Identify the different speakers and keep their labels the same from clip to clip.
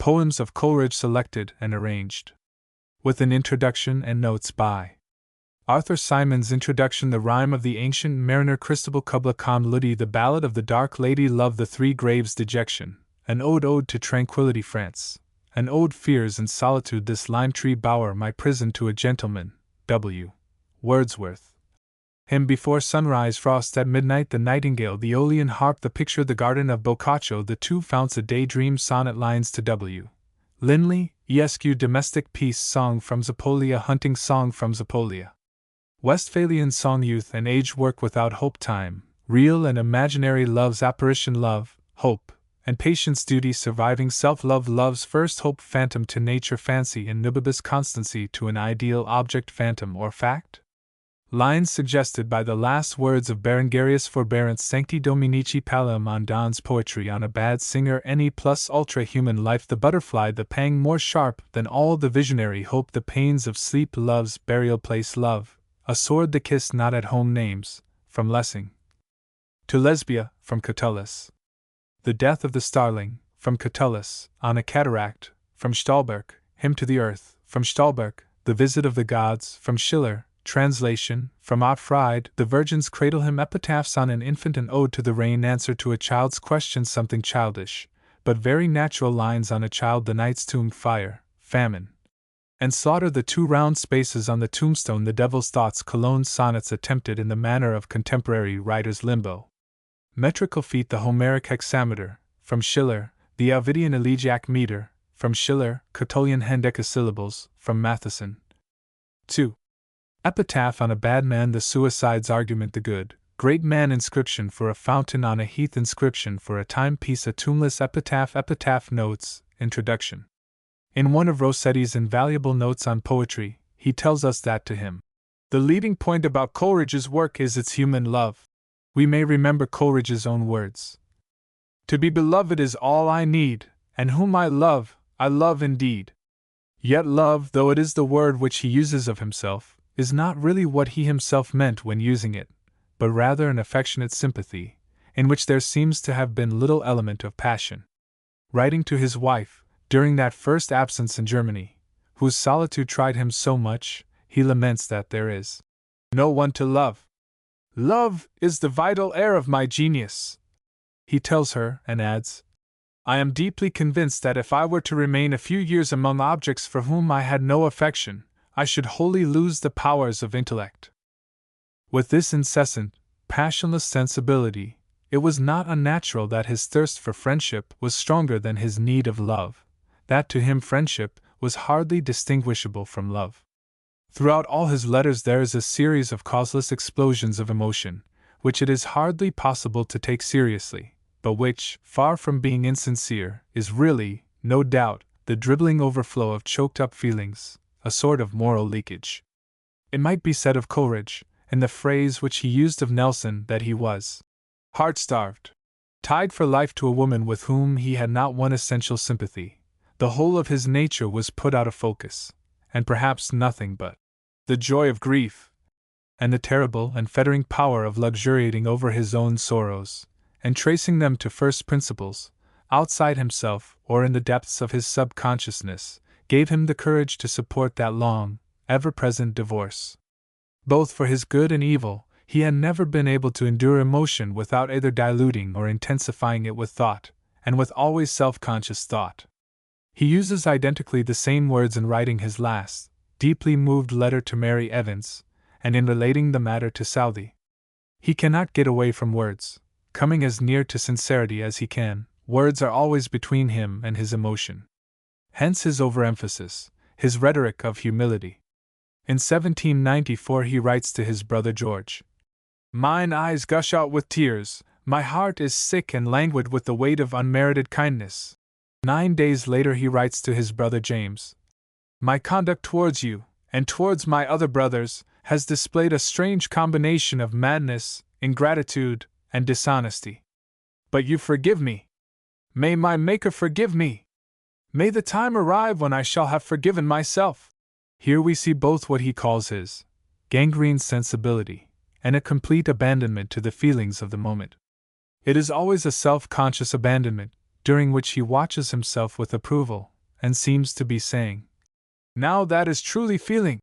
Speaker 1: Poems of Coleridge selected and arranged. With an introduction and notes by Arthur Symons. Introduction. The Rime of the Ancient Mariner. Christabel Kubla Khan Ludi. The Ballad of the Dark Lady. Love. The Three Graves. Dejection. An Ode to Tranquility. France. An Ode. Fears and Solitude. This Lime Tree Bower. My Prison. To a Gentleman. W. Wordsworth. Hymn Before Sunrise. Frost at Midnight. The Nightingale. The Aeolian Harp. The Picture. The Garden of Boccaccio. The Two Founts. A Daydream Sonnet. Lines to W. Linley. Esq. Domestic Peace Song from Zapolia. Hunting Song from Zapolia. Westphalian Song. Youth and Age. Work without hope. Time. Real and imaginary loves. Apparition. Love, hope, and patience. Duty. Surviving self. Love. Love's first hope. Phantom to nature. Fancy and nubibus. Constancy to an ideal object. Phantom or fact? Lines suggested by the last words of Berengarius. Forbearance. Sancti Dominici. Pallium on Don's poetry on a bad singer. Any plus ultra human life. The butterfly. The pang more sharp than all. The visionary hope. The pains of sleep. Love's burial place. Love. A sword. The kiss not at home. Names. From Lessing. To Lesbia. From Catullus. The death of the starling. From Catullus. On a cataract. From Stolberg. Hymn to the earth. From Stolberg. The visit of the gods. From Schiller. Translation. From Ottfried. The Virgin's Cradle Hymn. Epitaphs on an infant. An ode to the rain. Answer to a child's question. Something childish, but very natural. Lines on a child. The night's tomb. Fire, famine, and slaughter. The two round spaces on the tombstone. The devil's thoughts. Cologne. Sonnets attempted in the manner of contemporary writers. Limbo. Metrical feet. The Homeric hexameter. From Schiller. The Ovidian elegiac meter. From Schiller. Catullus. Hendecasyllables. From Matheson. 2. Epitaph on a bad man. The suicide's argument. The good, great man. Inscription for a fountain on a heath. Inscription for a timepiece. A tombless epitaph. Epitaph notes. Introduction. In one of Rossetti's invaluable notes on poetry, he tells us that to him, the leading point about Coleridge's work is its human love. We may remember Coleridge's own words. To be beloved is all I need, and whom I love indeed. Yet love, though it is the word which he uses of himself, is not really what he himself meant when using it, but rather an affectionate sympathy, in which there seems to have been little element of passion. Writing to his wife, during that first absence in Germany, whose solitude tried him so much, he laments that there is no one to love. Love is the vital air of my genius, he tells her, and adds, I am deeply convinced that if I were to remain a few years among objects for whom I had no affection, I should wholly lose the powers of intellect. With this incessant, passionless sensibility, it was not unnatural that his thirst for friendship was stronger than his need of love, that to him friendship was hardly distinguishable from love. Throughout all his letters there is a series of causeless explosions of emotion, which it is hardly possible to take seriously, but which, far from being insincere, is really, no doubt, the dribbling overflow of choked-up feelings, a sort of moral leakage. It might be said of Coleridge, in the phrase which he used of Nelson, that he was heart-starved, tied for life to a woman with whom he had not one essential sympathy. The whole of his nature was put out of focus, and perhaps nothing but the joy of grief, and the terrible and fettering power of luxuriating over his own sorrows, and tracing them to first principles, outside himself or in the depths of his subconsciousness, gave him the courage to support that long, ever-present divorce. Both for his good and evil, he had never been able to endure emotion without either diluting or intensifying it with thought, and with always self-conscious thought. He uses identically the same words in writing his last, deeply moved letter to Mary Evans, and in relating the matter to Southey. He cannot get away from words. Coming as near to sincerity as he can, words are always between him and his emotion. Hence his overemphasis, his rhetoric of humility. In 1794 he writes to his brother George, Mine eyes gush out with tears, my heart is sick and languid with the weight of unmerited kindness. 9 days later he writes to his brother James, My conduct towards you, and towards my other brothers, has displayed a strange combination of madness, ingratitude, and dishonesty. But you forgive me. May my Maker forgive me. May the time arrive when I shall have forgiven myself. Here we see both what he calls his gangrene sensibility, and a complete abandonment to the feelings of the moment. It is always a self-conscious abandonment, during which he watches himself with approval, and seems to be saying, "Now that is truly feeling."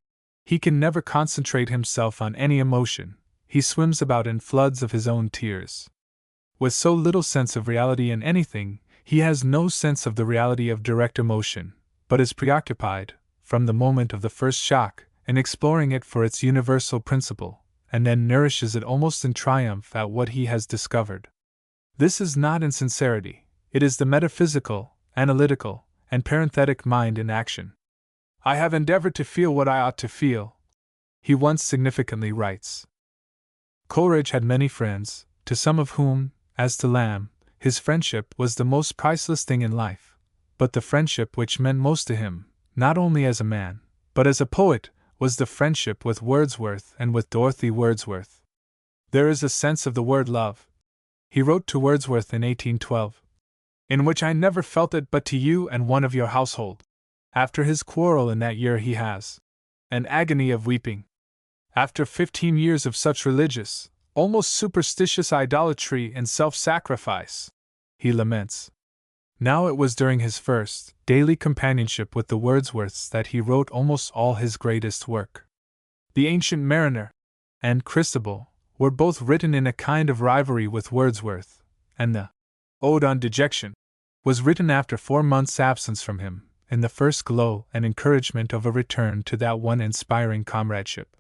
Speaker 1: He can never concentrate himself on any emotion, he swims about in floods of his own tears. With so little sense of reality in anything, he has no sense of the reality of direct emotion, but is preoccupied, from the moment of the first shock, in exploring it for its universal principle, and then nourishes it almost in triumph at what he has discovered. This is not insincerity, it is the metaphysical, analytical, and parenthetic mind in action. "I have endeavored to feel what I ought to feel," he once significantly writes. Coleridge had many friends, to some of whom, as to Lamb, his friendship was the most priceless thing in life, but the friendship which meant most to him, not only as a man, but as a poet, was the friendship with Wordsworth and with Dorothy Wordsworth. "There is a sense of the word love," he wrote to Wordsworth in 1812, "in which I never felt it but to you and one of your household." After his quarrel in that year he has an agony of weeping. After 15 years of such religious, almost superstitious idolatry and self-sacrifice, he laments. Now it was during his first, daily companionship with the Wordsworths that he wrote almost all his greatest work. The Ancient Mariner and Christabel were both written in a kind of rivalry with Wordsworth, and the Ode on Dejection was written after 4 months' absence from him, in the first glow and encouragement of a return to that one inspiring comradeship.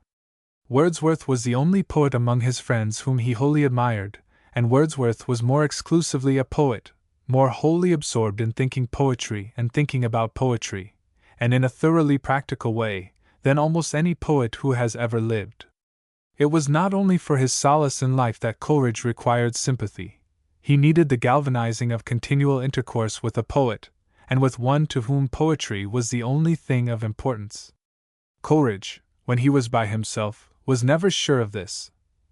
Speaker 1: Wordsworth was the only poet among his friends whom he wholly admired, and Wordsworth was more exclusively a poet, more wholly absorbed in thinking poetry and thinking about poetry, and in a thoroughly practical way, than almost any poet who has ever lived. It was not only for his solace in life that Coleridge required sympathy. He needed the galvanizing of continual intercourse with a poet, and with one to whom poetry was the only thing of importance. Coleridge, when he was by himself, was never sure of this.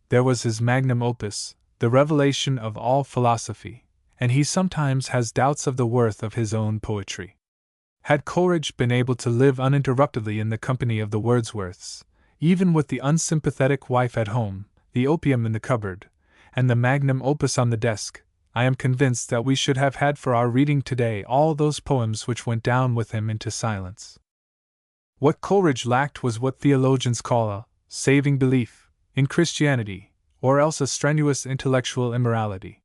Speaker 1: There was his magnum opus, the revelation of all philosophy, and he sometimes has doubts of the worth of his own poetry. Had Coleridge been able to live uninterruptedly in the company of the Wordsworths, even with the unsympathetic wife at home, the opium in the cupboard, and the magnum opus on the desk, I am convinced that we should have had for our reading today all those poems which went down with him into silence. What Coleridge lacked was what theologians call a saving belief in Christianity, or else a strenuous intellectual immorality.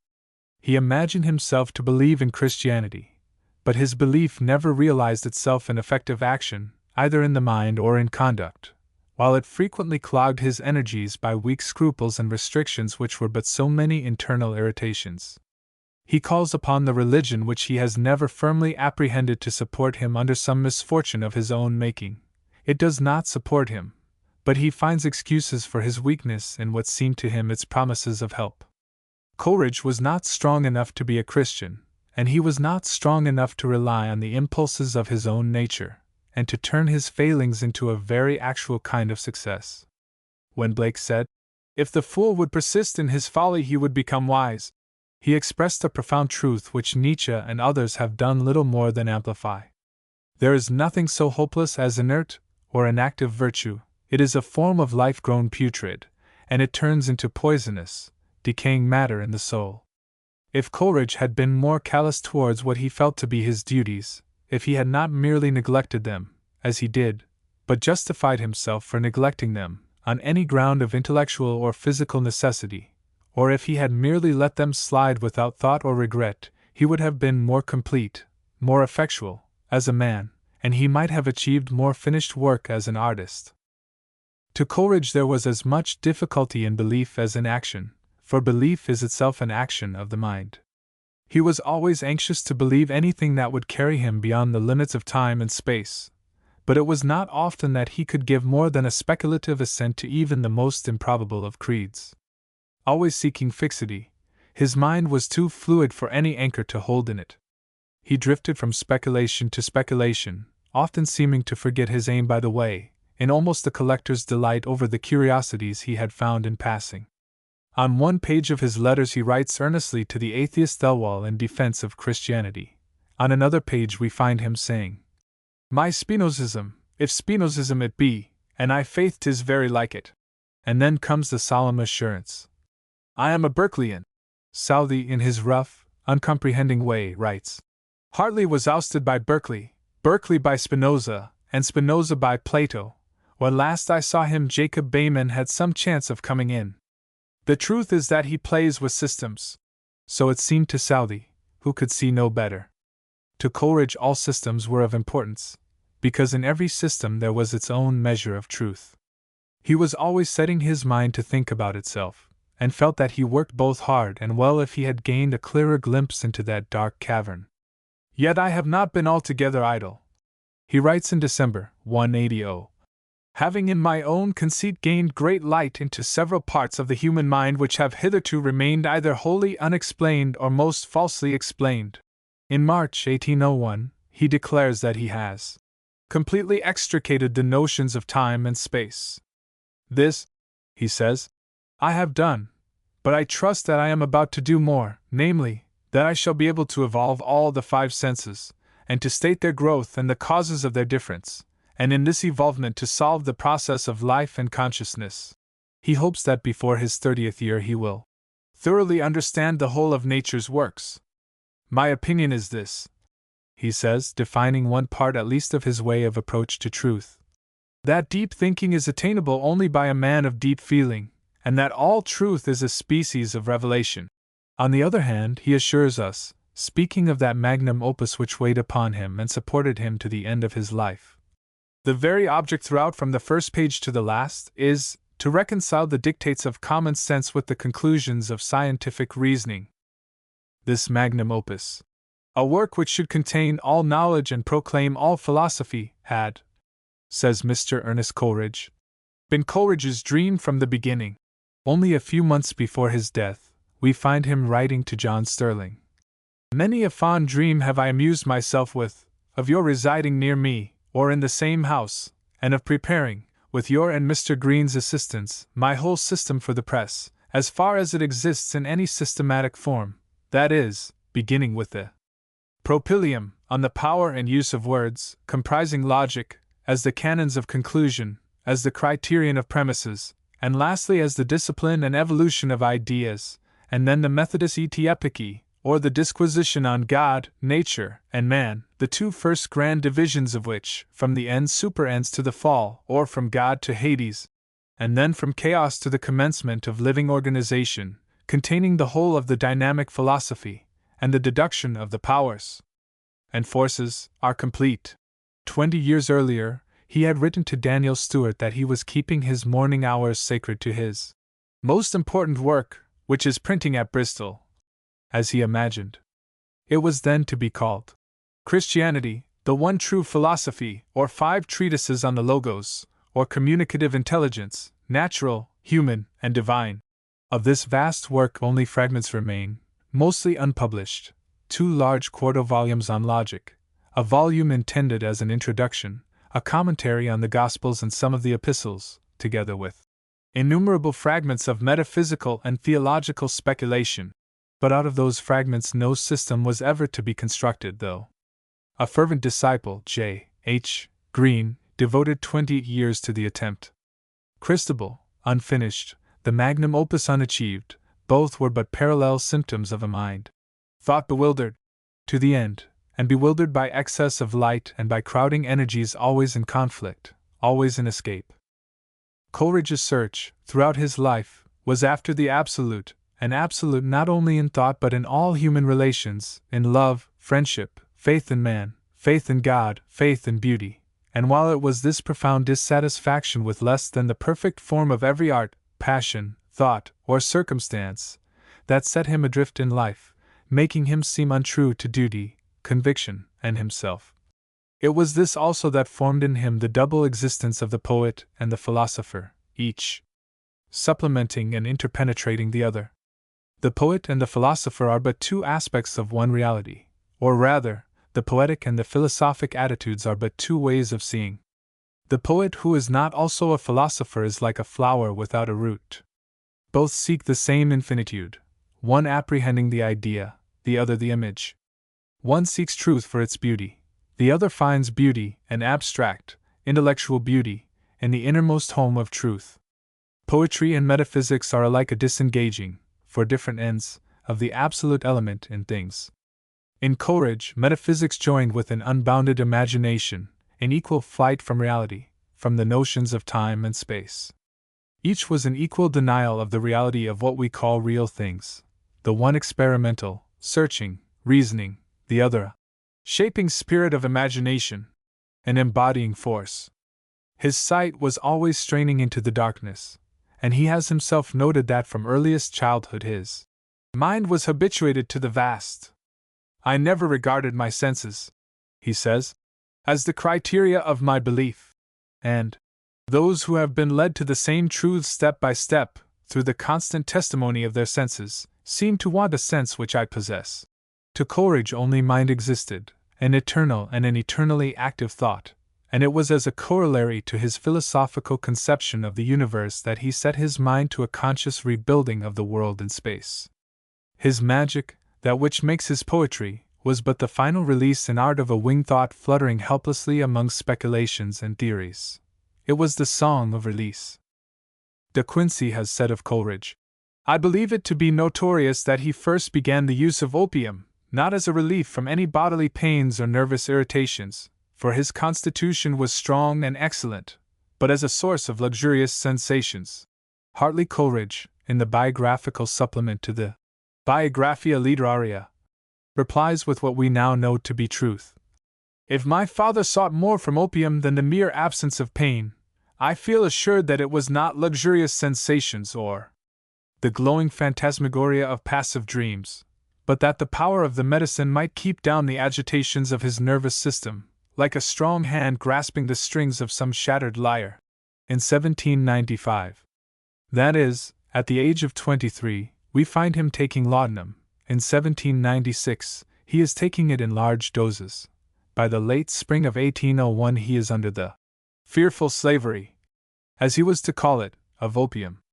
Speaker 1: He imagined himself to believe in Christianity, but his belief never realized itself in effective action, either in the mind or in conduct, while it frequently clogged his energies by weak scruples and restrictions which were but so many internal irritations. He calls upon the religion which he has never firmly apprehended to support him under some misfortune of his own making. It does not support him, but he finds excuses for his weakness in what seem to him its promises of help. Coleridge was not strong enough to be a Christian, and he was not strong enough to rely on the impulses of his own nature, and to turn his failings into a very actual kind of success. When Blake said, "If the fool would persist in his folly he would become wise," he expressed a profound truth which Nietzsche and others have done little more than amplify. There is nothing so hopeless as inert or inactive virtue. It is a form of life grown putrid, and it turns into poisonous, decaying matter in the soul. If Coleridge had been more callous towards what he felt to be his duties, if he had not merely neglected them, as he did, but justified himself for neglecting them, on any ground of intellectual or physical necessity, or if he had merely let them slide without thought or regret, he would have been more complete, more effectual, as a man, and he might have achieved more finished work as an artist. To Coleridge there was as much difficulty in belief as in action, for belief is itself an action of the mind. He was always anxious to believe anything that would carry him beyond the limits of time and space, but it was not often that he could give more than a speculative assent to even the most improbable of creeds. Always seeking fixity, his mind was too fluid for any anchor to hold in it. He drifted from speculation to speculation, often seeming to forget his aim by the way, in almost a collector's delight over the curiosities he had found in passing. On one page of his letters he writes earnestly to the atheist Thelwall in defense of Christianity. On another page we find him saying, "My Spinozism, if Spinozism it be, and I faith 'tis very like it." And then comes the solemn assurance, "I am a Berkeleyan." Southey, in his rough, uncomprehending way, writes, "Hartley was ousted by Berkeley, Berkeley by Spinoza, and Spinoza by Plato, or last I saw him Jacob Bayman had some chance of coming in. The truth is that he plays with systems. So it seemed to Southey, who could see no better. To Coleridge all systems were of importance, because in every system there was its own measure of truth. He was always setting his mind to think about itself, and felt that he worked both hard and well if he had gained a clearer glimpse into that dark cavern. Yet I have not been altogether idle. He writes in December 180, having in my own conceit gained great light into several parts of the human mind which have hitherto remained either wholly unexplained or most falsely explained. In March 1801, he declares that he has completely extricated the notions of time and space. This, he says, I have done, but I trust that I am about to do more, namely, that I shall be able to evolve all the five senses, and to state their growth and the causes of their difference, and in this evolvement to solve the process of life and consciousness. He hopes that before his 30th year he will thoroughly understand the whole of nature's works. My opinion is this, he says, defining one part at least of his way of approach to truth, that deep thinking is attainable only by a man of deep feeling, and that all truth is a species of revelation. On the other hand, he assures us, speaking of that magnum opus which weighed upon him and supported him to the end of his life, the very object throughout from the first page to the last is to reconcile the dictates of common sense with the conclusions of scientific reasoning. This magnum opus, a work which should contain all knowledge and proclaim all philosophy, had, says Mr. Ernest Coleridge, been Coleridge's dream from the beginning. Only a few months before his death, we find him writing to John Sterling, many a fond dream have I amused myself with, of your residing near me, or in the same house, and of preparing, with your and Mr. Green's assistance, my whole system for the press, as far as it exists in any systematic form, that is, beginning with the propylium, on the power and use of words, comprising logic, as the canons of conclusion, as the criterion of premises, and lastly as the discipline and evolution of ideas, and then the Methodus et Epici, or the disquisition on God, nature, and man, the two first grand divisions of which, from the ens superens to the fall, or from God to Hades, and then from chaos to the commencement of living organization, containing the whole of the dynamic philosophy, and the deduction of the powers and forces, are complete. 20 years earlier, he had written to Daniel Stewart that he was keeping his morning hours sacred to his most important work, which is printing at Bristol, as he imagined. It was then to be called Christianity, the One True Philosophy, or 5 treatises on the Logos, or communicative intelligence, natural, human, and divine. Of this vast work only fragments remain, mostly unpublished, 2 large quarto volumes on logic, a volume intended as an introduction, a commentary on the Gospels and some of the epistles, together with innumerable fragments of metaphysical and theological speculation. But out of those fragments no system was ever to be constructed, though a fervent disciple, J. H. Green, devoted 20 years to the attempt. Christabel, unfinished, the magnum opus unachieved, both were but parallel symptoms of a mind thought bewildered to the end, and bewildered by excess of light and by crowding energies always in conflict, always in escape. Coleridge's search, throughout his life, was after the absolute, and absolute not only in thought but in all human relations, in love, friendship, faith in man, faith in God, faith in beauty, and while it was this profound dissatisfaction with less than the perfect form of every art, passion, thought, or circumstance, that set him adrift in life, making him seem untrue to duty, conviction, and himself. It was this also that formed in him the double existence of the poet and the philosopher, each supplementing and interpenetrating the other. The poet and the philosopher are but 2 aspects of one reality, or rather, the poetic and the philosophic attitudes are but 2 ways of seeing. The poet who is not also a philosopher is like a flower without a root. Both seek the same infinitude, one apprehending the idea, the other the image. One seeks truth for its beauty, the other finds beauty, an abstract, intellectual beauty, in the innermost home of truth. Poetry and metaphysics are alike a disengaging, for different ends, of the absolute element in things. In Coleridge, metaphysics joined with an unbounded imagination, in equal flight from reality, from the notions of time and space. Each was an equal denial of the reality of what we call real things, the one experimental, searching, reasoning, the other a shaping spirit of imagination, an embodying force. His sight was always straining into the darkness, and he has himself noted that from earliest childhood his mind was habituated to the vast. I never regarded my senses, he says, as the criteria of my belief, and those who have been led to the same truths step by step, through the constant testimony of their senses, seem to want a sense which I possess. To Coleridge only mind existed, an eternal and an eternally active thought, and it was as a corollary to his philosophical conception of the universe that he set his mind to a conscious rebuilding of the world in space. His magic, that which makes his poetry, was but the final release in art of a winged thought fluttering helplessly among speculations and theories. It was the song of release. De Quincey has said of Coleridge, "I believe it to be notorious that he first began the use of opium, not as a relief from any bodily pains or nervous irritations, for his constitution was strong and excellent, but as a source of luxurious sensations." Hartley Coleridge, in the biographical supplement to the Biographia Literaria, replies with what we now know to be truth. "If my father sought more from opium than the mere absence of pain, I feel assured that it was not luxurious sensations or the glowing phantasmagoria of passive dreams, but that the power of the medicine might keep down the agitations of his nervous system, like a strong hand grasping the strings of some shattered lyre." In 1795. That is, at the age of 23, we find him taking laudanum. In 1796, he is taking it in large doses. By the late spring of 1801, he is under the fearful slavery, as he was to call it, of opium.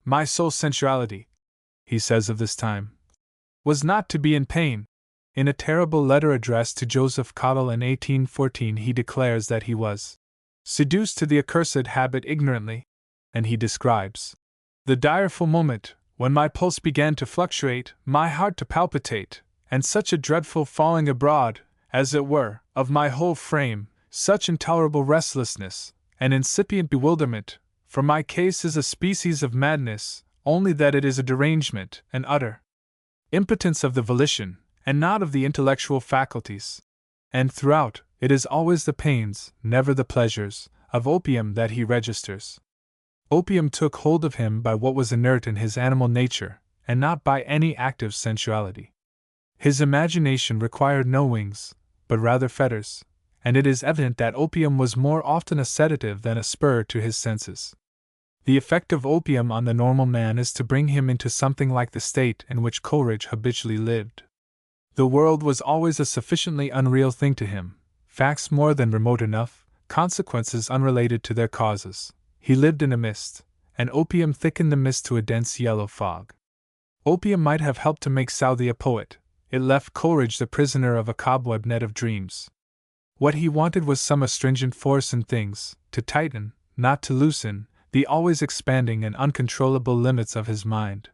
Speaker 1: "My sole sensuality," he says of this time, "was not to be in pain." In a terrible letter addressed to Joseph Cottle in 1814, he declares that he was seduced to the accursed habit ignorantly, and he describes the direful moment when my pulse began to fluctuate, my heart to palpitate, and such a dreadful falling abroad, as it were, of my whole frame, such intolerable restlessness, and incipient bewilderment, for my case is a species of madness, only that it is a derangement, an utter impotence of the volition, and not of the intellectual faculties. And throughout, it is always the pains, never the pleasures, of opium that he registers. Opium took hold of him by what was inert in his animal nature, and not by any active sensuality. His imagination required no wings, but rather fetters, and it is evident that opium was more often a sedative than a spur to his senses. The effect of opium on the normal man is to bring him into something like the state in which Coleridge habitually lived. The world was always a sufficiently unreal thing to him, facts more than remote enough, consequences unrelated to their causes. He lived in a mist, and opium thickened the mist to a dense yellow fog. Opium might have helped to make Southey a poet; it left Coleridge the prisoner of a cobweb net of dreams. What he wanted was some astringent force in things, to tighten, not to loosen, the always expanding and uncontrollable limits of his mind.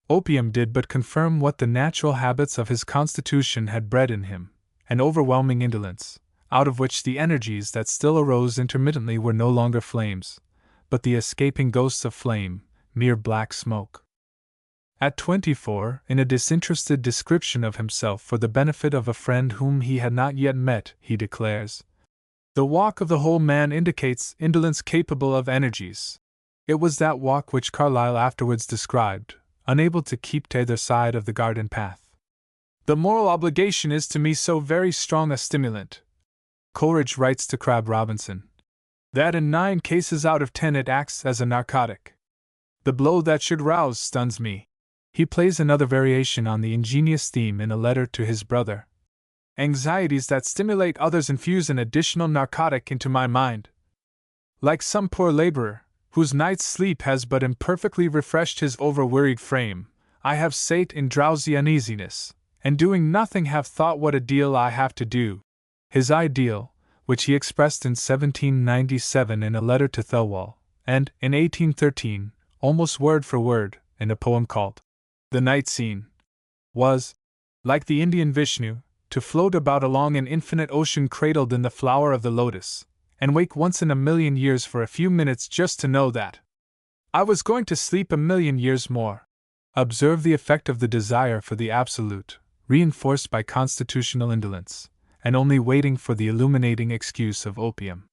Speaker 1: Opium did but confirm what the natural habits of his constitution had bred in him, an overwhelming indolence, out of which the energies that still arose intermittently were no longer flames, but the escaping ghosts of flame, mere black smoke. At 24, in a disinterested description of himself for the benefit of a friend whom he had not yet met, he declares, "The walk of the whole man indicates indolence capable of energies." It was that walk which Carlyle afterwards described, unable to keep to either side of the garden path. "The moral obligation is to me so very strong a stimulant," Coleridge writes to Crabbe Robinson, "that in 9 cases out of 10 it acts as a narcotic. The blow that should rouse stuns me." He plays another variation on the ingenious theme in a letter to his brother. "Anxieties that stimulate others infuse an additional narcotic into my mind. Like some poor laborer, whose night's sleep has but imperfectly refreshed his overwearied frame, I have sate in drowsy uneasiness, and doing nothing have thought what a deal I have to do." His ideal, which he expressed in 1797 in a letter to Thelwall, and, in 1813, almost word for word, in a poem called The Night Scene, was, like the Indian Vishnu, to float about along an infinite ocean cradled in the flower of the lotus, and wake once in a million years for a few minutes just to know that I was going to sleep a million years more. Observe the effect of the desire for the absolute, reinforced by constitutional indolence, and only waiting for the illuminating excuse of opium.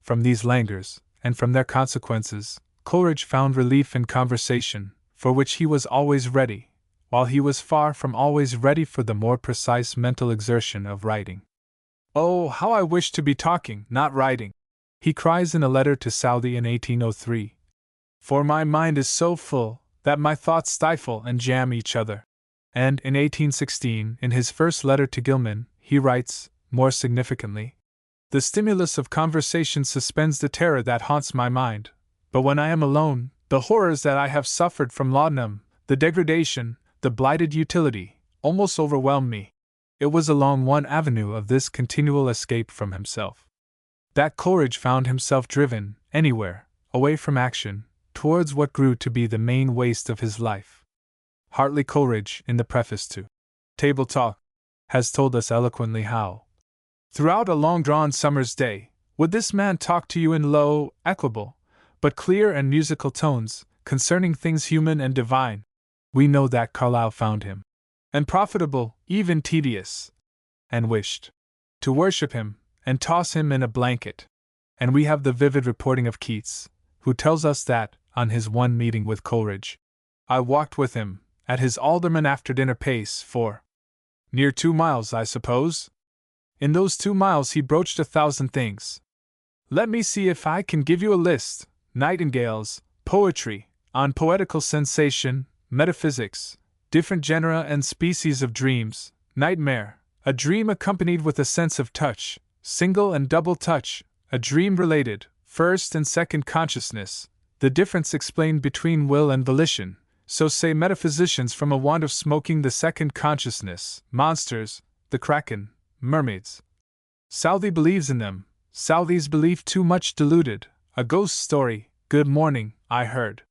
Speaker 1: From these languors, and from their consequences, Coleridge found relief in conversation, for which he was always ready, while he was far from always ready for the more precise mental exertion of writing. "Oh, how I wish to be talking, not writing," he cries in a letter to Southey in 1803. "For my mind is so full, that my thoughts stifle and jam each other." And in 1816, in his first letter to Gilman, he writes, more significantly, "The stimulus of conversation suspends the terror that haunts my mind, but when I am alone, the horrors that I have suffered from laudanum, the degradation, the blighted utility, almost overwhelm me." It was along one avenue of this continual escape from himself that Coleridge found himself driven, anywhere, away from action, towards what grew to be the main waste of his life. Hartley Coleridge, in the preface to Table Talk, has told us eloquently how, throughout a long-drawn summer's day, would this man talk to you in low, equable, but clear and musical tones, concerning things human and divine. We know that Carlyle found him unprofitable, even tedious, and wished to worship him, and toss him in a blanket. And we have the vivid reporting of Keats, who tells us that, on his one meeting with Coleridge, "I walked with him, at his alderman after dinner pace, for near 2 miles, I suppose. In those 2 miles he broached 1,000 things. Let me see if I can give you a list: nightingales, poetry, on poetical sensation, metaphysics, different genera and species of dreams, nightmare, a dream accompanied with a sense of touch, single and double touch, a dream related, first and second consciousness, the difference explained between will and volition, so say metaphysicians from a want of smoking the second consciousness, monsters, the kraken, mermaids. Southey believes in them, Southey's belief too much diluted, a ghost story, good morning, I heard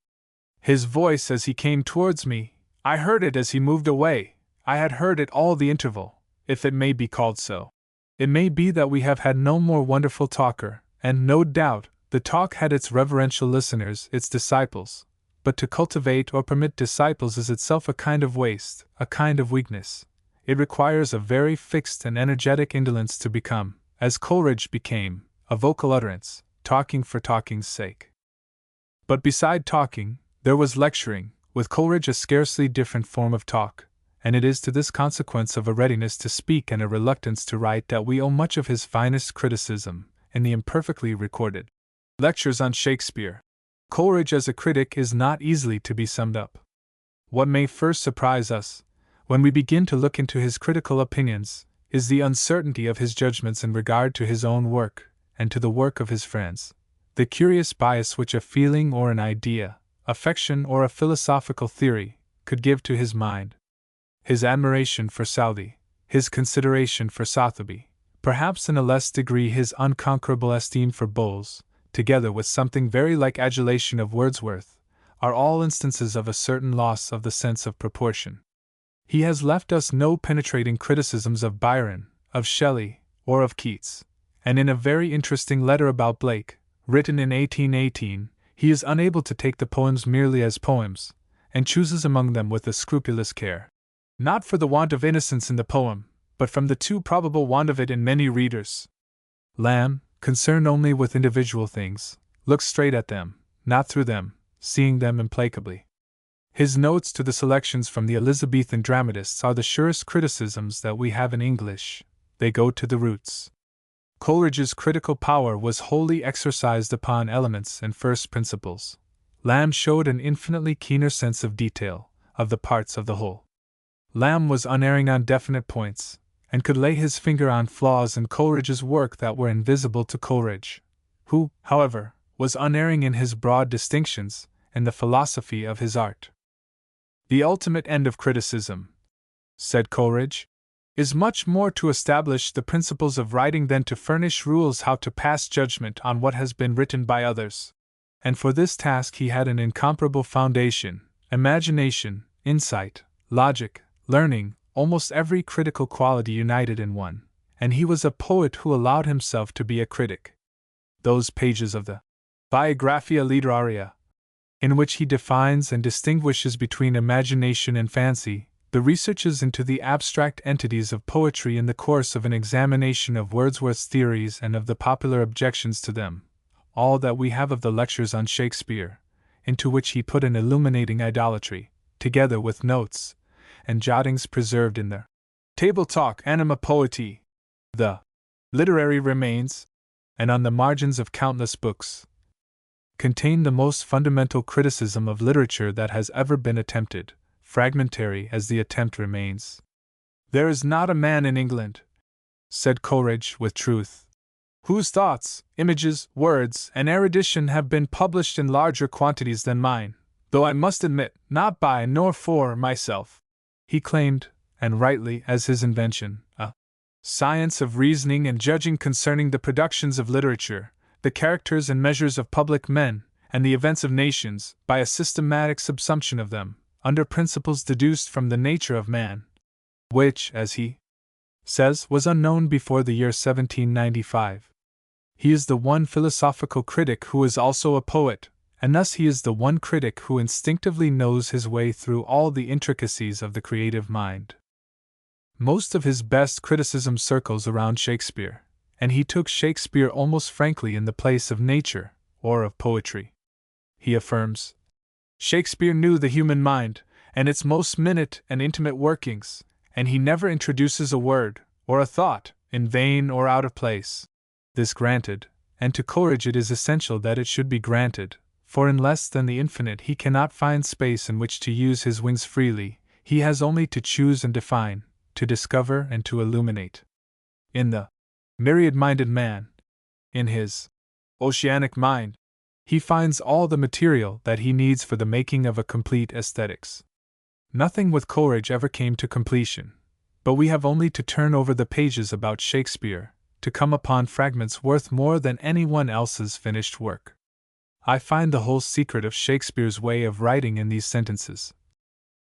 Speaker 1: his voice as he came towards me, I heard it as he moved away, I had heard it all the interval, if it may be called so. It may be that we have had no more wonderful talker, and no doubt, the talk had its reverential listeners, its disciples, but to cultivate or permit disciples is itself a kind of waste, a kind of weakness. It requires a very fixed and energetic indolence to become, as Coleridge became, a vocal utterance, talking for talking's sake. But beside talking, there was lecturing, with Coleridge a scarcely different form of talk, and it is to this consequence of a readiness to speak and a reluctance to write that we owe much of his finest criticism, in the imperfectly recorded lectures on Shakespeare. Coleridge as a critic is not easily to be summed up. What may first surprise us, when we begin to look into his critical opinions, is the uncertainty of his judgments in regard to his own work, and to the work of his friends, the curious bias which a feeling or an idea, affection or a philosophical theory, could give to his mind. His admiration for Southey, his consideration for Sotheby, perhaps in a less degree his unconquerable esteem for Bowles, together with something very like adulation of Wordsworth, are all instances of a certain loss of the sense of proportion. He has left us no penetrating criticisms of Byron, of Shelley, or of Keats, and in a very interesting letter about Blake, written in 1818, he is unable to take the poems merely as poems, and chooses among them with a scrupulous care. Not for the want of innocence in the poem, but from the too probable want of it in many readers. Lamb, concerned only with individual things, looks straight at them, not through them, seeing them implacably. His notes to the selections from the Elizabethan dramatists are the surest criticisms that we have in English. They go to the roots. Coleridge's critical power was wholly exercised upon elements and first principles. Lamb showed an infinitely keener sense of detail, of the parts of the whole. Lamb was unerring on definite points, and could lay his finger on flaws in Coleridge's work that were invisible to Coleridge, who, however, was unerring in his broad distinctions and the philosophy of his art. "The ultimate end of criticism," said Coleridge, "is much more to establish the principles of writing than to furnish rules how to pass judgment on what has been written by others." And for this task he had an incomparable foundation: imagination, insight, logic, learning, almost every critical quality united in one, and he was a poet who allowed himself to be a critic. Those pages of the Biographia Literaria, in which he defines and distinguishes between imagination and fancy, the researches into the abstract entities of poetry in the course of an examination of Wordsworth's theories and of the popular objections to them, all that we have of the lectures on Shakespeare, into which he put an illuminating idolatry, together with notes and jottings preserved in the Table Talk Anima Poeti, the Literary Remains, and on the margins of countless books, contain the most fundamental criticism of literature that has ever been attempted, fragmentary as the attempt remains. "There is not a man in England," said Coleridge with truth, "whose thoughts, images, words, and erudition have been published in larger quantities than mine, though I must admit, not by nor for myself." He claimed, and rightly, as his invention, a science of reasoning and judging concerning the productions of literature, the characters and measures of public men, and the events of nations, by a systematic subsumption of them, under principles deduced from the nature of man, which, as he says, was unknown before the year 1795. He is the one philosophical critic who is also a poet, and thus he is the one critic who instinctively knows his way through all the intricacies of the creative mind. Most of his best criticism circles around Shakespeare, and he took Shakespeare almost frankly in the place of nature, or of poetry. He affirms, "Shakespeare knew the human mind, and its most minute and intimate workings, and he never introduces a word, or a thought, in vain or out of place." This granted, and to Coleridge it is essential that it should be granted, for in less than the infinite he cannot find space in which to use his wings freely, he has only to choose and define, to discover and to illuminate. In the myriad-minded man, in his oceanic mind, he finds all the material that he needs for the making of a complete aesthetics. Nothing with Coleridge ever came to completion, but we have only to turn over the pages about Shakespeare to come upon fragments worth more than anyone else's finished work. I find the whole secret of Shakespeare's way of writing in these sentences.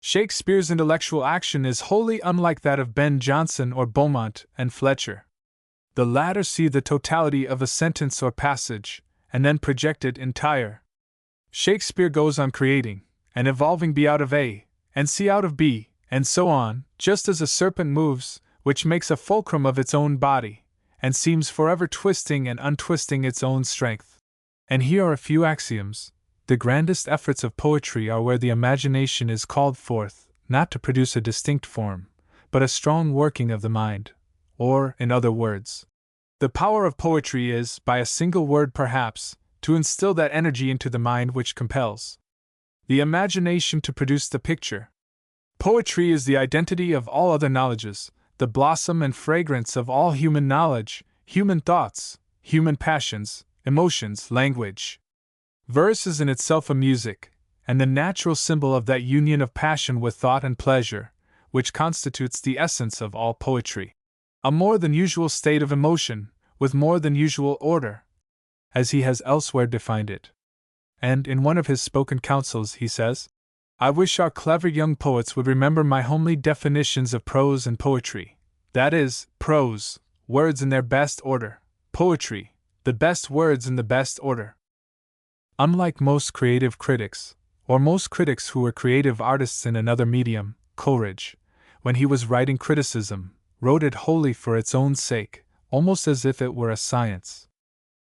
Speaker 1: Shakespeare's intellectual action is wholly unlike that of Ben Jonson or Beaumont and Fletcher. The latter see the totality of a sentence or passage, and then project it entire. Shakespeare goes on creating, and evolving B out of A, and C out of B, and so on, just as a serpent moves, which makes a fulcrum of its own body, and seems forever twisting and untwisting its own strength. And here are a few axioms. The grandest efforts of poetry are where the imagination is called forth, not to produce a distinct form, but a strong working of the mind. Or, in other words, the power of poetry is, by a single word perhaps, to instill that energy into the mind which compels the imagination to produce the picture. Poetry is the identity of all other knowledges, the blossom and fragrance of all human knowledge, human thoughts, human passions, emotions, language. Verse is in itself a music, and the natural symbol of that union of passion with thought and pleasure, which constitutes the essence of all poetry. A more than usual state of emotion, with more than usual order, as he has elsewhere defined it. And in one of his spoken counsels he says, "I wish our clever young poets would remember my homely definitions of prose and poetry. That is, prose, words in their best order; poetry, the best words in the best order." Unlike most creative critics, or most critics who were creative artists in another medium, Coleridge, when he was writing criticism, wrote it wholly for its own sake, almost as if it were a science.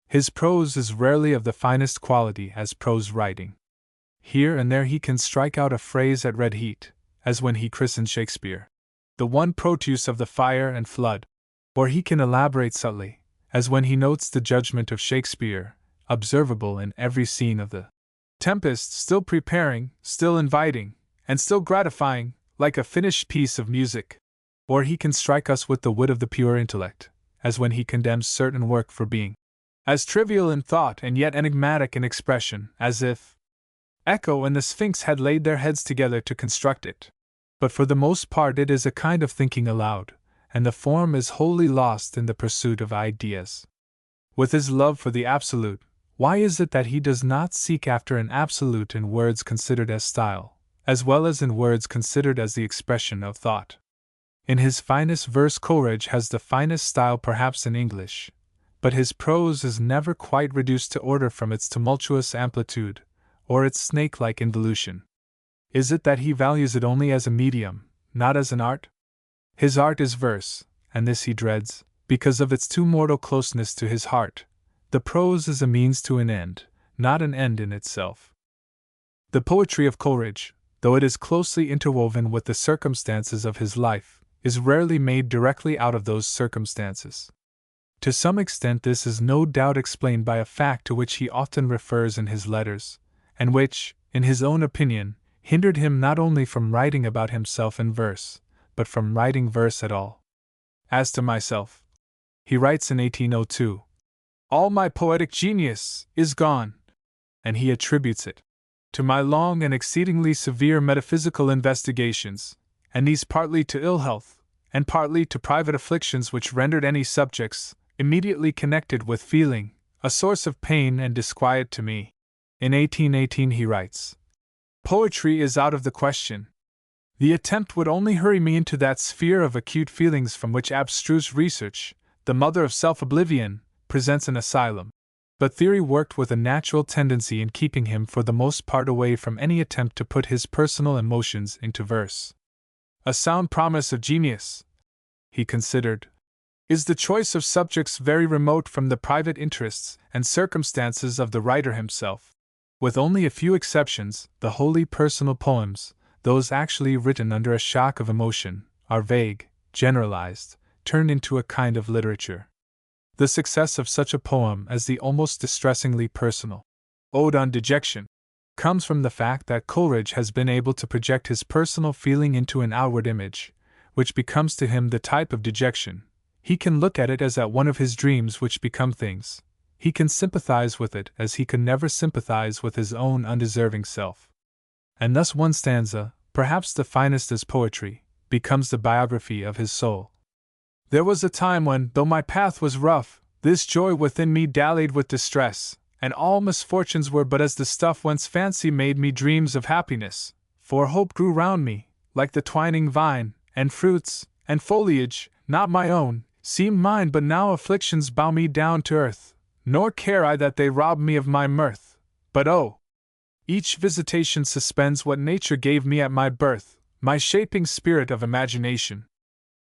Speaker 1: His prose is rarely of the finest quality as prose writing. Here and there he can strike out a phrase at red heat, as when he christened Shakespeare the one Proteus of the fire and flood, or he can elaborate subtly, as when he notes the judgment of Shakespeare, observable in every scene of the Tempest, still preparing, still inviting, and still gratifying, like a finished piece of music. Or he can strike us with the wit of the pure intellect, as when he condemns certain work for being as trivial in thought and yet enigmatic in expression, as if Echo and the Sphinx had laid their heads together to construct it. But for the most part it is a kind of thinking aloud, and the form is wholly lost in the pursuit of ideas. With his love for the absolute, why is it that he does not seek after an absolute in words considered as style, as well as in words considered as the expression of thought? In his finest verse, Coleridge has the finest style perhaps in English, but his prose is never quite reduced to order from its tumultuous amplitude, or its snake-like involution. Is it that he values it only as a medium, not as an art? His art is verse, and this he dreads, because of its too mortal closeness to his heart. The prose is a means to an end, not an end in itself. The poetry of Coleridge, though it is closely interwoven with the circumstances of his life, is rarely made directly out of those circumstances. To some extent this is no doubt explained by a fact to which he often refers in his letters, and which, in his own opinion, hindered him not only from writing about himself in verse, but from writing verse at all. As to myself, he writes in 1802, all my poetic genius is gone, and he attributes it to my long and exceedingly severe metaphysical investigations, and these partly to ill health, and partly to private afflictions which rendered any subjects, immediately connected with feeling, a source of pain and disquiet to me. In 1818 he writes, poetry is out of the question. The attempt would only hurry me into that sphere of acute feelings from which abstruse research, the mother of self-oblivion, presents an asylum. But theory worked with a natural tendency in keeping him for the most part away from any attempt to put his personal emotions into verse. A sound promise of genius, he considered, is the choice of subjects very remote from the private interests and circumstances of the writer himself. With only a few exceptions, the wholly personal poems, those actually written under a shock of emotion, are vague, generalized, turned into a kind of literature. The success of such a poem as the almost distressingly personal Ode on Dejection comes from the fact that Coleridge has been able to project his personal feeling into an outward image, which becomes to him the type of dejection. He can look at it as at one of his dreams which become things. He can sympathize with it as he could never sympathize with his own undeserving self. And thus one stanza, perhaps the finest as poetry, becomes the biography of his soul. There was a time when, though my path was rough, this joy within me dallied with distress, and all misfortunes were but as the stuff whence fancy made me dreams of happiness, for hope grew round me, like the twining vine, and fruits, and foliage, not my own, seem mine, but now afflictions bow me down to earth, nor care I that they rob me of my mirth, but oh! Each visitation suspends what nature gave me at my birth, my shaping spirit of imagination.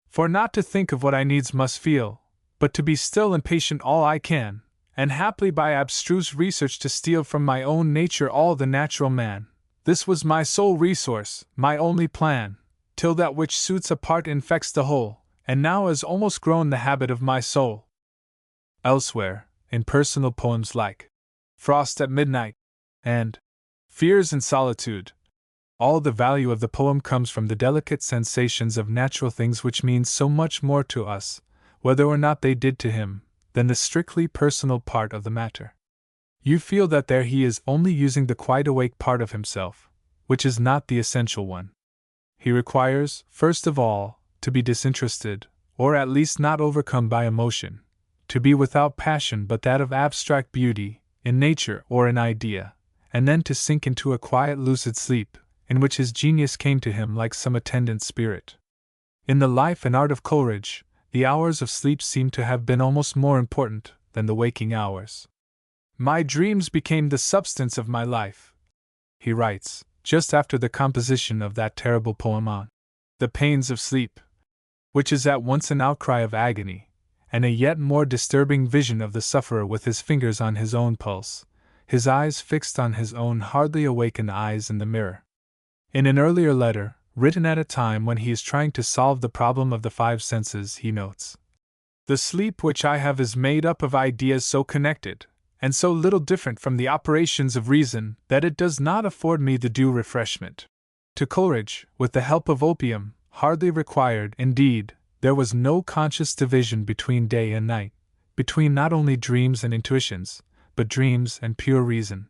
Speaker 1: For not to think of what I needs must feel, but to be still and patient all I can, and haply by abstruse research to steal from my own nature all the natural man. This was my sole resource, my only plan, till that which suits a part infects the whole, and now is almost grown the habit of my soul. Elsewhere, in personal poems like Frost at Midnight and Fears in Solitude, all the value of the poem comes from the delicate sensations of natural things which mean so much more to us, whether or not they did to him, than the strictly personal part of the matter. You feel that there he is only using the quite awake part of himself, which is not the essential one. He requires, first of all, to be disinterested, or at least not overcome by emotion, to be without passion but that of abstract beauty, in nature or in idea, and then to sink into a quiet lucid sleep, in which his genius came to him like some attendant spirit. In the life and art of Coleridge, the hours of sleep seem to have been almost more important than the waking hours. My dreams became the substance of my life, he writes, just after the composition of that terrible poem on the pains of sleep, which is at once an outcry of agony, and a yet more disturbing vision of the sufferer with his fingers on his own pulse, his eyes fixed on his own hardly awakened eyes in the mirror. In an earlier letter, written at a time when he is trying to solve the problem of the five senses, he notes, the sleep which I have is made up of ideas so connected, and so little different from the operations of reason, that it does not afford me the due refreshment. To Coleridge, with the help of opium, hardly required, indeed, there was no conscious division between day and night, between not only dreams and intuitions, but dreams and pure reason.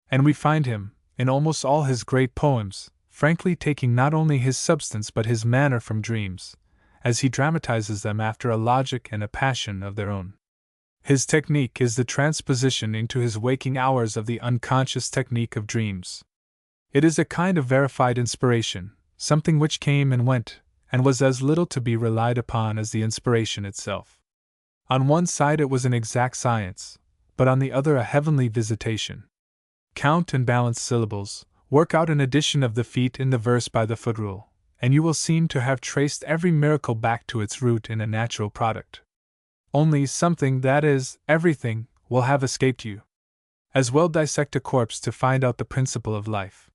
Speaker 1: And we find him, in almost all his great poems, frankly taking not only his substance but his manner from dreams, as he dramatizes them after a logic and a passion of their own. His technique is the transposition into his waking hours of the unconscious technique of dreams. It is a kind of verified inspiration, something which came and went, and was as little to be relied upon as the inspiration itself. On one side it was an exact science, but on the other a heavenly visitation. Count and balance syllables, work out an addition of the feet in the verse by the foot rule, and you will seem to have traced every miracle back to its root in a natural product. Only something, that is, everything, will have escaped you. As well dissect a corpse to find out the principle of life.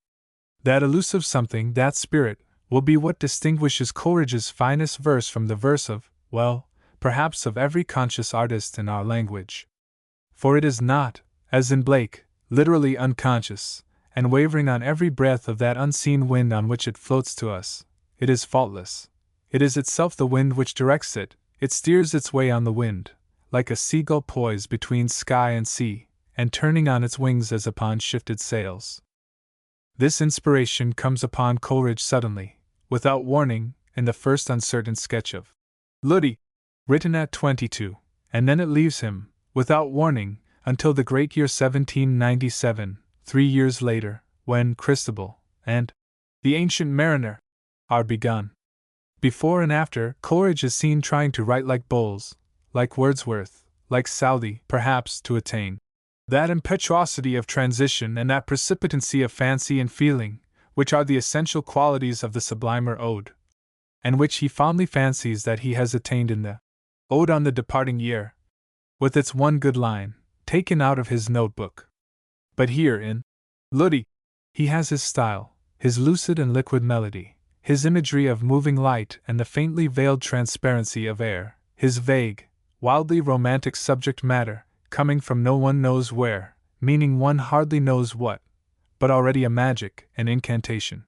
Speaker 1: That elusive something, that spirit, will be what distinguishes Coleridge's finest verse from the verse of, well, perhaps of every conscious artist in our language. For it is not, as in Blake, literally unconscious, and wavering on every breath of that unseen wind on which it floats to us. It is faultless. It is itself the wind which directs it. It steers its way on the wind, like a seagull poised between sky and sea, and turning on its wings as upon shifted sails. This inspiration comes upon Coleridge suddenly, without warning, in the first uncertain sketch of Ludi, written at 22, and then it leaves him, without warning, until the great year 1797, 3 years later, when Christabel and The Ancient Mariner are begun. Before and after, Coleridge is seen trying to write like Bowles, like Wordsworth, like Southey, perhaps, to attain that impetuosity of transition and that precipitancy of fancy and feeling, which are the essential qualities of the sublimer ode, and which he fondly fancies that he has attained in the Ode on the Departing Year, with its one good line, taken out of his notebook. But here in Ludi, he has his style, his lucid and liquid melody, his imagery of moving light and the faintly veiled transparency of air, his vague, wildly romantic subject matter, coming from no one knows where, meaning one hardly knows what, but already a magic, an incantation.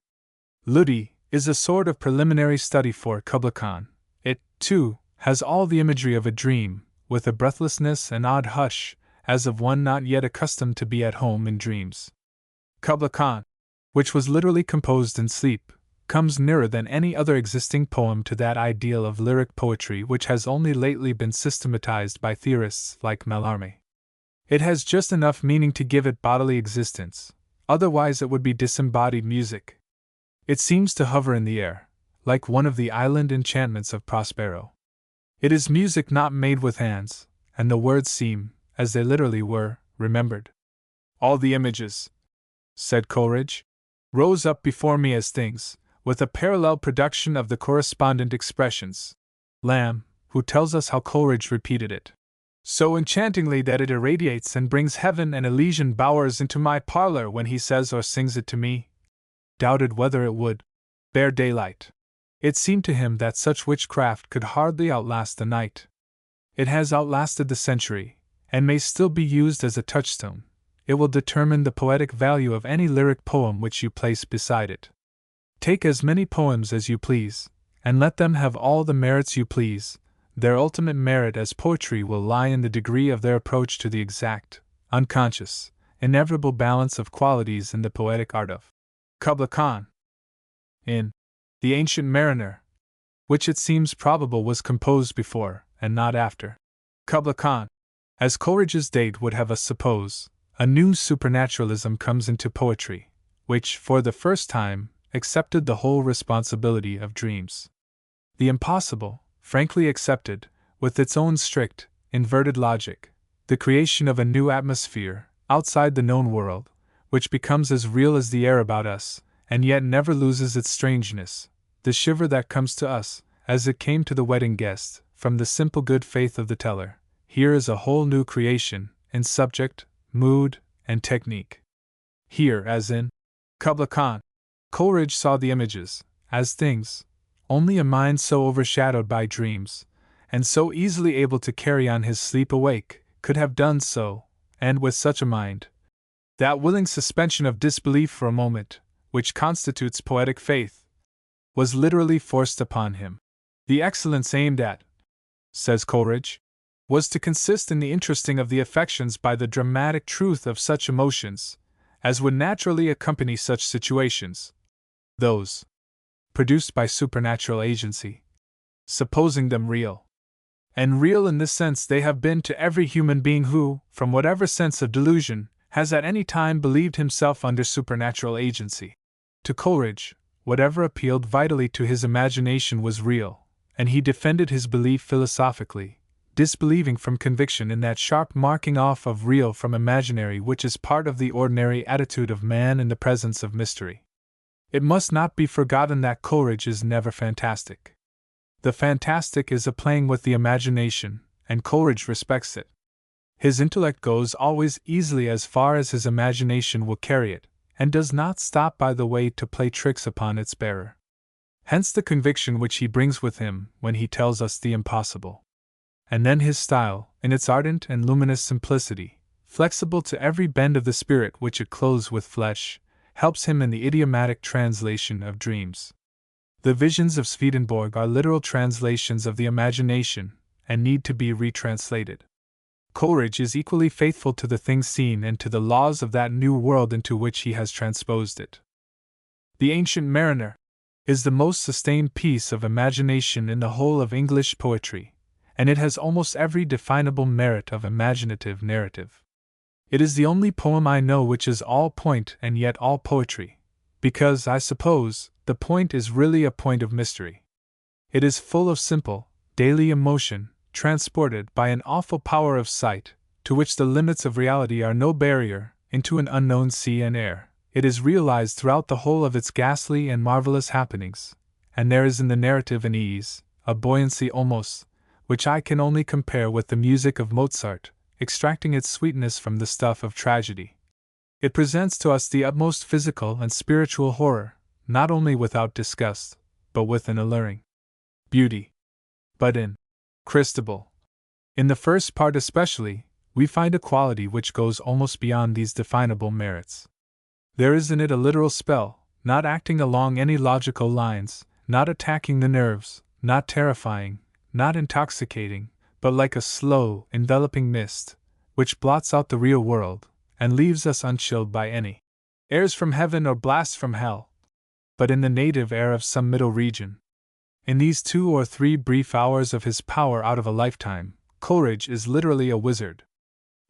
Speaker 1: Ludi is a sort of preliminary study for Kubla Khan. It, too, has all the imagery of a dream, with a breathlessness and odd hush, as of one not yet accustomed to be at home in dreams. Kubla Khan, which was literally composed in sleep, comes nearer than any other existing poem to that ideal of lyric poetry which has only lately been systematized by theorists like Mallarmé. It has just enough meaning to give it bodily existence, otherwise it would be disembodied music. It seems to hover in the air, like one of the island enchantments of Prospero. It is music not made with hands, and the words seem, as they literally were, remembered. All the images, said Coleridge, rose up before me as things, with a parallel production of the correspondent expressions. Lamb, who tells us how Coleridge repeated it so enchantingly that it irradiates and brings heaven and Elysian bowers into my parlor when he says or sings it to me, doubted whether it would bear daylight. It seemed to him that such witchcraft could hardly outlast the night. It has outlasted the century, and may still be used as a touchstone. It will determine the poetic value of any lyric poem which you place beside it. Take as many poems as you please, and let them have all the merits you please. Their ultimate merit as poetry will lie in the degree of their approach to the exact, unconscious, inevitable balance of qualities in the poetic art of Kubla Khan. In The Ancient Mariner, which it seems probable was composed before, and not after Kubla Khan, as Coleridge's date would have us suppose, a new supernaturalism comes into poetry, which, for the first time, accepted the whole responsibility of dreams. The impossible, frankly accepted, with its own strict, inverted logic, the creation of a new atmosphere, outside the known world, which becomes as real as the air about us, and yet never loses its strangeness, the shiver that comes to us, as it came to the wedding guest, from the simple good faith of the teller. Here is a whole new creation, in subject, mood, and technique. Here, as in Kubla Khan, Coleridge saw the images, as things, only a mind so overshadowed by dreams, and so easily able to carry on his sleep awake, could have done so, and with such a mind, that willing suspension of disbelief for a moment, which constitutes poetic faith, was literally forced upon him. The excellence aimed at, says Coleridge, was to consist in the interesting of the affections by the dramatic truth of such emotions, as would naturally accompany such situations, those produced by supernatural agency, supposing them real. And real in this sense they have been to every human being who, from whatever sense of delusion, has at any time believed himself under supernatural agency. To Coleridge, whatever appealed vitally to his imagination was real, and he defended his belief philosophically, disbelieving from conviction in that sharp marking off of real from imaginary which is part of the ordinary attitude of man in the presence of mystery. It must not be forgotten that Coleridge is never fantastic. The fantastic is a playing with the imagination, and Coleridge respects it. His intellect goes always easily as far as his imagination will carry it, and does not stop by the way to play tricks upon its bearer. Hence the conviction which he brings with him when he tells us the impossible. And then his style, in its ardent and luminous simplicity, flexible to every bend of the spirit which it clothes with flesh, helps him in the idiomatic translation of dreams. The visions of Swedenborg are literal translations of the imagination, and need to be retranslated. Coleridge is equally faithful to the things seen and to the laws of that new world into which he has transposed it. The Ancient Mariner is the most sustained piece of imagination in the whole of English poetry, and it has almost every definable merit of imaginative narrative. It is the only poem I know which is all point and yet all poetry, because, I suppose, the point is really a point of mystery. It is full of simple, daily emotion, transported by an awful power of sight, to which the limits of reality are no barrier, into an unknown sea and air. It is realized throughout the whole of its ghastly and marvelous happenings, and there is in the narrative an ease, a buoyancy almost, which I can only compare with the music of Mozart, extracting its sweetness from the stuff of tragedy. It presents to us the utmost physical and spiritual horror, not only without disgust, but with an alluring beauty. But in Christabel, in the first part especially, we find a quality which goes almost beyond these definable merits. There is in it a literal spell, not acting along any logical lines, not attacking the nerves, not terrifying, not intoxicating, but like a slow, enveloping mist, which blots out the real world, and leaves us unchilled by any airs from heaven or blasts from hell, but in the native air of some middle region. In these 2 or 3 brief hours of his power out of a lifetime, Coleridge is literally a wizard.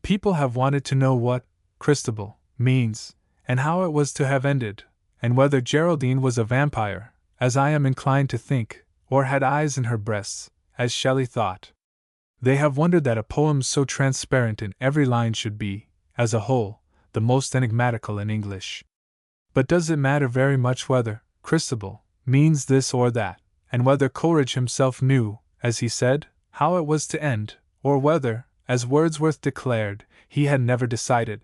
Speaker 1: People have wanted to know what Christabel means, and how it was to have ended, and whether Geraldine was a vampire, as I am inclined to think, or had eyes in her breasts, as Shelley thought. They have wondered that a poem so transparent in every line should be, as a whole, the most enigmatical in English. But does it matter very much whether Christabel means this or that, and whether Coleridge himself knew, as he said, how it was to end, or whether, as Wordsworth declared, he had never decided?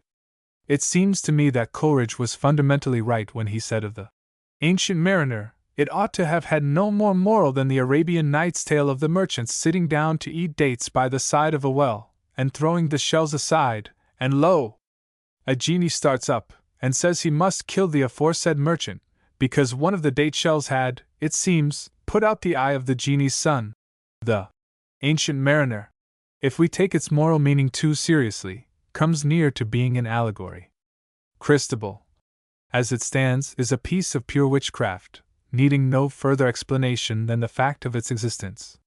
Speaker 1: It seems to me that Coleridge was fundamentally right when he said of the Ancient Mariner, it ought to have had no more moral than the Arabian Nights' tale of the merchants sitting down to eat dates by the side of a well, and throwing the shells aside, and lo! a genie starts up, and says he must kill the aforesaid merchant, because one of the date shells had, it seems, put out the eye of the genie's son. The Ancient Mariner, if we take its moral meaning too seriously, comes near to being an allegory. Christabel, as it stands, is a piece of pure witchcraft, needing no further explanation than the fact of its existence.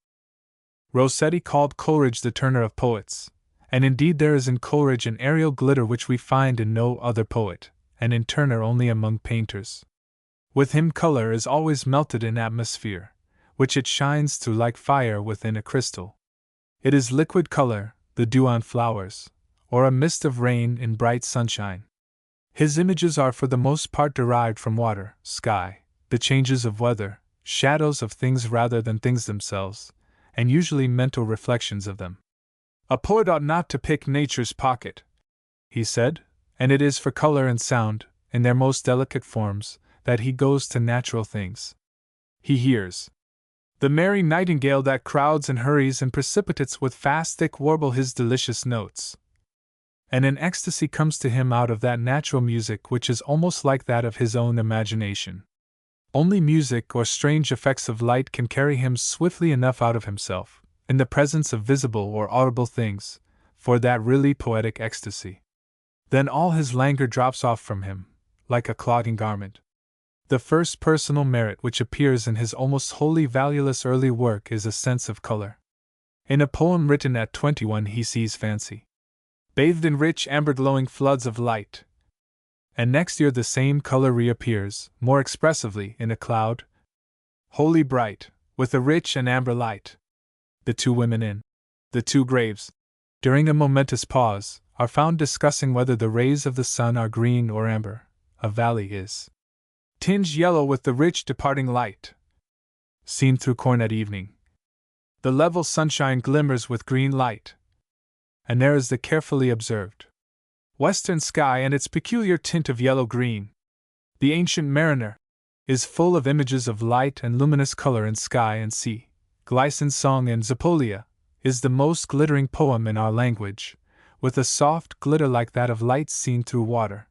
Speaker 1: Rossetti called Coleridge the turner of poets, and indeed there is in Coleridge an aerial glitter which we find in no other poet, and in Turner only among painters. With him color is always melted in atmosphere, which it shines through like fire within a crystal. It is liquid color, the dew on flowers, or a mist of rain in bright sunshine. His images are for the most part derived from water, sky, the changes of weather, shadows of things rather than things themselves, and usually mental reflections of them. A poet ought not to pick nature's pocket, he said, and it is for color and sound, in their most delicate forms, that he goes to natural things. He hears the merry nightingale that crowds and hurries and precipitates with fast thick warble his delicious notes, and an ecstasy comes to him out of that natural music which is almost like that of his own imagination. Only music or strange effects of light can carry him swiftly enough out of himself, in the presence of visible or audible things, for that really poetic ecstasy. Then all his languor drops off from him, like a clogging garment. The first personal merit which appears in his almost wholly valueless early work is a sense of color. In a poem written at 21 he sees fancy bathed in rich amber glowing floods of light, And next year the same color reappears, more expressively, in a cloud, wholly bright, with a rich and amber light. The two women in the two graves, during a momentous pause, are found discussing whether the rays of the sun are green or amber. A valley is tinged yellow with the rich departing light, seen through corn at evening. The level sunshine glimmers with green light. And there is the carefully observed western sky and its peculiar tint of yellow-green. The Ancient Mariner is full of images of light and luminous color in sky and sea. Gleison's song in Zapolia is the most glittering poem in our language, with a soft glitter like that of light seen through water.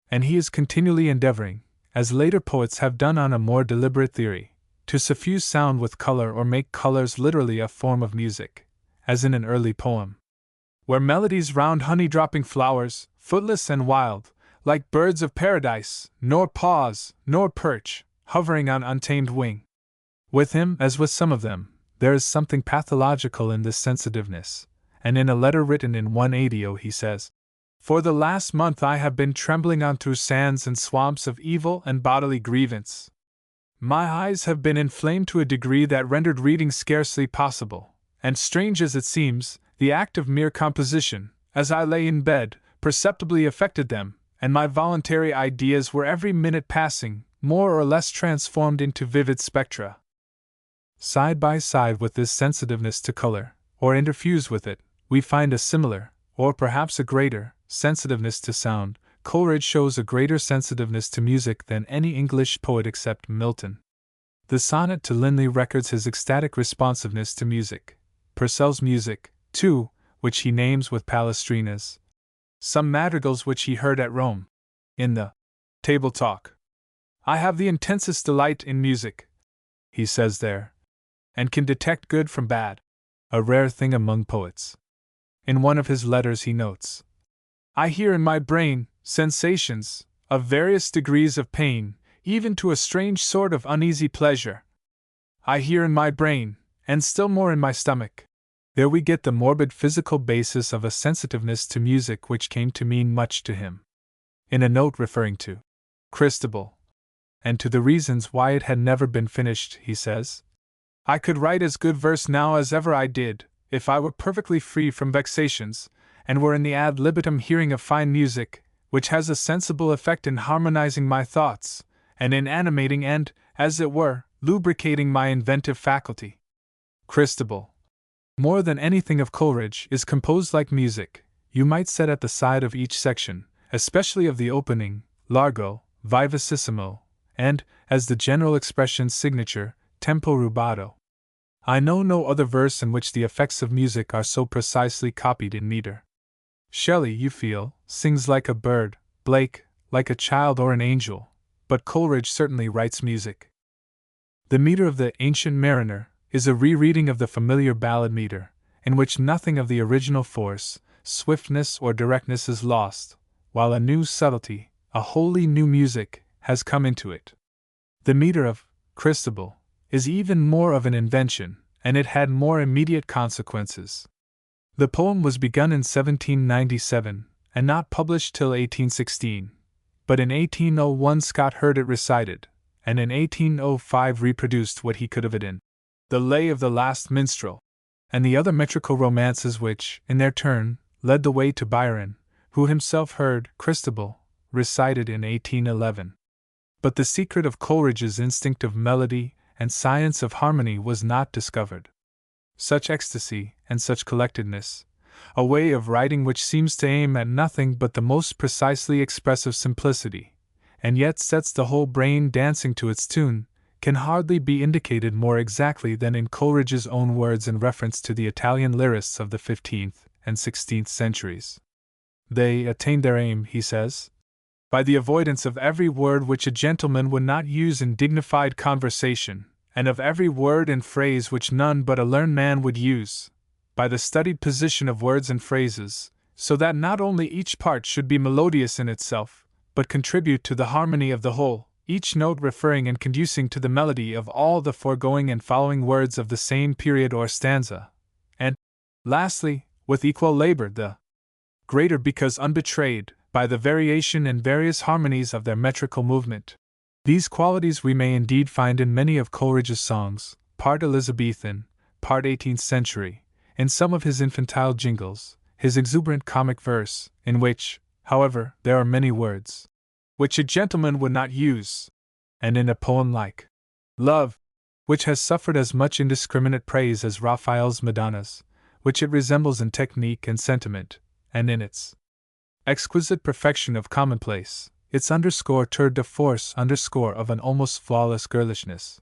Speaker 1: And he is continually endeavoring, as later poets have done on a more deliberate theory, to suffuse sound with color or make colors literally a form of music, as in an early poem, where melodies round honey-dropping flowers, footless and wild, like birds of paradise, nor pause, nor perch, hovering on untamed wing. With him, as with some of them, there is something pathological in this sensitiveness, and in a letter written in 180 he says, "For the last month I have been trembling on through sands and swamps of evil and bodily grievance. My eyes have been inflamed to a degree that rendered reading scarcely possible, and strange as it seems, the act of mere composition, as I lay in bed, perceptibly affected them, and my voluntary ideas were every minute passing, more or less transformed into vivid spectra." Side by side with this sensitiveness to color, or interfused with it, we find a similar, or perhaps a greater, sensitiveness to sound. Coleridge shows a greater sensitiveness to music than any English poet except Milton. The sonnet to Linley records his ecstatic responsiveness to music. Purcell's music, too, which he names with Palestrina's. Some madrigals which he heard at Rome. In the Table Talk, "I have the intensest delight in music," he says there, "and can detect good from bad, a rare thing among poets." In one of his letters he notes, "I hear in my brain sensations of various degrees of pain, even to a strange sort of uneasy pleasure. I hear in my brain, and still more in my stomach." There we get the morbid physical basis of a sensitiveness to music which came to mean much to him. In a note referring to Christabel, and to the reasons why it had never been finished, he says, "I could write as good verse now as ever I did, if I were perfectly free from vexations, and were in the ad libitum hearing of fine music, which has a sensible effect in harmonizing my thoughts, and in animating and, as it were, lubricating my inventive faculty." Christabel, more than anything of Coleridge, is composed like music, you might set at the side of each section, especially of the opening, largo, vivacissimo, and, as the general expression's signature, tempo rubato. I know no other verse in which the effects of music are so precisely copied in meter. Shelley, you feel, sings like a bird, Blake, like a child or an angel, but Coleridge certainly writes music. The meter of the Ancient Mariner is a rereading of the familiar ballad meter, in which nothing of the original force, swiftness, or directness is lost, while a new subtlety, a wholly new music, has come into it. The meter of Christabel is even more of an invention, and it had more immediate consequences. The poem was begun in 1797, and not published till 1816, but in 1801 Scott heard it recited, and in 1805 reproduced what he could of it in The Lay of the Last Minstrel, and the other metrical romances which, in their turn, led the way to Byron, who himself heard Christabel recited in 1811. But the secret of Coleridge's instinct of melody and science of harmony was not discovered. Such ecstasy and such collectedness, a way of writing which seems to aim at nothing but the most precisely expressive simplicity, and yet sets the whole brain dancing to its tune, can hardly be indicated more exactly than in Coleridge's own words in reference to the Italian lyrists of the 15th and 16th centuries. They attained their aim, he says, by the avoidance of every word which a gentleman would not use in dignified conversation, and of every word and phrase which none but a learned man would use, by the studied position of words and phrases, so that not only each part should be melodious in itself, but contribute to the harmony of the whole, each note referring and conducing to the melody of all the foregoing and following words of the same period or stanza, and, lastly, with equal labor, the greater because unbetrayed, by the variation and various harmonies of their metrical movement. These qualities we may indeed find in many of Coleridge's songs, part Elizabethan, part 18th century, in some of his infantile jingles, his exuberant comic verse, in which, however, there are many words which a gentleman would not use, and in a poem like Love, which has suffered as much indiscriminate praise as Raphael's Madonnas, which it resembles in technique and sentiment, and in its exquisite perfection of commonplace, its underscore tour de force underscore of an almost flawless girlishness.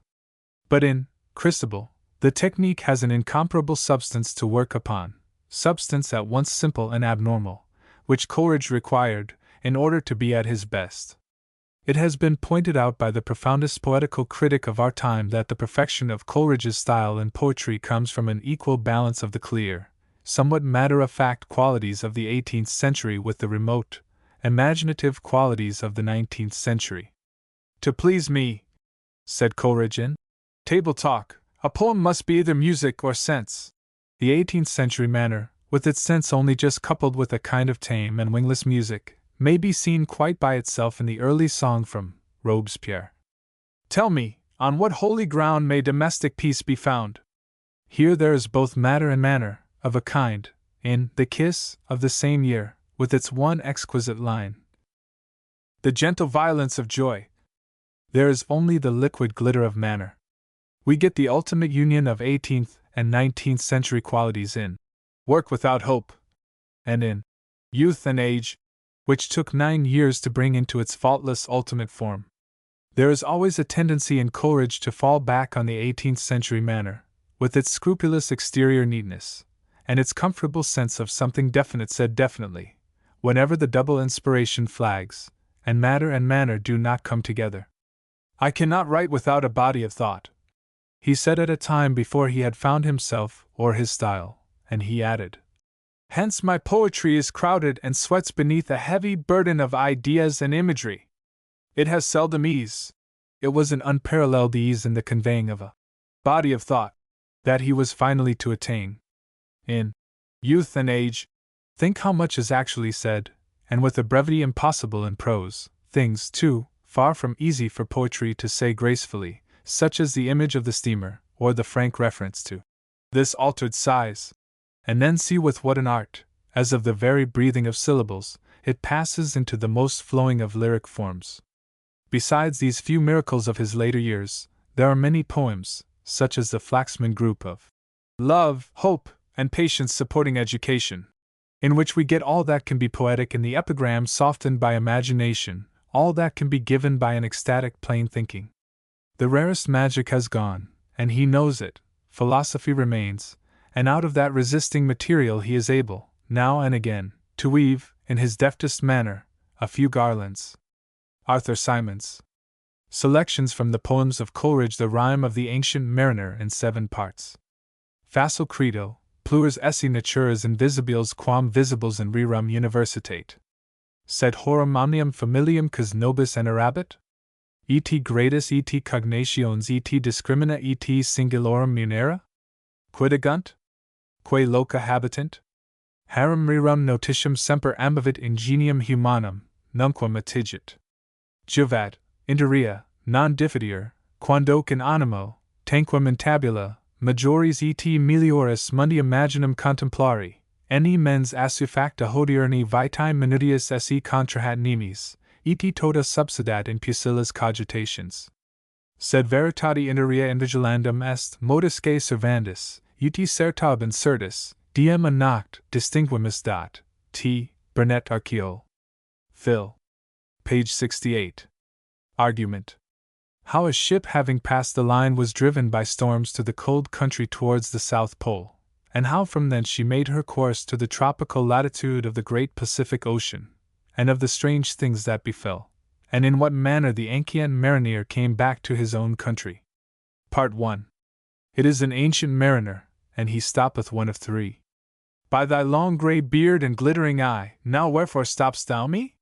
Speaker 1: But in Christabel, the technique has an incomparable substance to work upon, substance at once simple and abnormal, which Coleridge required in order to be at his best. It has been pointed out by the profoundest poetical critic of our time that the perfection of Coleridge's style in poetry comes from an equal balance of the clear, somewhat matter-of-fact qualities of the 18th century with the remote, imaginative qualities of the 19th century. To please me, said Coleridge in Table Talk, a poem must be either music or sense. The 18th century manner, with its sense only just coupled with a kind of tame and wingless music, may be seen quite by itself in the early song from Robespierre. Tell me, on what holy ground may domestic peace be found? Here there is both matter and manner, of a kind, in The Kiss of the same year, with its one exquisite line. The gentle violence of joy. There is only the liquid glitter of manner. We get the ultimate union of 18th and 19th century qualities in Work Without Hope, and in Youth and Age, which took 9 years to bring into its faultless ultimate form. There is always a tendency in Coleridge to fall back on the 18th century manner, with its scrupulous exterior neatness, and its comfortable sense of something definite said definitely, whenever the double inspiration flags, and matter and manner do not come together. I cannot write without a body of thought, he said at a time before he had found himself or his style, and he added, hence my poetry is crowded and sweats beneath a heavy burden of ideas and imagery. It has seldom ease. It was an unparalleled ease in the conveying of a body of thought that he was finally to attain. In Youth and Age, think how much is actually said, and with a brevity impossible in prose, things, too, far from easy for poetry to say gracefully, such as the image of the steamer, or the frank reference to this altered size. And then see with what an art, as of the very breathing of syllables, it passes into the most flowing of lyric forms. Besides these few miracles of his later years, there are many poems, such as the Flaxman group of Love, Hope, and Patience supporting education, in which we get all that can be poetic in the epigram softened by imagination, all that can be given by an ecstatic plain thinking. The rarest magic has gone, and he knows it, philosophy remains, and out of that resisting material he is able, now and again, to weave, in his deftest manner, a few garlands. Arthur Symons. Selections from the poems of Coleridge, The Rime of the Ancient Mariner in 7 parts. Facile credo, plures esse natures invisibiles quam visibles in rerum universitate. Sed horum omnium familium cos nobis enerabit? Et gradus et cognationes et discrimina et singulorum munera? Quidigunt? Quae loca habitant? Harum rerum notitium semper ambivit ingenium humanum, nunquam atigit. Juvat, interia, non diffidier, quandoque in animo, tanquam in tabula, majores et meliores mundi imaginum contemplari, eni mens assufacta hodierni vitae minutius esse contrahat nimis, et tota subsidat in pusillas cogitations. Sed veritati interia invigilandum est modusque servandis, ut certab incertus, diem a noct distinguimus dat, t. Burnet Archeol. Phil. Page 68. Argument. How a ship having passed the line was driven by storms to the cold country towards the South Pole, and how from thence she made her course to the tropical latitude of the great Pacific Ocean, and of the strange things that befell, and in what manner the ancient mariner came back to his own country. Part 1. It is an ancient mariner, and he stoppeth one of 3. By thy long grey beard and glittering eye, now wherefore stopp'st thou me?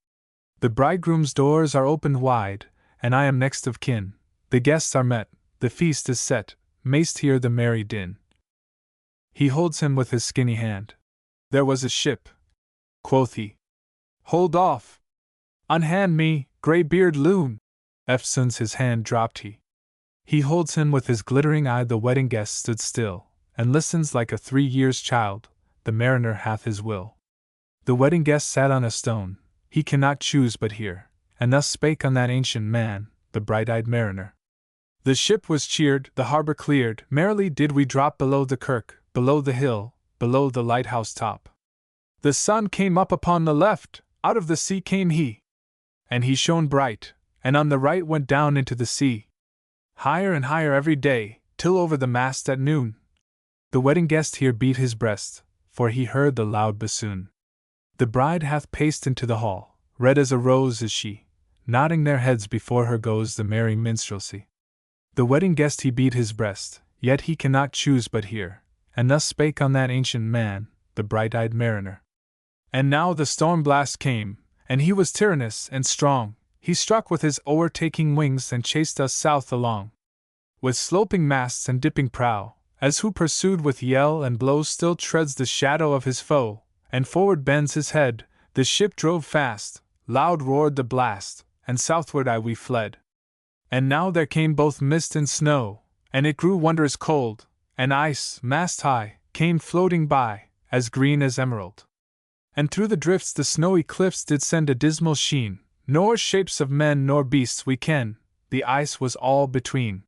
Speaker 1: The bridegroom's doors are opened wide, and I am next of kin. The guests are met, the feast is set, mayst hear the merry din. He holds him with his skinny hand. There was a ship, quoth he. Hold off! Unhand me, grey-beard loon! Eftsoons his hand dropped he. He holds him with his glittering eye. The wedding guest stood still, and listens like a 3 years' child. The mariner hath his will. The wedding guest sat on a stone, he cannot choose but hear, and thus spake on that ancient man, the bright-eyed mariner. The ship was cheered, the harbor cleared, merrily did we drop below the kirk, below the hill, below the lighthouse top. The sun came up upon the left, out of the sea came he. And he shone bright, and on the right went down into the sea. Higher and higher every day, till over the mast at noon. The wedding guest here beat his breast, for he heard the loud bassoon. The bride hath paced into the hall, red as a rose is she, nodding their heads before her goes the merry minstrelsy. The wedding guest he beat his breast, yet he cannot choose but hear, and thus spake on that ancient man, the bright-eyed mariner. And now the storm blast came, and he was tyrannous and strong. He struck with his o'ertaking wings and chased us south along. With sloping masts and dipping prow, as who pursued with yell and blow still treads the shadow of his foe, and forward bends his head, the ship drove fast, loud roared the blast, and southward we fled. And now there came both mist and snow, and it grew wondrous cold, and ice, mast high, came floating by, as green as emerald. And through the drifts the snowy cliffs did send a dismal sheen, nor shapes of men nor beasts we ken, the ice was all between.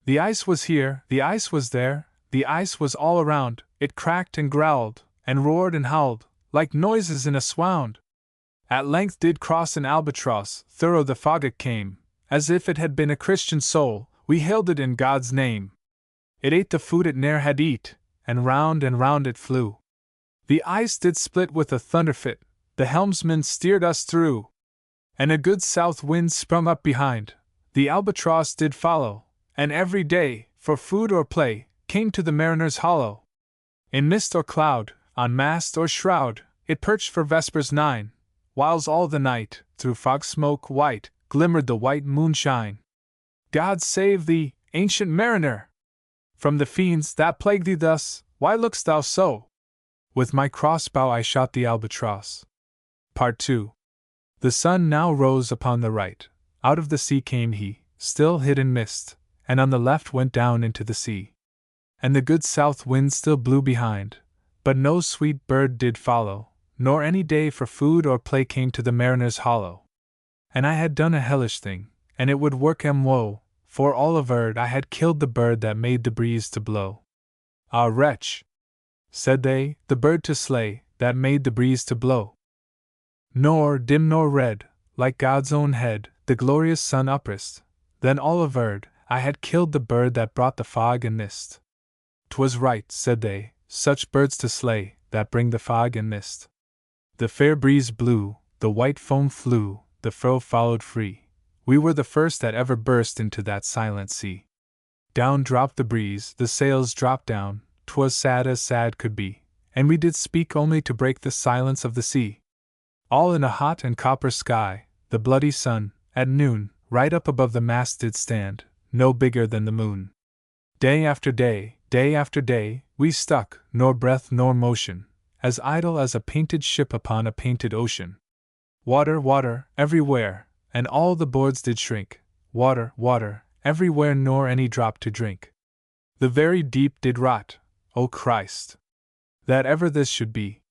Speaker 1: The ice was here, the ice was there, the ice was all around, it cracked and growled, and roared and howled, like noises in a swound. At length did cross an albatross, thorough the fog it came, as if it had been a Christian soul, we hailed it in God's name. It ate the food it ne'er had eat, and round it flew. The ice did split with a thunderfit, the helmsman steered us through. And a good south wind sprung up behind, the albatross did follow, and every day, for food or play, came to the mariner's hollow. In mist or cloud, on mast or shroud, it perched for vespers 9, whiles all the night, through fog smoke white, glimmered the white moonshine. God save thee, ancient mariner! From the fiends that plague thee thus, why look'st thou so? With my crossbow I shot the albatross. Part 2. The sun now rose upon the right, out of the sea came he, still hid in mist, and on the left went down into the sea. And the good south wind still blew behind, but no sweet bird did follow, nor any day for food or play came to the mariner's hollow. And I had done a hellish thing, and it would work 'em woe, for all averred I had killed the bird that made the breeze to blow. Ah, wretch! Said they, the bird to slay, that made the breeze to blow. Nor dim nor red, like God's own head, the glorious sun uprist, then all averred, I had killed the bird that brought the fog and mist. 'Twas right, said they, such birds to slay, that bring the fog and mist. The fair breeze blew, the white foam flew, the froe followed free. We were the first that ever burst into that silent sea. Down dropped the breeze, the sails dropped down, 'twas sad as sad could be, and we did speak only to break the silence of the sea. All in a hot and copper sky, the bloody sun, at noon, right up above the mast did stand, no bigger than the moon. Day after day, we stuck, nor breath nor motion, as idle as a painted ship upon a painted ocean. Water, water, everywhere, and all the boards did shrink. Water, water, everywhere, nor any drop to drink. The very deep did rot, O Christ! That ever this should be.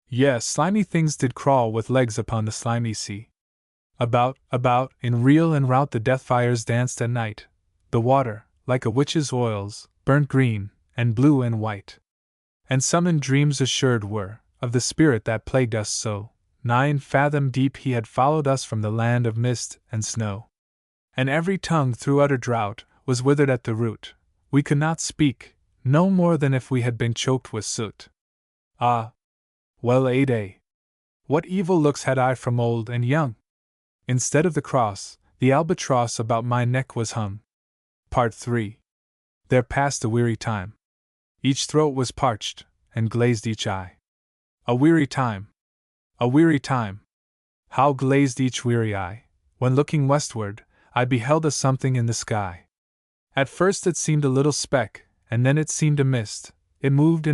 Speaker 1: Yes, slimy things did crawl with legs upon the slimy sea. About, in reel and rout the death fires danced at night. The water, like a witch's oils, burnt green, and blue and white. And some in dreams assured were, of the spirit that plagued us so. 9 fathom deep he had followed us from the land of mist and snow. And every tongue through utter drought was withered at the root. We could not speak, no more than if we had been choked with soot. Ah! Well a day! What evil looks had I from old and young! Instead of the cross, the albatross about my neck was hung. Part 3. There passed a weary time. Each throat was parched, and glazed each eye. A weary time! A weary time! How glazed each weary eye, when looking westward, I beheld a something in the sky. At first it seemed a little speck, and then it seemed a mist. It moved,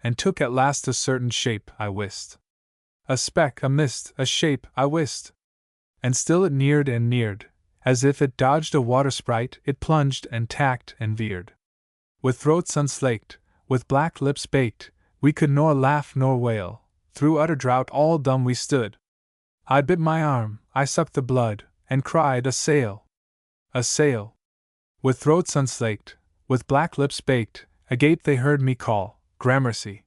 Speaker 1: and took at last a certain shape, I wist. a speck, a mist, a shape, I wist. And still it neared and neared, as if it dodged a water sprite, it plunged and tacked and veered. With throats unslaked, with black lips baked, we could nor laugh nor wail, through utter drought all dumb we stood. I bit my arm, I sucked the blood, and cried, a sail! A sail! With throats unslaked, with black lips baked, agape they heard me call, Gramercy!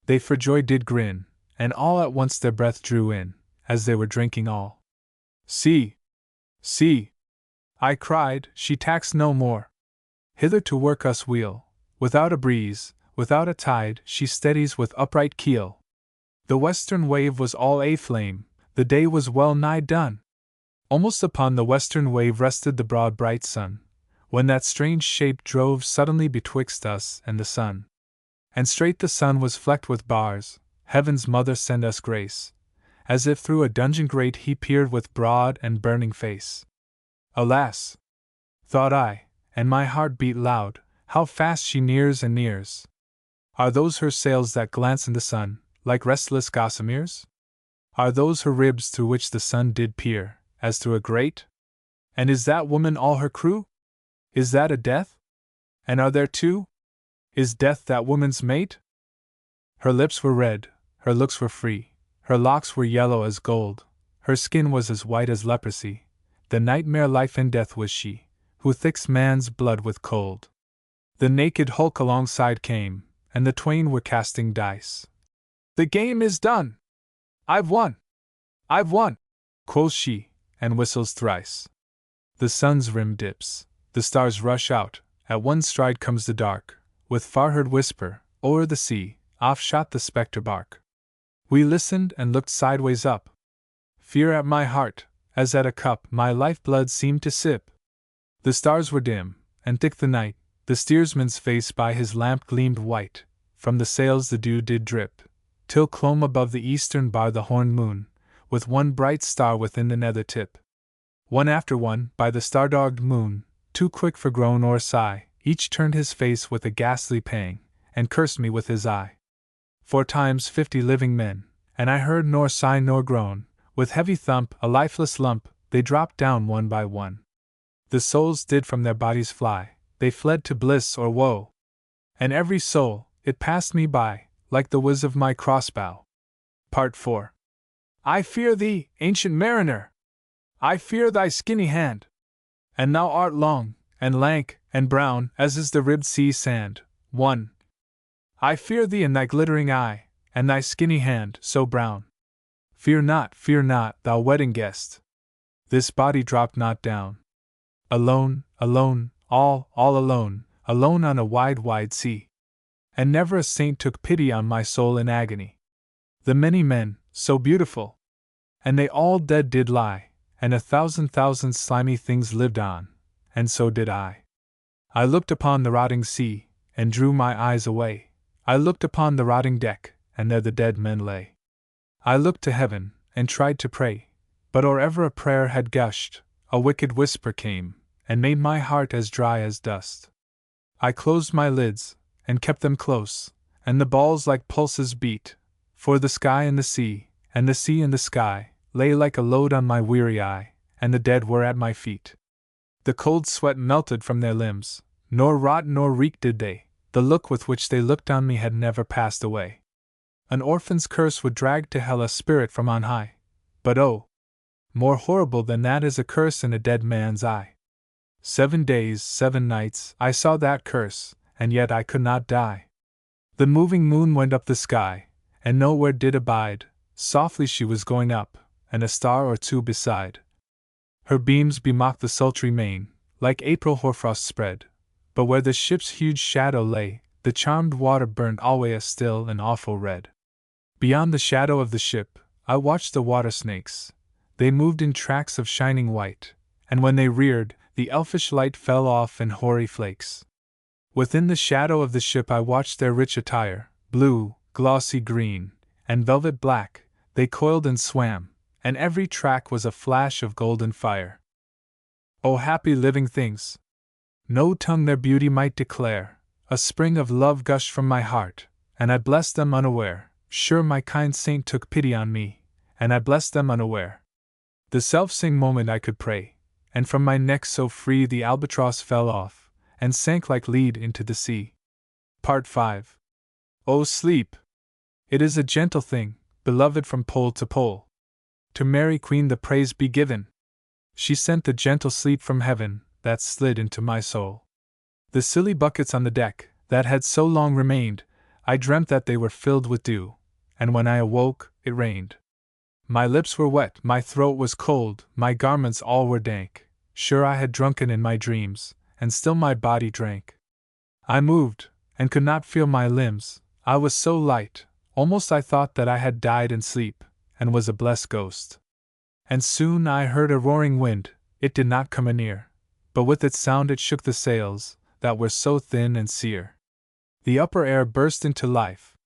Speaker 1: They for joy did grin, and all at once their breath drew in, as they were drinking all. See! See! I cried, she tacks no more. Hither to work us wheel, without a breeze, without a tide, she steadies with upright keel. The western wave was all aflame, the day was well nigh done. Almost upon the western wave rested the broad bright sun, when that strange shape drove suddenly betwixt us and the sun. And straight the sun was flecked with bars, heaven's mother send us grace, as if through a dungeon grate he peered with broad and burning face. Alas! Thought I, and my heart beat loud, how fast she nears and nears. Are those her sails that glance in the sun, like restless gossameres? Are those her ribs through which the sun did peer, as through a grate? And is that woman all her crew? Is that a death? And are there two? Is death that woman's mate? Her lips were red, her looks were free, her locks were yellow as gold, her skin was as white as leprosy, the nightmare life and death was she, who thicks man's blood with cold. The naked hulk alongside came, and the twain were casting dice. The game is done! I've won! I've won! Quoth she, and whistles thrice. The sun's rim dips, the stars rush out, at one stride comes the dark, with far-heard whisper, o'er the sea, off shot the spectre bark. We listened and looked sideways up. Fear at my heart, as at a cup my life-blood seemed to sip. The stars were dim, and thick the night, the steersman's face by his lamp gleamed white, from the sails the dew did drip, till clomb above the eastern bar the horned moon, with one bright star within the nether tip. One after one, by the star-dogged moon, too quick for groan or sigh, each turned his face with a ghastly pang, and cursed me with his eye. 4 times 50 living men, and I heard nor sigh nor groan, with heavy thump, a lifeless lump, they dropped down one by one. The souls did from their bodies fly, they fled to bliss or woe. And every soul, it passed me by, like the whiz of my crossbow. Part 4. I fear thee, ancient mariner! I fear thy skinny hand! And thou art long, and lank, and brown, as is the ribbed sea sand. 1. I fear thee and thy glittering eye, and thy skinny hand, so brown. Fear not, thou wedding guest! This body dropped not down. Alone, alone, all alone, alone on a wide, wide sea. And never a saint took pity on my soul in agony. The many men, so beautiful! And they all dead did lie, and 1,000 slimy things lived on, and so did I. I looked upon the rotting sea, and drew my eyes away. I looked upon the rotting deck, and there the dead men lay. I looked to heaven, and tried to pray, but or ever a prayer had gushed, a wicked whisper came, and made my heart as dry as dust. I closed my lids, and kept them close, and the balls like pulses beat, for the sky and the sea, and the sea and the sky, lay like a load on my weary eye, and the dead were at my feet. The cold sweat melted from their limbs, nor rot nor reek did they, the look with which they looked on me had never passed away. An orphan's curse would drag to hell a spirit from on high, but oh! More horrible than that is a curse in a dead man's eye. 7 days, 7 nights, I saw that curse, and yet I could not die. The moving moon went up the sky, and nowhere did abide, softly she was going up, and a star or two beside. Her beams bemocked the sultry main, like April hoarfrost spread, but where the ship's huge shadow lay, the charmed water burned alway a still and awful red. Beyond the shadow of the ship, I watched the water snakes. They moved in tracks of shining white, and when they reared, the elfish light fell off in hoary flakes. Within the shadow of the ship I watched their rich attire, blue, glossy green, and velvet black, they coiled and swam, and every track was a flash of golden fire. O happy living things! No tongue their beauty might declare. A spring of love gushed from my heart, and I blessed them unaware, Sure my kind saint took pity on me, and I blessed them unaware. The self-same moment I could pray, and from my neck so free the albatross fell off, and sank like lead into the sea. Part 5. O sleep! It is a gentle thing, beloved from pole to pole. To Mary Queen the praise be given! She sent the gentle sleep from heaven, that slid into my soul. The silly buckets on the deck, that had so long remained, I dreamt that they were filled with dew, and when I awoke, it rained. My lips were wet, my throat was cold, my garments all were dank. Sure I had drunken in my dreams, and still my body drank. I moved, and could not feel my limbs, I was so light, almost I thought that I had died in sleep, and was a blessed ghost. And soon I heard a roaring wind, it did not come anear, but with its sound it shook the sails, that were so thin and sere. The upper air burst into life,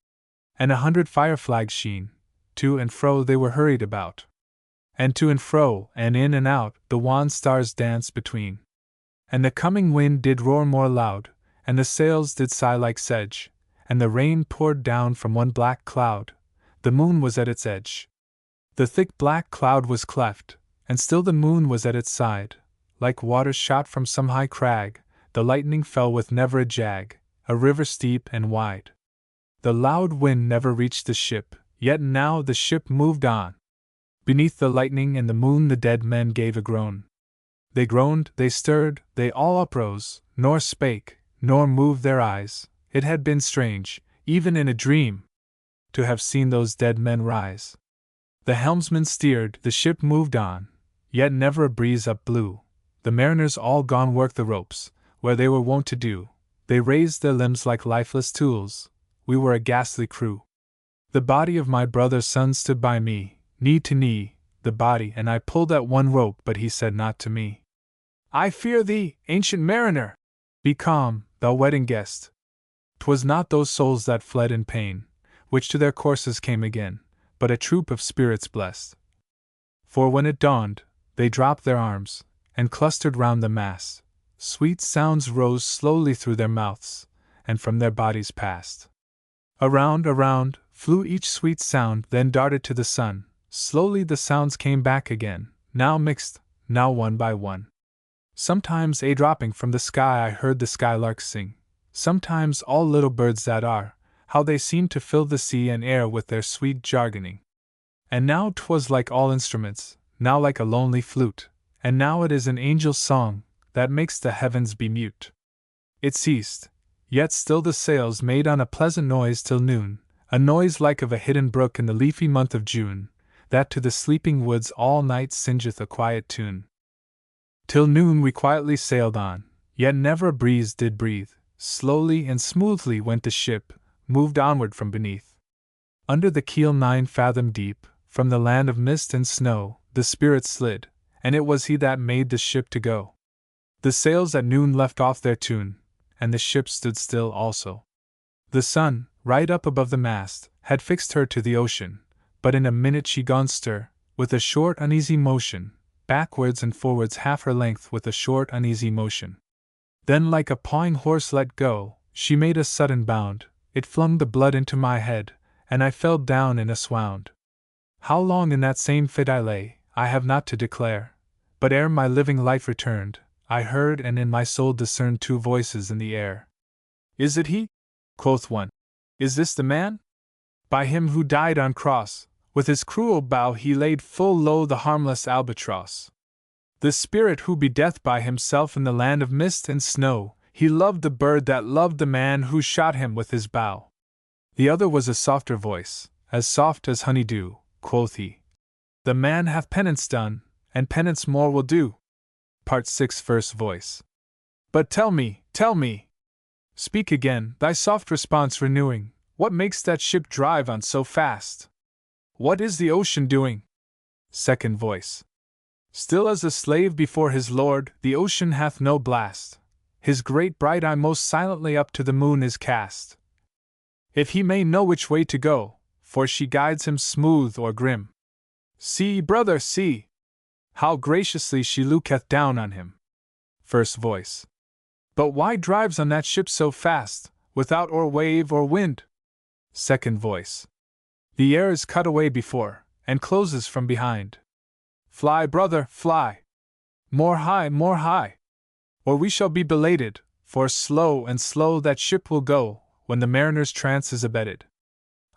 Speaker 1: and 100 fire flags sheen, to and fro they were hurried about. And to and fro, and in and out, the wan stars danced between. And the coming wind did roar more loud, and the sails did sigh like sedge, and the rain poured down from one black cloud, the moon was at its edge. The thick black cloud was cleft, and still the moon was at its side, like water shot from some high crag, the lightning fell with never a jag, a river steep and wide. The loud wind never reached the ship, yet now the ship moved on. Beneath the lightning and the moon the dead men gave a groan. They groaned, they stirred, they all uprose, nor spake, nor moved their eyes. It had been strange, even in a dream, to have seen those dead men rise. The helmsman steered, the ship moved on, yet never a breeze up blew. The mariners all gone worked the ropes, where they were wont to do. They raised their limbs like lifeless tools. We were a ghastly crew. The body of my brother's son stood by me, knee to knee, the body, and I pulled at one rope, but he said not to me, I fear thee, ancient mariner! Be calm, thou wedding guest. 'Twas not those souls that fled in pain, which to their courses came again, but a troop of spirits blessed. For when it dawned, they dropped their arms, and clustered round the mast. Sweet sounds rose slowly through their mouths, and from their bodies passed. Around, around, flew each sweet sound, then darted to the sun. Slowly the sounds came back again, now mixed, now one by one. Sometimes a dropping from the sky I heard the skylarks sing. Sometimes all little birds that are, how they seemed to fill the sea and air with their sweet jargoning. And now 'twas like all instruments, now like a lonely flute, and now it is an angel's song, that makes the heavens be mute. It ceased, yet still the sails made on a pleasant noise till noon, a noise like of a hidden brook in the leafy month of June, that to the sleeping woods all night singeth a quiet tune. Till noon we quietly sailed on, yet never a breeze did breathe. Slowly and smoothly went the ship, moved onward from beneath. Under the keel 9 fathom deep, from the land of mist and snow, the Spirit slid, and it was he that made the ship to go. The sails at noon left off their tune, and the ship stood still also. The sun, right up above the mast, had fixed her to the ocean, but in a minute she gone stir, with a short uneasy motion, backwards and forwards half her length with a short uneasy motion. Then like a pawing horse let go, she made a sudden bound, it flung the blood into my head, and I fell down in a swound. How long in that same fit I lay, I have not to declare, but ere my living life returned, I heard and in my soul discerned 2 voices in the air. Is it he? Quoth one. Is this the man? By him who died on cross, with his cruel bow he laid full low the harmless albatross. The spirit who be death by himself in the land of mist and snow, he loved the bird that loved the man who shot him with his bow. The other was a softer voice, as soft as honey dew, quoth he. The man hath penance done, and penance more will do. Part 6 First voice. But tell me, speak again, thy soft response renewing, what makes that ship drive on so fast? What is the ocean doing? Second voice. Still as a slave before his lord, the ocean hath no blast. His great bright eye most silently up to the moon is cast. If he may know which way to go, for she guides him smooth or grim. See, brother, see! How graciously she looketh down on him. First voice. But why drives on that ship so fast, without or wave or wind? Second voice. The air is cut away before, and closes from behind. Fly, brother, fly! More high, or we shall be belated, for slow and slow that ship will go, when the mariner's trance is abated.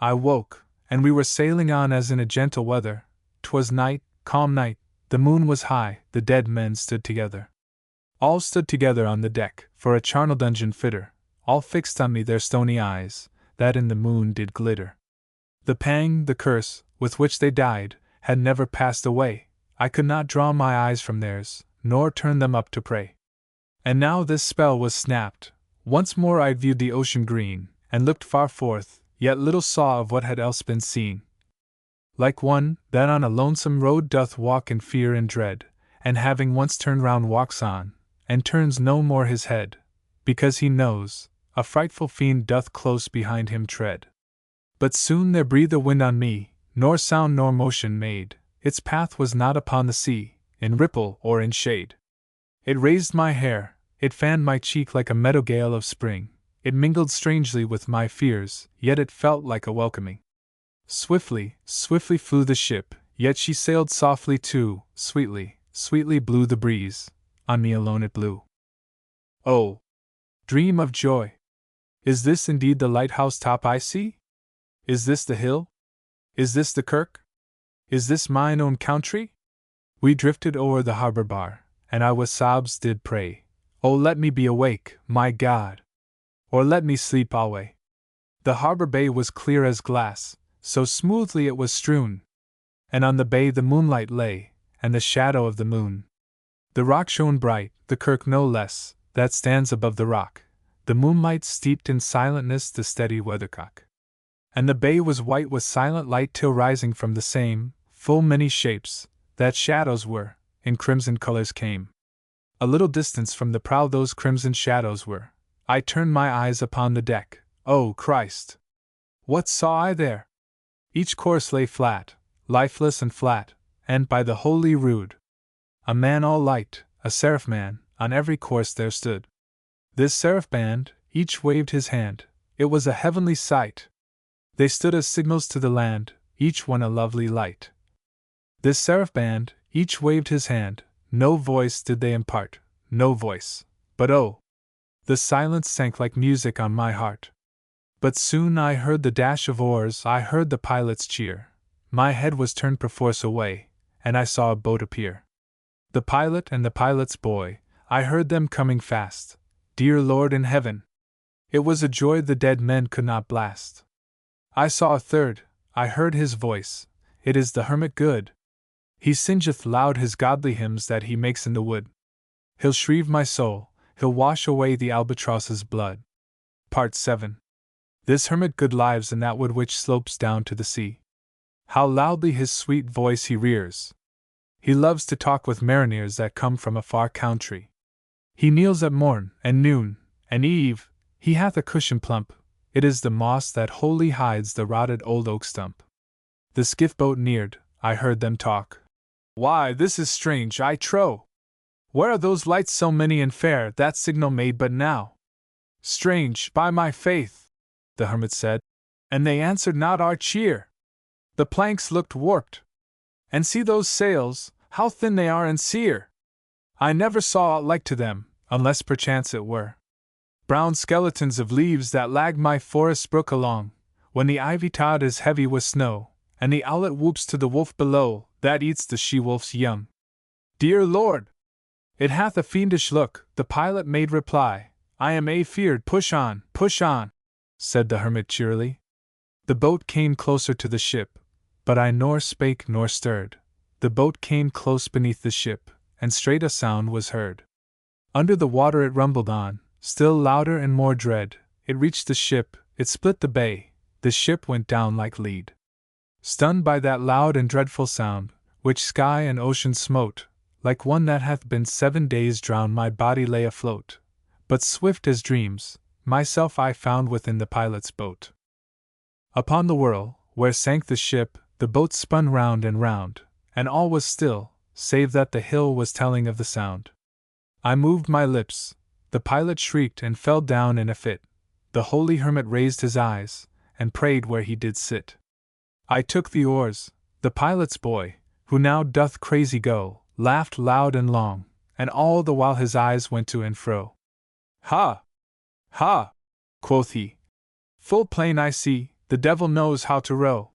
Speaker 1: I woke, and we were sailing on as in a gentle weather. 'Twas night, calm night, the moon was high, the dead men stood together. All stood together on the deck, for a charnel dungeon fitter, all fixed on me their stony eyes, that in the moon did glitter. The pang, the curse, with which they died, had never passed away. I could not draw my eyes from theirs, nor turn them up to pray. And now this spell was snapped. Once more I viewed the ocean green, and looked far forth, yet little saw of what had else been seen. Like one that on a lonesome road doth walk in fear and dread, and having once turned round walks on, and turns no more his head, because he knows a frightful fiend doth close behind him tread. But soon there breathed a wind on me, nor sound nor motion made. Its path was not upon the sea, in ripple or in shade. It raised my hair, it fanned my cheek like a meadow gale of spring. It mingled strangely with my fears, yet it felt like a welcoming. Swiftly, swiftly flew the ship, yet she sailed softly too. Sweetly, sweetly blew the breeze, on me alone it blew. Oh, dream of joy! Is this indeed the lighthouse top I see? Is this the hill? Is this the kirk? Is this mine own country? We drifted o'er the harbor bar, and I with sobs did pray, Oh, let me be awake, my God! Or let me sleep alway. The harbor bay was clear as glass, so smoothly it was strewn, and on the bay the moonlight lay, and the shadow of the moon. The rock shone bright, the kirk no less, that stands above the rock, the moonlight steeped in silentness the steady weathercock. And the bay was white with silent light till rising from the same, full many shapes, that shadows were, in crimson colors came. A little distance from the prow those crimson shadows were. I turned my eyes upon the deck, O Christ! What saw I there? Each corse lay flat, lifeless and flat, and by the holy rood, a man all light, a seraph man, on every corse there stood. This seraph band, each waved his hand, it was a heavenly sight. They stood as signals to the land, each one a lovely light. This seraph band, each waved his hand, no voice did they impart, no voice, but oh! The silence sank like music on my heart. But soon I heard the dash of oars, I heard the pilot's cheer. My head was turned perforce away, and I saw a boat appear. The pilot and the pilot's boy, I heard them coming fast. Dear Lord in heaven! It was a joy the dead men could not blast. I saw a third, I heard his voice, it is the hermit good. He singeth loud his godly hymns that he makes in the wood. He'll shrieve my soul, he'll wash away the albatross's blood. Part 7. This hermit good lives in that wood which slopes down to the sea. How loudly his sweet voice he rears! He loves to talk with mariners that come from a far country. He kneels at morn, and noon, and eve, he hath a cushion plump, it is the moss that wholly hides the rotted old oak stump. The skiff boat neared, I heard them talk. Why, this is strange, I trow! Where are those lights so many and fair that signal made but now? Strange, by my faith, the hermit said, and they answered not our cheer. The planks looked warped. And see those sails, how thin they are and sere! I never saw aught like to them, unless perchance it were brown skeletons of leaves that lag my forest brook along, when the ivy tod is heavy with snow, and the owlet whoops to the wolf below, that eats the she-wolf's young. Dear Lord! It hath a fiendish look, the pilot made reply. I am feared, push on, said the hermit cheerily. The boat came closer to the ship, but I nor spake nor stirred. The boat came close beneath the ship, and straight a sound was heard. Under the water it rumbled on, still louder and more dread. It reached the ship, it split the bay, the ship went down like lead. Stunned by that loud and dreadful sound, which sky and ocean smote, like one that hath been 7 days drowned, my body lay afloat. But swift as dreams, myself I found within the pilot's boat. Upon the whirl, where sank the ship, the boat spun round, and all was still, save that the hill was telling of the sound. I moved my lips, the pilot shrieked and fell down in a fit. The holy hermit raised his eyes, and prayed where he did sit. I took the oars. The pilot's boy, who now doth crazy go, laughed loud and long, and all the while his eyes went to and fro. Ha! Ha! quoth he. Full plain I see, the devil knows how to row.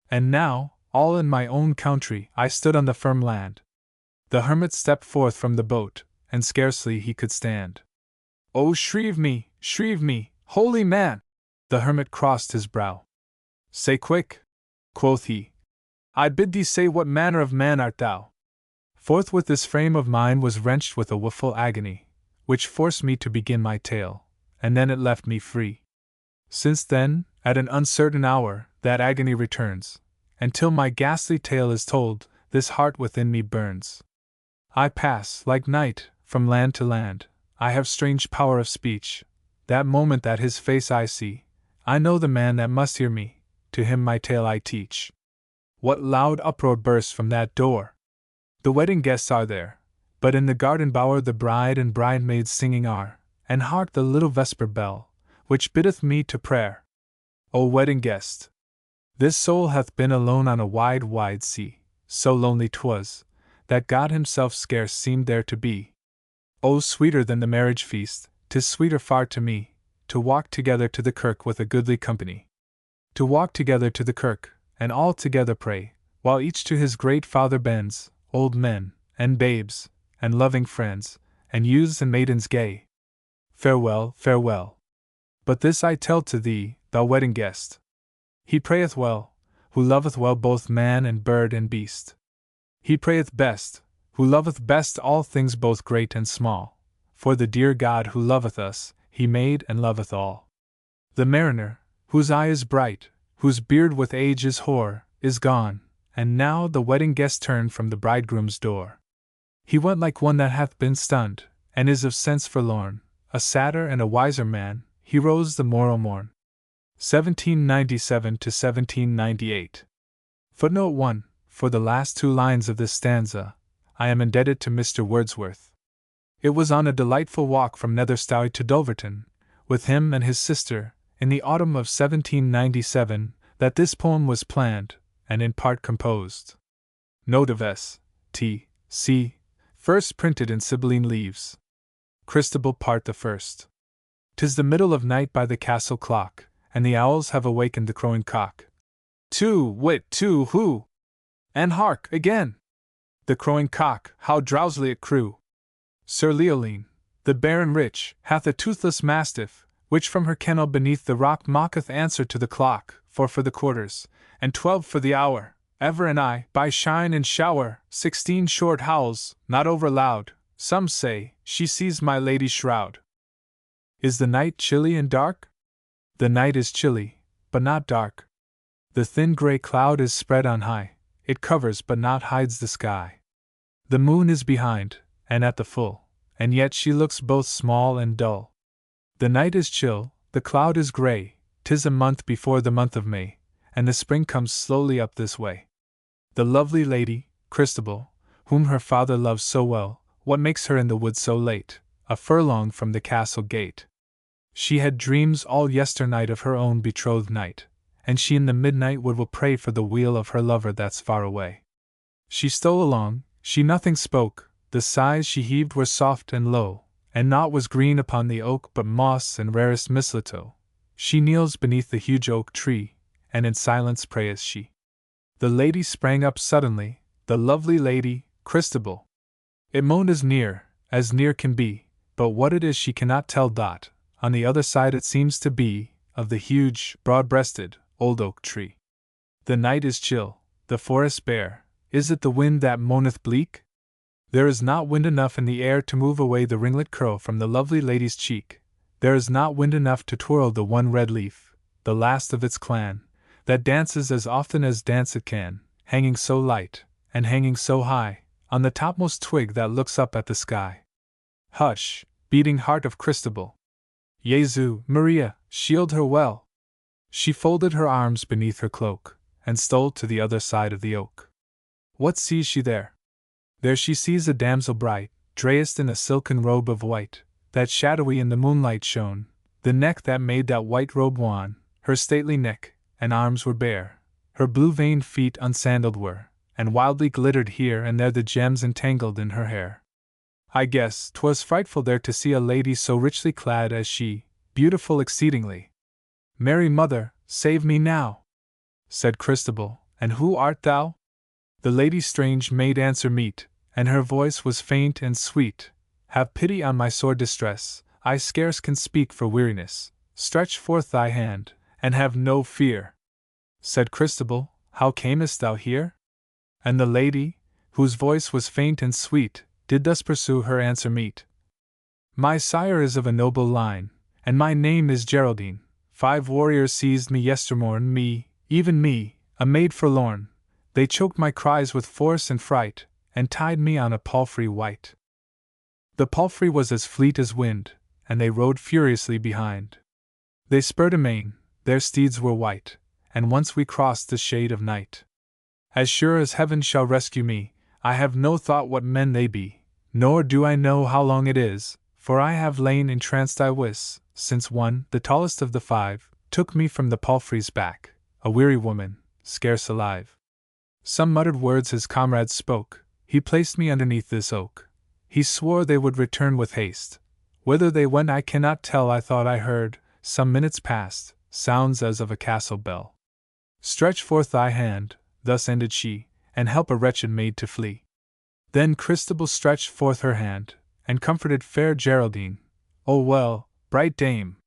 Speaker 1: And now, all in my own country, I stood on the firm land. The hermit stepped forth from the boat, and scarcely he could stand. Oh, shrieve me, holy man! The hermit crossed his brow. Say quick, quoth he. I bid thee say what manner of man art thou? Forthwith this frame of mine was wrenched with a woeful agony, which forced me to begin my tale, and then it left me free. Since then, at an uncertain hour, that agony returns, and till my ghastly tale is told, this heart within me burns. I pass, like night, from land to land. I have strange power of speech. That moment that his face I see, I know the man that must hear me, to him my tale I teach. What loud uproar bursts from that door! The wedding guests are there, but in the garden bower the bride and bridesmaids singing are, and hark the little vesper bell, which biddeth me to prayer. O wedding guest! This soul hath been alone on a wide, wide sea, so lonely 'twas, that God himself scarce seemed there to be. O sweeter than the marriage feast, 'tis sweeter far to me, to walk together to the kirk with a goodly company. To walk together to the kirk, and all together pray, while each to his great Father bends, old men, and babes, and loving friends, and youths and maidens gay. Farewell, farewell. But this I tell to thee, thou wedding guest. He prayeth well, who loveth well both man and bird and beast. He prayeth best, who loveth best all things both great and small, for the dear God who loveth us, he made and loveth all. The mariner, whose eye is bright, whose beard with age is hoar, is gone, and now the wedding guest turned from the bridegroom's door. He went like one that hath been stunned, and is of sense forlorn, a sadder and a wiser man, he rose the morrow morn. 1797 to 1798. Footnote 1. For the last two lines of this stanza, I am indebted to Mr. Wordsworth. It was on a delightful walk from Netherstowey to Dulverton, with him and his sister, in the autumn of 1797, that this poem was planned, and in part composed. Note of S. T. C. First printed in Sibylline leaves. Christabel Part the First. 'Tis the middle of night by the castle clock, and the owls have awakened the crowing cock. Two, wit, two, who? And hark, again! The crowing cock, how drowsily it crew! Sir Leoline, the Baron rich, hath a toothless mastiff, which from her kennel beneath the rock mocketh answer to the clock, 4 for the quarters, and 12 for the hour. Ever and I, by shine and shower, 16 short howls, not over loud. Some say, she sees my lady's shroud. Is the night chilly and dark? The night is chilly, but not dark. The thin grey cloud is spread on high, it covers but not hides the sky. The moon is behind, and at the full, and yet she looks both small and dull. The night is chill, the cloud is grey, 'tis a month before the month of May, and the spring comes slowly up this way. The lovely lady, Christabel, whom her father loves so well, what makes her in the wood so late, a furlong from the castle gate? She had dreams all yesternight of her own betrothed knight, and she in the midnight wood will pray for the weal of her lover that's far away. She stole along, she nothing spoke, the sighs she heaved were soft and low, and naught was green upon the oak but moss and rarest mistletoe. She kneels beneath the huge oak tree, and in silence prayeth she. The lady sprang up suddenly, the lovely lady, Christabel. It moaned as near can be, but what it is she cannot tell. On the other side it seems to be, of the huge, broad-breasted, old oak tree. The night is chill, the forest bare, is it the wind that moaneth bleak? There is not wind enough in the air to move away the ringlet curl from the lovely lady's cheek, there is not wind enough to twirl the one red leaf, the last of its clan, that dances as often as dance it can, hanging so light, and hanging so high, on the topmost twig that looks up at the sky. Hush, beating heart of Christabel! Jesu, Maria, shield her well! She folded her arms beneath her cloak, and stole to the other side of the oak. What sees she there? There she sees a damsel bright, dressed in a silken robe of white, that shadowy in the moonlight shone, the neck that made that white robe wan, her stately neck and arms were bare, Her blue-veined feet unsandaled were, and wildly glittered here and there the gems entangled in her hair. I guess 'twas frightful there to see a lady so richly clad as she, beautiful exceedingly. "Mary Mother, save me now," said Christabel, "and who art thou?" The lady strange made answer meet, and her voice was faint and sweet. "Have pity on my sore distress, I scarce can speak for weariness. Stretch forth thy hand, and have no fear." Said Christabel, "How camest thou here?" And the lady, whose voice was faint and sweet, did thus pursue her answer meet. "My sire is of a noble line, and my name is Geraldine. 5 warriors seized me yestermorn, me, even me, a maid forlorn. They choked my cries with force and fright, and tied me on a palfrey white. The palfrey was as fleet as wind, and they rode furiously behind. They spurred amain, their steeds were white, and once we crossed the shade of night. As sure as heaven shall rescue me, I have no thought what men they be, nor do I know how long it is, for I have lain entranced I wis, since one, the tallest of the 5, took me from the palfrey's back, a weary woman, scarce alive. Some muttered words his comrades spoke, he placed me underneath this oak. He swore they would return with haste. Whither they went I cannot tell. I thought I heard, some minutes past, sounds as of a castle bell. Stretch forth thy hand," thus ended she, "and help a wretched maid to flee." Then Christabel stretched forth her hand, and comforted fair Geraldine. "O well, bright dame!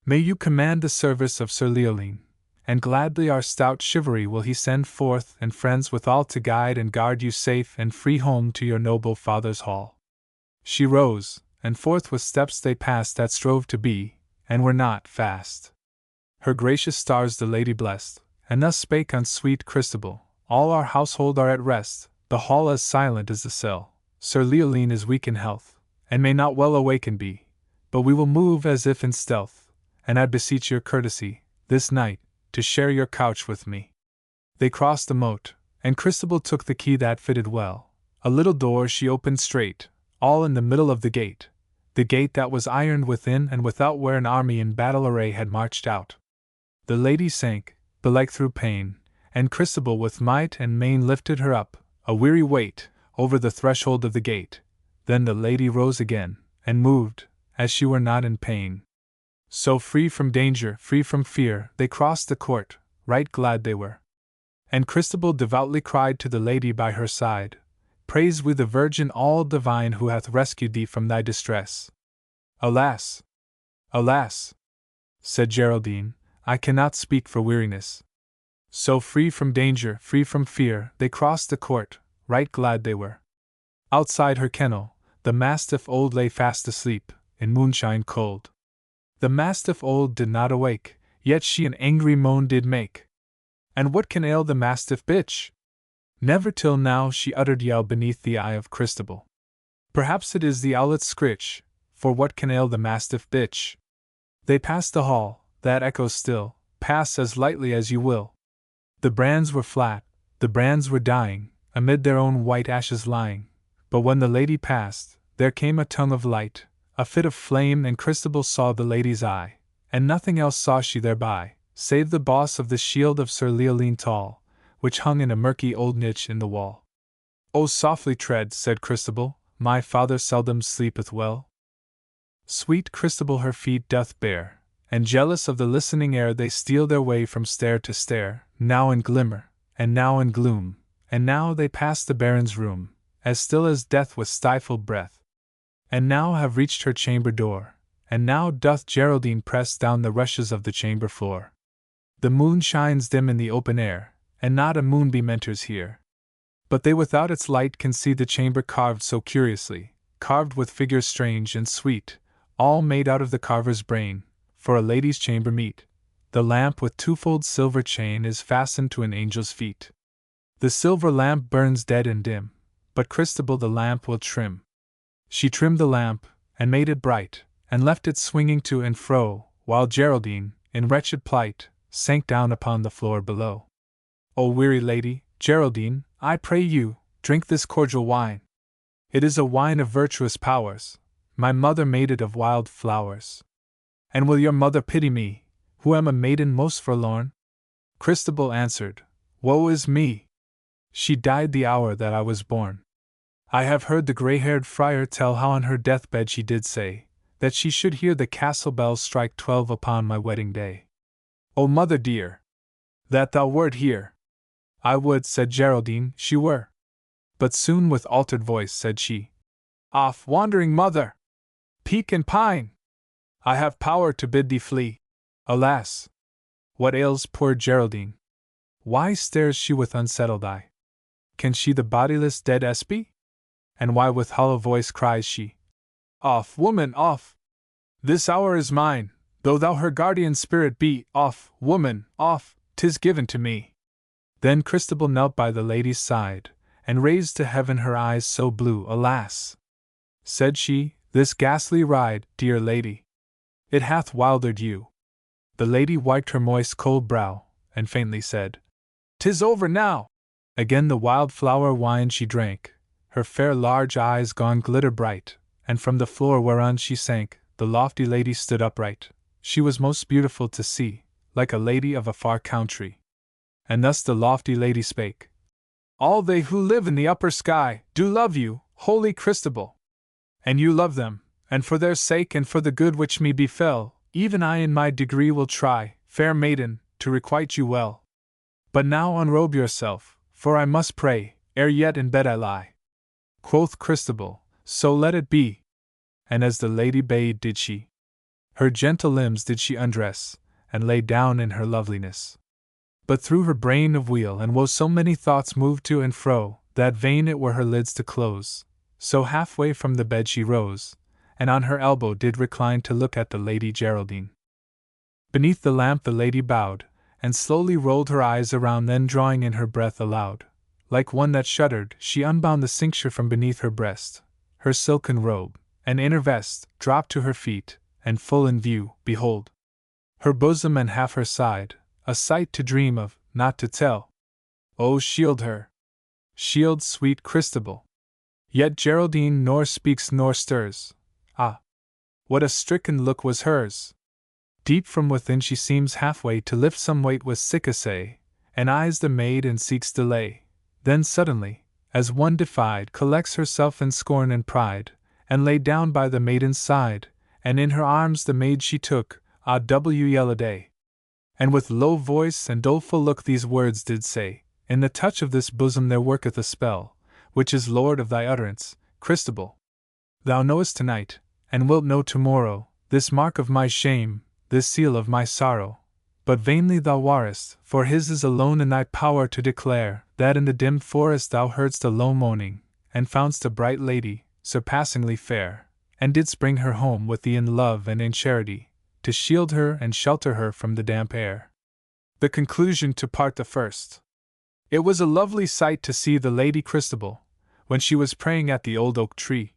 Speaker 1: May you command the service of Sir Leoline, and gladly our stout chivalry will he send forth and friends withal to guide and guard you safe and free home to your noble father's hall." She rose, and forth with steps they passed that strove to be, and were not, fast. Her gracious stars the lady blessed, and thus spake on sweet Christabel: "All our household are at rest, the hall as silent as the cell. Sir Leoline is weak in health, and may not well awaken be, but we will move as if in stealth, and I beseech your courtesy, this night, to share your couch with me." They crossed the moat, and Christabel took the key that fitted well. A little door she opened straight, all in the middle of the gate that was ironed within and without, where an army in battle array had marched out. The lady sank, belike through pain, and Christabel with might and main lifted her up, a weary weight, over the threshold of the gate. Then the lady rose again, and moved, as she were not in pain. So free from danger, free from fear, they crossed the court, right glad they were. And Christabel devoutly cried to the lady by her side, "Praise we the Virgin all divine who hath rescued thee from thy distress." "Alas! Alas!" said Geraldine, "I cannot speak for weariness." So free from danger, free from fear, they crossed the court, right glad they were. Outside her kennel, the mastiff old lay fast asleep, in moonshine cold. The mastiff old did not awake, yet she an angry moan did make. And what can ail the mastiff bitch? Never till now she uttered yell beneath the eye of Christabel. Perhaps it is the owlet's scritch, for what can ail the mastiff bitch? They passed the hall, that echoes still, pass as lightly as you will. The brands were flat, the brands were dying, amid their own white ashes lying. But when the lady passed, there came a tongue of light, a fit of flame, and Christabel saw the lady's eye, and nothing else saw she thereby, save the boss of the shield of Sir Leoline tall, which hung in a murky old niche in the wall. "Oh, softly tread," said Christabel, "my father seldom sleepeth well." Sweet Christabel her feet doth bear, and jealous of the listening air they steal their way from stair to stair, now in glimmer, and now in gloom, and now they pass the baron's room, as still as death with stifled breath, and now have reached her chamber door, and now doth Geraldine press down the rushes of the chamber floor. The moon shines dim in the open air, and not a moonbeam enters here. But they without its light can see the chamber carved so curiously, carved with figures strange and sweet, all made out of the carver's brain, for a lady's chamber meet. The lamp with twofold silver chain is fastened to an angel's feet. The silver lamp burns dead and dim, but Christabel the lamp will trim. She trimmed the lamp, and made it bright, and left it swinging to and fro, while Geraldine, in wretched plight, sank down upon the floor below. "O weary lady, Geraldine, I pray you, drink this cordial wine. It is a wine of virtuous powers. My mother made it of wild flowers. And will your mother pity me, who am a maiden most forlorn?" Christabel answered, woe is me! She died the hour that I was born. I have heard the grey-haired friar tell how on her deathbed she did say that she should hear the castle bells strike 12 upon my wedding day. O mother dear! That thou wert here! I would, said Geraldine, she were. But soon with altered voice said she, off, wandering mother! Peak and pine! I have power to bid thee flee. Alas! What ails poor Geraldine? Why stares she with unsettled eye? Can she the bodiless dead espy? And why with hollow voice cries she, off, woman, off! This hour is mine, though thou her guardian spirit be. Off, woman, off, 'tis given to me. Then Christabel knelt by the lady's side, and raised to heaven her eyes so blue. Alas! Said she, this ghastly ride, dear lady, it hath wildered you. The lady wiped her moist cold brow, and faintly said, 'Tis over now! Again the wild flower wine she drank, her fair large eyes gone glitter bright, and from the floor whereon she sank, the lofty lady stood upright. She was most beautiful to see, like a lady of a far country. And thus the lofty lady spake, all they who live in the upper sky do love you, holy Christabel. And you love them, and for their sake and for the good which me befell, even I in my degree will try, fair maiden, to requite you well. But now unrobe yourself, for I must pray, ere yet in bed I lie. Quoth Christabel, so let it be. And as the lady bade did she. Her gentle limbs did she undress, and lay down in her loveliness. But through her brain of weal and woe so many thoughts moved to and fro, that vain it were her lids to close. So halfway from the bed she rose, and on her elbow did recline to look at the Lady Geraldine. Beneath the lamp the lady bowed, and slowly rolled her eyes around, then drawing in her breath aloud, like one that shuddered, she unbound the cincture from beneath her breast, her silken robe, and inner vest, dropped to her feet, and full in view, behold, her bosom and half her side, a sight to dream of, not to tell. Oh, shield her! Shield sweet Christabel! Yet Geraldine nor speaks nor stirs. Ah! What a stricken look was hers! Deep from within she seems halfway to lift some weight with sick essay, and eyes the maid and seeks delay. Then suddenly, as one defied, collects herself in scorn and pride, and lay down by the maiden's side, and in her arms the maid she took, ah W Yelladay! And with low voice and doleful look these words did say, in the touch of this bosom there worketh a spell, which is lord of thy utterance, Christabel. Thou knowest tonight, and wilt know tomorrow, this mark of my shame, this seal of my sorrow. But vainly thou warest, for his is alone in thy power to declare, that in the dim forest thou heardst a low moaning, and foundst a bright lady, surpassingly fair, and didst bring her home with thee in love and in charity, to shield her and shelter her from the damp air. The conclusion to part the first. It was a lovely sight to see the Lady Christabel, when she was praying at the old oak tree,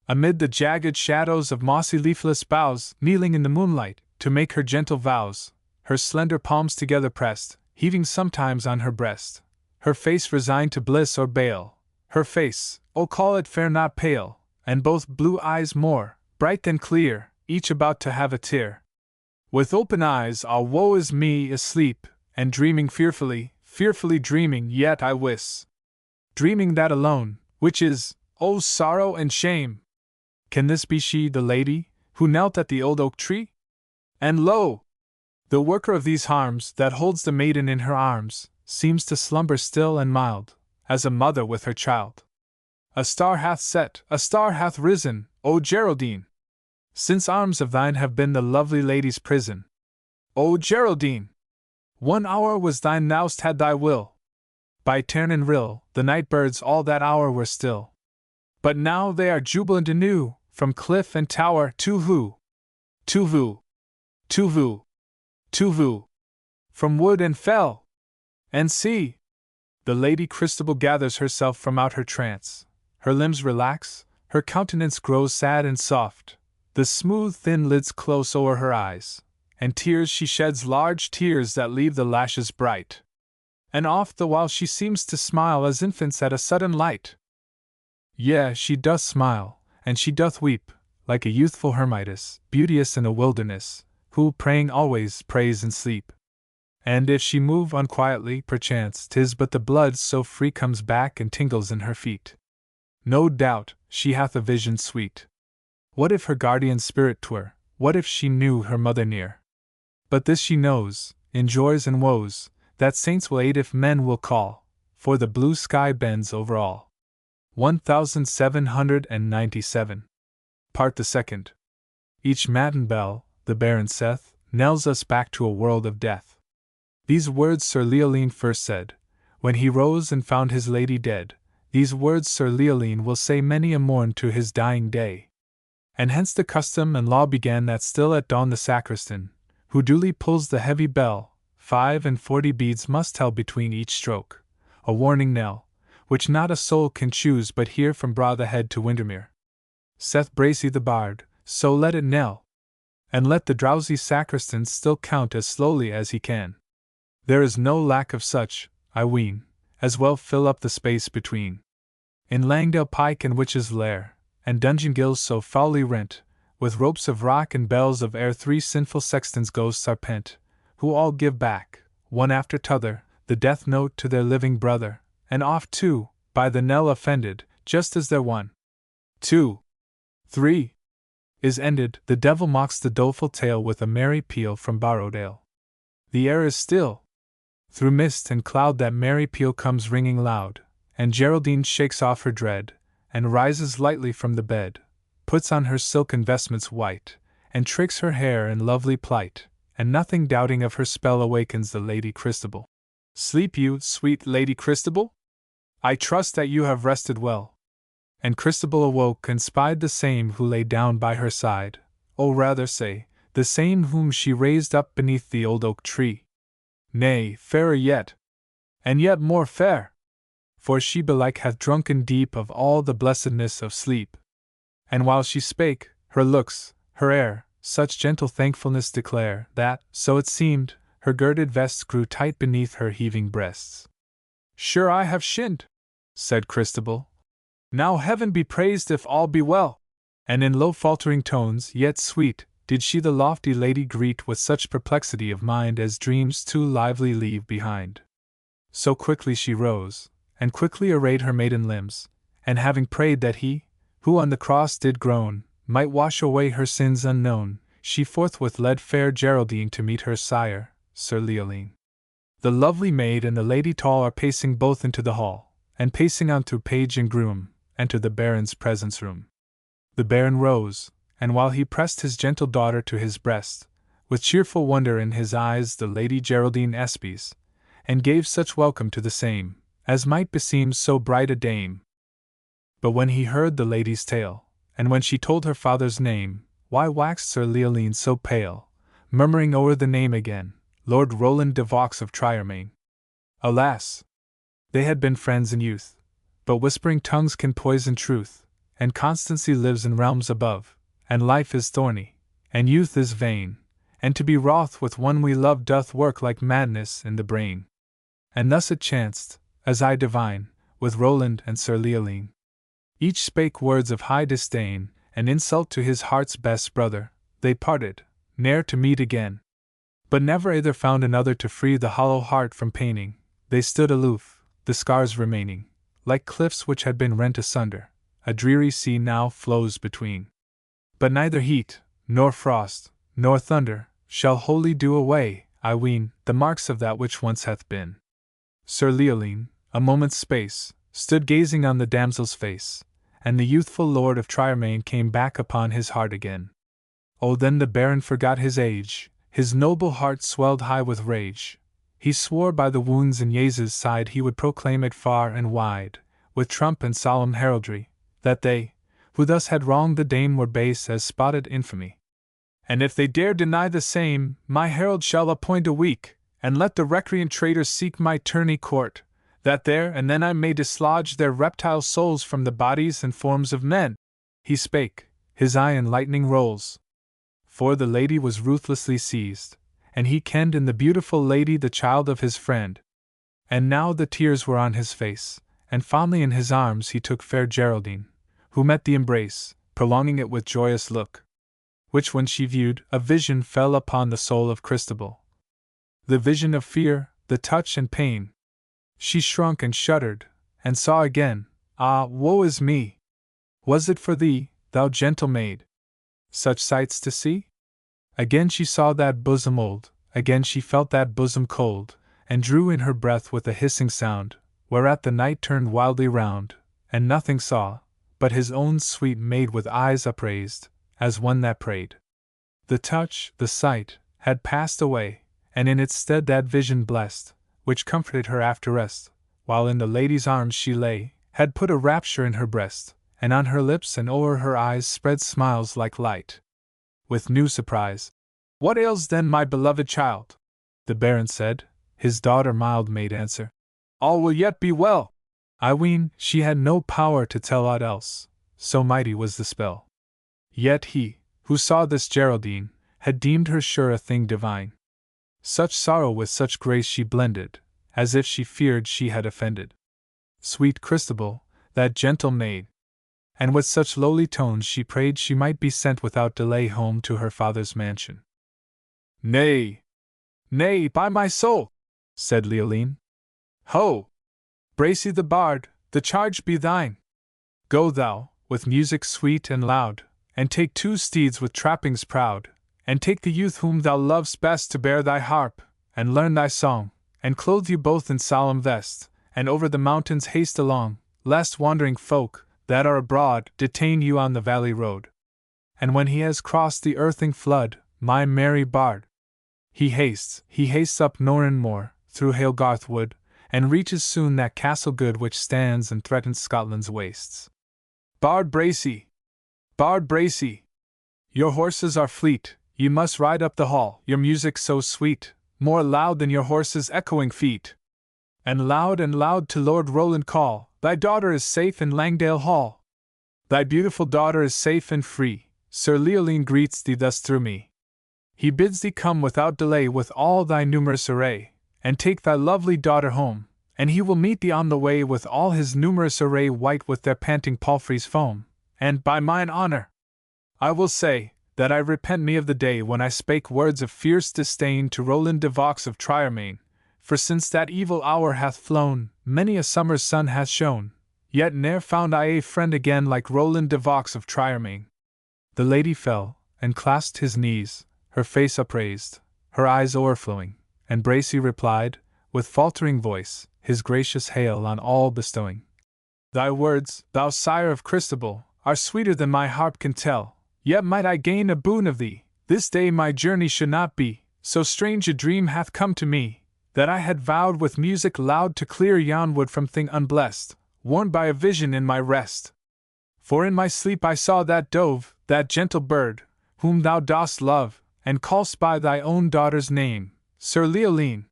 Speaker 1: amid the jagged shadows of mossy leafless boughs, kneeling in the moonlight, to make her gentle vows, her slender palms together pressed, heaving sometimes on her breast, her face resigned to bliss or bale, her face, oh call it fair not pale, and both blue eyes more, bright than clear, each about to have a tear. With open eyes, ah woe is me, asleep, and dreaming fearfully, fearfully dreaming, yet I wis. Dreaming that alone, which is, oh sorrow and shame! Can this be she, the lady, who knelt at the old oak tree? And lo! The worker of these harms, that holds the maiden in her arms, seems to slumber still and mild, as a mother with her child. A star hath set, a star hath risen, O Geraldine! Since arms of thine have been the lovely lady's prison. O Geraldine! 1 hour was thine thou'st had thy will. By Tern and Rill, the night birds all that hour were still. But now they are jubilant anew, from cliff and tower, tu-vu, tu-vu, tu-vu, tu-vu, from wood and fell. And see! The Lady Christabel gathers herself from out her trance, her limbs relax, her countenance grows sad and soft, the smooth thin lids close o'er her eyes, and tears she sheds, large tears that leave the lashes bright. And oft the while she seems to smile as infants at a sudden light. Yea, she doth smile, and she doth weep, like a youthful hermitess, beauteous in a wilderness, who, praying always, prays in sleep. And if she move unquietly, perchance 'tis but the blood so free comes back and tingles in her feet. No doubt, she hath a vision sweet. What if her guardian spirit 'twere? What if she knew her mother near? But this she knows, in joys and woes, that saints will aid if men will call, for the blue sky bends over all. 1797. Part the Second. Each matin bell, the Baron saith, knells us back to a world of death. These words Sir Leoline first said, when he rose and found his lady dead. These words Sir Leoline will say many a morn to his dying day. And hence the custom and law began that still at dawn the sacristan, who duly pulls the heavy bell, 45 beads must tell between each stroke, a warning knell, which not a soul can choose but hear from Bra the Head to Windermere. Saith Bracy the bard, so let it knell, and let the drowsy sacristan still count as slowly as he can. There is no lack of such, I ween, as well fill up the space between. In Langdale Pike and Witch's Lair, and Dungeon Gills so foully rent, with ropes of rock and bells of air 3 sinful sextons' ghosts are pent, who all give back, one after t'other, the death note to their living brother, and oft too, by the knell offended, just as their 1, 2, 3 is ended, the devil mocks the doleful tale with a merry peal from Borrowdale. The air is still. Through mist and cloud that merry peal comes ringing loud, and Geraldine shakes off her dread, and rises lightly from the bed, puts on her silken vestments white, and tricks her hair in lovely plight, and nothing doubting of her spell awakens the Lady Christabel. Sleep you, sweet Lady Christabel? I trust that you have rested well. And Christabel awoke and spied the same who lay down by her side, or rather say, the same whom she raised up beneath the old oak tree. Nay, fairer yet, and yet more fair, for she belike hath drunken deep of all the blessedness of sleep. And while she spake, her looks, her air, such gentle thankfulness declare, that, so it seemed, her girded vests grew tight beneath her heaving breasts. Sure I have shinned, said Christabel. Now heaven be praised if all be well. And in low faltering tones, yet sweet, did she the lofty lady greet with such perplexity of mind as dreams too lively leave behind. So quickly she rose, and quickly arrayed her maiden limbs, and having prayed that he, who on the cross did groan, might wash away her sins unknown, she forthwith led fair Geraldine to meet her sire, Sir Leoline. The lovely maid and the lady tall are pacing both into the hall, and pacing on through page and groom, enter the Baron's presence room. The Baron rose, and while he pressed his gentle daughter to his breast, with cheerful wonder in his eyes the Lady Geraldine espies, and gave such welcome to the same, as might beseem so bright a dame. But when he heard the lady's tale, and when she told her father's name, why waxed Sir Leoline so pale, murmuring o'er the name again, Lord Roland de Vaux of Triermain? Alas! They had been friends in youth, but whispering tongues can poison truth, and constancy lives in realms above, and life is thorny, and youth is vain, and to be wroth with one we love doth work like madness in the brain. And thus it chanced, as I divine, with Roland and Sir Leoline. Each spake words of high disdain, and insult to his heart's best brother. They parted, ne'er to meet again. But never either found another to free the hollow heart from paining. They stood aloof, the scars remaining, like cliffs which had been rent asunder. A dreary sea now flows between. But neither heat, nor frost, nor thunder, shall wholly do away, I ween, the marks of that which once hath been. Sir Leoline, a moment's space, stood gazing on the damsel's face, and the youthful lord of Triermain came back upon his heart again. Oh, then the Baron forgot his age, his noble heart swelled high with rage. He swore by the wounds in Yea's side he would proclaim it far and wide, with trump and solemn heraldry, that they, who thus had wronged the dame, were base as spotted infamy. And if they dare deny the same, my herald shall appoint a week, and let the recreant traitors seek my tourney court, that there and then I may dislodge their reptile souls from the bodies and forms of men. He spake, his eye in lightning rolls. For the lady was ruthlessly seized, and he kenned in the beautiful lady the child of his friend. And now the tears were on his face, and fondly in his arms he took fair Geraldine, who met the embrace, prolonging it with joyous look, which when she viewed, a vision fell upon the soul of Christabel. The vision of fear, the touch and pain. She shrunk and shuddered, and saw again, ah, woe is me! Was it for thee, thou gentle maid, such sights to see? Again she saw that bosom old, again she felt that bosom cold, and drew in her breath with a hissing sound, whereat the knight turned wildly round, and nothing saw, but his own sweet maid with eyes upraised, as one that prayed. The touch, the sight, had passed away, and in its stead that vision blessed, which comforted her after rest, while in the lady's arms she lay, had put a rapture in her breast, and on her lips and o'er her eyes spread smiles like light. With new surprise, "What ails then, my beloved child?" the Baron said. His daughter mild made answer, "All will yet be well." I ween she had no power to tell aught else, so mighty was the spell. Yet he, who saw this Geraldine, had deemed her sure a thing divine. Such sorrow with such grace she blended, as if she feared she had offended sweet Christabel, that gentle maid. And with such lowly tones she prayed she might be sent without delay home to her father's mansion. "Nay, nay, by my soul," said Leoline. "Ho! Bracy the bard, the charge be thine. Go thou, with music sweet and loud, and take 2 steeds with trappings proud, and take the youth whom thou lovest best to bear thy harp, and learn thy song, and clothe you both in solemn vest, and over the mountains haste along, lest wandering folk, that are abroad, detain you on the valley road. And when he has crossed the earthing flood, my merry bard, he hastes up Norrin Moor, through Halegarth wood, and reaches soon that castle good which stands and threatens Scotland's wastes. Bard Bracy! Bard Bracy! Your horses are fleet, ye must ride up the hall, your music so sweet, more loud than your horses' echoing feet. And loud to Lord Roland call, thy daughter is safe in Langdale Hall. Thy beautiful daughter is safe and free, Sir Leoline greets thee thus through me. He bids thee come without delay with all thy numerous array, and take thy lovely daughter home, and he will meet thee on the way with all his numerous array white with their panting palfreys' foam, and, by mine honour, I will say, that I repent me of the day when I spake words of fierce disdain to Roland de Vaux of Triermain, for since that evil hour hath flown, many a summer's sun hath shone, yet ne'er found I a friend again like Roland de Vaux of Triermain." The lady fell, and clasped his knees, her face upraised, her eyes o'erflowing, and Bracy replied, with faltering voice, his gracious hail on all bestowing, "Thy words, thou sire of Christabel, are sweeter than my harp can tell, yet might I gain a boon of thee, this day my journey should not be, so strange a dream hath come to me, that I had vowed with music loud to clear yon wood from thing unblessed, warned by a vision in my rest. For in my sleep I saw that dove, that gentle bird, whom thou dost love, and call'st by thy own daughter's name, Sir Leoline.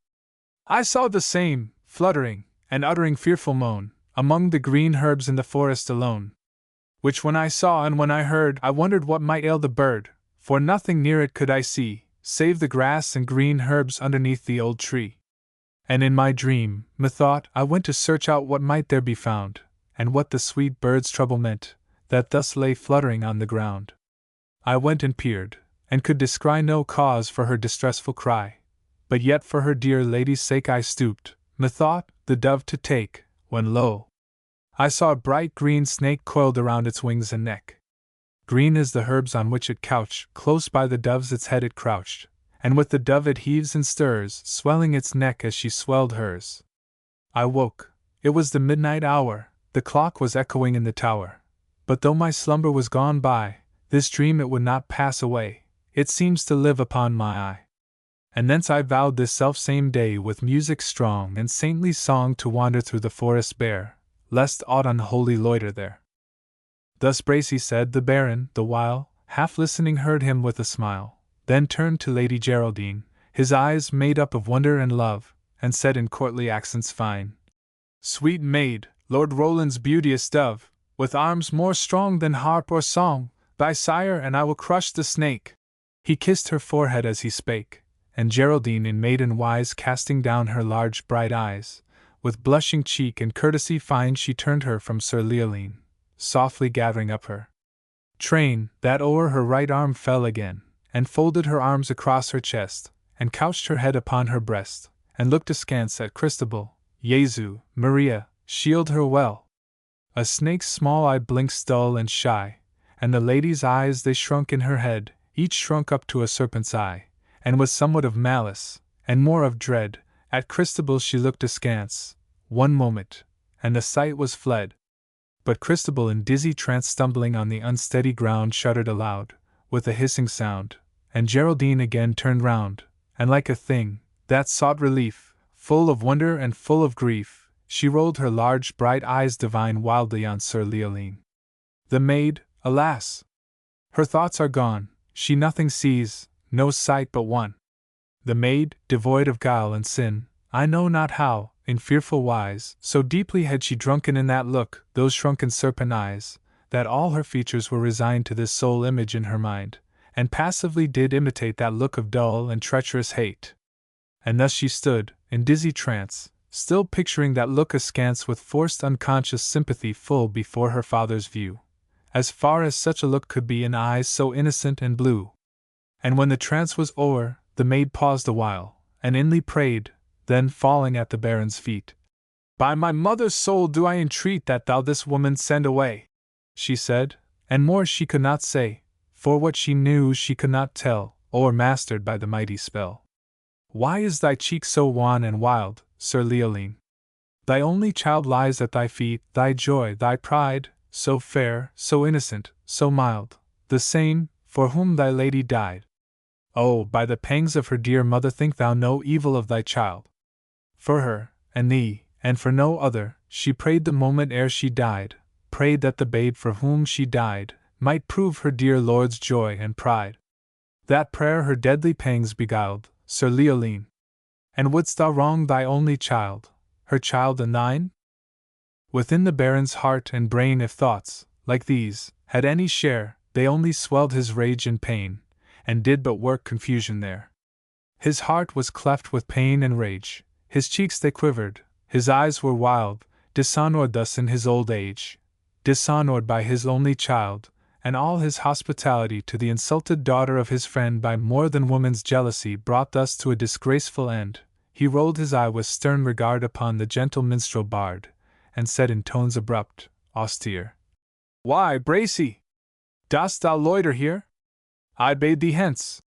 Speaker 1: I saw the same, fluttering, and uttering fearful moan, among the green herbs in the forest alone. Which when I saw and when I heard, I wondered what might ail the bird, for nothing near it could I see, save the grass and green herbs underneath the old tree. And in my dream, methought, I went to search out what might there be found, and what the sweet bird's trouble meant, that thus lay fluttering on the ground. I went and peered, and could descry no cause for her distressful cry, but yet for her dear lady's sake I stooped, methought, the dove to take, when lo! I saw a bright green snake coiled around its wings and neck. Green as the herbs on which it couched, close by the dove's its head it crouched, and with the dove it heaves and stirs, swelling its neck as she swelled hers. I woke. It was the midnight hour, the clock was echoing in the tower. But though my slumber was gone by, this dream it would not pass away, it seems to live upon my eye. And thence I vowed this selfsame day with music strong and saintly song to wander through the forest bare, lest aught unholy loiter there. Thus Bracy said. The Baron, the while, half listening, heard him with a smile, then turned to Lady Geraldine, his eyes made up of wonder and love, and said in courtly accents fine, "Sweet maid, Lord Roland's beauteous dove, with arms more strong than harp or song, thy sire and I will crush the snake." He kissed her forehead as he spake, and Geraldine in maiden wise casting down her large bright eyes, with blushing cheek and courtesy fine she turned her from Sir Leoline, softly gathering up her train, that o'er her right arm fell again, and folded her arms across her chest, and couched her head upon her breast, and looked askance at Christabel. Jesu, Maria, shield her well! A snake's small eye blinks dull and shy, and the lady's eyes they shrunk in her head, each shrunk up to a serpent's eye, and with somewhat of malice, and more of dread, at Christabel she looked askance, one moment, and the sight was fled. But Christabel in dizzy trance stumbling on the unsteady ground shuddered aloud, with a hissing sound, and Geraldine again turned round, and like a thing that sought relief, full of wonder and full of grief, she rolled her large bright eyes divine wildly on Sir Leoline. The maid, alas! Her thoughts are gone, she nothing sees, no sight but one. The maid, devoid of guile and sin, I know not how, in fearful wise, so deeply had she drunken in that look, those shrunken serpent eyes, that all her features were resigned to this sole image in her mind, and passively did imitate that look of dull and treacherous hate. And thus she stood, in dizzy trance, still picturing that look askance with forced unconscious sympathy full before her father's view, as far as such a look could be in eyes so innocent and blue. And when the trance was o'er, the maid paused awhile, and inly prayed, then falling at the Baron's feet. By my mother's soul do I entreat that thou this woman send away, she said, and more she could not say, for what she knew she could not tell, o'ermastered by the mighty spell. Why is thy cheek so wan and wild, Sir Leoline? Thy only child lies at thy feet, thy joy, thy pride, so fair, so innocent, so mild, the same, for whom thy lady died. Oh, by the pangs of her dear mother think thou no evil of thy child. For her, and thee, and for no other, she prayed the moment ere she died, prayed that the babe for whom she died might prove her dear lord's joy and pride. That prayer her deadly pangs beguiled, Sir Leoline. And wouldst thou wrong thy only child, her child and thine? Within the Baron's heart and brain if thoughts, like these, had any share, they only swelled his rage and pain, and did but work confusion there. His heart was cleft with pain and rage, his cheeks they quivered, his eyes were wild, dishonored thus in his old age, dishonored by his only child, and all his hospitality to the insulted daughter of his friend by more than woman's jealousy brought thus to a disgraceful end. He rolled his eye with stern regard upon the gentle minstrel bard, and said in tones abrupt, austere, Why, Bracy! Dost thou loiter here? I bade thee hence.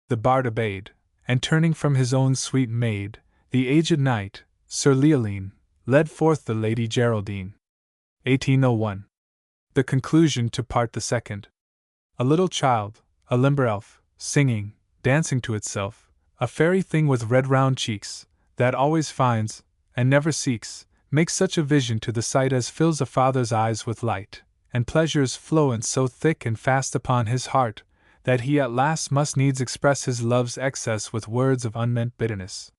Speaker 1: The bard obeyed, and turning from his own sweet maid, the aged knight, Sir Leoline, led forth the Lady Geraldine. 1801. The conclusion to part the second. A little child, a limber elf, singing, dancing to itself, a fairy thing with red round cheeks, that always finds, and never seeks, makes such a vision to the sight as fills a father's eyes with light, and pleasures flow in so thick and fast upon his heart, that he at last must needs express his love's excess with words of unmeant bitterness.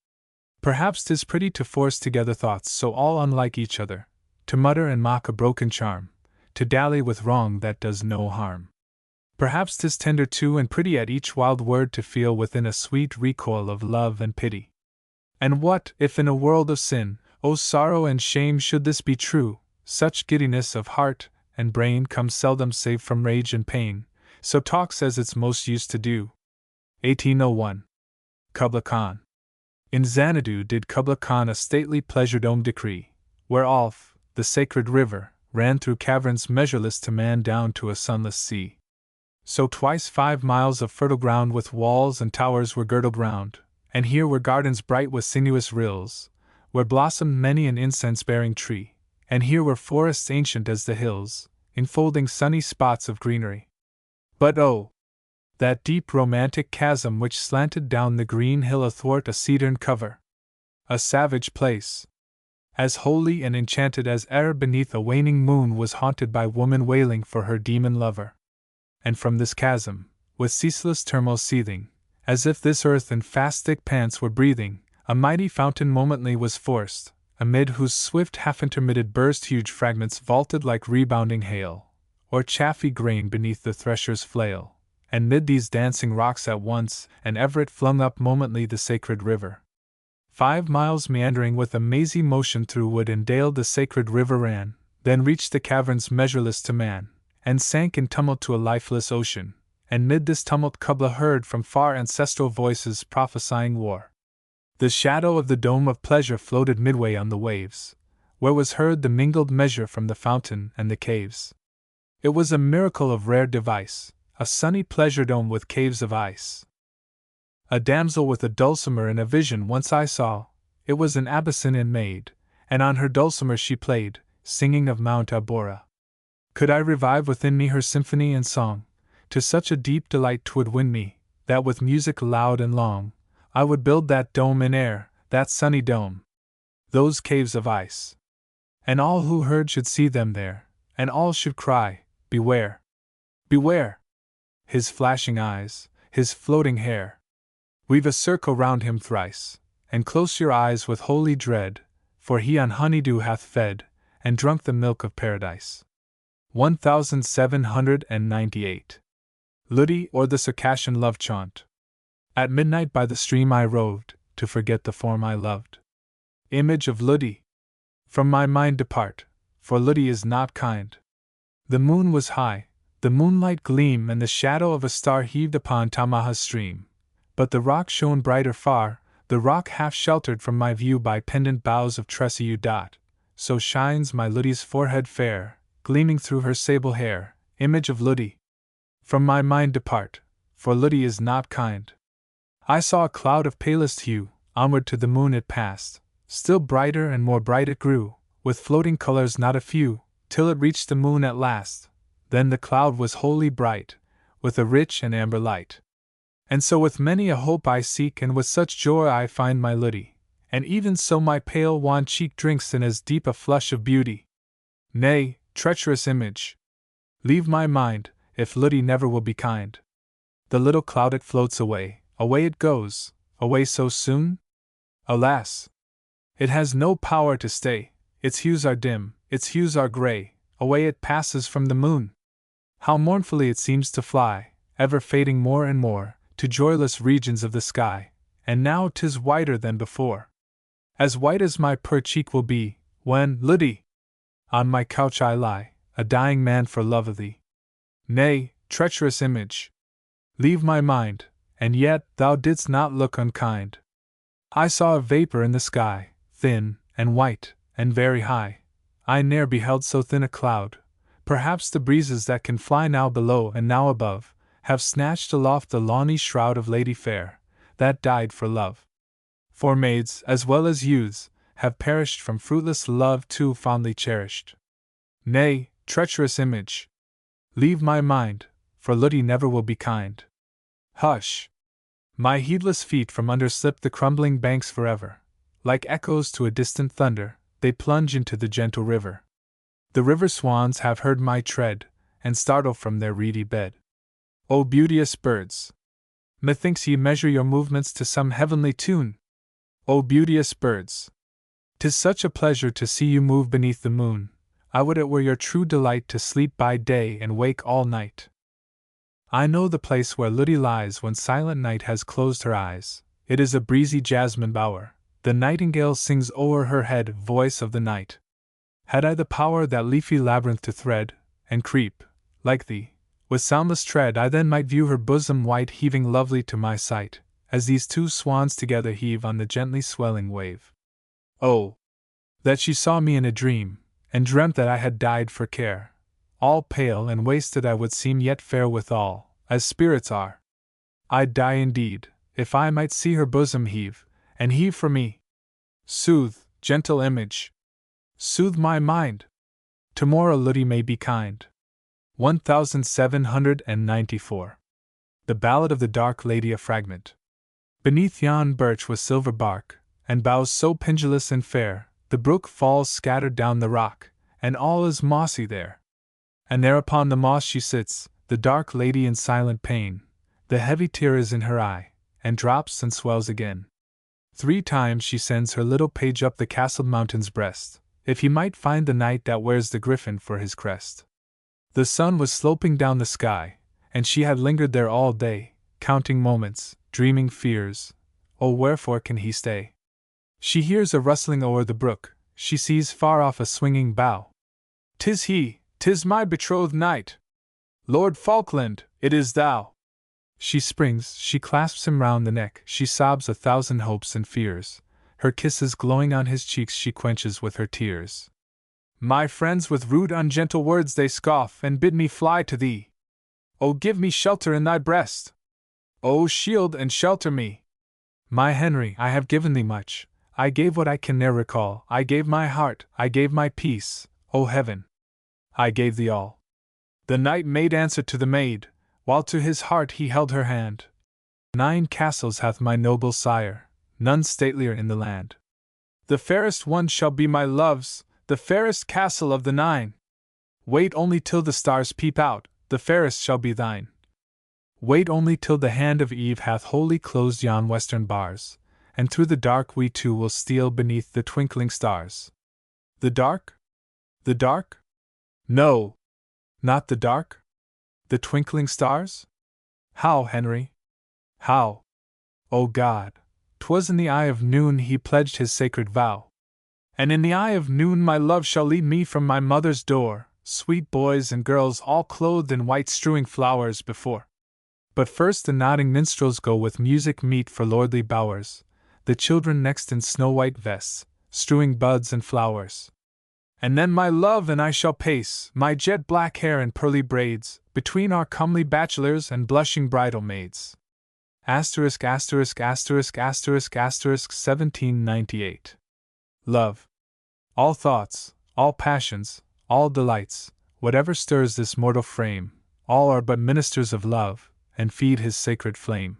Speaker 1: Perhaps 'tis pretty to force together thoughts so all unlike each other, to mutter and mock a broken charm, to dally with wrong that does no harm. Perhaps 'tis tender too and pretty at each wild word to feel within a sweet recoil of love and pity. And what, if in a world of sin, oh sorrow and shame should this be true, such giddiness of heart and brain comes seldom save from rage and pain, so talks as it's most used to do. 1801. Kubla Khan. In Xanadu did Kubla Khan a stately pleasure dome decree, where Alph, the sacred river, ran through caverns measureless to man down to a sunless sea. So twice 5 miles of fertile ground with walls and towers were girdled round, and here were gardens bright with sinuous rills, where blossomed many an incense-bearing tree, and here were forests ancient as the hills, enfolding sunny spots of greenery. But oh! That deep romantic chasm which slanted down the green hill athwart a cedarn cover! A savage place! As holy and enchanted as e'er beneath a waning moon was haunted by woman wailing for her demon lover. And from this chasm, with ceaseless turmoil seething, as if this earth in fast thick pants were breathing, a mighty fountain momently was forced, amid whose swift half-intermitted burst huge fragments vaulted like rebounding hail, or chaffy grain beneath the thresher's flail, and mid these dancing rocks at once and ever it flung up momently the sacred river. 5 miles meandering with a mazy motion through wood and dale the sacred river ran, then reached the caverns measureless to man, and sank in tumult to a lifeless ocean, and mid this tumult Kubla heard from far ancestral voices prophesying war. The shadow of the dome of pleasure floated midway on the waves, where was heard the mingled measure from the fountain and the caves. It was a miracle of rare device, a sunny pleasure dome with caves of ice. A damsel with a dulcimer in a vision once I saw, it was an Abyssinian maid, and on her dulcimer she played, singing of Mount Abora. Could I revive within me her symphony and song, to such a deep delight 'twould win me, that with music loud and long, I would build that dome in air, that sunny dome, those caves of ice. And all who heard should see them there, and all should cry, Beware! Beware! His flashing eyes, his floating hair. Weave a circle round him thrice, and close your eyes with holy dread, for he on honeydew hath fed, and drunk the milk of paradise. 1798. Ludi, or the Circassian Love Chaunt. At midnight by the stream I roved, to forget the form I loved. Image of Ludi, from my mind depart, for Ludi is not kind. The moon was high, the moonlight gleam and the shadow of a star heaved upon Tamaha's stream, but the rock shone brighter far, the rock half sheltered from my view by pendant boughs of tressy dot, so shines my Ludi's forehead fair, gleaming through her sable hair. Image of Ludi, from my mind depart, for Ludi is not kind. I saw a cloud of palest hue, onward to the moon it passed, still brighter and more bright it grew, with floating colors not a few, till it reached the moon at last. Then the cloud was wholly bright, with a rich and amber light. And so with many a hope I seek, and with such joy I find my Ludi, and even so my pale wan cheek drinks in as deep a flush of beauty. Nay, treacherous image, leave my mind, if Ludi never will be kind. The little cloud it floats away, away it goes, away so soon? Alas! It has no power to stay, its hues are dim, its hues are grey, away it passes from the moon. How mournfully it seems to fly, ever fading more and more, to joyless regions of the sky, and now 'tis whiter than before. As white as my poor cheek will be, when, Ludi, on my couch I lie, a dying man for love of thee. Nay, treacherous image, leave my mind, and yet thou didst not look unkind. I saw a vapor in the sky, thin, and white, and very high. I ne'er beheld so thin a cloud. Perhaps the breezes that can fly now below and now above, have snatched aloft the lawny shroud of lady fair, that died for love. For maids, as well as youths, have perished from fruitless love too fondly cherished. Nay, treacherous image, leave my mind, for Ludi never will be kind. Hush! My heedless feet from under slip the crumbling banks forever. Like echoes to a distant thunder, they plunge into the gentle river. The river swans have heard my tread, and startle from their reedy bed. O beauteous birds! Methinks ye measure your movements to some heavenly tune. O beauteous birds! 'Tis such a pleasure to see you move beneath the moon. I would it were your true delight to sleep by day and wake all night. I know the place where Ludi lies when silent night has closed her eyes. It is a breezy jasmine bower. The nightingale sings o'er her head, voice of the night. Had I the power that leafy labyrinth to thread, and creep, like thee, with soundless tread, I then might view her bosom white heaving lovely to my sight, as these two swans together heave on the gently swelling wave. Oh, that she saw me in a dream, and dreamt that I had died for care. All pale and wasted I would seem, yet fair withal, as spirits are. I'd die indeed, if I might see her bosom heave, and heave for me. Soothe, gentle image, soothe my mind. Tomorrow Ludi may be kind. 1794. The Ballad of the Dark Lady, a fragment. Beneath yon birch with silver bark, and boughs so pendulous and fair, the brook falls scattered down the rock, and all is mossy there. And there upon the moss she sits, the dark lady in silent pain. The heavy tear is in her eye, and drops and swells again. 3 times she sends her little page up the castled mountain's breast, if he might find the knight that wears the griffin for his crest. The sun was sloping down the sky, and she had lingered there all day, counting moments, dreaming fears. Oh, wherefore can he stay? She hears a rustling o'er the brook, she sees far off a swinging bough. 'Tis he, 'tis my betrothed knight! Lord Falkland, it is thou! She springs, she clasps him round the neck, she sobs 1,000 hopes and fears. Her kisses glowing on his cheeks she quenches with her tears. My friends with rude ungentle words they scoff, and bid me fly to thee. O give me shelter in thy breast! O shield and shelter me! My Henry, I have given thee much. I gave what I can ne'er recall. I gave my heart, I gave my peace, O heaven! I gave thee all. The knight made answer to the maid, while to his heart he held her hand. 9 castles hath my noble sire, none statelier in the land. The fairest one shall be my love's, the fairest castle of the 9. Wait only till the stars peep out, the fairest shall be thine. Wait only till the hand of Eve hath wholly closed yon western bars, and through the dark we two will steal beneath the twinkling stars. The dark? The dark? No! Not the dark? The twinkling stars? How, Henry? How? O God! 'Twas in the eye of noon he pledged his sacred vow. And in the eye of noon my love shall lead me from my mother's door, sweet boys and girls all clothed in white strewing flowers before. But first the nodding minstrels go with music meet for lordly bowers, the children next in snow-white vests, strewing buds and flowers. And then my love and I shall pace, my jet-black hair in pearly braids, between our comely bachelors and blushing bridal maids. Asterisk asterisk asterisk asterisk asterisk 1798. Love. All thoughts, all passions, all delights, whatever stirs this mortal frame, all are but ministers of love, and feed his sacred flame.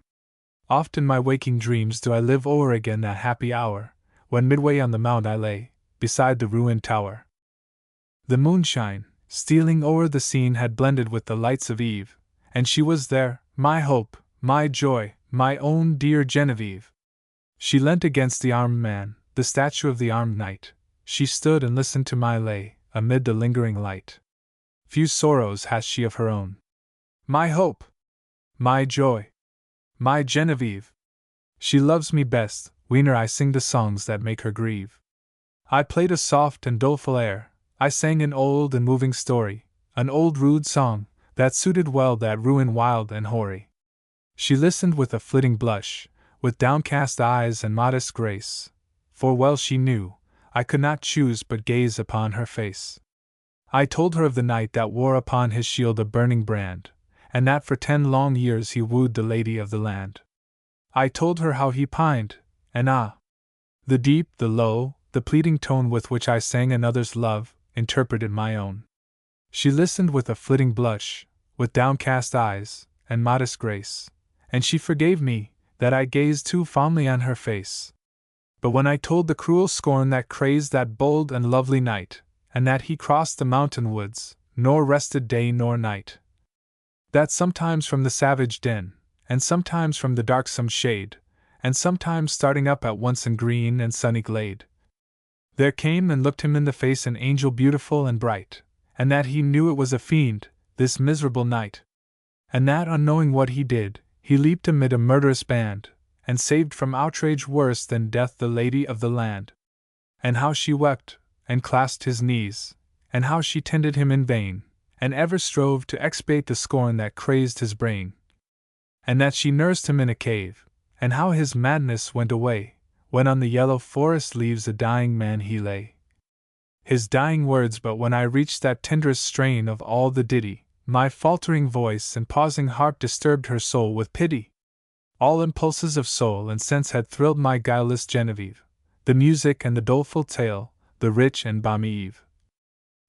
Speaker 1: Oft in my waking dreams do I live o'er again that happy hour, when midway on the mount I lay, beside the ruined tower. The moonshine, stealing o'er the scene, had blended with the lights of eve, and she was there, my hope, my joy, my own dear Genevieve. She leant against the armed man, the statue of the armed knight. She stood and listened to my lay, amid the lingering light. Few sorrows hath she of her own. My hope! My joy! My Genevieve! She loves me best, weener I sing the songs that make her grieve. I played a soft and doleful air, I sang an old and moving story, an old rude song, that suited well that ruin wild and hoary. She listened with a flitting blush, with downcast eyes and modest grace, for well she knew, I could not choose but gaze upon her face. I told her of the knight that wore upon his shield a burning brand, and that for 10 long years he wooed the lady of the land. I told her how he pined, and the deep, the low, the pleading tone with which I sang another's love, interpreted my own. She listened with a flitting blush, with downcast eyes, and modest grace, and she forgave me, that I gazed too fondly on her face. But when I told the cruel scorn that crazed that bold and lovely knight, and that he crossed the mountain woods, nor rested day nor night, that sometimes from the savage den, and sometimes from the darksome shade, and sometimes starting up at once in green and sunny glade, there came and looked him in the face an angel beautiful and bright, and that he knew it was a fiend, this miserable knight, and that unknowing what he did, he leaped amid a murderous band, and saved from outrage worse than death the lady of the land. And how she wept, and clasped his knees, and how she tended him in vain, and ever strove to expiate the scorn that crazed his brain. And that she nursed him in a cave, and how his madness went away, when on the yellow forest leaves a dying man he lay. His dying words, but when I reached that tenderest strain of all the ditty, my faltering voice and pausing harp disturbed her soul with pity. All impulses of soul and sense had thrilled my guileless Genevieve, the music and the doleful tale, the rich and balmy eve.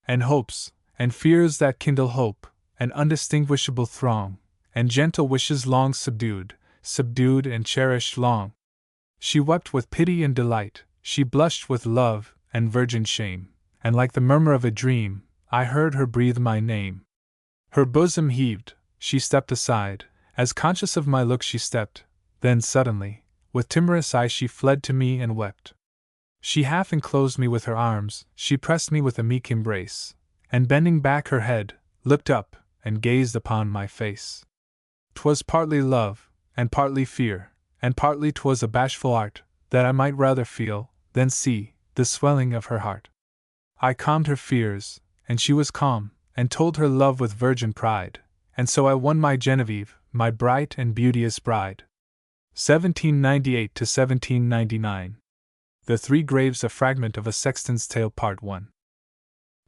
Speaker 1: And hopes, and fears that kindle hope, an undistinguishable throng, and gentle wishes long subdued and cherished long. She wept with pity and delight, she blushed with love and virgin shame, and like the murmur of a dream, I heard her breathe my name. Her bosom heaved, she stepped aside, as conscious of my look she stepped, then suddenly, with timorous eye she fled to me and wept. She half enclosed me with her arms, she pressed me with a meek embrace, and bending back her head, looked up, and gazed upon my face. 'Twas partly love, and partly fear, and partly 'twas a bashful art, that I might rather feel, than see, the swelling of her heart. I calmed her fears, and she was calm, and told her love with virgin pride, and so I won my Genevieve, my bright and beauteous bride. 1798 to 1799. The Three Graves, a fragment of A Sexton's Tale, Part 1.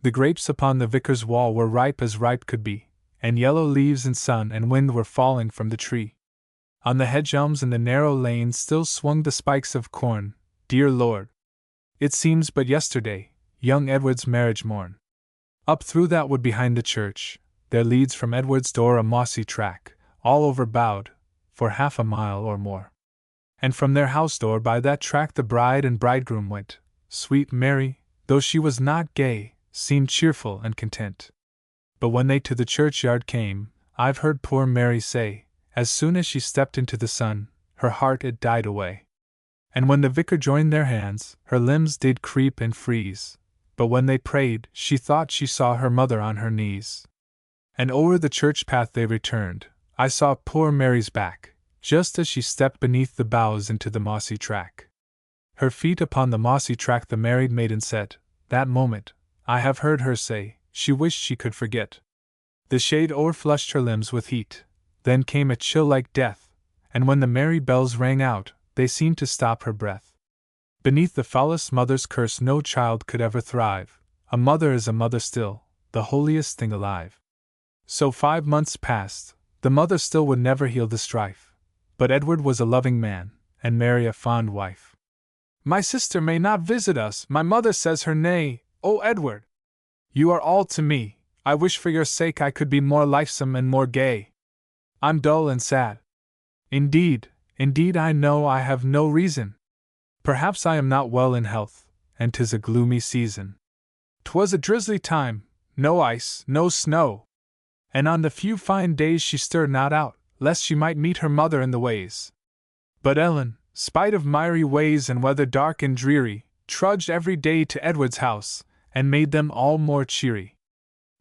Speaker 1: The grapes upon the vicar's wall were ripe as ripe could be, and yellow leaves and sun and wind were falling from the tree. On the hedge elms in the narrow lane still swung the spikes of corn. Dear Lord! It seems but yesterday, young Edward's marriage morn. Up through that wood behind the church, there leads from Edward's door a mossy track, all over bowed, for half a mile or more. And from their house door by that track the bride and bridegroom went. Sweet Mary, though she was not gay, seemed cheerful and content. But when they to the churchyard came, I've heard poor Mary say, as soon as she stepped into the sun, her heart it died away. And when the vicar joined their hands, her limbs did creep and freeze. But when they prayed, she thought she saw her mother on her knees. And o'er the church path they returned, I saw poor Mary's back, just as she stepped beneath the boughs into the mossy track. Her feet upon the mossy track the married maiden set. That moment, I have heard her say, she wished she could forget. The shade o'erflushed her limbs with heat, then came a chill like death, and when the merry bells rang out, they seemed to stop her breath. Beneath the foulest mother's curse no child could ever thrive. A mother is a mother still, the holiest thing alive. So 5 months passed, the mother still would never heal the strife. But Edward was a loving man, and Mary a fond wife. My sister may not visit us, my mother says her nay. O Edward! You are all to me, I wish for your sake I could be more lifesome and more gay. I'm dull and sad. Indeed, I know I have no reason. Perhaps I am not well in health, and 'tis a gloomy season. 'Twas a drizzly time, no ice, no snow. And on the few fine days she stirred not out, lest she might meet her mother in the ways. But Ellen, spite of miry ways and weather dark and dreary, trudged every day to Edward's house, and made them all more cheery.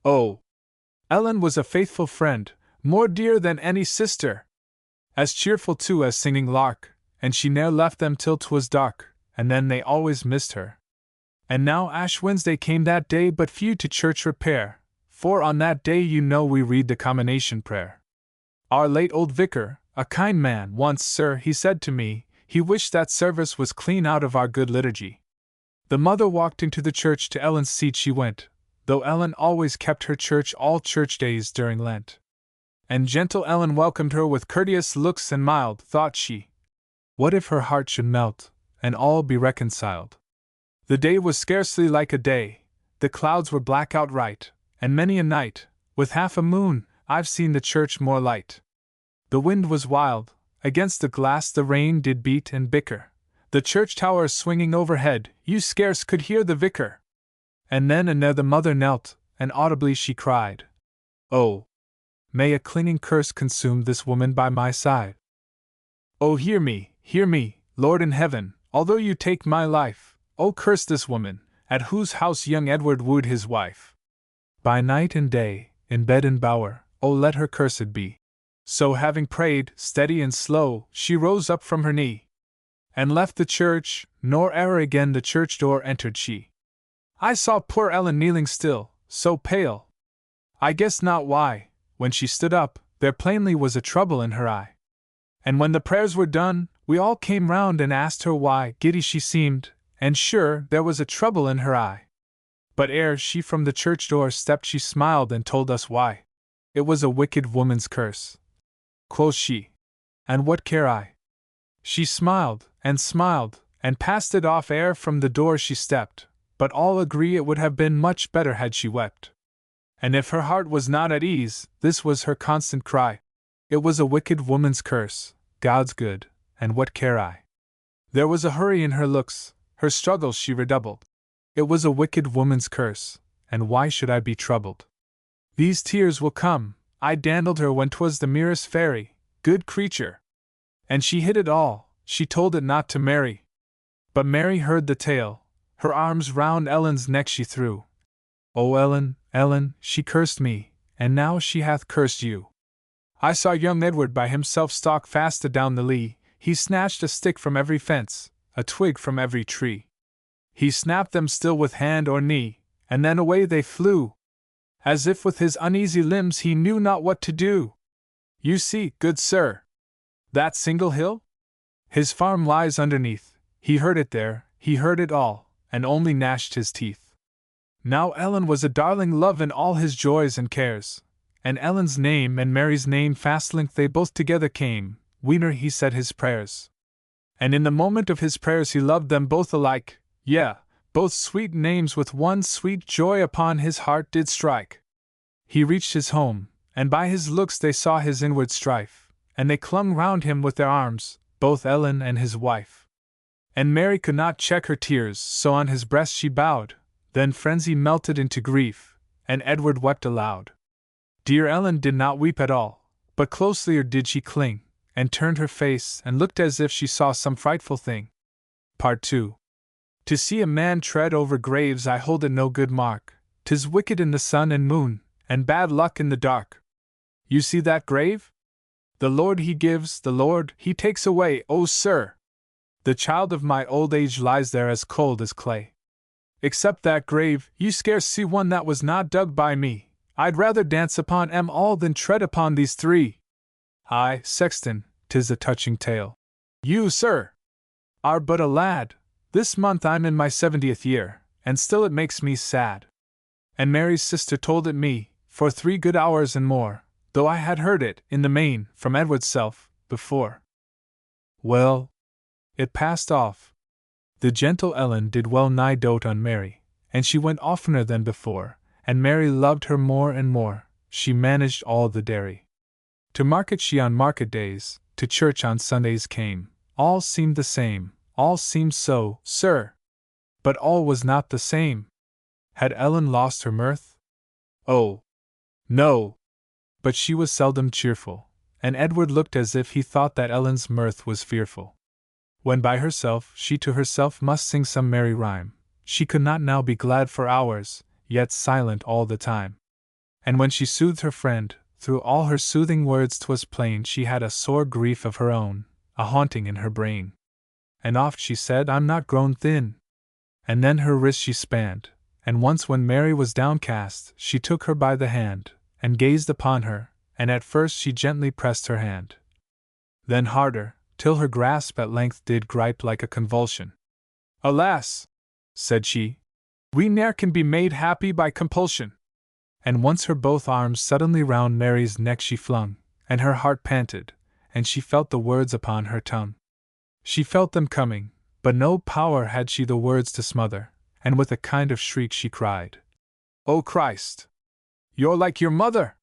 Speaker 1: Oh! Ellen was a faithful friend, more dear than any sister, as cheerful too as singing lark, and she ne'er left them till 'twas dark, and then they always missed her. And now Ash Wednesday came that day, but few to church repair, for on that day you know we read the Commination Prayer. Our late old vicar, a kind man, once, sir, he said to me, he wished that service was clean out of our good liturgy. The mother walked into the church, to Ellen's seat she went, though Ellen always kept her church all church days during Lent. And gentle Ellen welcomed her with courteous looks, and mild, thought she, what if her heart should melt, and all be reconciled? The day was scarcely like a day, the clouds were black outright, and many a night, with half a moon, I've seen the church more light. The wind was wild, against the glass the rain did beat and bicker, the church tower swinging overhead, you scarce could hear the vicar. And then and there the mother knelt, and audibly she cried, Oh! May a clinging curse consume this woman by my side. Oh, hear me, Lord in heaven, although you take my life, oh, curse this woman, at whose house young Edward wooed his wife. By night and day, in bed and bower, oh, let her cursed be. So having prayed, steady and slow, she rose up from her knee, and left the church, nor e'er again the church door entered she. I saw poor Ellen kneeling still, so pale, I guessed not why. When she stood up, there plainly was a trouble in her eye. And when the prayers were done, we all came round and asked her why. Giddy she seemed, and sure there was a trouble in her eye. But ere she from the church door stepped she smiled and told us why. It was a wicked woman's curse. Quoth she, and what care I? She smiled, and passed it off ere from the door she stepped, but all agree it would have been much better had she wept. And if her heart was not at ease, this was her constant cry. It was a wicked woman's curse, God's good, and what care I? There was a hurry in her looks, her struggles she redoubled. It was a wicked woman's curse, and why should I be troubled? These tears will come, I dandled her when 'twas the merest fairy, good creature. And she hid it all, she told it not to Mary. But Mary heard the tale, her arms round Ellen's neck she threw. O Ellen, Ellen, she cursed me, and now she hath cursed you. I saw young Edward by himself stalk fast adown the lea, he snatched a stick from every fence, a twig from every tree. He snapped them still with hand or knee, and then away they flew. as if with his uneasy limbs he knew not what to do. You see, good sir, that single hill? His farm lies underneath. He heard it there, he heard it all, and only gnashed his teeth. Now Ellen was a darling love in all his joys and cares, and Ellen's name and Mary's name fast linked they both together came, whene'er he said his prayers. And in the moment of his prayers he loved them both alike, yea, both sweet names with one sweet joy upon his heart did strike. He reached his home, and by his looks they saw his inward strife, and they clung round him with their arms, both Ellen and his wife. And Mary could not check her tears, so on his breast she bowed, then frenzy melted into grief, and Edward wept aloud. Dear Ellen did not weep at all, but closelier did she cling, and turned her face and looked as if she saw some frightful thing. Part 2. To see a man tread over graves I hold it no good mark, 'tis wicked in the sun and moon, and bad luck in the dark. You see that grave? The Lord he gives, the Lord he takes away, oh sir! The child of my old age lies there as cold as clay. Except that grave, you scarce see one that was not dug by me. I'd rather dance upon 'em all than tread upon these three. Aye, sexton, 'tis a touching tale. You, sir, are but a lad. This month I'm in my 70th year, and still it makes me sad. And Mary's sister told it me, for 3 good hours and more, though I had heard it, in the main, from Edward's self, before. Well, it passed off. The gentle Ellen did well nigh dote on Mary, and she went oftener than before, and Mary loved her more and more. She managed all the dairy. To market she on market days, to church on Sundays came. All seemed the same, all seemed so, sir. But all was not the same. Had Ellen lost her mirth? Oh, no! But she was seldom cheerful, and Edward looked as if he thought that Ellen's mirth was fearful. When by herself, she to herself must sing some merry rhyme. She could not now be glad for hours, yet silent all the time. And when she soothed her friend, through all her soothing words 'twas plain she had a sore grief of her own, a haunting in her brain. And oft she said, I'm not grown thin. And then her wrist she spanned, and once when Mary was downcast, she took her by the hand, and gazed upon her, and at first she gently pressed her hand. Then harder, till her grasp at length did gripe like a convulsion. Alas! said she, we ne'er can be made happy by compulsion. And once her both arms suddenly round Mary's neck she flung, and her heart panted, and she felt the words upon her tongue. She felt them coming, but no power had she the words to smother, and with a kind of shriek she cried, O Christ! You're like your mother!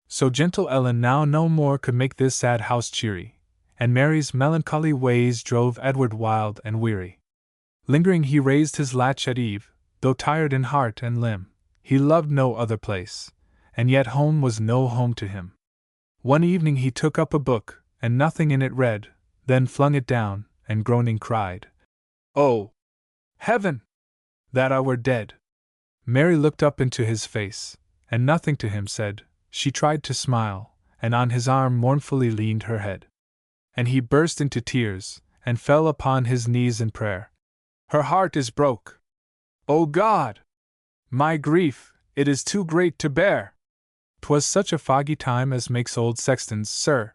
Speaker 1: So gentle Ellen now no more could make this sad house cheery, and Mary's melancholy ways drove Edward wild and weary. Lingering he raised his latch at eve, though tired in heart and limb. He loved no other place, and yet home was no home to him. One evening he took up a book, and nothing in it read, then flung it down, and groaning cried, Oh, heaven! That I were dead! Mary looked up into his face, and nothing to him said. She tried to smile, and on his arm mournfully leaned her head. And he burst into tears, and fell upon his knees in prayer. Her heart is broke! O God! My grief, it is too great to bear! 'Twas such a foggy time as makes old sextons, sir,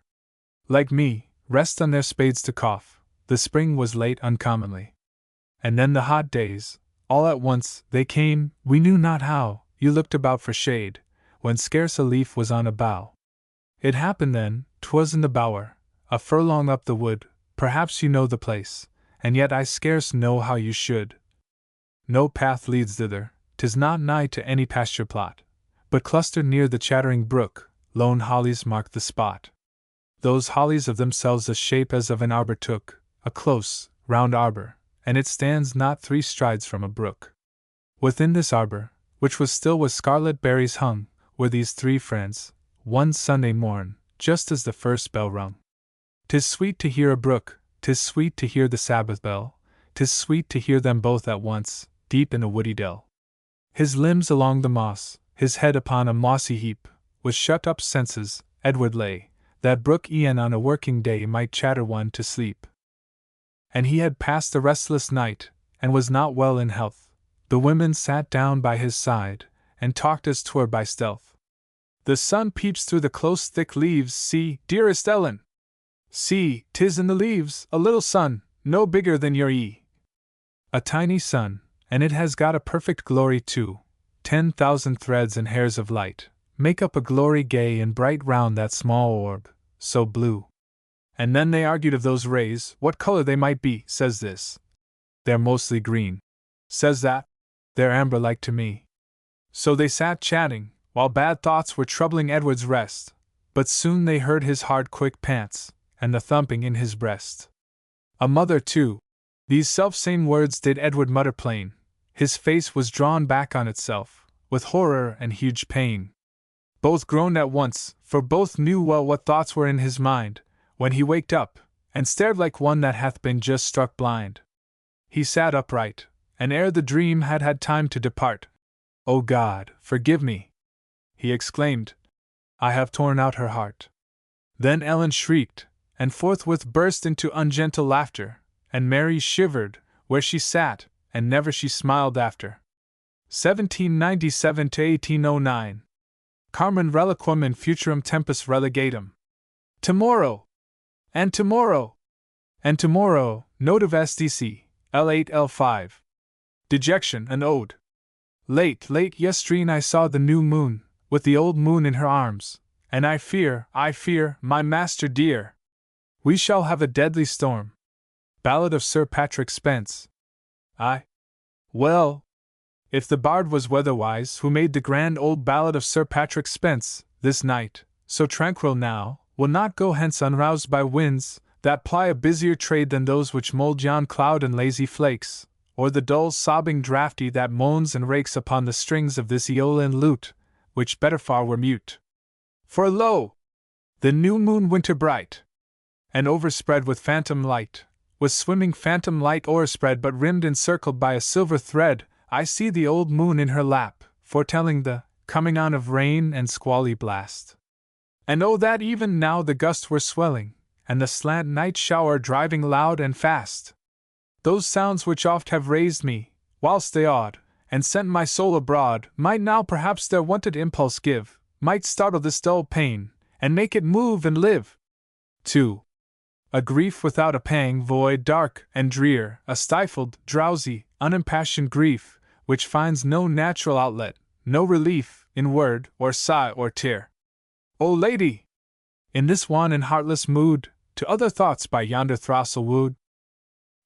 Speaker 1: like me, rest on their spades to cough. The spring was late uncommonly. And then the hot days, all at once, they came, we knew not how. You looked about for shade, when scarce a leaf was on a bough. It happened then, 'twas in the bower, a furlong up the wood, perhaps you know the place, and yet I scarce know how you should. No path leads thither, 'tis not nigh to any pasture plot, but clustered near the chattering brook, lone hollies mark the spot. Those hollies of themselves a shape as of an arbor took, a close, round arbor, and it stands not 3 strides from a brook. Within this arbor, which was still with scarlet berries hung, were these 3 friends, one Sunday morn, just as the first bell rung. 'Tis sweet to hear a brook, 'tis sweet to hear the Sabbath bell, 'tis sweet to hear them both at once, deep in a woody dell. His limbs along the moss, his head upon a mossy heap, with shut-up senses, Edward lay, that brook e'en on a working day might chatter one to sleep. And he had passed a restless night, and was not well in health. The women sat down by his side, and talked as 'twere by stealth. The sun peeps through the close thick leaves. See, dearest Ellen! See, 'tis in the leaves, a little sun, no bigger than your a tiny sun, and it has got a perfect glory too. 10,000 threads and hairs of light make up a glory gay and bright round that small orb, so blue. And then they argued of those rays, what color they might be. Says this, they're mostly green. Says that, they're amber-like to me. So they sat chatting, while bad thoughts were troubling Edward's rest, but soon they heard his hard quick pants, and the thumping in his breast. A mother too. These self-same words did Edward mutter plain. His face was drawn back on itself, with horror and huge pain. Both groaned at once, for both knew well what thoughts were in his mind, when he waked up, and stared like one that hath been just struck blind. He sat upright, and ere the dream had had time to depart, "O God, forgive me!" he exclaimed, "I have torn out her heart." Then Ellen shrieked, and forthwith burst into ungentle laughter, and Mary shivered where she sat, and never she smiled after. 1797 to 1809. Carmen reliquum in futurum tempus relegatum. Tomorrow! And tomorrow! And tomorrow, note of SDC, L8 L5. Dejection, an ode. Late yestreen I saw the new moon, with the old moon in her arms, and I fear, my master dear, we shall have a deadly storm. Ballad of Sir Patrick Spence. Well, if the bard was weatherwise who made the grand old ballad of Sir Patrick Spence, this night, so tranquil now, will not go hence unroused by winds that ply a busier trade than those which mould yon cloud and lazy flakes, or the dull sobbing draughty that moans and rakes upon the strings of this Aeolian lute, which better far were mute. For lo! the new moon winter bright, and overspread with phantom light, with swimming phantom light o'erspread but rimmed and circled by a silver thread, I see the old moon in her lap, foretelling the coming on of rain and squally blast. And oh that even now the gusts were swelling, and the slant night shower driving loud and fast! Those sounds which oft have raised me, whilst they awed, and sent my soul abroad, might now perhaps their wonted impulse give, might startle this dull pain, and make it move and live. 2. A grief without a pang, void, dark, and drear, a stifled, drowsy, unimpassioned grief, which finds no natural outlet, no relief, in word, or sigh, or tear. O lady! In this wan and heartless mood, to other thoughts by yonder throstle wooed.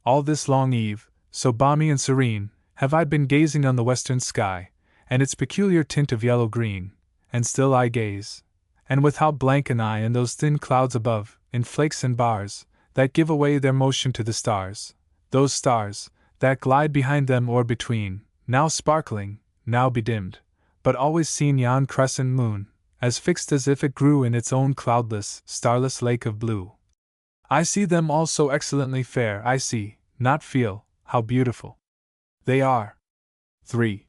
Speaker 1: All this long eve, so balmy and serene, have I been gazing on the western sky, and its peculiar tint of yellow-green, and still I gaze, and with how blank an eye, and those thin clouds above, in flakes and bars, that give away their motion to the stars, those stars, that glide behind them or between, now sparkling, now bedimmed, but always seen yon crescent moon, as fixed as if it grew in its own cloudless, starless lake of blue. I see them all so excellently fair, I see, not feel, how beautiful they are. 3.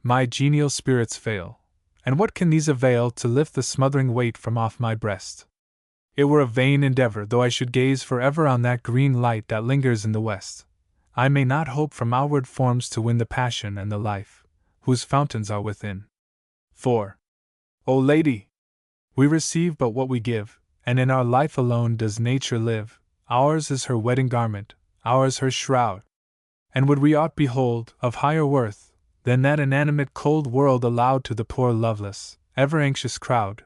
Speaker 1: My genial spirits fail, and what can these avail to lift the smothering weight from off my breast? It were a vain endeavor, though I should gaze forever on that green light that lingers in the west. I may not hope from outward forms to win the passion and the life, whose fountains are within. 4. O lady! We receive but what we give, and in our life alone does nature live. Ours is her wedding garment, ours her shroud. And would we aught behold, of higher worth, than that inanimate cold world allowed to the poor loveless, ever anxious crowd,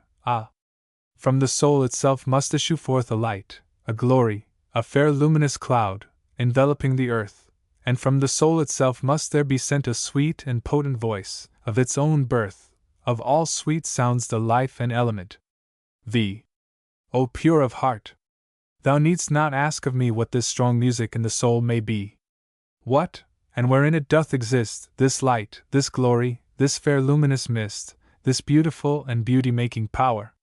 Speaker 1: from the soul itself must issue forth a light, a glory, a fair luminous cloud, enveloping the earth, and from the soul itself must there be sent a sweet and potent voice, of its own birth, of all sweet sounds the life and element. O pure of heart! Thou needst not ask of me what this strong music in the soul may be. What, and wherein it doth exist, this light, this glory, this fair luminous mist, this beautiful and beauty-making power?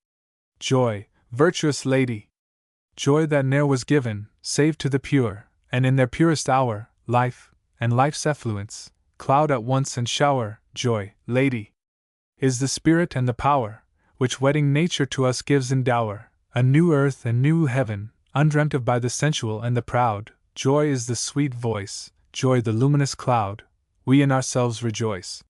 Speaker 1: Joy, virtuous lady! Joy that ne'er was given, save to the pure, and in their purest hour, life, and life's effluence, cloud at once and shower. Joy, lady, is the spirit and the power, which wedding nature to us gives in dower, a new earth and new heaven, undreamt of by the sensual and the proud. Joy is the sweet voice, joy the luminous cloud, we in ourselves rejoice.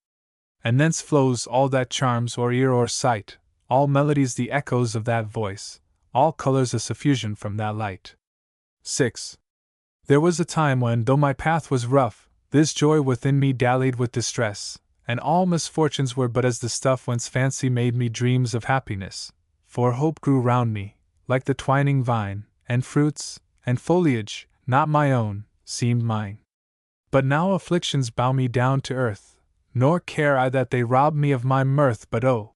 Speaker 1: and thence flows all that charms or ear or sight, all melodies the echoes of that voice, all colors a suffusion from that light. 6. There was a time when, though my path was rough, this joy within me dallied with distress, and all misfortunes were but as the stuff whence fancy made me dreams of happiness, for hope grew round me, like the twining vine, and fruits, and foliage, not my own, seemed mine. But now afflictions bow me down to earth, nor care I that they rob me of my mirth, but oh!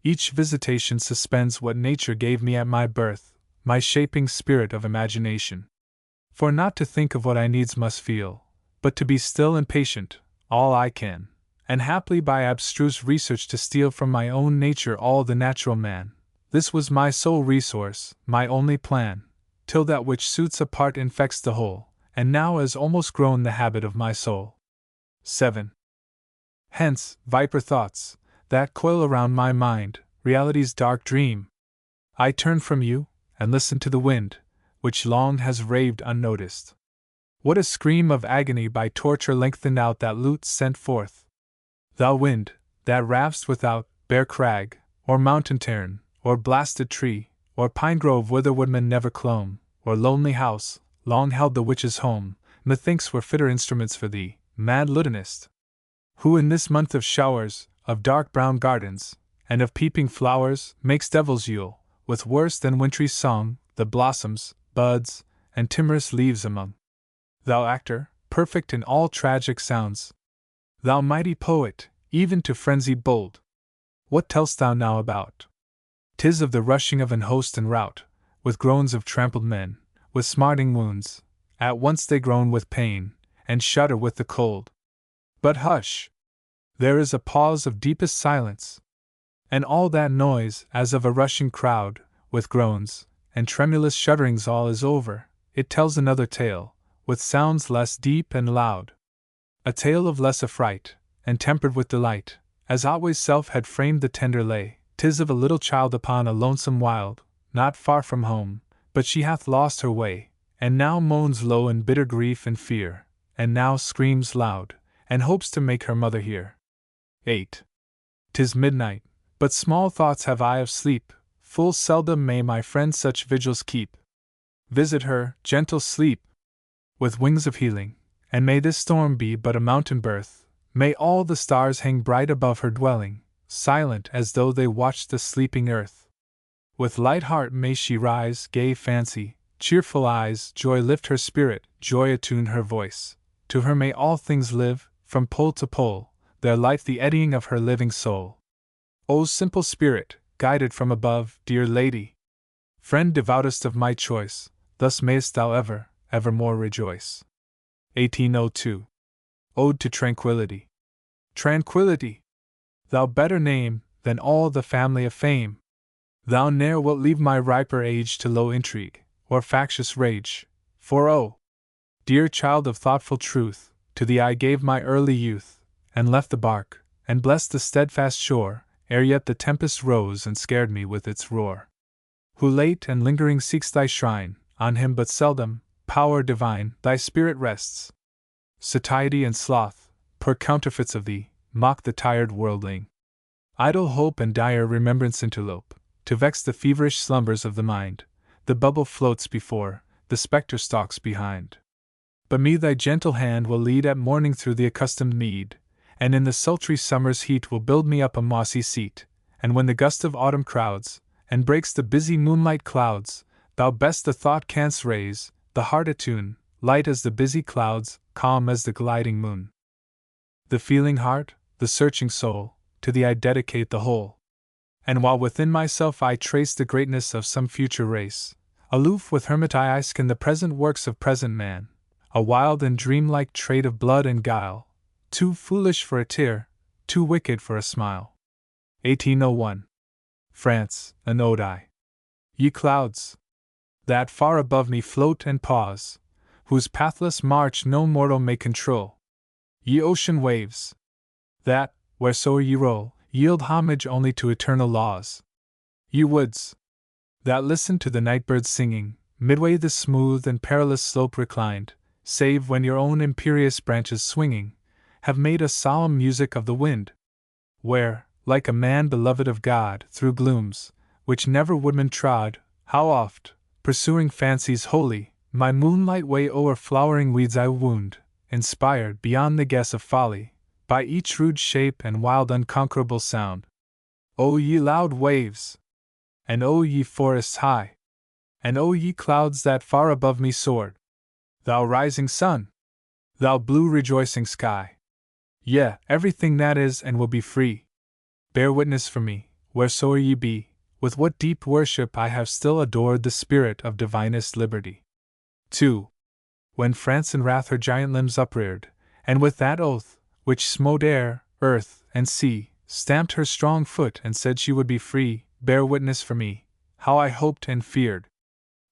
Speaker 1: Each visitation suspends what nature gave me at my birth, my shaping spirit of imagination. For not to think of what I needs must feel, but to be still and patient, all I can, and haply by abstruse research to steal from my own nature all the natural man. This was my sole resource, my only plan, till that which suits a part infects the whole, and now is almost grown the habit of my soul. 7. Hence, viper thoughts, that coil around my mind, reality's dark dream. I turn from you, and listen to the wind, which long has raved unnoticed. What a scream of agony by torture lengthened out that lute sent forth! Thou wind, that ravest without, bare crag, or mountain tarn, or blasted tree, or pine grove where the woodman never clomb, or lonely house, long held the witch's home, methinks were fitter instruments for thee, mad lutanist, who in this month of showers, of dark brown gardens, and of peeping flowers, makes devil's yule, with worse than wintry song, the blossoms, buds, and timorous leaves among. Thou actor, perfect in all tragic sounds! Thou mighty poet, even to frenzy bold! What tell'st thou now about? 'Tis of the rushing of an host and rout, with groans of trampled men, with smarting wounds, at once they groan with pain, and shudder with the cold. But hush! There is a pause of deepest silence, and all that noise, as of a rushing crowd, with groans, and tremulous shudderings all is over, it tells another tale, with sounds less deep and loud. A tale of less affright, and tempered with delight, as Otway's self had framed the tender lay. 'Tis of a little child upon a lonesome wild, not far from home, but she hath lost her way, and now moans low in bitter grief and fear, and now screams loud, and hopes to make her mother hear. 8. 'Tis midnight, but small thoughts have I of sleep, full seldom may my friend such vigils keep. Visit her, gentle sleep, with wings of healing, and may this storm be but a mountain birth, may all the stars hang bright above her dwelling, silent as though they watched the sleeping earth. With light heart may she rise, gay fancy, cheerful eyes, joy lift her spirit, joy attune her voice. To her may all things live, from pole to pole, their life the eddying of her living soul. O simple spirit, guided from above, dear lady! Friend devoutest of my choice, thus mayst thou ever, evermore rejoice. 1802. Ode to Tranquility. Tranquility! Thou better name than all the family of fame! Thou ne'er wilt leave my riper age to low intrigue, or factious rage, for oh! Dear child of thoughtful truth, to thee I gave my early youth, and left the bark, and blessed the steadfast shore, ere yet the tempest rose and scared me with its roar. Who late and lingering seeks thy shrine, on him but seldom, power divine, thy spirit rests. Satiety and sloth, poor counterfeits of thee, mock the tired worldling. Idle hope and dire remembrance interlope, to vex the feverish slumbers of the mind. The bubble floats before, the spectre stalks behind. But me thy gentle hand will lead at morning through the accustomed mead, and in the sultry summer's heat will build me up a mossy seat, and when the gust of autumn crowds, and breaks the busy moonlight clouds, thou best the thought canst raise, the heart attune, light as the busy clouds, calm as the gliding moon. The feeling heart, the searching soul, to thee I dedicate the whole. And while within myself I trace the greatness of some future race, aloof with hermit I scan the present works of present man, a wild and dreamlike trait of blood and guile, too foolish for a tear, too wicked for a smile. 1801. France, an ode I. Ye clouds, that far above me float and pause, whose pathless march no mortal may control. Ye ocean waves, that, wheresoe'er ye roll, yield homage only to eternal laws. Ye woods, that listen to the night-birds singing, midway the smooth and perilous slope reclined, save when your own imperious branches swinging, have made a solemn music of the wind. where, like a man beloved of God, through glooms, which never woodman trod, how oft, pursuing fancies holy, my moonlight way o'er flowering weeds I wound, inspired beyond the guess of folly, by each rude shape and wild unconquerable sound. O ye loud waves! And O ye forests high! And O ye clouds that far above me soared! Thou rising sun! Thou blue rejoicing sky! Yea, everything that is and will be free! Bear witness for me, wheresoe'er ye be, with what deep worship I have still adored the spirit of divinest liberty. 2. When France in wrath her giant limbs upreared, and with that oath, which smote air, earth, and sea, stamped her strong foot and said she would be free, bear witness for me, how I hoped and feared.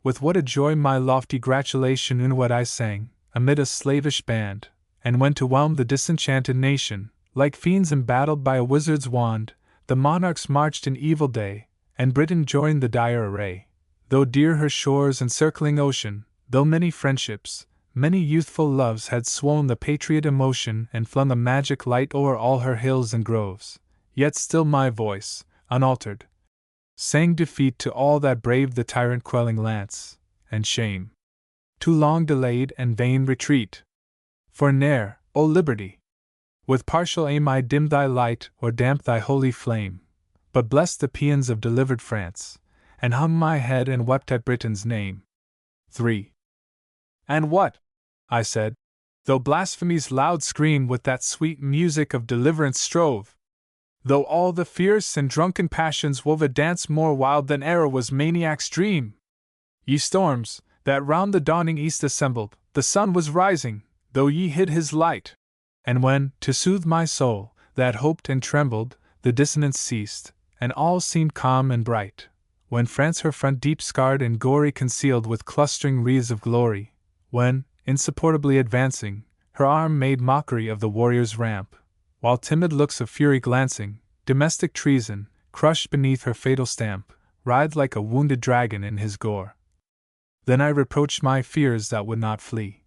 Speaker 1: With what a joy my lofty gratulation in what I sang, amid a slavish band, and when to whelm the disenchanted nation, like fiends embattled by a wizard's wand, the monarchs marched in evil day, and Britain joined the dire array. Though dear her shores and circling ocean, though many friendships, many youthful loves had swollen the patriot emotion and flung a magic light o'er all her hills and groves, yet still my voice, unaltered, sang defeat to all that braved the tyrant quelling lance, and shame. Too long delayed and vain retreat. For ne'er, O Liberty, with partial aim I dimmed thy light or damped thy holy flame, but blessed the paeans of delivered France, and hung my head and wept at Britain's name. 3. And what? I said, though blasphemy's loud scream with that sweet music of deliverance strove, though all the fierce and drunken passions wove a dance more wild than e'er was maniac's dream, ye storms, that round the dawning east assembled, the sun was rising, though ye hid his light, and when, to soothe my soul, that hoped and trembled, the dissonance ceased, and all seemed calm and bright, when France her front deep scarred and gory concealed with clustering wreaths of glory, when, insupportably advancing, her arm made mockery of the warrior's ramp, while timid looks of fury glancing, domestic treason, crushed beneath her fatal stamp, writhed like a wounded dragon in his gore. Then I reproached my fears that would not flee.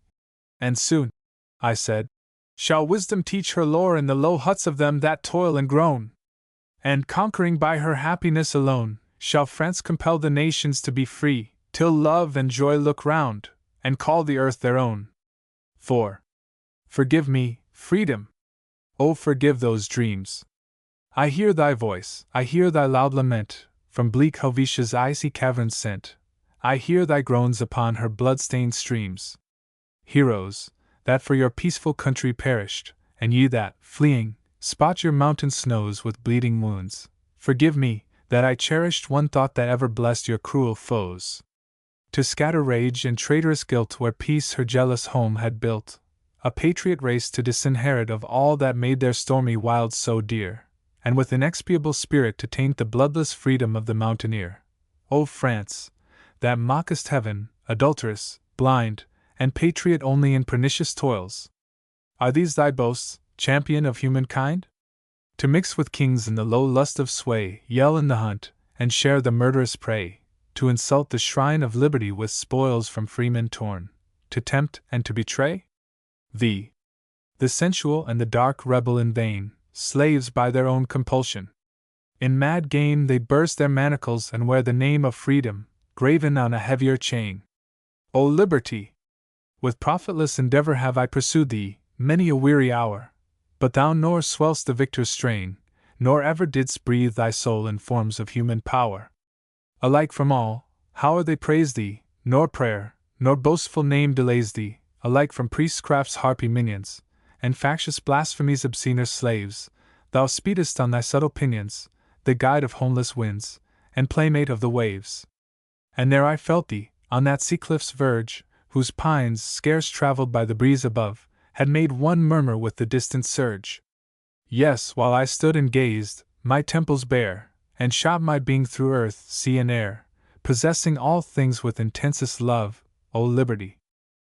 Speaker 1: And soon, I said, shall wisdom teach her lore in the low huts of them that toil and groan? And, conquering by her happiness alone, shall France compel the nations to be free, till love and joy look round, and call the earth their own. 4. Forgive me, freedom! Oh, forgive those dreams! I hear thy voice, I hear thy loud lament, from bleak Helvetia's icy caverns sent, I hear thy groans upon her blood-stained streams. Heroes, that for your peaceful country perished, and ye that, fleeing, spot your mountain snows with bleeding wounds, forgive me, that I cherished one thought that ever blessed your cruel foes. To scatter rage and traitorous guilt where peace her jealous home had built, a patriot race to disinherit of all that made their stormy wilds so dear, and with inexpiable spirit to taint the bloodless freedom of the mountaineer. O France, that mockest heaven, adulteress, blind, and patriot only in pernicious toils! Are these thy boasts, champion of humankind? To mix with kings in the low lust of sway, yell in the hunt, and share the murderous prey, to insult the shrine of liberty with spoils from freemen torn, to tempt and to betray? The sensual and the dark rebel in vain, slaves by their own compulsion. In mad game they burst their manacles and wear the name of freedom, graven on a heavier chain. O Liberty! With profitless endeavor have I pursued thee, many a weary hour, but thou nor swell'st the victor's strain, nor ever didst breathe thy soul in forms of human power. Alike from all, howe'er they praise thee, nor prayer, nor boastful name delays thee, alike from priestcraft's harpy minions, and factious blasphemies obscener slaves, thou speedest on thy subtle pinions, the guide of homeless winds, and playmate of the waves. And there I felt thee, on that sea cliff's verge, whose pines, scarce travelled by the breeze above, had made one murmur with the distant surge. Yes, while I stood and gazed, my temples bare, and shot my being through earth, sea, and air, possessing all things with intensest love, O Liberty!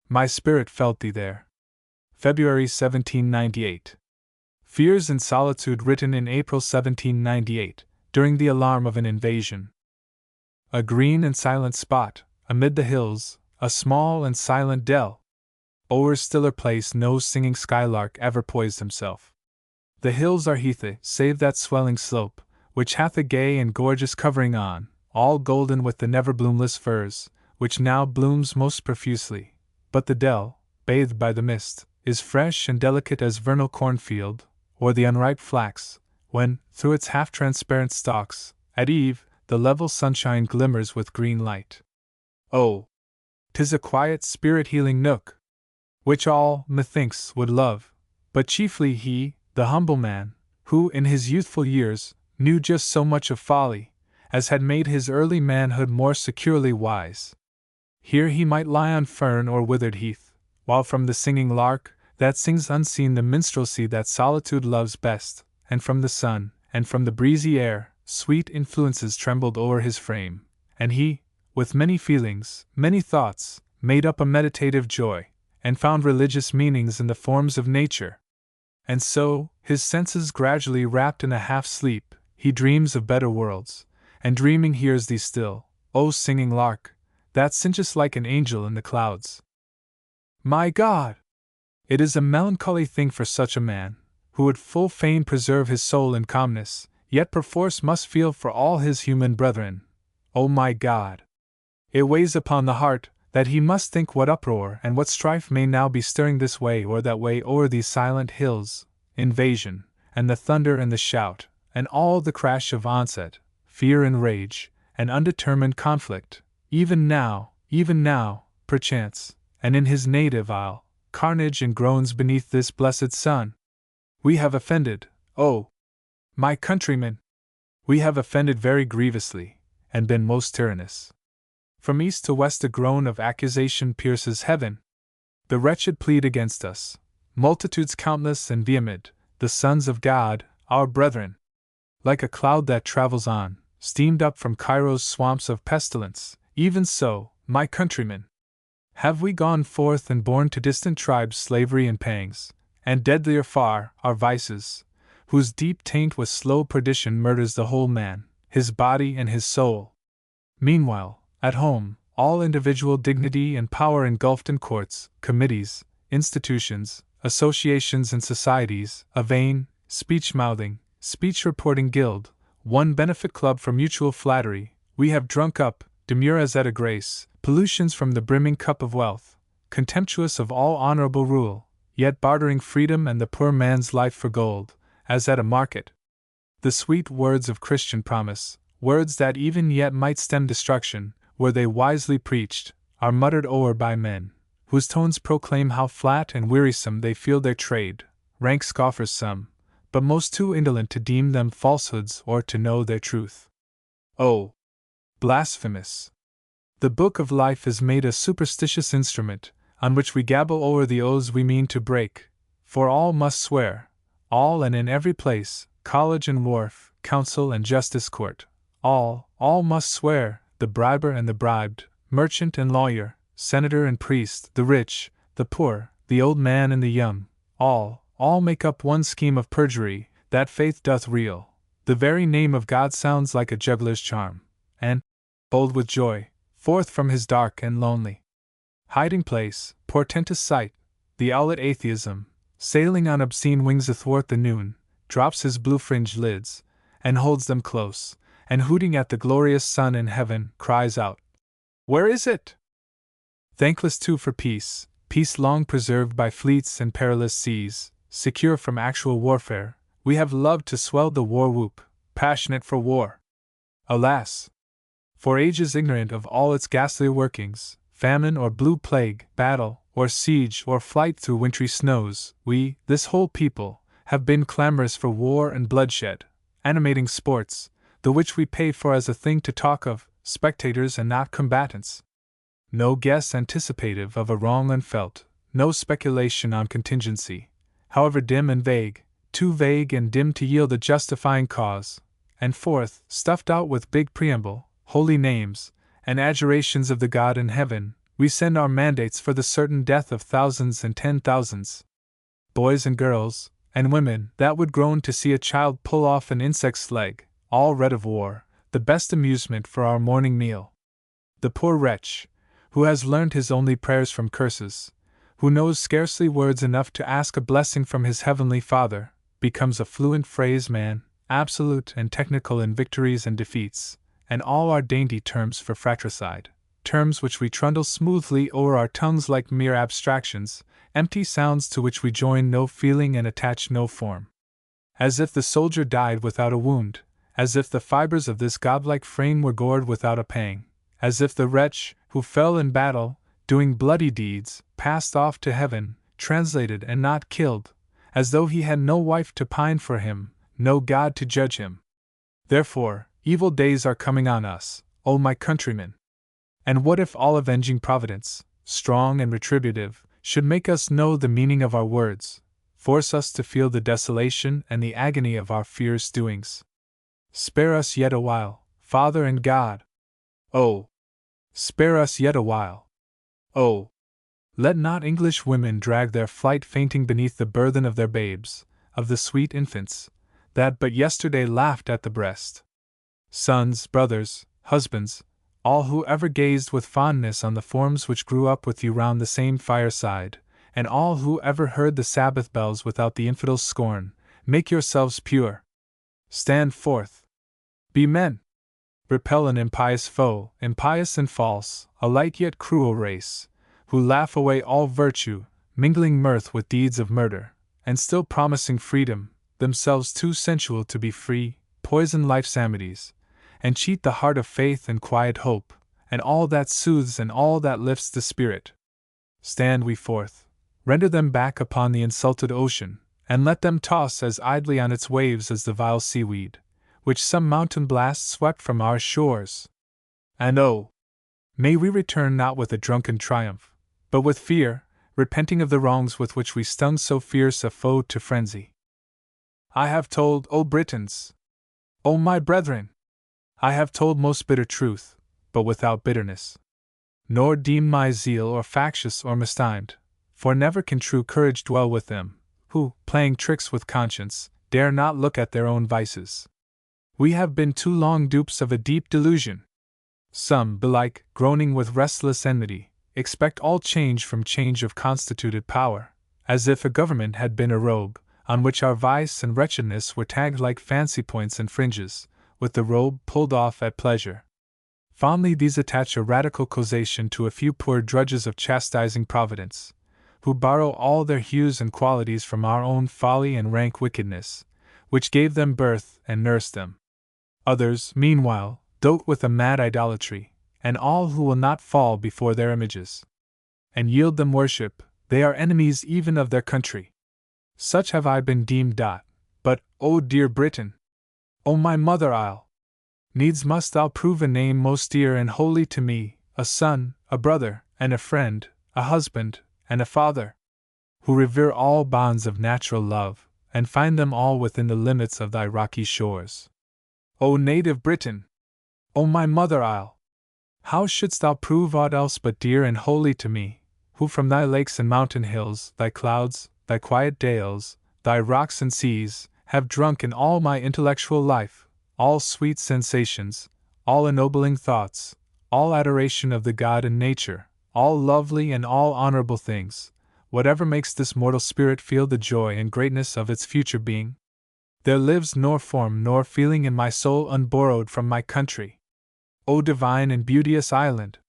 Speaker 1: My spirit felt thee there. February 1798. Fears and Solitude, written in April 1798, during the alarm of an invasion. A green and silent spot, amid the hills, a small and silent dell. O'er stiller place no singing skylark ever poised himself. The hills are heathy, save that swelling slope, which hath a gay and gorgeous covering on, all golden with the never bloomless furze, which now blooms most profusely. But the dell, bathed by the mist, is fresh and delicate as vernal cornfield, or the unripe flax, when, through its half-transparent stalks, at eve, the level sunshine glimmers with green light. Oh! 'Tis a quiet, spirit-healing nook, which all, methinks, would love, but chiefly he, the humble man, who, in his youthful years, knew just so much of folly, as had made his early manhood more securely wise. Here he might lie on fern or withered heath, while from the singing lark, that sings unseen the minstrelsy that solitude loves best, and from the sun, and from the breezy air, sweet influences trembled o'er his frame, and he, with many feelings, many thoughts, made up a meditative joy, and found religious meanings in the forms of nature. And so, his senses gradually wrapped in a half-sleep, he dreams of better worlds, and dreaming hears thee still, O singing lark, that singest like an angel in the clouds. My God! It is a melancholy thing for such a man, who would full fain preserve his soul in calmness, yet perforce must feel for all his human brethren. O my God! It weighs upon the heart, that he must think what uproar and what strife may now be stirring this way or that way o'er these silent hills, invasion, and the thunder and the shout, and all the crash of onset, fear and rage, and undetermined conflict, even now, perchance, and in his native isle, carnage and groans beneath this blessed sun. We have offended, oh, my countrymen! We have offended very grievously, and been most tyrannous. From east to west a groan of accusation pierces heaven. The wretched plead against us, multitudes countless and vehement, the sons of God, our brethren. Like a cloud that travels on, steamed up from Cairo's swamps of pestilence, even so, my countrymen, have we gone forth and borne to distant tribes slavery and pangs, and deadlier far, our vices, whose deep taint with slow perdition murders the whole man, his body and his soul. Meanwhile, at home, all individual dignity and power engulfed in courts, committees, institutions, associations and societies, a vain, speech-mouthing, speech-reporting guild, one benefit club for mutual flattery, we have drunk up, demure as at a grace, pollutions from the brimming cup of wealth, contemptuous of all honorable rule, yet bartering freedom and the poor man's life for gold, as at a market. The sweet words of Christian promise, words that even yet might stem destruction, were they wisely preached, are muttered o'er by men, whose tones proclaim how flat and wearisome they feel their trade, rank scoffers some, but most too indolent to deem them falsehoods or to know their truth. Oh! Blasphemous! The book of life is made a superstitious instrument, on which we gabble o'er the oaths we mean to break, for all must swear, all and in every place, college and wharf, council and justice court, all must swear, the briber and the bribed, merchant and lawyer, senator and priest, the rich, the poor, the old man and the young, all make up one scheme of perjury, that faith doth reel. The very name of God sounds like a juggler's charm, and, bold with joy, forth from his dark and lonely hiding place, portentous sight, the owlet atheism, sailing on obscene wings athwart the noon, drops his blue-fringed lids, and holds them close, and hooting at the glorious sun in heaven, cries out, "Where is it?" Thankless too for peace, peace long preserved by fleets and perilous seas, secure from actual warfare, we have loved to swell the war-whoop, passionate for war. Alas! For ages ignorant of all its ghastly workings, famine or blue plague, battle, or siege or flight through wintry snows, we, this whole people, have been clamorous for war and bloodshed, animating sports, the which we pay for as a thing to talk of, spectators and not combatants. No guess anticipative of a wrong unfelt, no speculation on contingency, however dim and vague, too vague and dim to yield a justifying cause, and forth, stuffed out with big preamble, holy names, and adjurations of the God in heaven, we send our mandates for the certain death of thousands and 10,000s. Boys and girls, and women that would groan to see a child pull off an insect's leg, all red of war, the best amusement for our morning meal. The poor wretch, who has learned his only prayers from curses, who knows scarcely words enough to ask a blessing from his heavenly Father, becomes a fluent phrase man, absolute and technical in victories and defeats, and all our dainty terms for fratricide, terms which we trundle smoothly o'er our tongues like mere abstractions, empty sounds to which we join no feeling and attach no form. As if the soldier died without a wound, as if the fibers of this godlike frame were gored without a pang, as if the wretch, who fell in battle, doing bloody deeds, passed off to heaven, translated and not killed, as though he had no wife to pine for him, no God to judge him. Therefore, evil days are coming on us, O my countrymen. And what if all avenging Providence, strong and retributive, should make us know the meaning of our words, force us to feel the desolation and the agony of our fierce doings? Spare us yet a while, Father and God! Oh! Spare us yet a while! Oh! Let not English women drag their flight fainting beneath the burthen of their babes, of the sweet infants, that but yesterday laughed at the breast. Sons, brothers, husbands, all who ever gazed with fondness on the forms which grew up with you round the same fireside, and all who ever heard the Sabbath bells without the infidel's scorn, make yourselves pure. Stand forth. Be men. Repel an impious foe, impious and false, a light yet cruel race, who laugh away all virtue, mingling mirth with deeds of murder, and still promising freedom, themselves too sensual to be free, poison life's amenities, and cheat the heart of faith and quiet hope, and all that soothes and all that lifts the spirit. Stand we forth, render them back upon the insulted ocean, and let them toss as idly on its waves as the vile seaweed, which some mountain blast swept from our shores. And oh! May we return not with a drunken triumph, but with fear, repenting of the wrongs with which we stung so fierce a foe to frenzy. I have told, O Britons! O my brethren! I have told most bitter truth, but without bitterness. Nor deem my zeal or factious or mistimed, for never can true courage dwell with them, who, playing tricks with conscience, dare not look at their own vices. We have been too long dupes of a deep delusion. Some, belike, groaning with restless enmity, expect all change from change of constituted power, as if a government had been a robe, on which our vice and wretchedness were tagged like fancy points and fringes, with the robe pulled off at pleasure. Fondly these attach a radical causation to a few poor drudges of chastising Providence, who borrow all their hues and qualities from our own folly and rank wickedness, which gave them birth and nursed them. Others, meanwhile, dote with a mad idolatry, and all who will not fall before their images, and yield them worship, they are enemies even of their country. Such have I been deemed. But, O dear Britain! O my mother isle! Needs must thou prove a name most dear and holy to me, a son, a brother, and a friend, a husband, and a father, who revere all bonds of natural love, and find them all within the limits of thy rocky shores. O native Britain! O my mother isle! How shouldst thou prove aught else but dear and holy to me, who from thy lakes and mountain hills, thy clouds, thy quiet dales, thy rocks and seas, have drunk in all my intellectual life, all sweet sensations, all ennobling thoughts, all adoration of the God and nature, all lovely and all honorable things, whatever makes this mortal spirit feel the joy and greatness of its future being? There lives nor form nor feeling in my soul unborrowed from my country. O divine and beauteous island!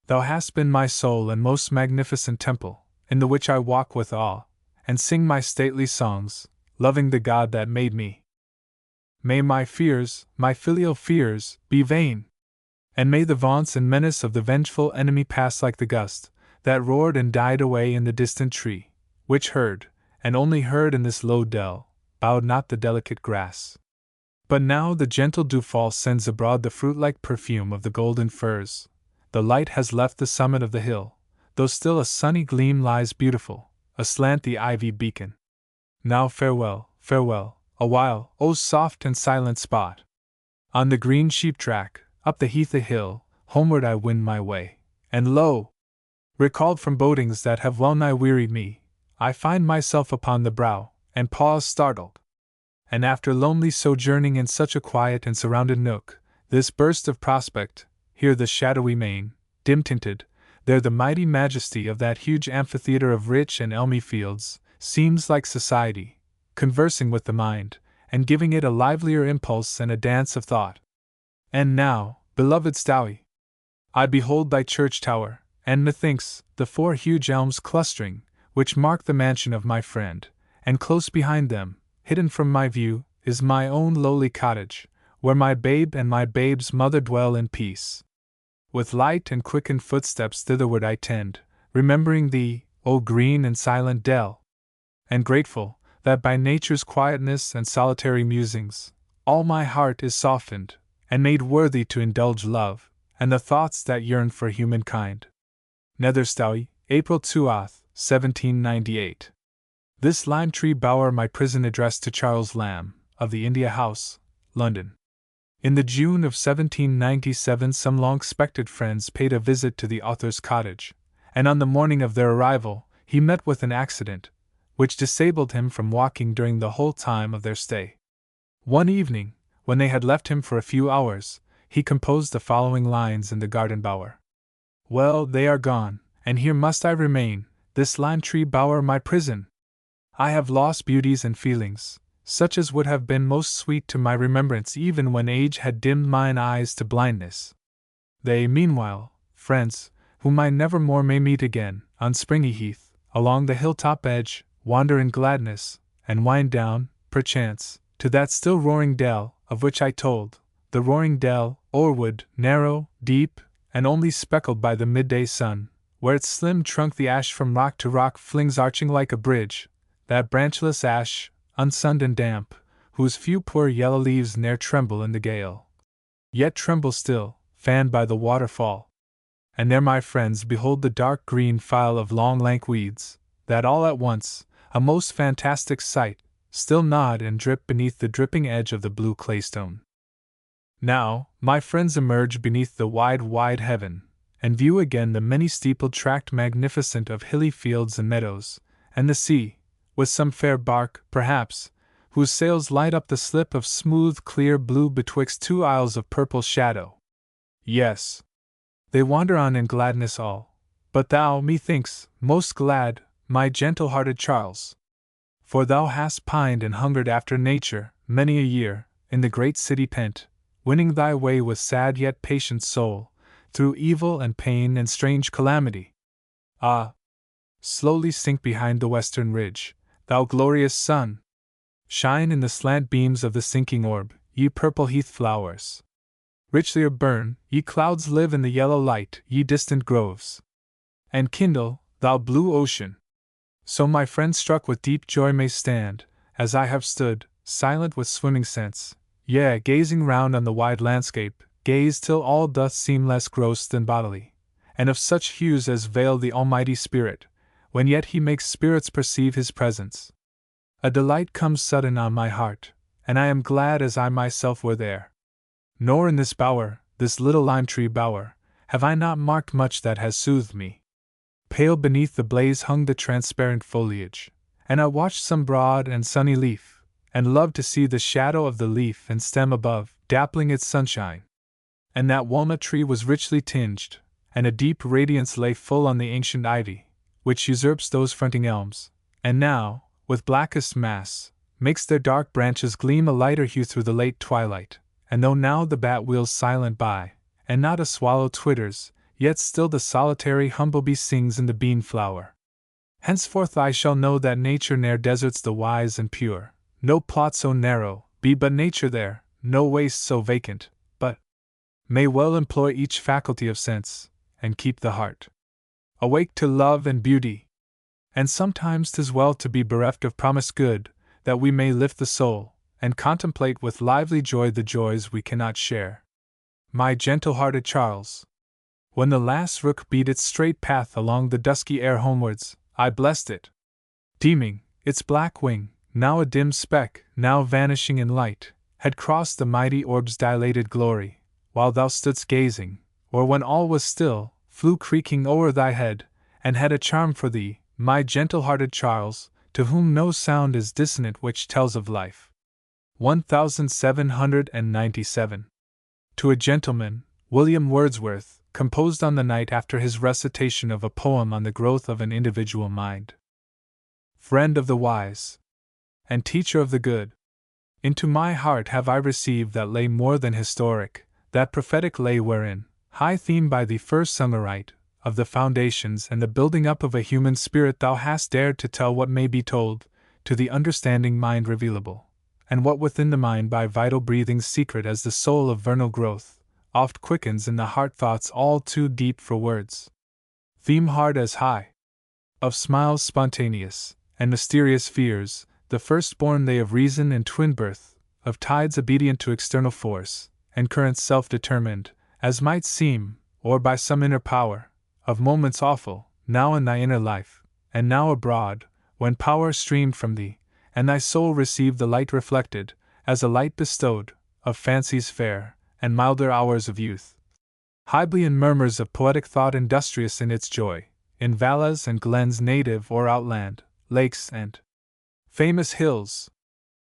Speaker 1: Thou hast been my sole and most magnificent temple, in the which I walk with awe, and sing my stately songs, loving the God that made me. May my fears, my filial fears, be vain, and may the vaunts and menace of the vengeful enemy pass like the gust, that roared and died away in the distant tree, which heard, and only heard in this low dell, bowed not the delicate grass. But now the gentle dewfall sends abroad the fruit-like perfume of the golden firs, the light has left the summit of the hill, though still a sunny gleam lies beautiful, aslant the ivy beacon. Now farewell, farewell, awhile, O soft and silent spot! On the green sheep track, up the heath a hill, homeward I wend my way, and lo! Recalled from bodings that have well nigh wearied me, I find myself upon the brow, and pause startled. And after lonely sojourning in such a quiet and surrounded nook, this burst of prospect, here the shadowy main, dim-tinted, there the mighty majesty of that huge amphitheatre of rich and elmy fields, seems like society, conversing with the mind, and giving it a livelier impulse and a dance of thought. And now, beloved Stowey, I behold thy church tower, and methinks the 4 huge elms clustering, which mark the mansion of my friend, and close behind them, hidden from my view, is my own lowly cottage, where my babe and my babe's mother dwell in peace. With light and quickened footsteps thitherward I tend, remembering thee, O green and silent dell, and grateful that by nature's quietness and solitary musings, all my heart is softened, and made worthy to indulge love, and the thoughts that yearn for humankind. Nether Stowey, April 2th, 1798. This lime tree bower my prison addressed to Charles Lamb, of the India House, London. In the June of 1797 some long-expected friends paid a visit to the author's cottage, and on the morning of their arrival he met with an accident, which disabled him from walking during the whole time of their stay. One evening, when they had left him for a few hours, he composed the following lines in the garden bower. Well, they are gone, and here must I remain, this lime tree bower my prison. I have lost beauties and feelings, such as would have been most sweet to my remembrance even when age had dimmed mine eyes to blindness. They, meanwhile, friends, whom I never more may meet again, on Springy Heath, along the hilltop edge, wander in gladness, and wind down, perchance, to that still roaring dell, of which I told, the roaring dell, o'erwood, narrow, deep, and only speckled by the midday sun, where its slim trunk the ash from rock to rock flings arching like a bridge, that branchless ash, unsunned and damp, whose few poor yellow leaves ne'er tremble in the gale, yet tremble still, fanned by the waterfall. And there, my friends, behold the dark green file of long lank weeds, that all at once, a most fantastic sight, still nod and drip beneath the dripping edge of the blue claystone. Now, my friends emerge beneath the wide heaven, and view again the many-steepled tract magnificent of hilly fields and meadows, and the sea, with some fair bark, perhaps, whose sails light up the slip of smooth clear blue betwixt 2 isles of purple shadow. Yes, they wander on in gladness all, but thou, methinks, most glad, my gentle-hearted Charles. For thou hast pined and hungered after nature, many a year, in the great city pent, winning thy way with sad yet patient soul, through evil and pain and strange calamity. Ah! Slowly sink behind the western ridge, thou glorious sun! Shine in the slant beams of the sinking orb, ye purple heath flowers! Richlier burn, ye clouds live in the yellow light, ye distant groves! And kindle, thou blue ocean! So my friend struck with deep joy may stand, as I have stood, silent with swimming sense, yea, gazing round on the wide landscape, gaze till all doth seem less gross than bodily, and of such hues as veil the Almighty Spirit, when yet He makes spirits perceive His presence. A delight comes sudden on my heart, and I am glad as I myself were there. Nor in this bower, this little lime-tree bower, have I not marked much that has soothed me. Pale beneath the blaze hung the transparent foliage, and I watched some broad and sunny leaf, and loved to see the shadow of the leaf and stem above, dappling its sunshine. And that walnut tree was richly tinged, and a deep radiance lay full on the ancient ivy, which usurps those fronting elms, and now, with blackest mass, makes their dark branches gleam a lighter hue through the late twilight. And though now the bat wheels silent by, and not a swallow twitters, yet still the solitary humblebee sings in the bean flower. Henceforth I shall know that nature ne'er deserts the wise and pure, no plot so narrow, be but nature there, no waste so vacant, but may well employ each faculty of sense, and keep the heart awake to love and beauty. And sometimes 'tis well to be bereft of promised good, that we may lift the soul, and contemplate with lively joy the joys we cannot share. My gentle-hearted Charles, when the last rook beat its straight path along the dusky air homewards, I blessed it, deeming its black wing, now a dim speck, now vanishing in light, had crossed the mighty orb's dilated glory, while thou stoodst gazing, or when all was still, flew creaking o'er thy head, and had a charm for thee, my gentle-hearted Charles, to whom no sound is dissonant which tells of life. 1797. To a Gentleman, William Wordsworth, composed on the night after his recitation of a poem on the growth of an individual mind. Friend of the wise, and teacher of the good. Into my heart have I received that lay more than historic, that prophetic lay wherein, high theme by thee first sung aright, of the foundations and the building up of a human spirit thou hast dared to tell what may be told, to the understanding mind revealable, and what within the mind by vital breathings secret as the soul of vernal growth, oft quickens in the heart thoughts all too deep for words. Theme hard as high, of smiles spontaneous, and mysterious fears, the firstborn they of reason and twin birth, of tides obedient to external force, and currents self-determined, as might seem, or by some inner power, of moments awful, now in thy inner life, and now abroad, when power streamed from thee, and thy soul received the light reflected, as a light bestowed, of fancies fair, and milder hours of youth. Hyblean murmurs of poetic thought industrious in its joy, in valleys and glens native or outland, lakes and famous hills,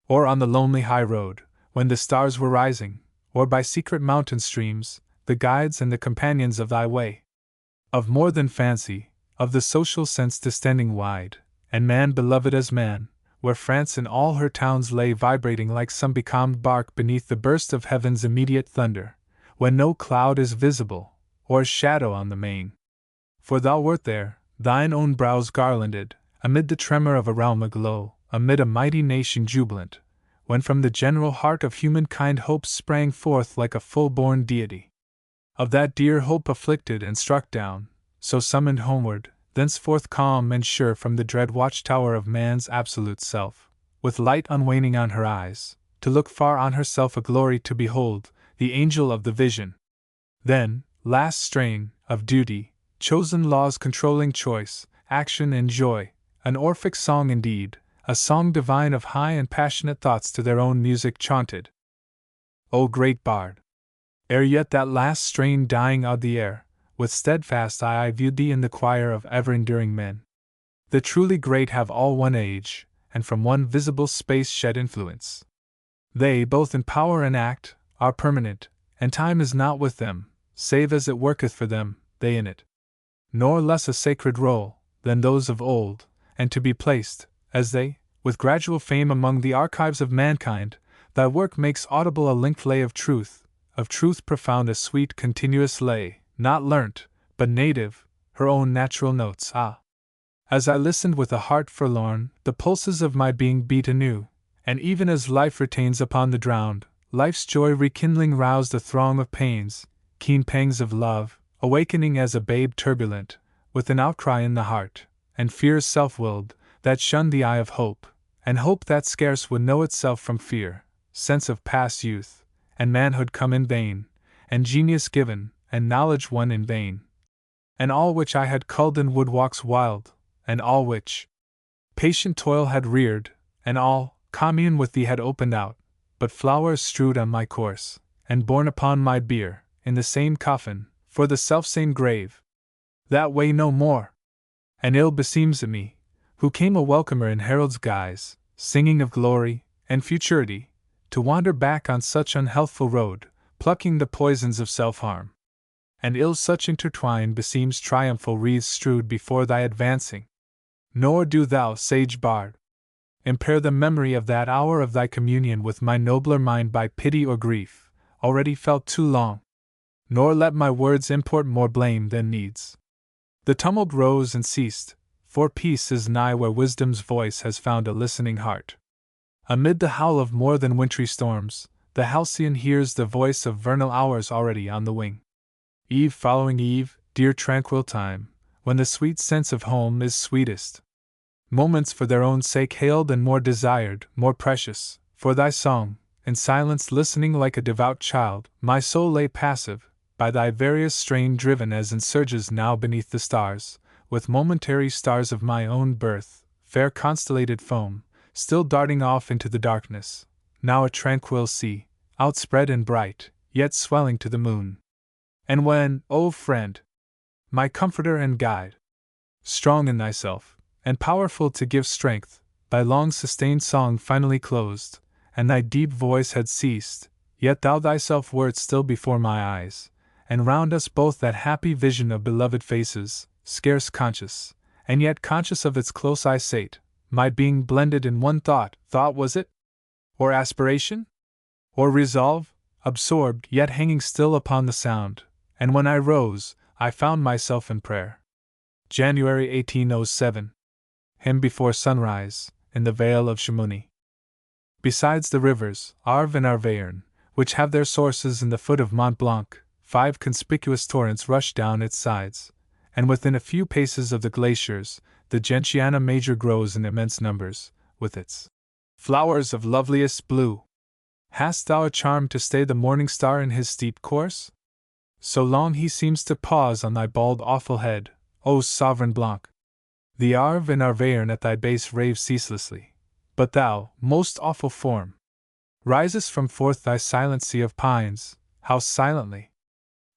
Speaker 1: or on the lonely high road, when the stars were rising, or by secret mountain streams, the guides and the companions of thy way. Of more than fancy, of the social sense distending wide, and man beloved as man, where France in all her towns lay vibrating like some becalmed bark beneath the burst of heaven's immediate thunder, when no cloud is visible, or shadow on the main. For thou wert there, thine own brows garlanded, amid the tremor of a realm aglow, amid a mighty nation jubilant, when from the general heart of humankind hope sprang forth like a full-born deity. Of that dear hope afflicted and struck down, so summoned homeward, thenceforth calm and sure from the dread watchtower of man's absolute self, with light unwaning on her eyes, to look far on herself a glory to behold, the angel of the vision. Then, last strain, of duty, chosen laws controlling choice, action and joy, an Orphic song indeed, a song divine of high and passionate thoughts to their own music chaunted. O great bard! Ere yet that last strain dying awed the air, with steadfast eye I viewed thee in the choir of ever-enduring men. The truly great have all one age, and from one visible space shed influence. They, both in power and act, are permanent, and time is not with them, save as it worketh for them, they in it. Nor less a sacred roll, than those of old, and to be placed, as they, with gradual fame among the archives of mankind, thy work makes audible a linked lay of truth profound a sweet continuous lay, not learnt, but native, her own natural notes, ah! As I listened with a heart forlorn, the pulses of my being beat anew, and even as life retains upon the drowned, life's joy rekindling roused a throng of pains, keen pangs of love, awakening as a babe turbulent, with an outcry in the heart, and fears self-willed, that shunned the eye of hope, and hope that scarce would know itself from fear, sense of past youth, and manhood come in vain, and genius given, and knowledge won in vain. And all which I had culled in wood-walks wild, and all which patient toil had reared, and all, commune with thee had opened out, but flowers strewed on my course, and borne upon my bier, in the same coffin, for the selfsame grave. That way no more. And ill beseems it me, who came a welcomer in herald's guise, singing of glory and futurity, to wander back on such unhealthful road, plucking the poisons of self-harm. And ill such intertwined beseems triumphal wreaths strewed before thy advancing. Nor do thou, sage bard, impair the memory of that hour of thy communion with my nobler mind by pity or grief, already felt too long. Nor let my words import more blame than needs. The tumult rose and ceased, for peace is nigh where wisdom's voice has found a listening heart. Amid the howl of more than wintry storms, the halcyon hears the voice of vernal hours already on the wing. Eve following eve, dear tranquil time, when the sweet sense of home is sweetest. Moments for their own sake hailed and more desired, more precious, for thy song, in silence listening like a devout child, my soul lay passive, by thy various strain driven as in surges now beneath the stars, with momentary stars of my own birth, fair constellated foam, still darting off into the darkness, now a tranquil sea, outspread and bright, yet swelling to the moon. And when, O friend, my comforter and guide, strong in thyself, and powerful to give strength, thy long-sustained song finally closed, and thy deep voice had ceased, yet thou thyself wert still before my eyes, and round us both that happy vision of beloved faces, scarce conscious, and yet conscious of its close eyesight, my being blended in one thought was it? Or aspiration? Or resolve, absorbed yet hanging still upon the sound, and when I rose, I found myself in prayer. January 1807. Hymn before sunrise, in the Vale of Chamouni. Besides the rivers, Arve and Arverne, which have their sources in the foot of Mont Blanc, 5 conspicuous torrents rush down its sides, and within a few paces of the glaciers, the Gentiana Major grows in immense numbers, with its flowers of loveliest blue. Hast thou a charm to stay the morning star in his steep course? So long he seems to pause on thy bald awful head, O sovereign Blanc. The Arve and Arverne at thy base rave ceaselessly, but thou, most awful form, risest from forth thy silent sea of pines, how silently!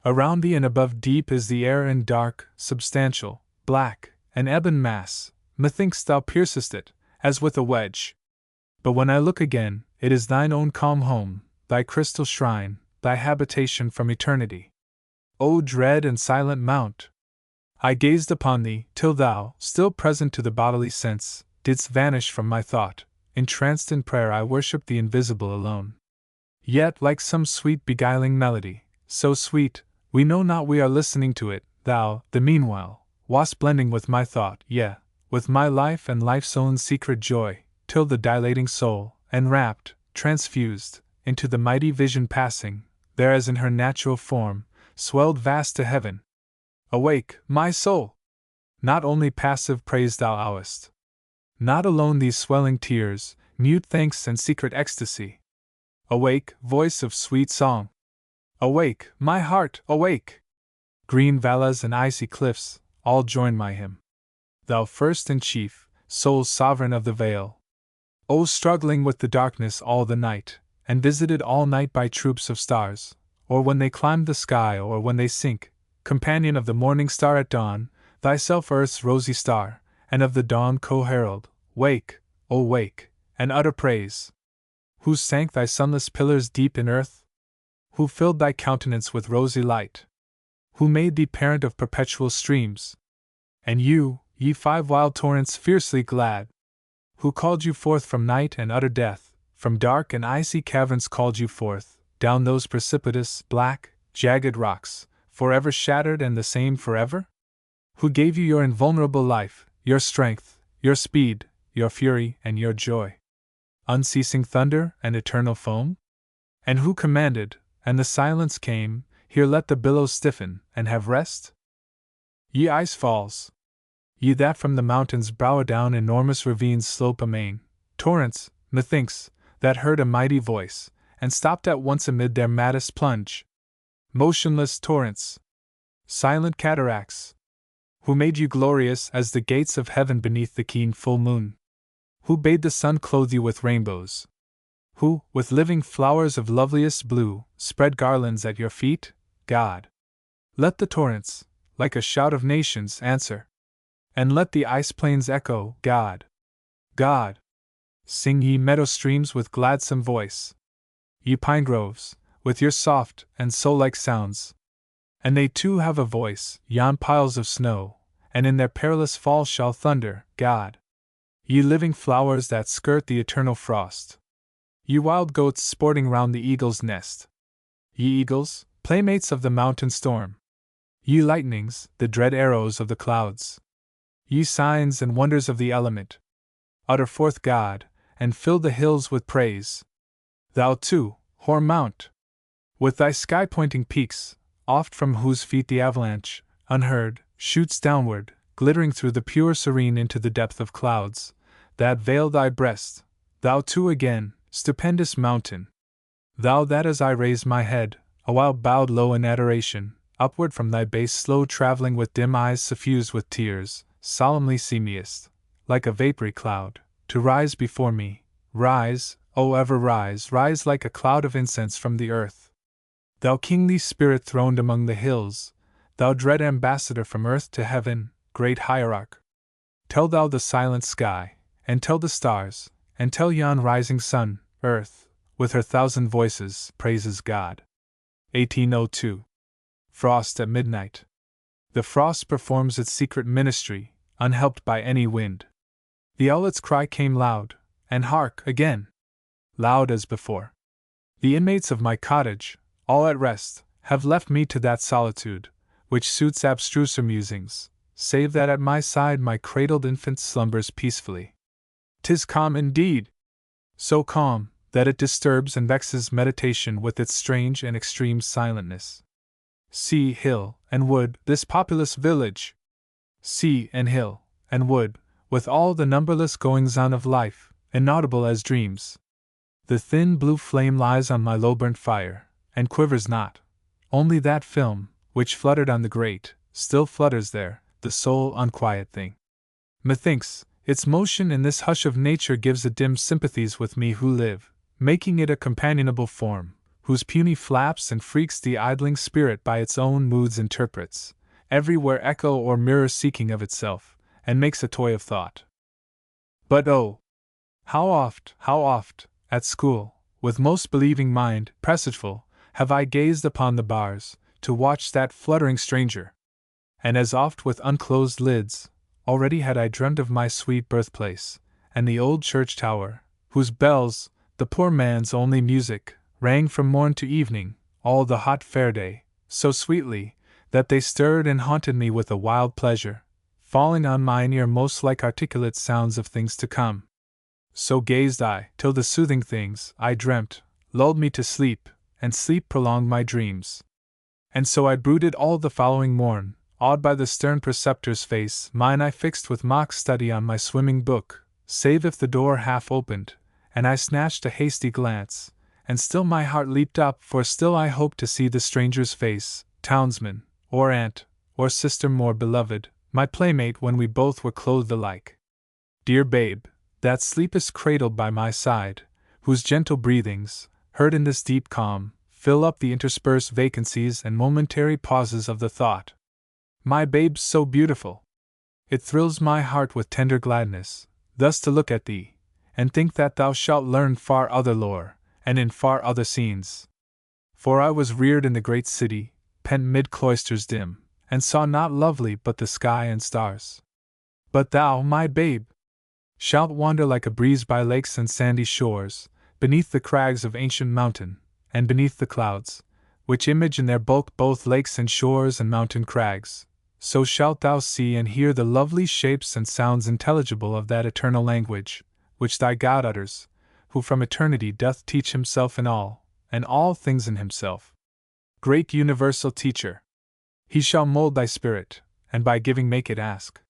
Speaker 1: Around thee and above deep is the air and dark, substantial, black, an ebon mass, methinks thou piercest it, as with a wedge. But when I look again, it is thine own calm home, thy crystal shrine, thy habitation from eternity. O dread and silent mount! I gazed upon thee, till thou, still present to the bodily sense, didst vanish from my thought. Entranced in prayer I worshipped the invisible alone. Yet, like some sweet beguiling melody, so sweet, we know not we are listening to it, thou, the meanwhile, wast blending with my thought, yea, with my life and life's own secret joy, till the dilating soul, enwrapped, transfused, into the mighty vision passing, there as in her natural form, swelled vast to heaven. Awake, my soul! Not only passive praise thou owest. Not alone these swelling tears, mute thanks and secret ecstasy. Awake, voice of sweet song! Awake, my heart, awake! Green valleys and icy cliffs, all join my hymn. Thou first and chief, sole sovereign of the vale. O struggling with the darkness all the night, and visited all night by troops of stars, or when they climb the sky or when they sink, companion of the morning star at dawn, thyself earth's rosy star, and of the dawn co-herald, wake, O wake, and utter praise. Who sank thy sunless pillars deep in earth? Who filled thy countenance with rosy light? Who made thee parent of perpetual streams? And you, ye 5 wild torrents fiercely glad? Who called you forth from night and utter death, from dark and icy caverns called you forth, down those precipitous, black, jagged rocks, forever shattered and the same forever? Who gave you your invulnerable life, your strength, your speed, your fury, and your joy? Unceasing thunder and eternal foam? And who commanded, and the silence came, here let the billows stiffen, and have rest? Ye ice falls! Ye that from the mountain's brow adown enormous ravines slope amain, torrents, methinks, that heard a mighty voice, and stopped at once amid their maddest plunge. Motionless torrents! Silent cataracts! Who made you glorious as the gates of heaven beneath the keen full moon? Who bade the sun clothe you with rainbows? Who, with living flowers of loveliest blue, spread garlands at your feet? God! Let the torrents, like a shout of nations, answer. And let the ice plains echo, God! God! Sing ye meadow streams with gladsome voice. Ye pine groves, with your soft and soul-like sounds. And they too have a voice, yon piles of snow, and in their perilous fall shall thunder, God! Ye living flowers that skirt the eternal frost. Ye wild goats sporting round the eagle's nest. Ye eagles, playmates of the mountain storm. Ye lightnings, the dread arrows of the clouds. Ye signs and wonders of the element. Utter forth, God, and fill the hills with praise. Thou too, hoar mount! With thy sky-pointing peaks, oft from whose feet the avalanche, unheard, shoots downward, glittering through the pure serene into the depth of clouds, that veil thy breast, thou too again, stupendous mountain! Thou that as I raised my head, awhile bowed low in adoration, upward from thy base slow travelling with dim eyes suffused with tears, solemnly seemest, like a vapory cloud, to rise before me, rise, O ever rise, rise like a cloud of incense from the earth. Thou kingly spirit throned among the hills, thou dread ambassador from earth to heaven, great hierarch. Tell thou the silent sky, and tell the stars, and tell yon rising sun, earth, with her 1,000 voices, praises God. 1802. Frost at midnight. The frost performs its secret ministry, unhelped by any wind. The owlet's cry came loud, and hark, again! Loud as before. The inmates of my cottage, all at rest, have left me to that solitude, which suits abstruser musings, save that at my side my cradled infant slumbers peacefully. 'Tis calm indeed! So calm, that it disturbs and vexes meditation with its strange and extreme silentness. Sea, hill, and wood, this populous village! Sea and hill, and wood, with all the numberless goings-on of life, inaudible as dreams. The thin blue flame lies on my low-burnt fire, and quivers not. Only that film, which fluttered on the grate, still flutters there, the sole unquiet thing. Methinks, its motion in this hush of nature gives a dim sympathies with me who live, making it a companionable form, whose puny flaps and freaks the idling spirit by its own moods interprets, everywhere echo or mirror seeking of itself, and makes a toy of thought. But oh! how oft, at school, with most believing mind, presageful, have I gazed upon the bars, to watch that fluttering stranger! And as oft with unclosed lids, already had I dreamt of my sweet birthplace, and the old church tower, whose bells, the poor man's only music, rang from morn to evening, all the hot fair day, so sweetly, that they stirred and haunted me with a wild pleasure, falling on mine ear most like articulate sounds of things to come. So gazed I, till the soothing things I dreamt lulled me to sleep, and sleep prolonged my dreams. And so I brooded all the following morn, awed by the stern preceptor's face, mine eye fixed with mock study on my swimming book, save if the door half opened, and I snatched a hasty glance, and still my heart leaped up, for still I hoped to see the stranger's face, townsman, or aunt, or sister more beloved, my playmate when we both were clothed alike. Dear babe, that sleepest cradled by my side, whose gentle breathings, heard in this deep calm, fill up the interspersed vacancies and momentary pauses of the thought. My babe so beautiful! It thrills my heart with tender gladness, thus to look at thee, and think that thou shalt learn far other lore, and in far other scenes. For I was reared in the great city, pent mid cloisters dim, and saw not lovely but the sky and stars. But thou, my babe, shalt wander like a breeze by lakes and sandy shores, beneath the crags of ancient mountain, and beneath the clouds, which image in their bulk both lakes and shores and mountain crags. So shalt thou see and hear the lovely shapes and sounds intelligible of that eternal language, which thy God utters, who from eternity doth teach himself in all, and all things in himself. Great universal teacher! He shall mold thy spirit, and by giving make it ask.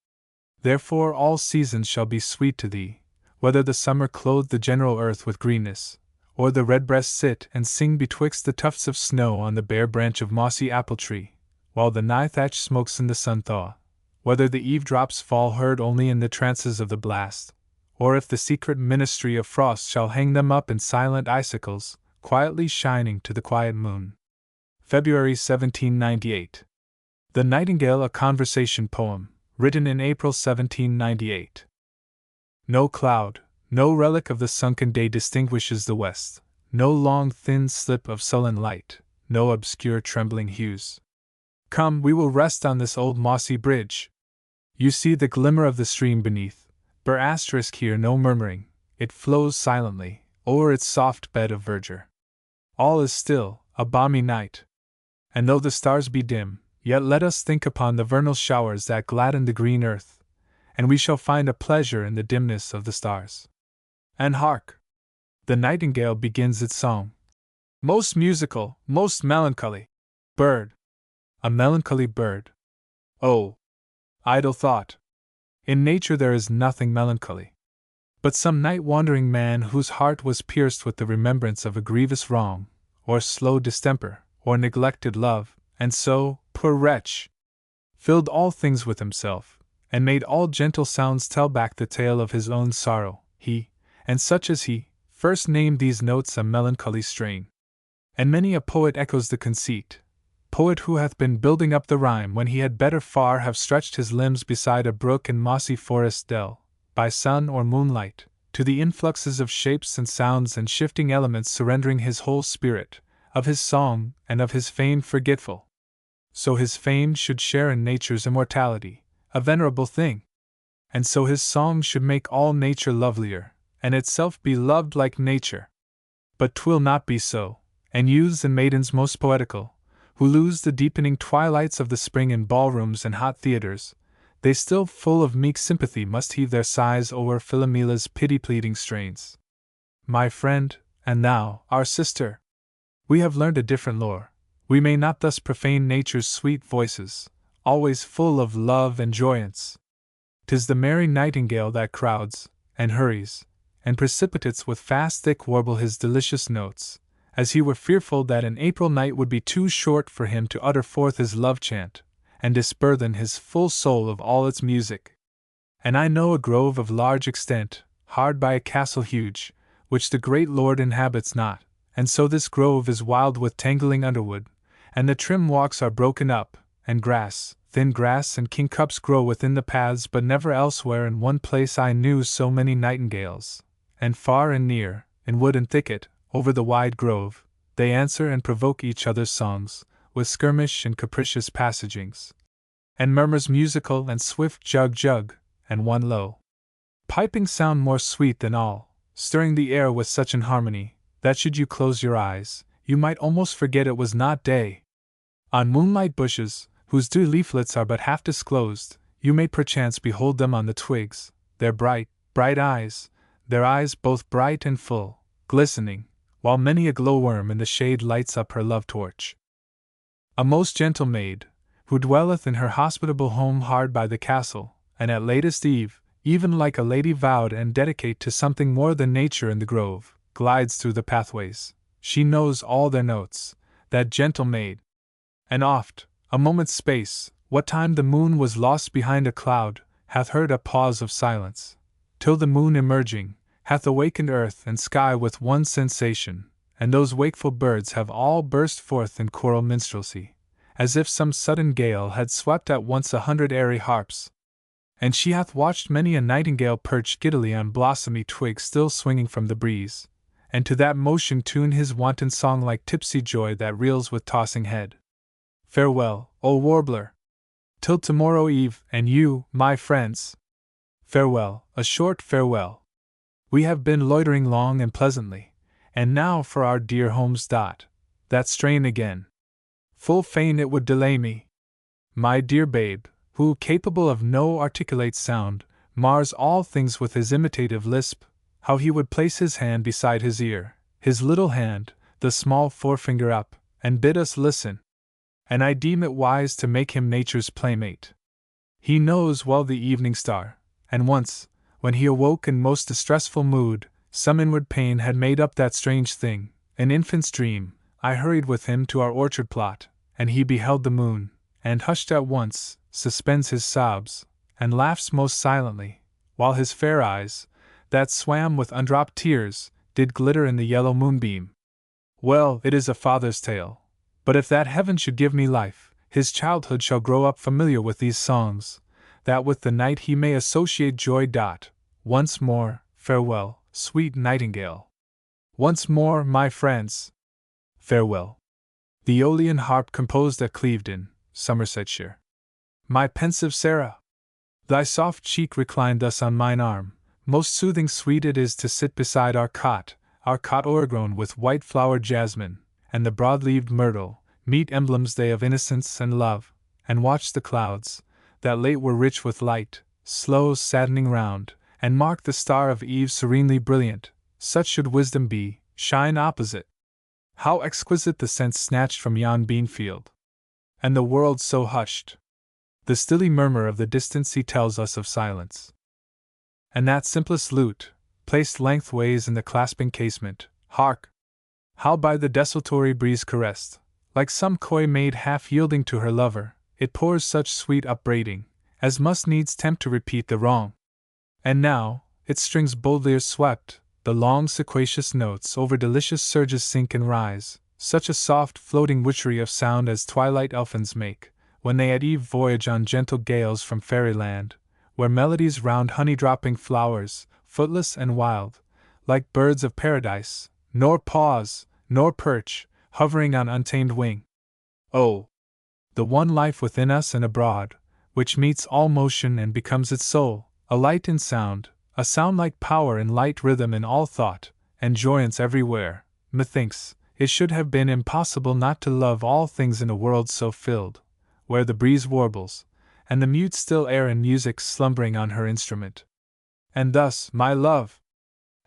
Speaker 1: Therefore all seasons shall be sweet to thee, whether the summer clothe the general earth with greenness, or the redbreast sit and sing betwixt the tufts of snow on the bare branch of mossy apple tree, while the nigh thatch smokes in the sun thaw, whether the eavesdrops fall heard only in the trances of the blast, or if the secret ministry of frost shall hang them up in silent icicles, quietly shining to the quiet moon. February 1798. The Nightingale, a conversation poem, written in April 1798. No cloud, no relic of the sunken day distinguishes the west, no long thin slip of sullen light, no obscure trembling hues. Come, we will rest on this old mossy bridge. You see the glimmer of the stream beneath, here no murmuring, it flows silently, o'er its soft bed of verdure. All is still, a balmy night. And though the stars be dim, yet let us think upon the vernal showers that gladden the green earth, and we shall find a pleasure in the dimness of the stars. And hark! The nightingale begins its song. Most musical, most melancholy bird! A melancholy bird. Oh! Idle thought! In nature there is nothing melancholy. But some night-wandering man whose heart was pierced with the remembrance of a grievous wrong, or slow distemper, or neglected love, and so, poor wretch, filled all things with himself, and made all gentle sounds tell back the tale of his own sorrow, he, and such as he, first named these notes a melancholy strain. And many a poet echoes the conceit, poet who hath been building up the rhyme when he had better far have stretched his limbs beside a brook in mossy forest dell, by sun or moonlight, to the influxes of shapes and sounds and shifting elements, surrendering his whole spirit, of his song and of his fame forgetful. So his fame should share in nature's immortality, a venerable thing. and so his song should make all nature lovelier, and itself be loved like nature. But 'twill not be so, and youths and maidens most poetical, who lose the deepening twilights of the spring in ballrooms and hot theatres, they still full of meek sympathy must heave their sighs o'er Philomela's pity-pleading strains. My friend, and thou, our sister, we have learned a different lore. We may not thus profane nature's sweet voices, always full of love and joyance. 'Tis the merry nightingale that crowds, and hurries, and precipitates with fast thick warble his delicious notes, as he were fearful that an April night would be too short for him to utter forth his love chant, and disburthen his full soul of all its music. And I know a grove of large extent, hard by a castle huge, which the great lord inhabits not, and so this grove is wild with tangling underwood, and the trim walks are broken up, and grass, thin grass and kingcups grow within the paths, but never elsewhere. In one place I knew so many nightingales, and far and near, in wood and thicket, over the wide grove, they answer and provoke each other's songs, with skirmish and capricious passagings, and murmurs musical and swift jug-jug, and one low, piping sound more sweet than all, stirring the air with such an harmony, that should you close your eyes, you might almost forget it was not day. On moonlight bushes, whose dewy leaflets are but half disclosed, you may perchance behold them on the twigs, their bright, bright eyes, their eyes both bright and full, glistening, while many a glowworm in the shade lights up her love torch. A most gentle maid, who dwelleth in her hospitable home hard by the castle, and at latest eve, even like a lady vowed and dedicate to something more than nature in the grove, glides through the pathways. She knows all their notes, that gentle maid. And oft, a moment's space, what time the moon was lost behind a cloud, hath heard a pause of silence, till the moon emerging, hath awakened earth and sky with one sensation, and those wakeful birds have all burst forth in choral minstrelsy, as if some sudden gale had swept at once 100 airy harps. And she hath watched many a nightingale perched giddily on blossomy twigs still swinging from the breeze, and to that motion tune his wanton song like tipsy joy that reels with tossing head. Farewell, O warbler! Till tomorrow eve, and you, my friends! Farewell, a short farewell! We have been loitering long and pleasantly, and now for our dear home's that strain again. Full fain it would delay me. My dear babe, who, capable of no articulate sound, mars all things with his imitative lisp, how he would place his hand beside his ear, his little hand, the small forefinger up, and bid us listen. And I deem it wise to make him nature's playmate. He knows well the evening star, and once, when he awoke in most distressful mood, some inward pain had made up that strange thing, an infant's dream. I hurried with him to our orchard plot, and he beheld the moon, and hushed at once, suspends his sobs, and laughs most silently, while his fair eyes, that swam with undropped tears, did glitter in the yellow moonbeam. Well, it is a father's tale, but if that heaven should give me life, his childhood shall grow up familiar with these songs, that with the night he may associate joy. Once more, farewell, sweet nightingale. Once more, my friends, farewell. The Aeolian harp composed at Clevedon, Somersetshire. My pensive Sarah! Thy soft cheek reclined thus on mine arm, most soothing sweet it is to sit beside our cot o'ergrown with white-flowered jasmine, and the broad-leaved myrtle, meet emblems they of innocence and love, and watch the clouds, that late were rich with light, slow saddening round, and mark the star of eve serenely brilliant, such should wisdom be, shine opposite. How exquisite the sense snatched from yon bean field! And the world so hushed! The stilly murmur of the distance he tells us of silence. And that simplest lute, placed lengthways in the clasping casement, hark! How by the desultory breeze caressed, like some coy maid half yielding to her lover, it pours such sweet upbraiding, as must needs tempt to repeat the wrong. And now, its strings boldly are swept, the long sequacious notes over delicious surges sink and rise, such a soft floating witchery of sound as twilight elfins make, when they at eve voyage on gentle gales from fairyland, where melodies round honey-dropping flowers, footless and wild, like birds of paradise, nor pause, nor perch, hovering on untamed wing. Oh! The one life within us and abroad, which meets all motion and becomes its soul, a light in sound, a sound like power and light rhythm in all thought, and joyance everywhere. Methinks, it should have been impossible not to love all things in a world so filled, where the breeze warbles, and the mute still air and music slumbering on her instrument. And thus, my love,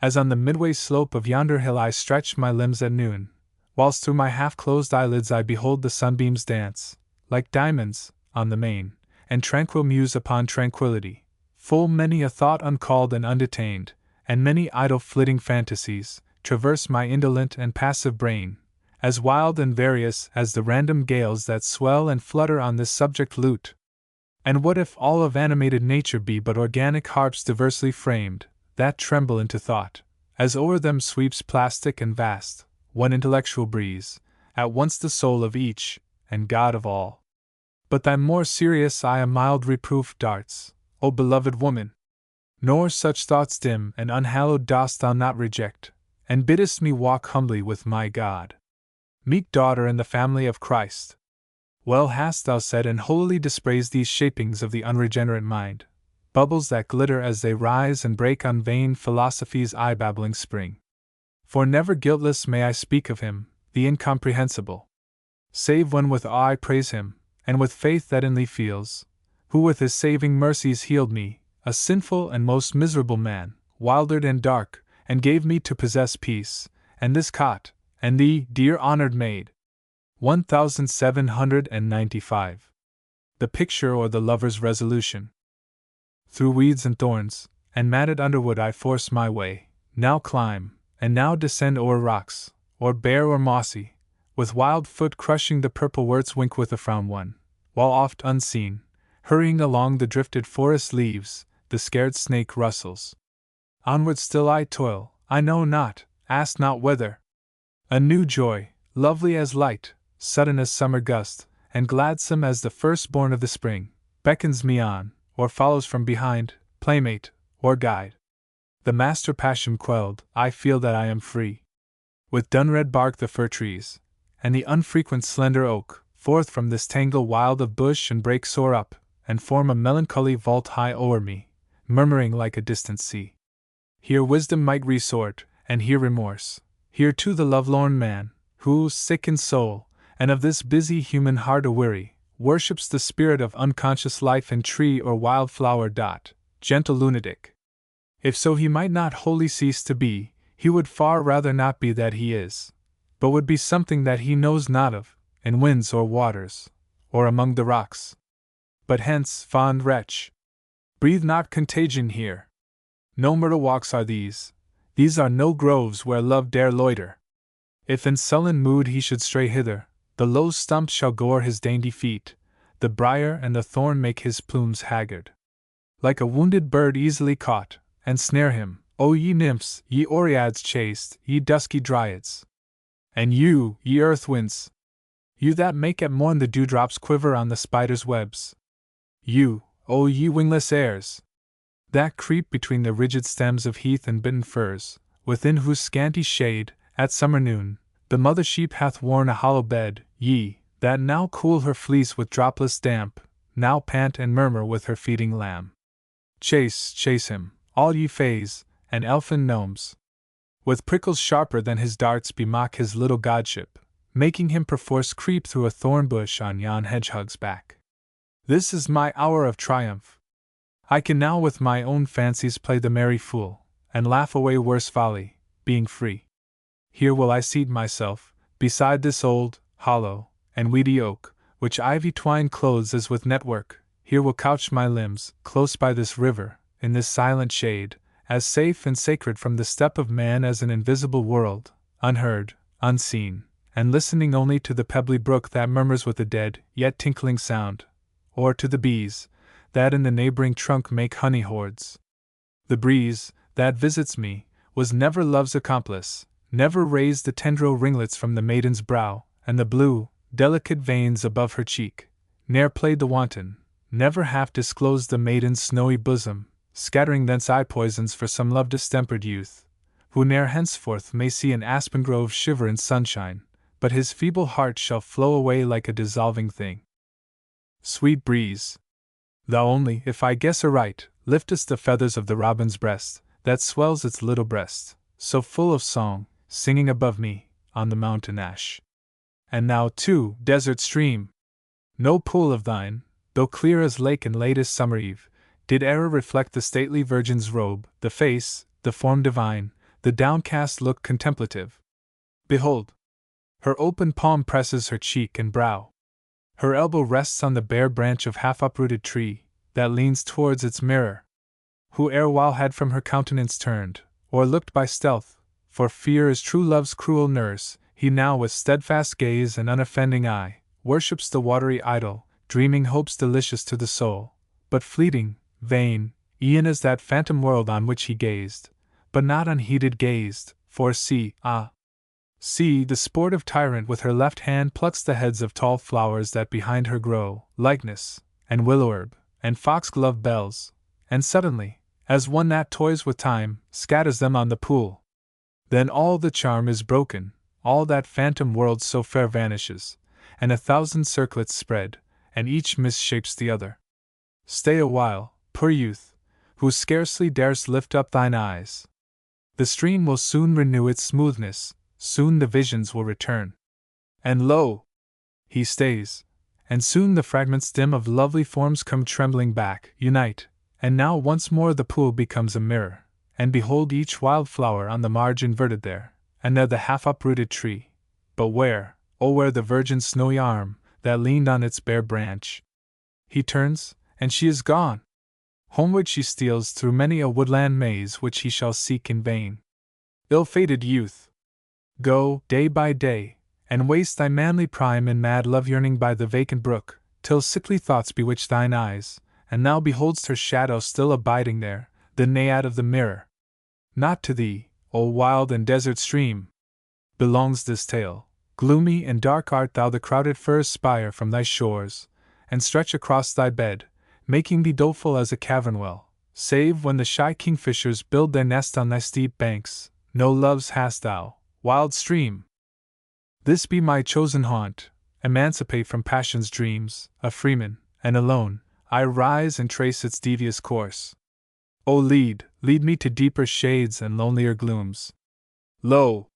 Speaker 1: as on the midway slope of yonder hill I stretch my limbs at noon, whilst through my half-closed eyelids I behold the sunbeams dance, like diamonds, on the main, and tranquil muse upon tranquillity, full many a thought uncalled and undetained, and many idle flitting fantasies, traverse my indolent and passive brain, as wild and various as the random gales that swell and flutter on this subject lute. And what if all of animated nature be but organic harps diversely framed, that tremble into thought, as o'er them sweeps plastic and vast, one intellectual breeze, at once the soul of each, and God of all? But thy more serious eye a mild reproof darts, O beloved woman! Nor such thoughts dim and unhallowed dost thou not reject, and biddest me walk humbly with my God. Meek daughter in the family of Christ! Well hast thou said and holily dispraised these shapings of the unregenerate mind, bubbles that glitter as they rise and break on vain philosophy's eye-babbling spring. For never guiltless may I speak of him, the incomprehensible, save when with awe I praise him, and with faith that inly feels, who with his saving mercies healed me, a sinful and most miserable man, wildered and dark, and gave me to possess peace, and this cot, and thee, dear honored maid. 1795. The Picture or the Lover's Resolution. Through weeds and thorns, and matted underwood I force my way, now climb, and now descend o'er rocks, or bare or mossy, with wild foot crushing the purple where its wink with a frown one, while oft unseen, hurrying along the drifted forest leaves, the scared snake rustles. Onward still I toil, I know not, ask not whither. A new joy, lovely as light, sudden as summer gust, and gladsome as the firstborn of the spring, beckons me on, or follows from behind, playmate, or guide. The master passion quelled, I feel that I am free. With dun red bark the fir trees, and the unfrequent slender oak, forth from this tangle wild of bush and brake soar up, and form a melancholy vault high o'er me, murmuring like a distant sea. Here wisdom might resort, and here remorse, here too the lovelorn man, who, sick in soul, and of this busy human heart aweary, worships the spirit of unconscious life in tree or wild flower. Gentle lunatic! If so he might not wholly cease to be, he would far rather not be that he is, but would be something that he knows not of, in winds or waters, or among the rocks. But hence, fond wretch! Breathe not contagion here. No myrtle walks are these are no groves where love dare loiter. If in sullen mood he should stray hither, the low stumps shall gore his dainty feet, the briar and the thorn make his plumes haggard. Like a wounded bird easily caught, and snare him, O ye nymphs, ye Oreads chaste, ye dusky Dryads! And you, ye earth winds! You that make at morn the dewdrops quiver on the spider's webs! You, O ye wingless airs! That creep between the rigid stems of heath and bitten firs, within whose scanty shade, at summer noon, the mother sheep hath worn a hollow bed, ye, that now cool her fleece with dropless damp, now pant and murmur with her feeding lamb. Chase him, all ye fays, and elfin gnomes! With prickles sharper than his darts bemock his little godship, making him perforce creep through a thorn bush on yon hedgehog's back. This is my hour of triumph. I can now with my own fancies play the merry fool, and laugh away worse folly, being free. Here will I seat myself, beside this old, hollow, and weedy oak, which ivy twine clothes as with network. Here will couch my limbs, close by this river, in this silent shade, as safe and sacred from the step of man as an invisible world, unheard, unseen, and listening only to the pebbly brook that murmurs with a dead, yet tinkling sound, or to the bees, that in the neighboring trunk make honey hoards. The breeze, that visits me, was never love's accomplice, never raised the tendril ringlets from the maiden's brow, and the blue, delicate veins above her cheek, ne'er played the wanton, never half disclosed the maiden's snowy bosom, scattering thence eye poisons for some love distempered youth, who ne'er henceforth may see an aspen grove shiver in sunshine, but his feeble heart shall flow away like a dissolving thing. Sweet breeze! Thou only, if I guess aright, liftest the feathers of the robin's breast, that swells its little breast, so full of song, singing above me, on the mountain ash. And now, too, desert stream! No pool of thine, though clear as lake in latest summer eve, did e'er reflect the stately virgin's robe, the face, the form divine, the downcast look contemplative. Behold! Her open palm presses her cheek and brow. Her elbow rests on the bare branch of half-uprooted tree, that leans towards its mirror. Who erewhile had from her countenance turned, or looked by stealth, for fear is true love's cruel nurse, he now with steadfast gaze and unoffending eye, worships the watery idol, dreaming hopes delicious to the soul, but fleeting, vain, e'en as that phantom world on which he gazed, but not unheeded gazed, for see, see, the sportive tyrant with her left hand plucks the heads of tall flowers that behind her grow, likeness, and willow herb, and foxglove bells, and suddenly, as one that toys with time, scatters them on the pool. Then all the charm is broken, all that phantom world so fair vanishes, and 1,000 circlets spread, and each misshapes the other. Stay a while, poor youth, who scarcely darest lift up thine eyes. The stream will soon renew its smoothness, soon the visions will return. And lo! He stays, and soon the fragments dim of lovely forms come trembling back, unite, and now once more the pool becomes a mirror, and behold each wild flower on the marge inverted there, and there the half-uprooted tree. But where, oh where the virgin's snowy arm, that leaned on its bare branch? He turns, and she is gone. Homeward she steals through many a woodland maze which he shall seek in vain. Ill-fated youth! Go, day by day, and waste thy manly prime in mad love-yearning by the vacant brook, till sickly thoughts bewitch thine eyes, and thou beholdst her shadow still abiding there, the naiad of the mirror. Not to thee, O wild and desert stream, belongs this tale. Gloomy and dark art thou, the crowded firs spire from thy shores, and stretch across thy bed, making thee doleful as a cavern well, save when the shy kingfishers build their nest on thy steep banks. No loves hast thou, wild stream! This be my chosen haunt, emancipate from passion's dreams, a freeman, and alone, I rise and trace its devious course. O lead me to deeper shades and lonelier glooms. Lo!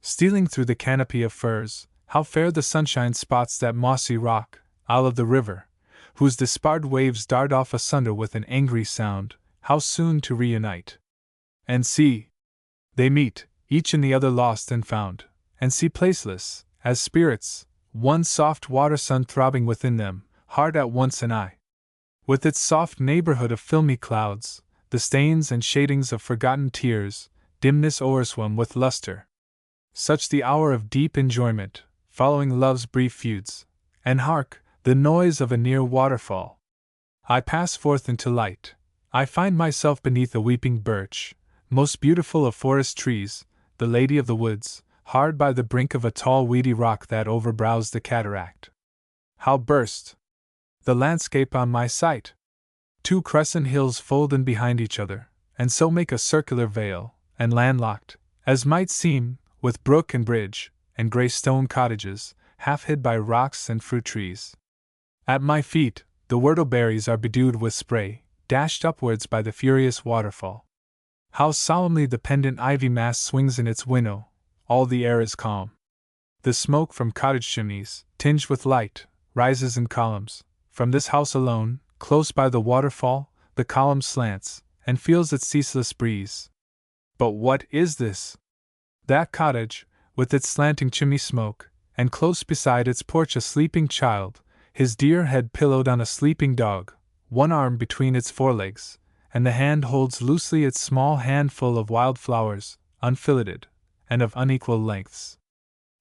Speaker 1: Stealing through the canopy of firs, how fair the sunshine spots that mossy rock, isle of the river, whose disbarred waves dart off asunder with an angry sound, how soon to reunite. And see! They meet, each in the other lost and found, and see placeless, as spirits, one soft water sun throbbing within them, hard at once an eye. With its soft neighborhood of filmy clouds, the stains and shadings of forgotten tears, dimness o'erswum with luster. Such the hour of deep enjoyment, following love's brief feuds, and hark, the noise of a near waterfall. I pass forth into light. I find myself beneath a weeping birch, most beautiful of forest trees, the lady of the woods, hard by the brink of a tall weedy rock that overbrows the cataract. How burst the landscape on my sight! 2 crescent hills fold in behind each other, and so make a circular vale, and landlocked, as might seem, with brook and bridge, and grey stone cottages, half hid by rocks and fruit trees. At my feet, the whortleberries are bedewed with spray, dashed upwards by the furious waterfall. How solemnly the pendant ivy mass swings in its winnow, all the air is calm. The smoke from cottage chimneys, tinged with light, rises in columns. From this house alone, close by the waterfall, the column slants, and feels its ceaseless breeze. But what is this? That cottage, with its slanting chimney smoke, and close beside its porch a sleeping child, his dear head pillowed on a sleeping dog, one arm between its forelegs, and the hand holds loosely its small handful of wild flowers, unfilleted, and of unequal lengths.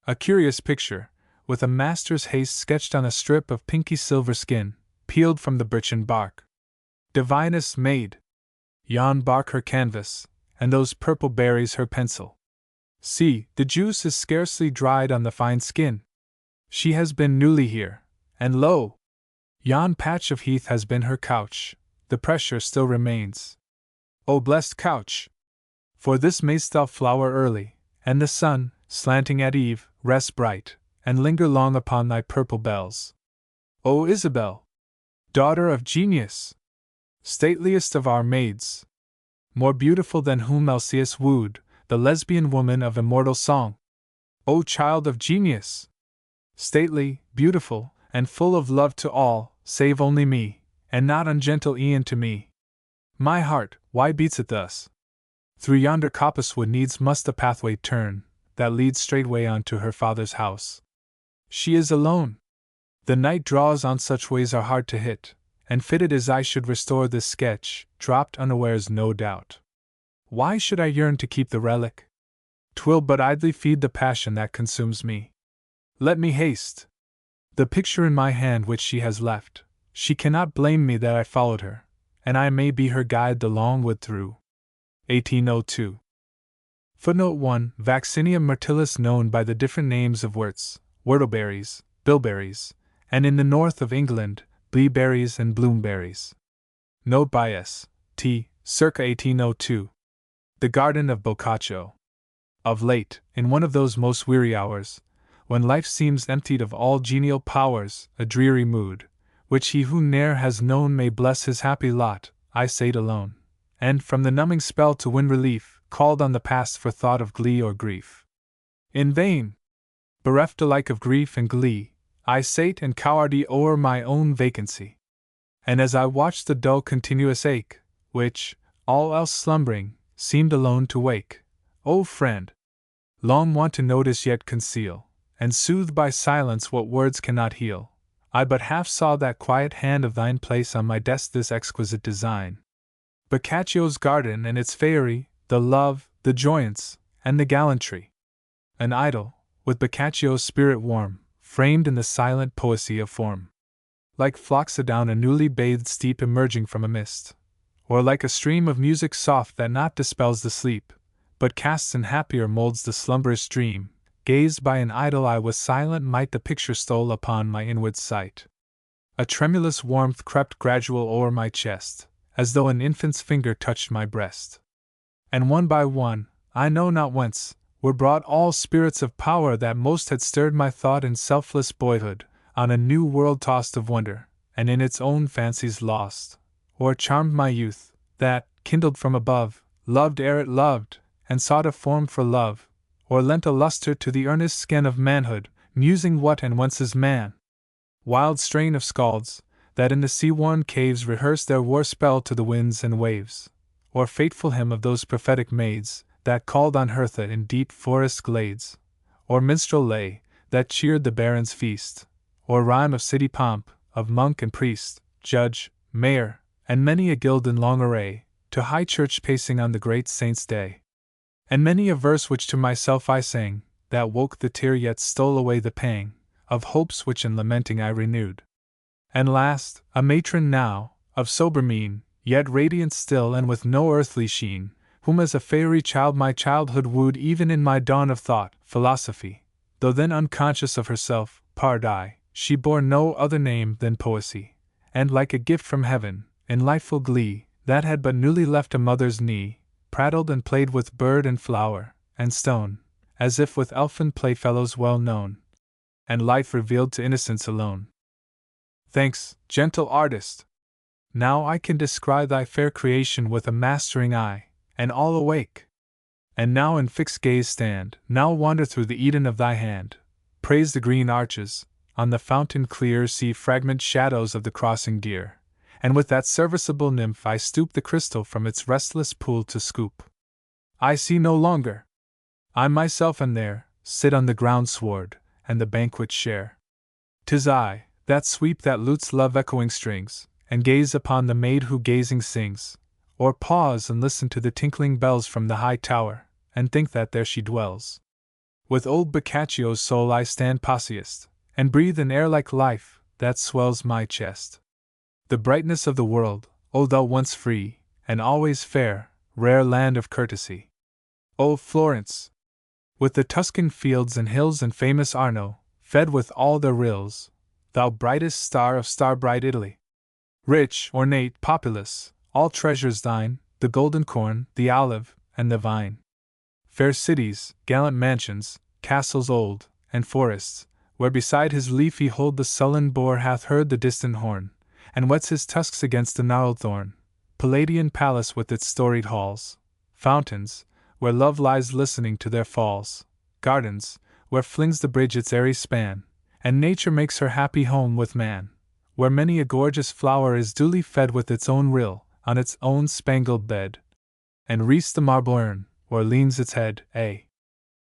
Speaker 1: A curious picture, with a master's haste sketched on a strip of pinky silver skin, peeled from the birchen bark. Divinest maid! Yon bark her canvas, and those purple berries her pencil. See, the juice is scarcely dried on the fine skin. She has been newly here, and lo! Yon patch of heath has been her couch, the pressure still remains. O blessed couch! For this mayst thou flower early, and the sun, slanting at eve, rest bright, and linger long upon thy purple bells. O Isabel! Daughter of genius! stateliest of our maids, more beautiful than whom Alcaeus wooed, the lesbian woman of immortal song. O child of genius! Stately, beautiful, and full of love to all, save only me, and not ungentle e'en to me. My heart, why beats it thus? Through yonder coppicewood needs must a pathway turn, that leads straightway on to her father's house. She is alone. The night draws on, such ways are hard to hit, and fitted as I should restore this sketch, dropped unawares no doubt. Why should I yearn to keep the relic? 'Twill but idly feed the passion that consumes me. Let me haste. The picture in my hand which she has left, she cannot blame me that I followed her, and I may be her guide the long wood through. 1802. Footnote 1. Vaccinia myrtillus, known by the different names of wurts, whortleberries, bilberries, and in the north of England, bleaberries and bloomberries. Note by S. T. circa 1802. The garden of Boccaccio. Of late, in one of those most weary hours, when life seems emptied of all genial powers, a dreary mood, which he who ne'er has known may bless his happy lot, I sate alone, and from the numbing spell to win relief, called on the past for thought of glee or grief. In vain! Bereft alike of grief and glee, I sate and cowered o'er my own vacancy. And as I watched the dull continuous ache, which, all else slumbering, seemed alone to wake, O friend! Long want to notice yet conceal, and soothe by silence what words cannot heal, I but half saw that quiet hand of thine place on my desk this exquisite design. Boccaccio's garden and its faerie, the love, the joyance, and the gallantry. An idyll, with Boccaccio's spirit warm, framed in the silent poesy of form. Like flocks adown a newly bathed steep emerging from a mist, or like a stream of music soft that not dispels the sleep, but casts in happier molds the slumberous dream, gazed by an idle eye with silent might the picture stole upon my inward sight. A tremulous warmth crept gradual o'er my chest, as though an infant's finger touched my breast. And one by one, I know not whence, were brought all spirits of power that most had stirred my thought in selfless boyhood, on a new world tossed of wonder, and in its own fancies lost, or charmed my youth, that, kindled from above, loved ere it loved, and sought a form for love, or lent a lustre to the earnest sken of manhood, musing what and whence is man. Wild strain of skalds, that in the sea-worn caves rehearse their war spell to the winds and waves, or fateful hymn of those prophetic maids, that called on Hertha in deep forest glades, or minstrel lay, that cheered the baron's feast, or rhyme of city pomp, of monk and priest, judge, mayor, and many a guild in long array, to high church pacing on the great saint's day. And many a verse which to myself I sang, that woke the tear yet stole away the pang, of hopes which in lamenting I renewed. And last, a matron now, of sober mien, yet radiant still and with no earthly sheen, whom as a fairy child my childhood wooed even in my dawn of thought, philosophy, though then unconscious of herself, pardie, she bore no other name than poesy, and like a gift from heaven, in lightful glee, that had but newly left a mother's knee, prattled and played with bird and flower, and stone, as if with elfin playfellows well known, and life revealed to innocence alone. Thanks, gentle artist! Now I can descry thy fair creation with a mastering eye, and all awake. And now in fixed gaze stand, now wander through the Eden of thy hand, praise the green arches, on the fountain clear see fragment shadows of the crossing deer, and with that serviceable nymph I stoop the crystal from its restless pool to scoop. I see no longer. I myself am there, sit on the ground sward, and the banquet share. 'Tis I, that sweep that lute's love-echoing strings, and gaze upon the maid who gazing sings, or pause and listen to the tinkling bells from the high tower, and think that there she dwells. With old Boccaccio's soul I stand pauseist, and breathe an air like life, that swells my chest. The brightness of the world, O thou once free, and always fair, rare land of courtesy. O Florence! With the Tuscan fields and hills and famous Arno, fed with all their rills, thou brightest star of star-bright Italy! Rich, ornate, populous, all treasures thine, the golden corn, the olive, and the vine. Fair cities, gallant mansions, castles old, and forests, where beside his leafy hold the sullen boar hath heard the distant horn, and whets his tusks against the gnarled thorn, Palladian palace with its storied halls, fountains, where love lies listening to their falls, gardens, where flings the bridge its airy span, and nature makes her happy home with man, where many a gorgeous flower is duly fed with its own rill, on its own spangled bed, and wreathes the marble urn, where leans its head, a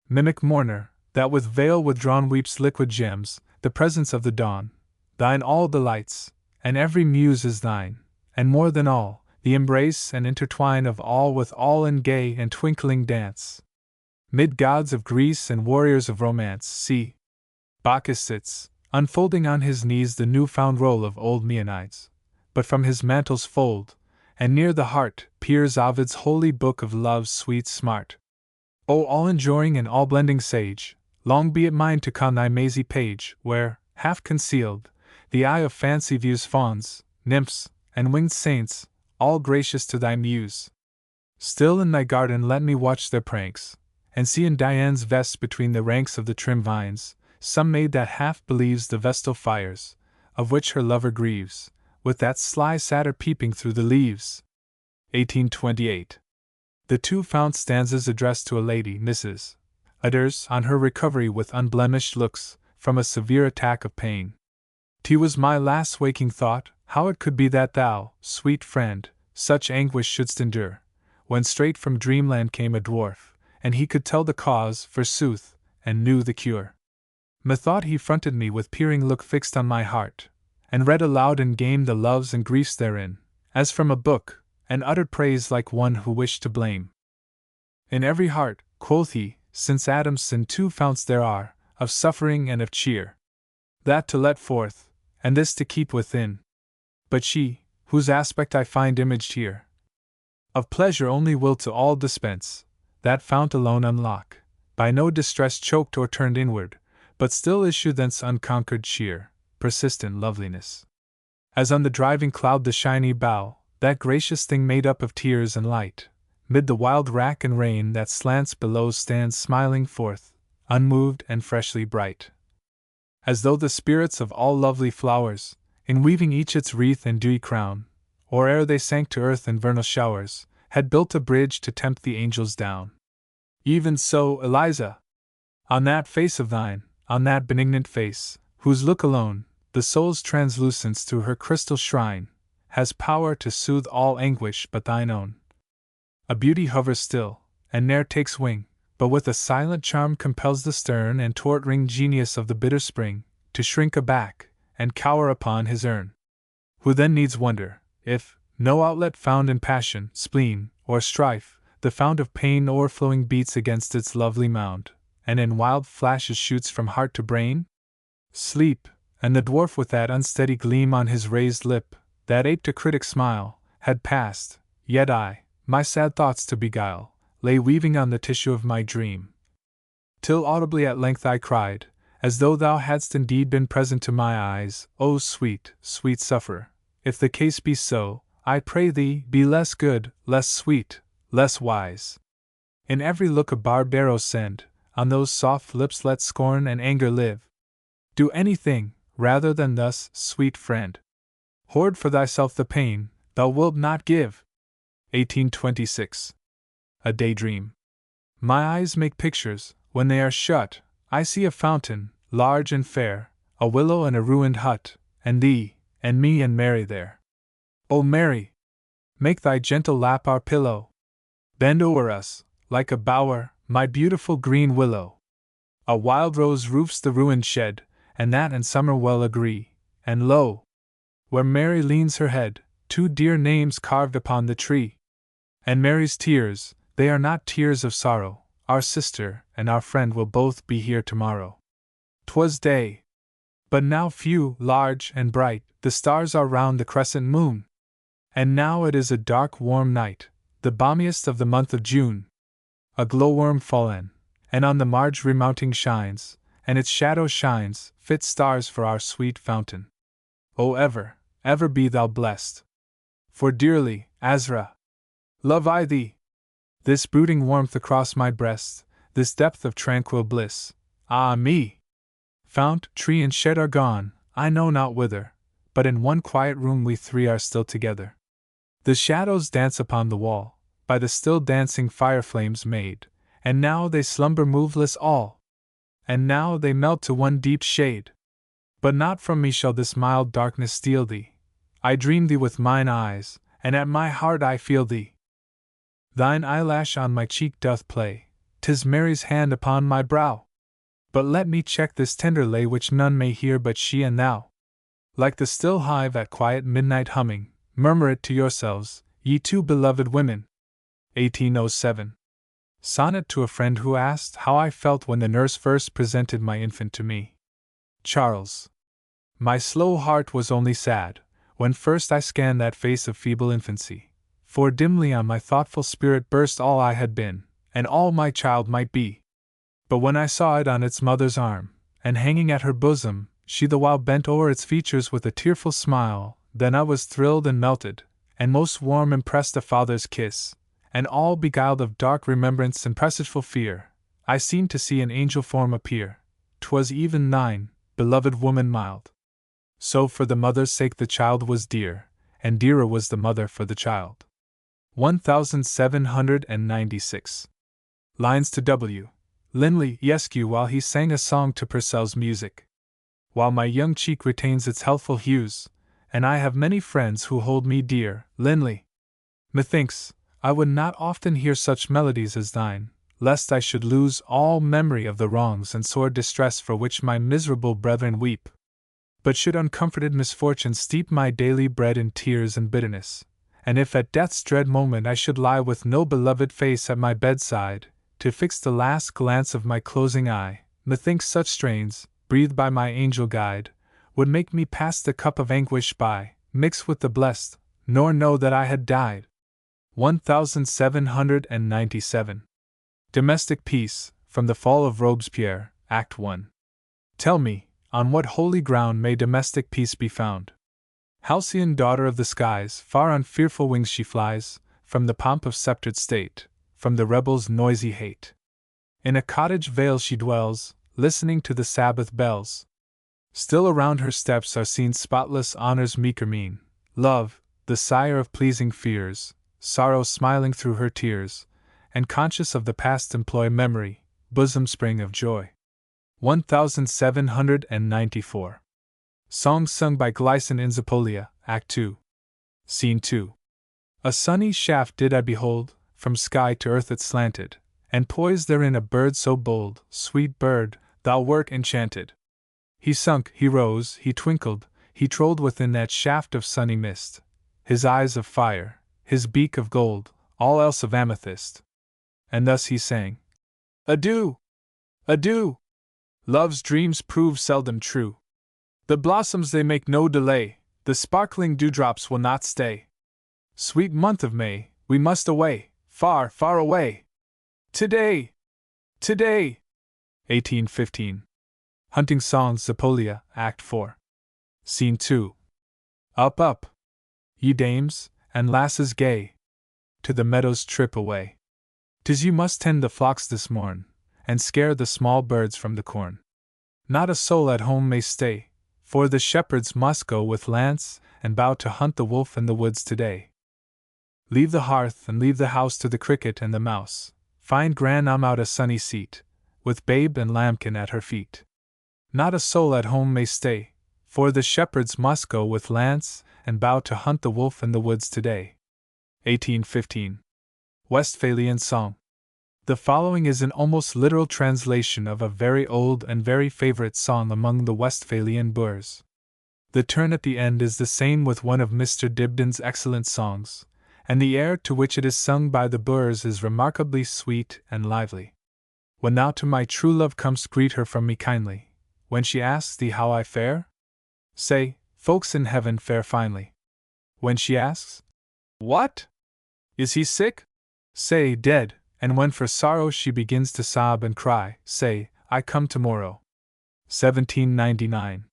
Speaker 1: mimic mourner, that with veil withdrawn weeps liquid gems, the presence of the dawn, thine all delights, and every muse is thine, and more than all, the embrace and intertwine of all with all in gay and twinkling dance. Mid gods of Greece and warriors of romance, see, Bacchus sits, unfolding on his knees the new-found roll of old Maeonides, but from his mantle's fold, and near the heart, peers Ovid's holy book of love's sweet smart. O all-enjoying and all-blending sage, long be it mine to con thy mazy page, where, half concealed, the eye of fancy views fauns, nymphs, and winged saints, all gracious to thy muse. Still in thy garden let me watch their pranks, and see in Dian's vest between the ranks of the trim vines, some maid that half believes the vestal fires, of which her lover grieves, with that sly satyr peeping through the leaves. 1828. The two found stanzas addressed to a lady, Mrs. Utters, on her recovery with unblemished looks, from a severe attack of pain. 'Twas my last waking thought, how it could be that thou, sweet friend, such anguish shouldst endure, when straight from dreamland came a dwarf, and he could tell the cause, forsooth, and knew the cure. Methought he fronted me with peering look fixed on my heart, and read aloud in game the loves and griefs therein, as from a book, and uttered praise like one who wished to blame. In every heart, quoth he, since Adam's sin 2 founts there are, of suffering and of cheer, that to let forth, and this to keep within. But she, whose aspect I find imaged here, of pleasure only will to all dispense, that fount alone unlock, by no distress choked or turned inward, but still issue thence unconquered sheer, persistent loveliness. As on the driving cloud the shiny bow, that gracious thing made up of tears and light, mid the wild rack and rain that slants below stands smiling forth, unmoved and freshly bright. As though the spirits of all lovely flowers, in weaving each its wreath and dewy crown, or ere they sank to earth in vernal showers, had built a bridge to tempt the angels down. Even so, Eliza, on that face of thine, on that benignant face, whose look alone, the soul's translucence through her crystal shrine, has power to soothe all anguish but thine own. A beauty hovers still, and ne'er takes wing, but with a silent charm compels the stern and tort-ringed genius of the bitter spring to shrink aback and cower upon his urn. Who then needs wonder, if, no outlet found in passion, spleen, or strife, the fount of pain o'erflowing beats against its lovely mound, and in wild flashes shoots from heart to brain? Sleep, and the dwarf with that unsteady gleam on his raised lip, that ape to critic smile, had passed, yet I, my sad thoughts to beguile, lay weaving on the tissue of my dream. Till audibly at length I cried, as though thou hadst indeed been present to my eyes, O sweet, sweet sufferer, if the case be so, I pray thee, be less good, less sweet, less wise. In every look a barbaro send, on those soft lips let scorn and anger live. Do anything, rather than thus, sweet friend, hoard for thyself the pain thou wilt not give. 1826. A daydream. My eyes make pictures, when they are shut, I see a fountain, large and fair, a willow and a ruined hut, and thee, and me and Mary there. O Mary! Make thy gentle lap our pillow. Bend o'er us, like a bower, my beautiful green willow. A wild rose roofs the ruined shed, and that and summer well agree, and lo! Where Mary leans her head, 2 dear names carved upon the tree. And Mary's tears, they are not tears of sorrow, our sister and our friend will both be here tomorrow. 'Twas day. But now few, large, and bright, the stars are round the crescent moon. And now it is a dark warm night, the balmiest of the month of June. A glowworm fallen, and on the marge remounting shines, and its shadow shines, fit stars for our sweet fountain. O ever, ever be thou blessed. For dearly, Azra, love I thee. This brooding warmth across my breast, this depth of tranquil bliss, ah me! Fount, tree, and shed are gone, I know not whither, but in one quiet room we 3 are still together. The shadows dance upon the wall, by the still dancing fire flames made, and now they slumber moveless all, and now they melt to one deep shade. But not from me shall this mild darkness steal thee. I dream thee with mine eyes, and at my heart I feel thee. Thine eyelash on my cheek doth play, 'tis Mary's hand upon my brow. But let me check this tender lay which none may hear but she and thou. Like the still hive at quiet midnight humming, murmur it to yourselves, ye two beloved women. 1807. Sonnet to a friend who asked how I felt when the nurse first presented my infant to me. Charles. My slow heart was only sad, when first I scanned that face of feeble infancy, for dimly on my thoughtful spirit burst all I had been, and all my child might be. But when I saw it on its mother's arm, and hanging at her bosom, she the while bent o'er its features with a tearful smile, then I was thrilled and melted, and most warm impressed a father's kiss, and all beguiled of dark remembrance and presageful fear, I seemed to see an angel form appear. 'Twas even thine, beloved woman mild. So for the mother's sake the child was dear, and dearer was the mother for the child. 1796. Lines to W. Linley Esq. While he sang a song to Purcell's music. While my young cheek retains its healthful hues, and I have many friends who hold me dear, Linley. Methinks, I would not often hear such melodies as thine, lest I should lose all memory of the wrongs and sore distress for which my miserable brethren weep. But should uncomforted misfortune steep my daily bread in tears and bitterness, and if at death's dread moment I should lie with no beloved face at my bedside, to fix the last glance of my closing eye, methinks such strains, breathed by my angel guide, would make me pass the cup of anguish by, mix with the blessed, nor know that I had died. 1797. Domestic Peace, from the Fall of Robespierre, Act 1. Tell me, on what holy ground may domestic peace be found? Halcyon daughter of the skies, far on fearful wings she flies, from the pomp of sceptred state, from the rebels' noisy hate. In a cottage vale she dwells, listening to the Sabbath bells. Still around her steps are seen spotless honor's meeker mien, love, the sire of pleasing fears, sorrow smiling through her tears, and conscious of the past employ memory, bosom spring of joy. 1794. Songs sung by Gleason in Zapolia, Act 2. Scene 2. A sunny shaft did I behold, from sky to earth it slanted, and poised therein a bird so bold, sweet bird, thou wert enchanted. He sunk, he rose, he twinkled, he trolled within that shaft of sunny mist, his eyes of fire, his beak of gold, all else of amethyst. And thus he sang: Adieu! Adieu! Love's dreams prove seldom true. The blossoms they make no delay, the sparkling dewdrops will not stay. Sweet month of May, we must away, far, far away. Today! Today! 1815. Hunting Songs, Zapolia, Act 4. Scene 2. Up, up! Ye dames, and lasses gay, to the meadows trip away. 'Tis you must tend the flocks this morn, and scare the small birds from the corn. Not a soul at home may stay, for the shepherds must go with lance and bow to hunt the wolf in the woods today. Leave the hearth and leave the house to the cricket and the mouse. Find grandam out a sunny seat, with babe and lambkin at her feet. Not a soul at home may stay, for the shepherds must go with lance and bow to hunt the wolf in the woods today. 1815. Westphalian Song. The following is an almost literal translation of a very old and very favorite song among the Westphalian Boers. The turn at the end is the same with one of Mr. Dibdin's excellent songs, and the air to which it is sung by the Boers is remarkably sweet and lively. When thou to my true love comest, greet her from me kindly. When she asks thee how I fare, say, folks in heaven fare finely. When she asks, what? Is he sick? Say, dead. And when for sorrow she begins to sob and cry, say, I come tomorrow. 1799.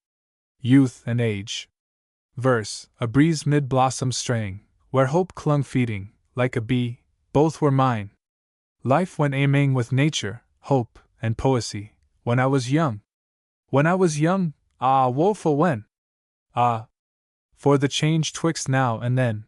Speaker 1: Youth and Age. Verse: A breeze mid blossoms straying, where hope clung feeding, like a bee, both were mine. Life went aiming with nature, hope, and poesy, when I was young. When I was young, ah, woeful when! Ah, for the change twixt now and then.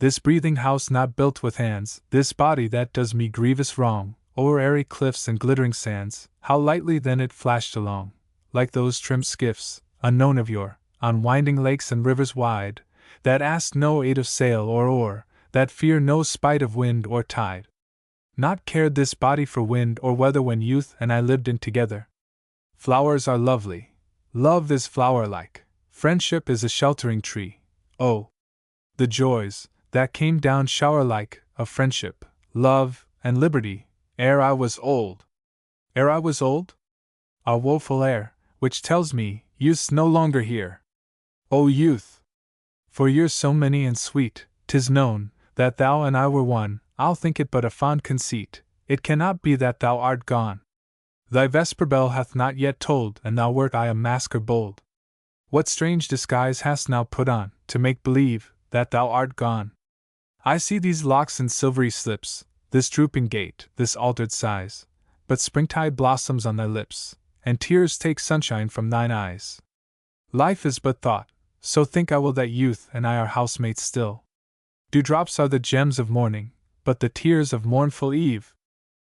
Speaker 1: This breathing house not built with hands, this body that does me grievous wrong, o'er airy cliffs and glittering sands, how lightly then it flashed along, like those trim skiffs, unknown of yore, on winding lakes and rivers wide, that asked no aid of sail or oar, that fear no spite of wind or tide. Not cared this body for wind or weather when youth and I lived in together. Flowers are lovely, love is flower-like, friendship is a sheltering tree. Oh, the joys that came down shower-like of friendship, love, and liberty, ere I was old. Ere I was old? A woeful air, which tells me youth's no longer here. O youth! For years so many and sweet, 'tis known that thou and I were one. I'll think it but a fond conceit, it cannot be that thou art gone. Thy vesper bell hath not yet tolled, and thou wert I a masker bold. What strange disguise hast now put on, to make believe that thou art gone? I see these locks in silvery slips, this drooping gait, this altered size, but springtide blossoms on thy lips, and tears take sunshine from thine eyes. Life is but thought, so think I will that youth and I are housemates still. Dewdrops are the gems of morning, but the tears of mournful eve.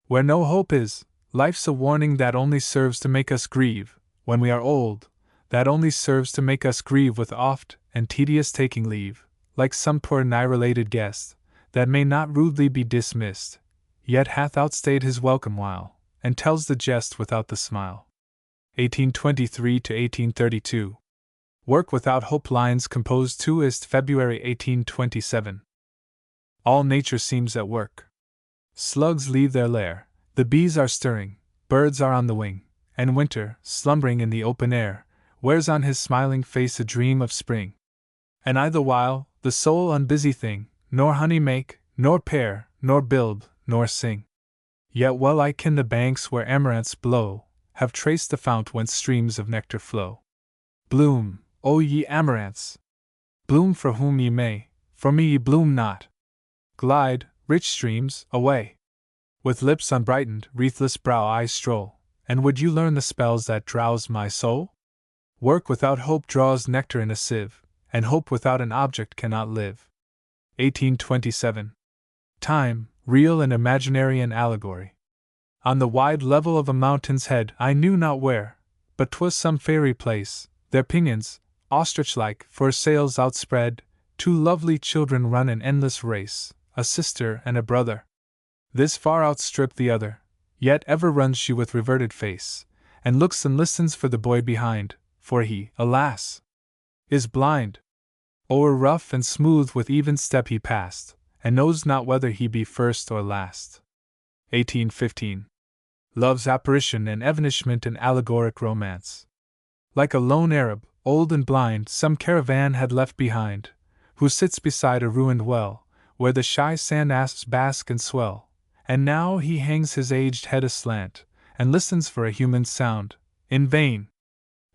Speaker 1: Where no hope is, life's a warning that only serves to make us grieve. When we are old, that only serves to make us grieve with oft and tedious taking leave, like some poor nigh-related guest, that may not rudely be dismissed, yet hath outstayed his welcome while, and tells the jest without the smile. 1823 to 1832. Work Without Hope. Lines composed 2 February 1827. All nature seems at work. Slugs leave their lair, the bees are stirring, birds are on the wing, and winter, slumbering in the open air, wears on his smiling face a dream of spring. And I the while, the sole unbusy thing, nor honey make, nor pair, nor build, nor sing. Yet well I ken the banks where amaranths blow, have traced the fount whence streams of nectar flow. Bloom, O ye amaranths! Bloom for whom ye may, for me ye bloom not. Glide, rich streams, away. With lips unbrightened, wreathless brow I stroll, and would you learn the spells that drowse my soul? Work without hope draws nectar in a sieve, and hope without an object cannot live. 1827. Time, real and imaginary and allegory. On the wide level of a mountain's head, I knew not where, but 'twas some fairy place, their pinions, ostrich-like, for sails outspread, two lovely children run an endless race, a sister and a brother. This far outstripped the other, yet ever runs she with reverted face, and looks and listens for the boy behind, for he, alas, is blind. O'er rough and smooth with even step he passed, and knows not whether he be first or last. 1815. Love's apparition and evanishment in allegoric romance. Like a lone Arab, old and blind, some caravan had left behind, who sits beside a ruined well, where the shy sand asps bask and swell, and now he hangs his aged head aslant, and listens for a human sound, in vain.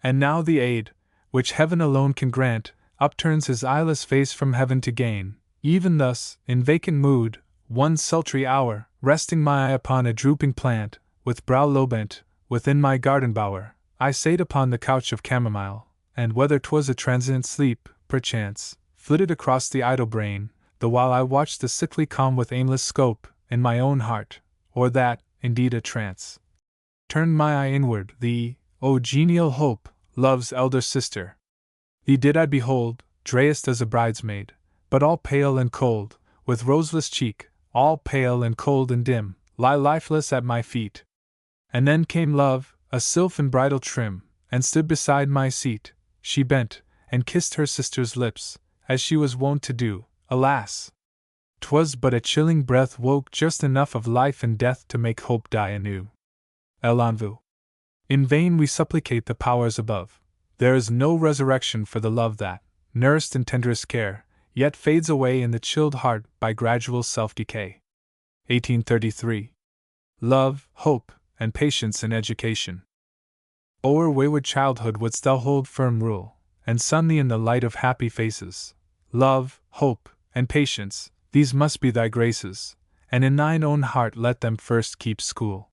Speaker 1: And now the aid, which heaven alone can grant, upturns his eyeless face from heaven to gain. Even thus, in vacant mood, one sultry hour, resting my eye upon a drooping plant, with brow low bent, within my garden bower, I sate upon the couch of chamomile, and whether 'twas a transient sleep, perchance, flitted across the idle brain, the while I watched the sickly calm with aimless scope, in my own heart, or that, indeed a trance. Turned my eye inward, thee, O genial hope, love's elder sister. Thee did I behold, drest as a bridesmaid, but all pale and cold, with roseless cheek, all pale and cold and dim, lie lifeless at my feet. And then came love, a sylph in bridal trim, and stood beside my seat. She bent, and kissed her sister's lips, as she was wont to do. Alas! 'Twas but a chilling breath woke just enough of life and death to make hope die anew. L'envoi. In vain we supplicate the powers above. There is no resurrection for the love that, nursed in tenderest care, yet fades away in the chilled heart by gradual self-decay. 1833. Love, hope, and patience in education. O'er wayward childhood wouldst thou hold firm rule, and sun thee in the light of happy faces. Love, hope, and patience, these must be thy graces, and in thine own heart let them first keep school.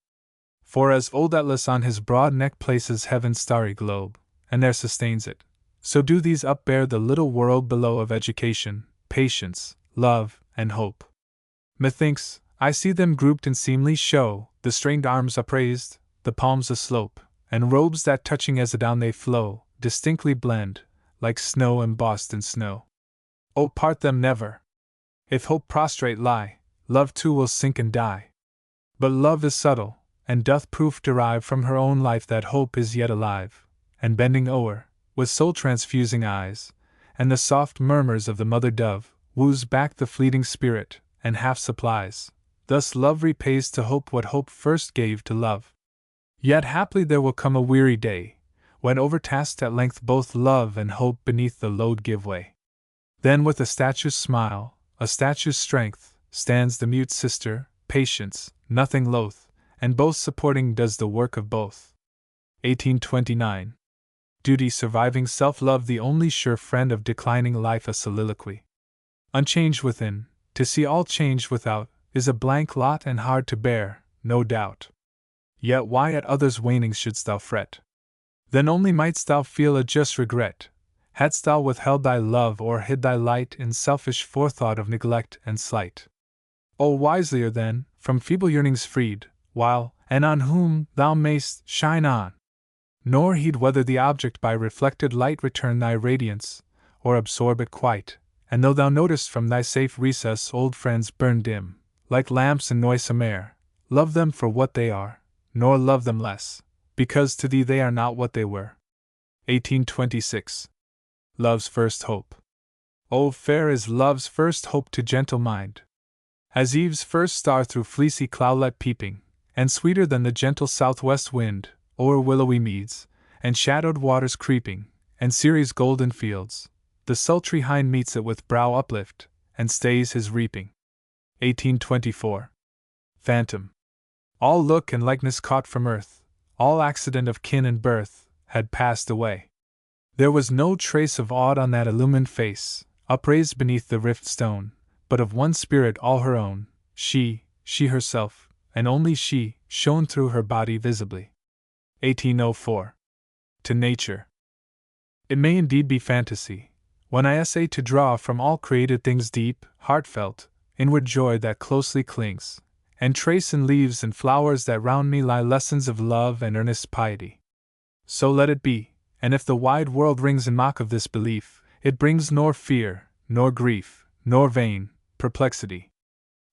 Speaker 1: For as old Atlas on his broad neck places heaven's starry globe, and there sustains it, so do these upbear the little world below of education, patience, love, and hope. Methinks, I see them grouped in seemly show, the strained arms upraised, the palms aslope, and robes that touching as adown they flow, distinctly blend, like snow embossed in snow. Oh, part them never! If hope prostrate lie, love too will sink and die. But love is subtle, and doth proof derive from her own life that hope is yet alive, and bending o'er, with soul transfusing eyes, and the soft murmurs of the mother dove, woos back the fleeting spirit, and half supplies. Thus love repays to hope what hope first gave to love. Yet haply there will come a weary day, when overtasked at length both love and hope beneath the load give way. Then with a statue's smile, a statue's strength, stands the mute sister, patience, nothing loath, and both supporting does the work of both. 1829. Duty surviving self-love the only sure friend of declining life a soliloquy. Unchanged within, to see all changed without, is a blank lot and hard to bear, no doubt. Yet why at others' wanings shouldst thou fret? Then only mightst thou feel a just regret, hadst thou withheld thy love or hid thy light in selfish forethought of neglect and slight. O wiselier then, from feeble yearnings freed, while, and on whom thou mayst shine on, nor heed whether the object by reflected light return thy radiance, or absorb it quite, and though thou notest from thy safe recess old friends burn dim, like lamps in noisome air, love them for what they are, nor love them less, because to thee they are not what they were. 1826. Love's first hope. Oh, fair is love's first hope to gentle mind, as Eve's first star through fleecy cloudlet peeping, and sweeter than the gentle southwest wind, o'er willowy meads, and shadowed waters creeping, and Ceres' golden fields, the sultry hind meets it with brow uplift, and stays his reaping. 1824. Phantom. All look and likeness caught from earth, all accident of kin and birth, had passed away. There was no trace of aught on that illumined face, upraised beneath the rift stone, but of one spirit all her own, she herself, and only she, shone through her body visibly. 1804. To nature. It may indeed be fantasy, when I essay to draw from all created things deep, heartfelt, inward joy that closely clings, and trace in leaves and flowers that round me lie lessons of love and earnest piety. So let it be, and if the wide world rings in mock of this belief, it brings nor fear, nor grief, nor vain perplexity.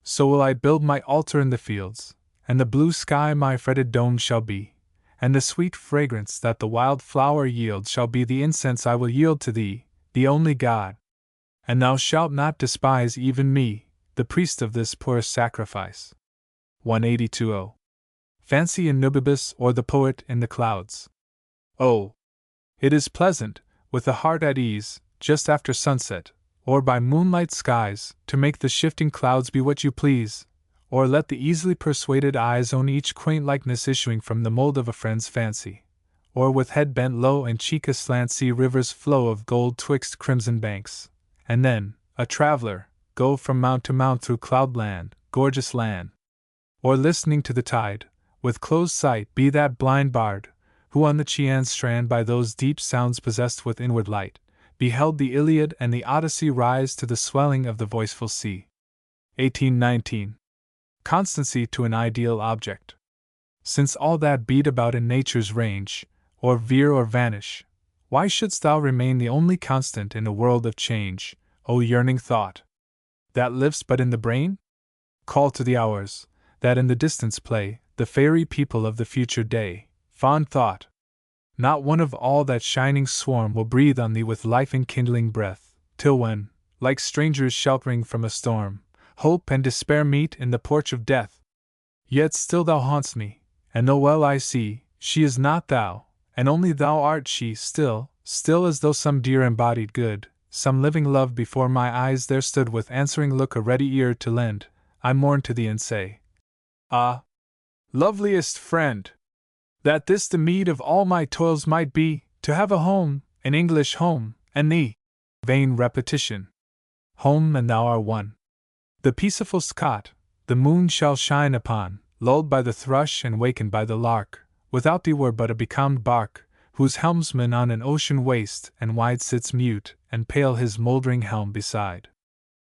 Speaker 1: So will I build my altar in the fields, and the blue sky my fretted dome shall be, and the sweet fragrance that the wild flower yields shall be the incense I will yield to thee, the only God. And thou shalt not despise even me, the priest of this poorest sacrifice. 1820. Fancy in nubibus or the poet in the clouds. Oh! It is pleasant, with the heart at ease, just after sunset, or by moonlight skies, to make the shifting clouds be what you please, or let the easily persuaded eyes own each quaint likeness issuing from the mold of a friend's fancy, or with head bent low and cheek aslant see rivers flow of gold twixt crimson banks, and then, a traveler, go from mount to mount through cloudland, gorgeous land. Or listening to the tide, with closed sight be that blind bard, who on the Chian's strand by those deep sounds possessed with inward light, beheld the Iliad and the Odyssey rise to the swelling of the voiceful sea. 1819. Constancy to an ideal object. Since all that beat about in nature's range, or veer or vanish, why shouldst thou remain the only constant in a world of change, O yearning thought? That lives but in the brain? Call to the hours, that in the distance play, the fairy people of the future day, fond thought. Not one of all that shining swarm will breathe on thee with life-enkindling breath, till when, like strangers sheltering from a storm, hope and despair meet in the porch of death. Yet still thou haunt'st me, and though well I see, she is not thou, and only thou art she still as though some dear embodied good, some living love before my eyes there stood with answering look a ready ear to lend, I mourn to thee and say, ah, loveliest friend! That this the meed of all my toils might be, to have a home, an English home, and thee. Vain repetition. Home and thou are one. The peaceful Scot, the moon shall shine upon, lulled by the thrush and wakened by the lark, without thee were but a becalmed bark, whose helmsman on an ocean waste and wide sits mute and pale his mouldering helm beside.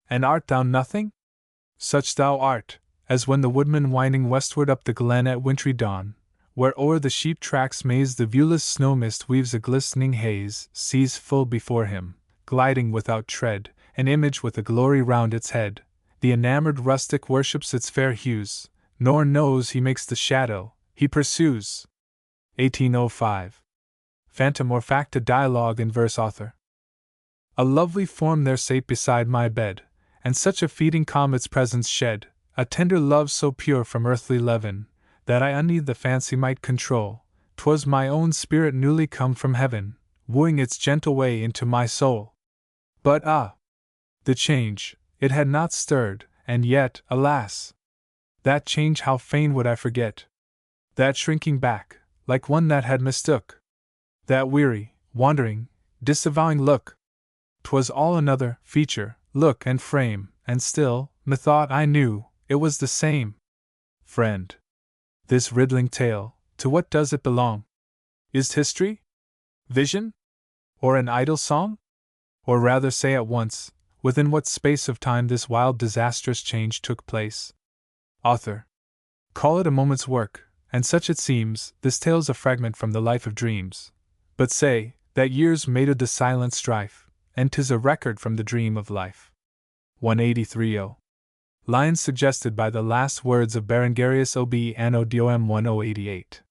Speaker 1: And art thou nothing? Such thou art, as when the woodman winding westward up the glen at wintry dawn, where o'er the sheep tracks maze the viewless snow mist weaves a glistening haze, sees full before him, gliding without tread, an image with a glory round its head. The enamored rustic worships its fair hues, nor knows he makes the shadow he pursues. 1805. Phantom or fact, a dialogue in verse. Author. A lovely form there sate beside my bed, and such a feeding calm its presence shed, a tender love so pure from earthly leaven, that I unnethe the fancy might control. 'Twas my own spirit newly come from heaven, wooing its gentle way into my soul. But the change, it had not stirred, and yet, alas! That change how fain would I forget! That shrinking back, like one that had mistook! That weary, wandering, disavowing look! 'Twas all another feature, look, and frame, and still, methought I knew, it was the same. Friend, this riddling tale, to what does it belong? Is't history? Vision? Or an idle song? Or rather say at once, within what space of time this wild disastrous change took place? Author. Call it a moment's work, and such it seems. This tale's a fragment from the life of dreams. But say, that years made of the silent strife, and 'tis a record from the dream of life. 183. Lines suggested by the last words of Berengarius Ob Anno Dom 1088.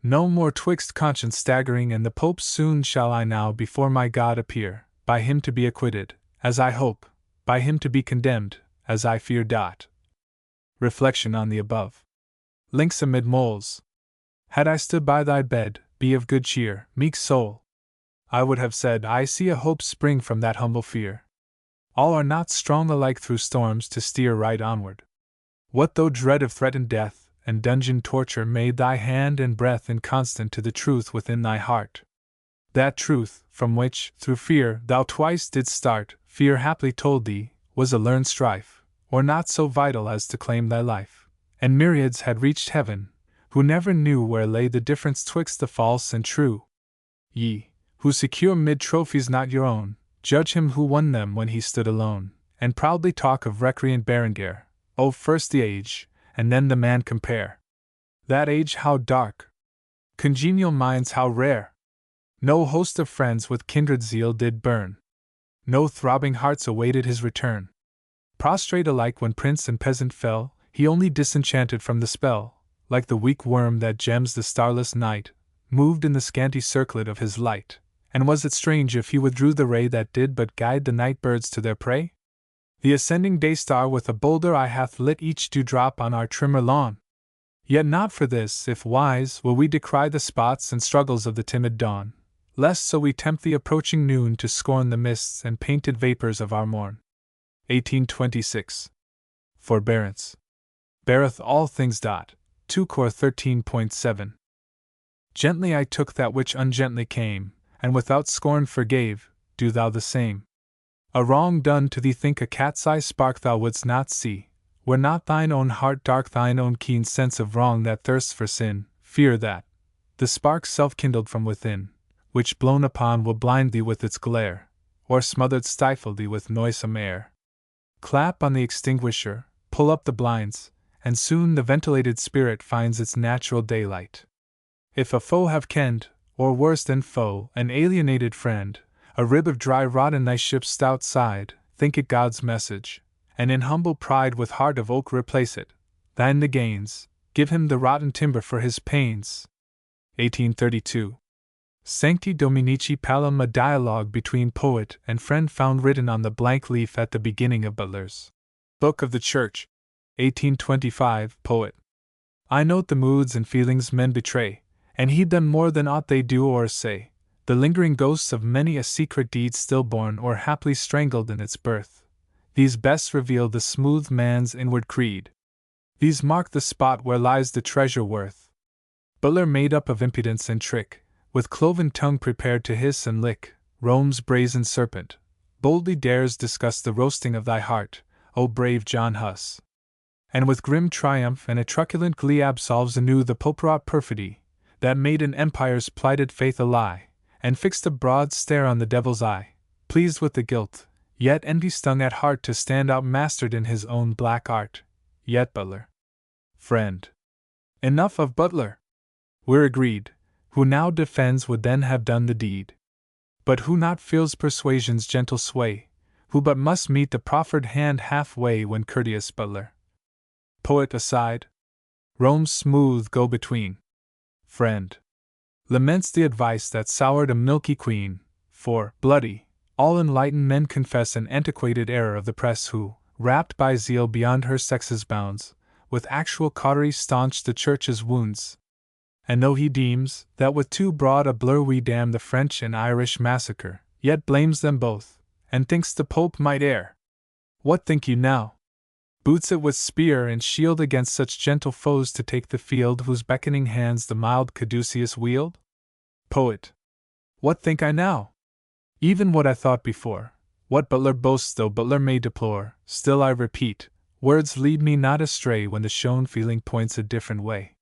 Speaker 1: No more twixt conscience staggering and the Pope, soon shall I now before my God appear, by him to be acquitted, as I hope, by him to be condemned, as I fear. Reflection on the above. Links amid moles. Had I stood by thy bed, be of good cheer, meek soul, I would have said, I see a hope spring from that humble fear. All are not strong alike through storms to steer right onward. What though dread of threatened death and dungeon torture made thy hand and breath inconstant to the truth within thy heart? That truth, from which, through fear, thou twice didst start, fear haply told thee, was a learned strife, or not so vital as to claim thy life. And myriads had reached heaven, who never knew where lay the difference twixt the false and true. Ye, who secure mid trophies not your own, judge him who won them when he stood alone, and proudly talk of recreant Berengar. Oh, first the age, and then the man compare. That age how dark! Congenial minds how rare! No host of friends with kindred zeal did burn. No throbbing hearts awaited his return. Prostrate alike when prince and peasant fell, he only disenchanted from the spell, like the weak worm that gems the starless night, moved in the scanty circlet of his light. And was it strange if he withdrew the ray that did but guide the night birds to their prey? The ascending day star with a bolder eye hath lit each dewdrop on our trimmer lawn. Yet not for this, if wise, will we decry the spots and struggles of the timid dawn, lest so we tempt the approaching noon to scorn the mists and painted vapors of our morn. 1826. Forbearance beareth all things. 2 Cor 13.7. Gently I took that which ungently came, and without scorn forgave. Do thou the same. A wrong done to thee think a cat's eye spark thou wouldst not see, were not thine own heart dark, thine own keen sense of wrong that thirsts for sin. Fear that the spark self-kindled from within, which blown upon will blind thee with its glare, or smothered stifle thee with noisome air. Clap on the extinguisher, pull up the blinds, and soon the ventilated spirit finds its natural daylight. If a foe have kenned, or worse than foe, an alienated friend, a rib of dry rot in thy ship's stout side, think it God's message, and in humble pride with heart of oak replace it. Thine the gains, give him the rotten timber for his pains. 1832. Sancti Dominici Palum, a dialogue between poet and friend found written on the blank leaf at the beginning of Butler's Book of the Church. 1825. Poet. I note the moods and feelings men betray, and heed them more than aught they do or say, the lingering ghosts of many a secret deed stillborn or haply strangled in its birth. These best reveal the smooth man's inward creed. These mark the spot where lies the treasure worth. Butler, made up of impudence and trick, with cloven tongue prepared to hiss and lick, Rome's brazen serpent, boldly dares discuss the roasting of thy heart, O brave John Huss. And with grim triumph and a truculent glee absolves anew the Pope-wrought perfidy, that made an empire's plighted faith a lie, and fixed a broad stare on the devil's eye. Pleased with the guilt, Yet envy stung at heart to stand out mastered in his own black art. Yet Butler. Friend. Enough of Butler. We're agreed. Who now defends would then have done the deed. But who not feels persuasion's gentle sway, who but must meet the proffered hand halfway when courteous Butler. Poet aside. Rome's smooth go-between. Friend. Laments the advice that soured a milky queen, for, bloody, all enlightened men confess an antiquated error of the press who, rapt by zeal beyond her sex's bounds, with actual cautery staunch the church's wounds. And though he deems that with too broad a blur we damn the French and Irish massacre, yet blames them both, and thinks the Pope might err. What think you now? Boots it with spear and shield against such gentle foes to take the field whose beckoning hands the mild caduceus wield? Poet. What think I now? Even what I thought before. What Butler boasts though Butler may deplore, still I repeat, words lead me not astray when the shown feeling points a different way.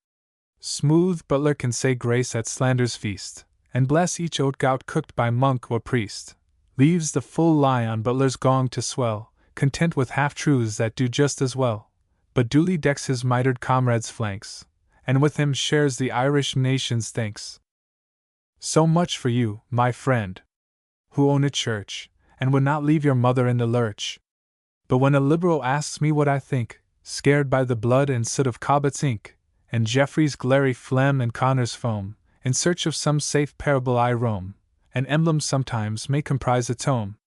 Speaker 1: Smooth Butler can say grace at slander's feast, and bless each oat gout cooked by monk or priest. Leaves the full lie on Butler's gong to swell, content with half-truths that do just as well, but duly decks his mitred comrade's flanks, and with him shares the Irish nation's thanks. So much for you, my friend, who own a church, and would not leave your mother in the lurch. But when a liberal asks me what I think, scared by the blood and soot of Cobbett's ink, and Geoffrey's glary phlegm and Connor's foam, in search of some safe parable I roam. An emblem sometimes may comprise a tome.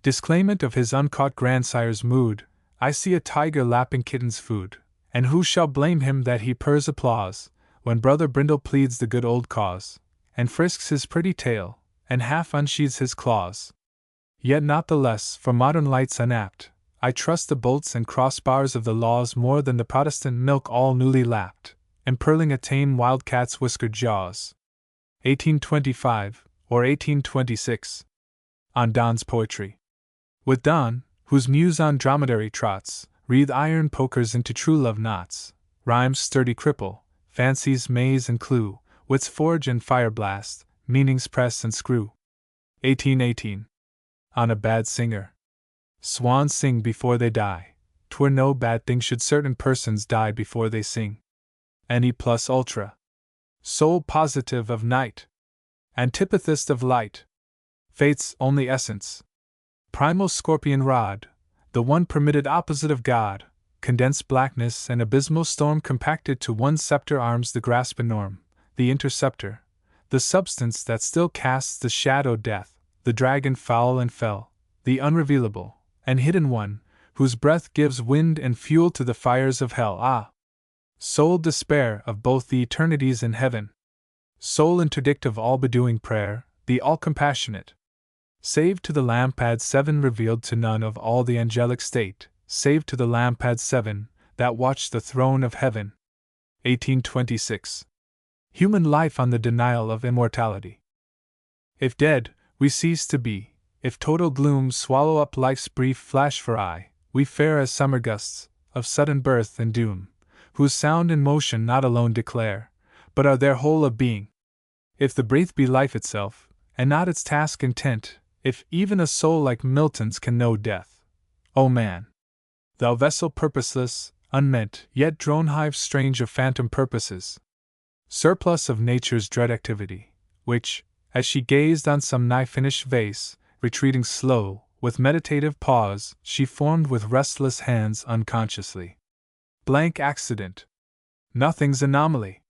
Speaker 1: Disclaimant of his uncaught grandsire's mood, I see a tiger lapping kitten's food, and who shall blame him that he purrs applause, when Brother Brindle pleads the good old cause, and frisks his pretty tail, and half unsheathes his claws. Yet not the less, for modern lights unapt, I trust the bolts and crossbars of the laws more than the Protestant milk all newly lapped, and pearling a tame wildcat's whiskered jaws. 1825, or 1826. On Don's Poetry. With Don, whose muse on dromedary trots, wreathe iron pokers into true love knots, rhymes sturdy cripple, fancies maze and clue, wits forge and fire blast, meanings press and screw. 1818. On a Bad Singer. Swans sing before they die. 'Twere no bad thing should certain persons die before they sing. Ne plus ultra. Soul positive of night. Antipathist of light. Fate's only essence. Primal scorpion rod, the one permitted opposite of God, condensed blackness and abysmal storm compacted to one scepter arms the grasp enorme, the interceptor, the substance that still casts the shadow death, the dragon foul and fell, the unrevealable, and hidden one, whose breath gives wind and fuel to the fires of hell. Ah! Sole despair of both the eternities and heaven. Sole interdict of all bedewing prayer, the all-compassionate. Save to the Lampad 7 revealed to none of all the angelic state, save to the Lampad 7, that watched the throne of heaven. 1826. Human life on the denial of immortality. If dead, we cease to be, if total glooms swallow up life's brief flash for eye, we fare as summer gusts, of sudden birth and doom, whose sound and motion not alone declare, but are their whole of being. If the breath be life itself, and not its task intent, if even a soul like Milton's can know death, O man, thou vessel purposeless, unmeant, yet drone hive strange of phantom purposes, surplus of nature's dread activity, which, as she gazed on some nigh-finished vase, retreating slow, with meditative pause, she formed with restless hands unconsciously. Blank accident. Nothing's anomaly.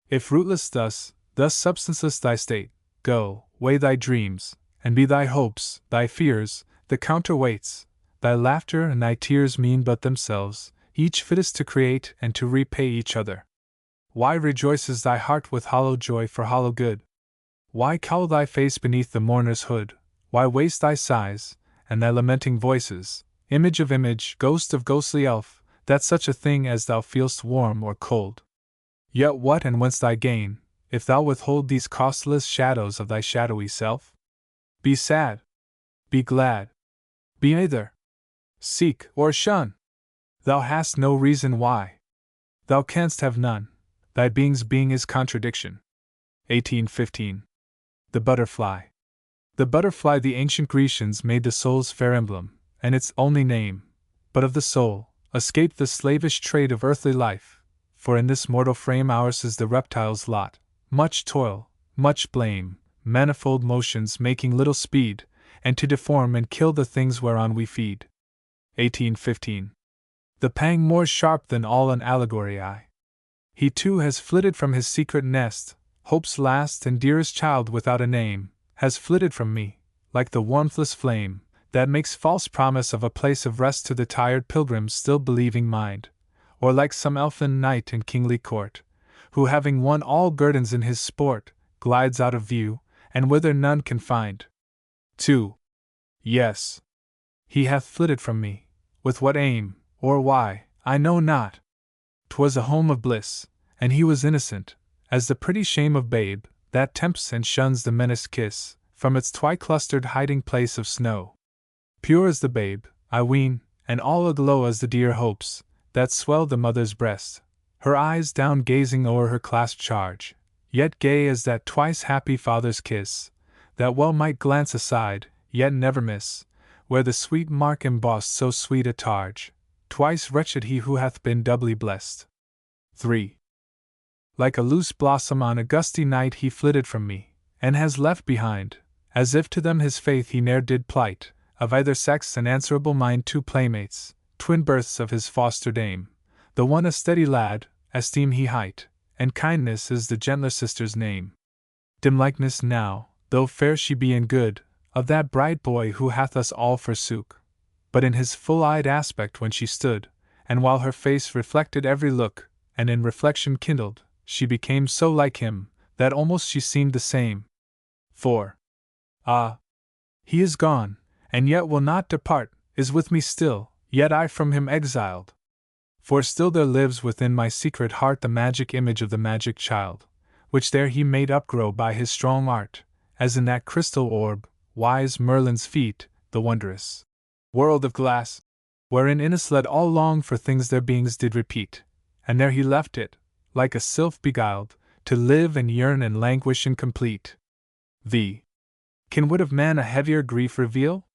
Speaker 1: If rootless thus substanceless thy state, go, weigh thy dreams, and be thy hopes, thy fears, the counterweights, thy laughter and thy tears mean but themselves, each fittest to create and to repay each other. Why rejoices thy heart with hollow joy for hollow good? Why cowl thy face beneath the mourner's hood? Why waste thy sighs, and thy lamenting voices, image of image, ghost of ghostly elf, that such a thing as thou feel'st warm or cold? Yet what and whence thy gain, if thou withhold these costless shadows of thy shadowy self? Be sad. Be glad. Be either. Seek or shun. Thou hast no reason why. Thou canst have none. Thy being's being is contradiction. 1815. The Butterfly. The butterfly the ancient Grecians made the soul's fair emblem, and its only name, but of the soul, escaped the slavish trade of earthly life, for in this mortal frame ours is the reptile's lot, much toil, much blame, manifold motions making little speed, and to deform and kill the things whereon we feed. 1815. The pang more sharp than all an allegory I. He too has flitted from his secret nest, hope's last and dearest child without a name, has flitted from me, like the warmthless flame, that makes false promise of a place of rest to the tired pilgrim's still believing mind, or like some elfin knight in kingly court, who having won all guerdons in his sport, glides out of view, and whither none can find. 2. Yes. He hath flitted from me, with what aim, or why, I know not. 'Twas a home of bliss, and he was innocent, as the pretty shame of babe, that tempts and shuns the menaced kiss, from its twi-clustered hiding place of snow. Pure as the babe, I ween, and all aglow as the dear hopes, that swell the mother's breast, her eyes down gazing o'er her clasped charge, yet gay as that twice happy father's kiss, that well might glance aside, yet never miss, where the sweet mark embossed so sweet a targe, twice wretched he who hath been doubly blessed. 3. Like a loose blossom on a gusty night he flitted from me, and has left behind, as if to them his faith he ne'er did plight, of either sex an answerable mind two playmates, twin births of his foster dame, the one a steady lad, esteem he hight, and kindness is the gentler sister's name. Dim likeness now, though fair she be and good, of that bright boy who hath us all forsook, but in his full-eyed aspect when she stood, and while her face reflected every look, and in reflection kindled, she became so like him, that almost she seemed the same. 4. Ah! He is gone, and yet will not depart, is with me still, yet I from him exiled. For still there lives within my secret heart the magic image of the magic child, which there he made upgrow by his strong art, as in that crystal orb, wise Merlin's feet, the wondrous world of glass, wherein Innisled all long for things their beings did repeat, and there he left it, like a sylph beguiled, to live and yearn and languish incomplete. Can wit of man a heavier grief reveal?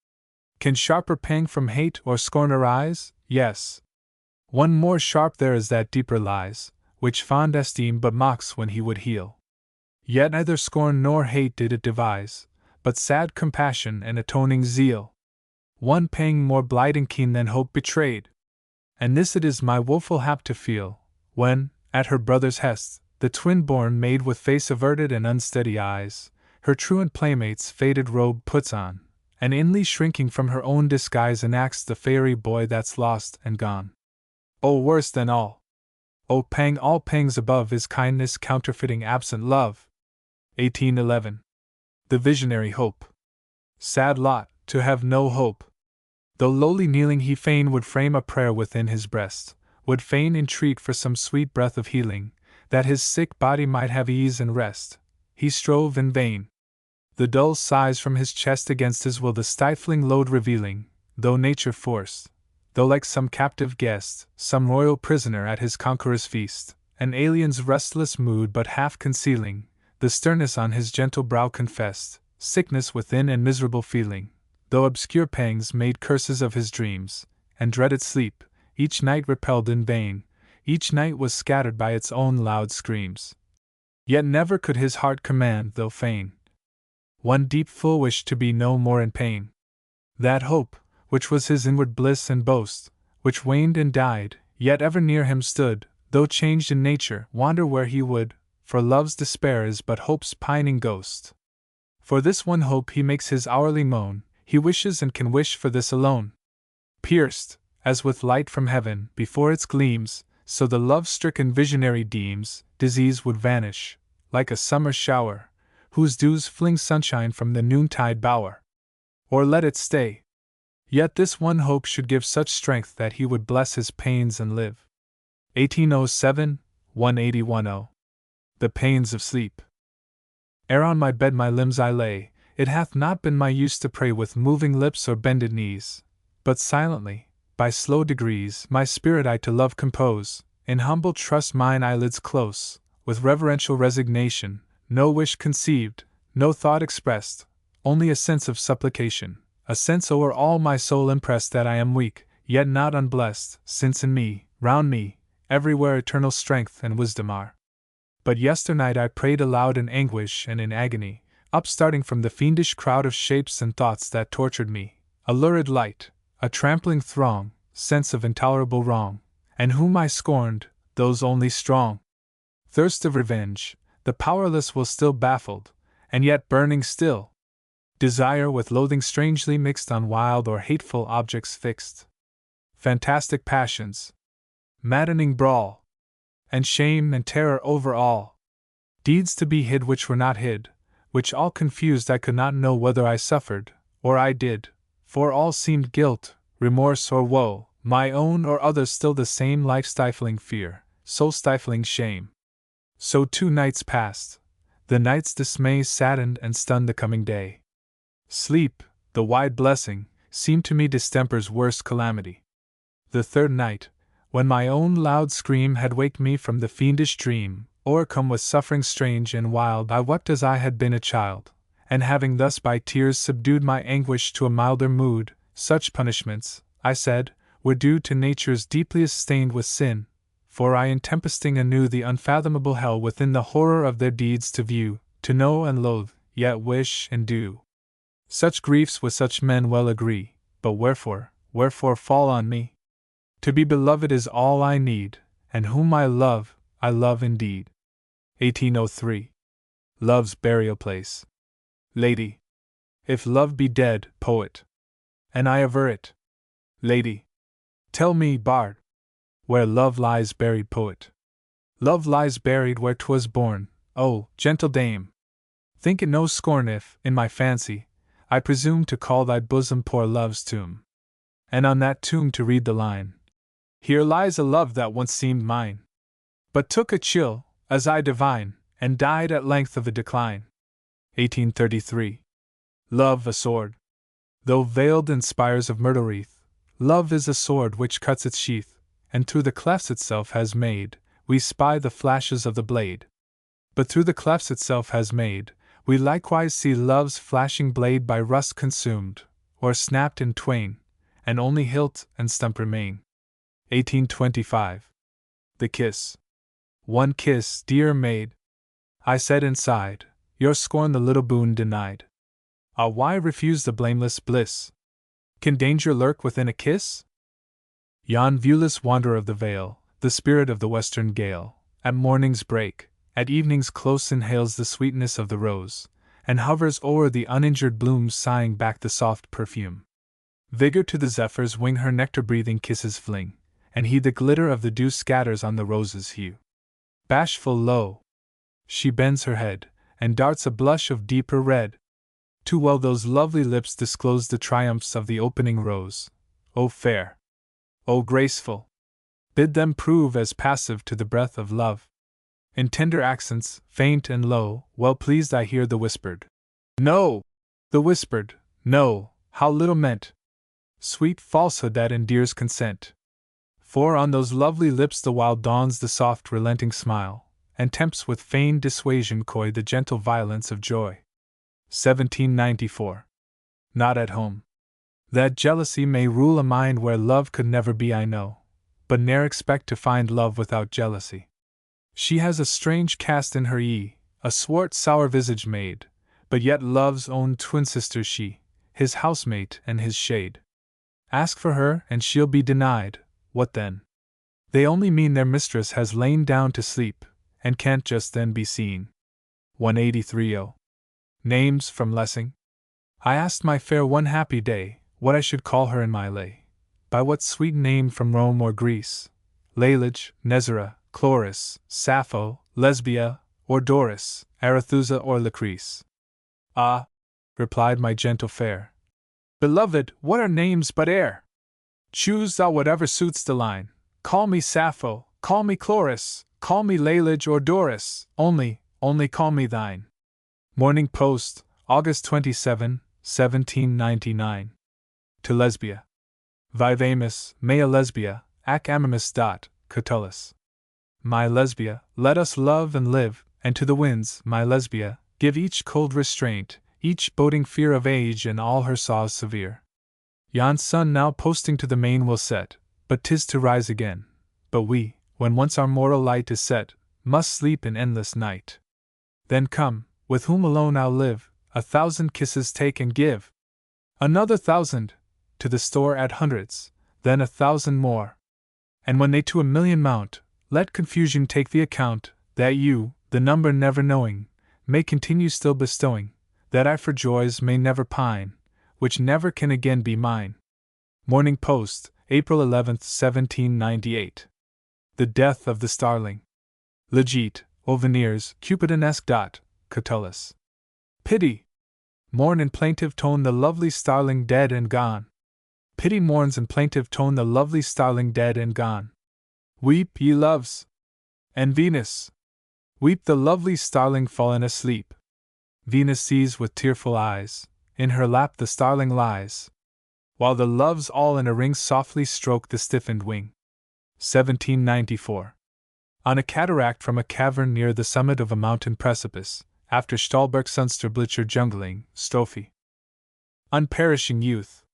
Speaker 1: Can sharper pang from hate or scorn arise? Yes. One more sharp there is that deeper lies, which fond esteem but mocks when he would heal. Yet neither scorn nor hate did it devise, but sad compassion and atoning zeal. One pang more blighting keen than hope betrayed. And this it is my woeful hap to feel, when, at her brother's hest, the twin-born maid with face averted and unsteady eyes, her truant playmate's faded robe puts on, and inly shrinking from her own disguise enacts the fairy boy that's lost and gone. Oh, worse than all! Oh, pang all pangs above is kindness counterfeiting absent love. 1811. The visionary hope. Sad lot, to have no hope. Though lowly kneeling he fain would frame a prayer within his breast, would fain entreat for some sweet breath of healing, that his sick body might have ease and rest, he strove in vain. The dull sighs from his chest against his will the stifling load revealing, though nature forced, though like some captive guest, some royal prisoner at his conqueror's feast, an alien's restless mood but half concealing, the sternness on his gentle brow confessed, sickness within and miserable feeling, though obscure pangs made curses of his dreams, and dreaded sleep, each night repelled in vain, each night was scattered by its own loud screams. Yet never could his heart command, though fain, one deep full wish to be no more in pain. That hope, which was his inward bliss and boast, which waned and died, yet ever near him stood, though changed in nature, wander where he would, for love's despair is but hope's pining ghost. For this one hope he makes his hourly moan, he wishes and can wish for this alone. Pierced, as with light from heaven, before its gleams, so the love-stricken visionary deems, disease would vanish, like a summer shower, whose dews fling sunshine from the noontide bower. Or let it stay. Yet this one hope should give such strength that he would bless his pains and live. 1807, 181. The pains of sleep. Ere on my bed my limbs I lay, it hath not been my use to pray with moving lips or bended knees, but silently, by slow degrees, my spirit I to love compose, in humble trust mine eyelids close, with reverential resignation, no wish conceived, no thought expressed, only a sense of supplication, a sense o'er all my soul impressed that I am weak, yet not unblessed, since in me, round me, everywhere eternal strength and wisdom are. But yesternight I prayed aloud in anguish and in agony, upstarting from the fiendish crowd of shapes and thoughts that tortured me, a lurid light, a trampling throng, sense of intolerable wrong, and whom I scorned, those only strong. Thirst of revenge, the powerless will still baffled, and yet burning still. Desire with loathing strangely mixed on wild or hateful objects fixed. Fantastic passions. Maddening brawl. And shame and terror over all. Deeds to be hid which were not hid, which all confused I could not know whether I suffered, or I did, for all seemed guilt, remorse or woe, my own or others still the same life-stifling fear, soul-stifling shame. So 2 nights passed. The night's dismay saddened and stunned the coming day. Sleep, the wide blessing, seemed to me distemper's worst calamity. The 3rd night, when my own loud scream had waked me from the fiendish dream, o'ercome with suffering strange and wild, I wept as I had been a child, and having thus by tears subdued my anguish to a milder mood, such punishments, I said, were due to natures deepliest stained with sin, for I intempesting anew the unfathomable hell within the horror of their deeds to view, to know and loathe, yet wish and do. Such griefs with such men well agree, but wherefore fall on me? To be beloved is all I need, and whom I love indeed. 1803. Love's Burial Place. Lady. If love be dead, poet. And I aver it. Lady. Tell me, bard. Where love lies buried, poet. Love lies buried where 'twas born, oh, gentle dame. Think it no scorn if, in my fancy, I presume to call thy bosom poor love's tomb. And on that tomb to read the line, here lies a love that once seemed mine, but took a chill, as I divine, and died at length of a decline. 1833. Love a sword. Though veiled in spires of myrtle wreath, love is a sword which cuts its sheath, and through the clefts itself has made, we spy the flashes of the blade. But through the clefts itself has made, we likewise see love's flashing blade by rust consumed, or snapped in twain, and only hilt and stump remain. 1825. The kiss. One kiss, dear maid. I said and sighed, your scorn the little boon denied. Ah, why refuse the blameless bliss? Can danger lurk within a kiss? Yon viewless wanderer of the vale, the spirit of the western gale, at morning's break, at evening's close inhales the sweetness of the rose, and hovers o'er the uninjured blooms sighing back the soft perfume. Vigor to the zephyr's wing her nectar-breathing kisses fling, and he the glitter of the dew scatters on the rose's hue. Bashful, lo! She bends her head, and darts a blush of deeper red. Too well those lovely lips disclose the triumphs of the opening rose. O fair! O graceful! Bid them prove as passive to the breath of love. In tender accents, faint and low, well pleased I hear the whispered, no! The whispered, no, how little meant! Sweet falsehood that endears consent. For on those lovely lips the while dawns the soft relenting smile, and tempts with feigned dissuasion coy the gentle violence of joy. 1794. Not at home. That jealousy may rule a mind where love could never be I know, but ne'er expect to find love without jealousy. She has a strange cast in her a swart sour-visaged maid, but yet love's own twin sister she, his housemate and his shade. Ask for her and she'll be denied, what then? They only mean their mistress has lain down to sleep, and can't just then be seen. 183. Names from Lessing. I asked my fair one happy day, what I should call her in my lay. By what sweet name from Rome or Greece? Laelage, Nezera, Chloris, Sappho, Lesbia, or Doris, Arethusa or Lucrece. Ah, replied my gentle fair, beloved, what are names but air? Choose thou whatever suits the line. Call me Sappho, call me Chloris, call me Laelage or Doris, only call me thine. Morning Post, August 27, 1799. To Lesbia. Vivamus, mea Lesbia, ac amamus dat, Catullus. My Lesbia, let us love and live, and to the winds, my Lesbia, give each cold restraint, each boding fear of age and all her saws severe. Yon sun now posting to the main will set, but 'tis to rise again. But we, when once our mortal light is set, must sleep in endless night. Then come, with whom alone I'll live, 1,000 kisses take and give. Another 1,000, to the store add hundreds, then 1,000 more. And when they to 1,000,000 mount, let confusion take the account, that you, the number never knowing, may continue still bestowing, that I for joys may never pine, which never can again be mine. Morning Post, April 11, 1798. The Death of the Starling. Legit, Veneers, Cupidinesque. Catullus. Pity! Mourn in plaintive tone the lovely starling dead and gone. Pity mourns in plaintive tone the lovely starling dead and gone. Weep, ye loves! And Venus! Weep the lovely starling fallen asleep. Venus sees with tearful eyes, in her lap the starling lies, while the loves all in a ring softly stroke the stiffened wing. 1794. On a cataract from a cavern near the summit of a mountain precipice, after Stahlberg-Sunsterblicher jungling, Strophe. Unperishing youth!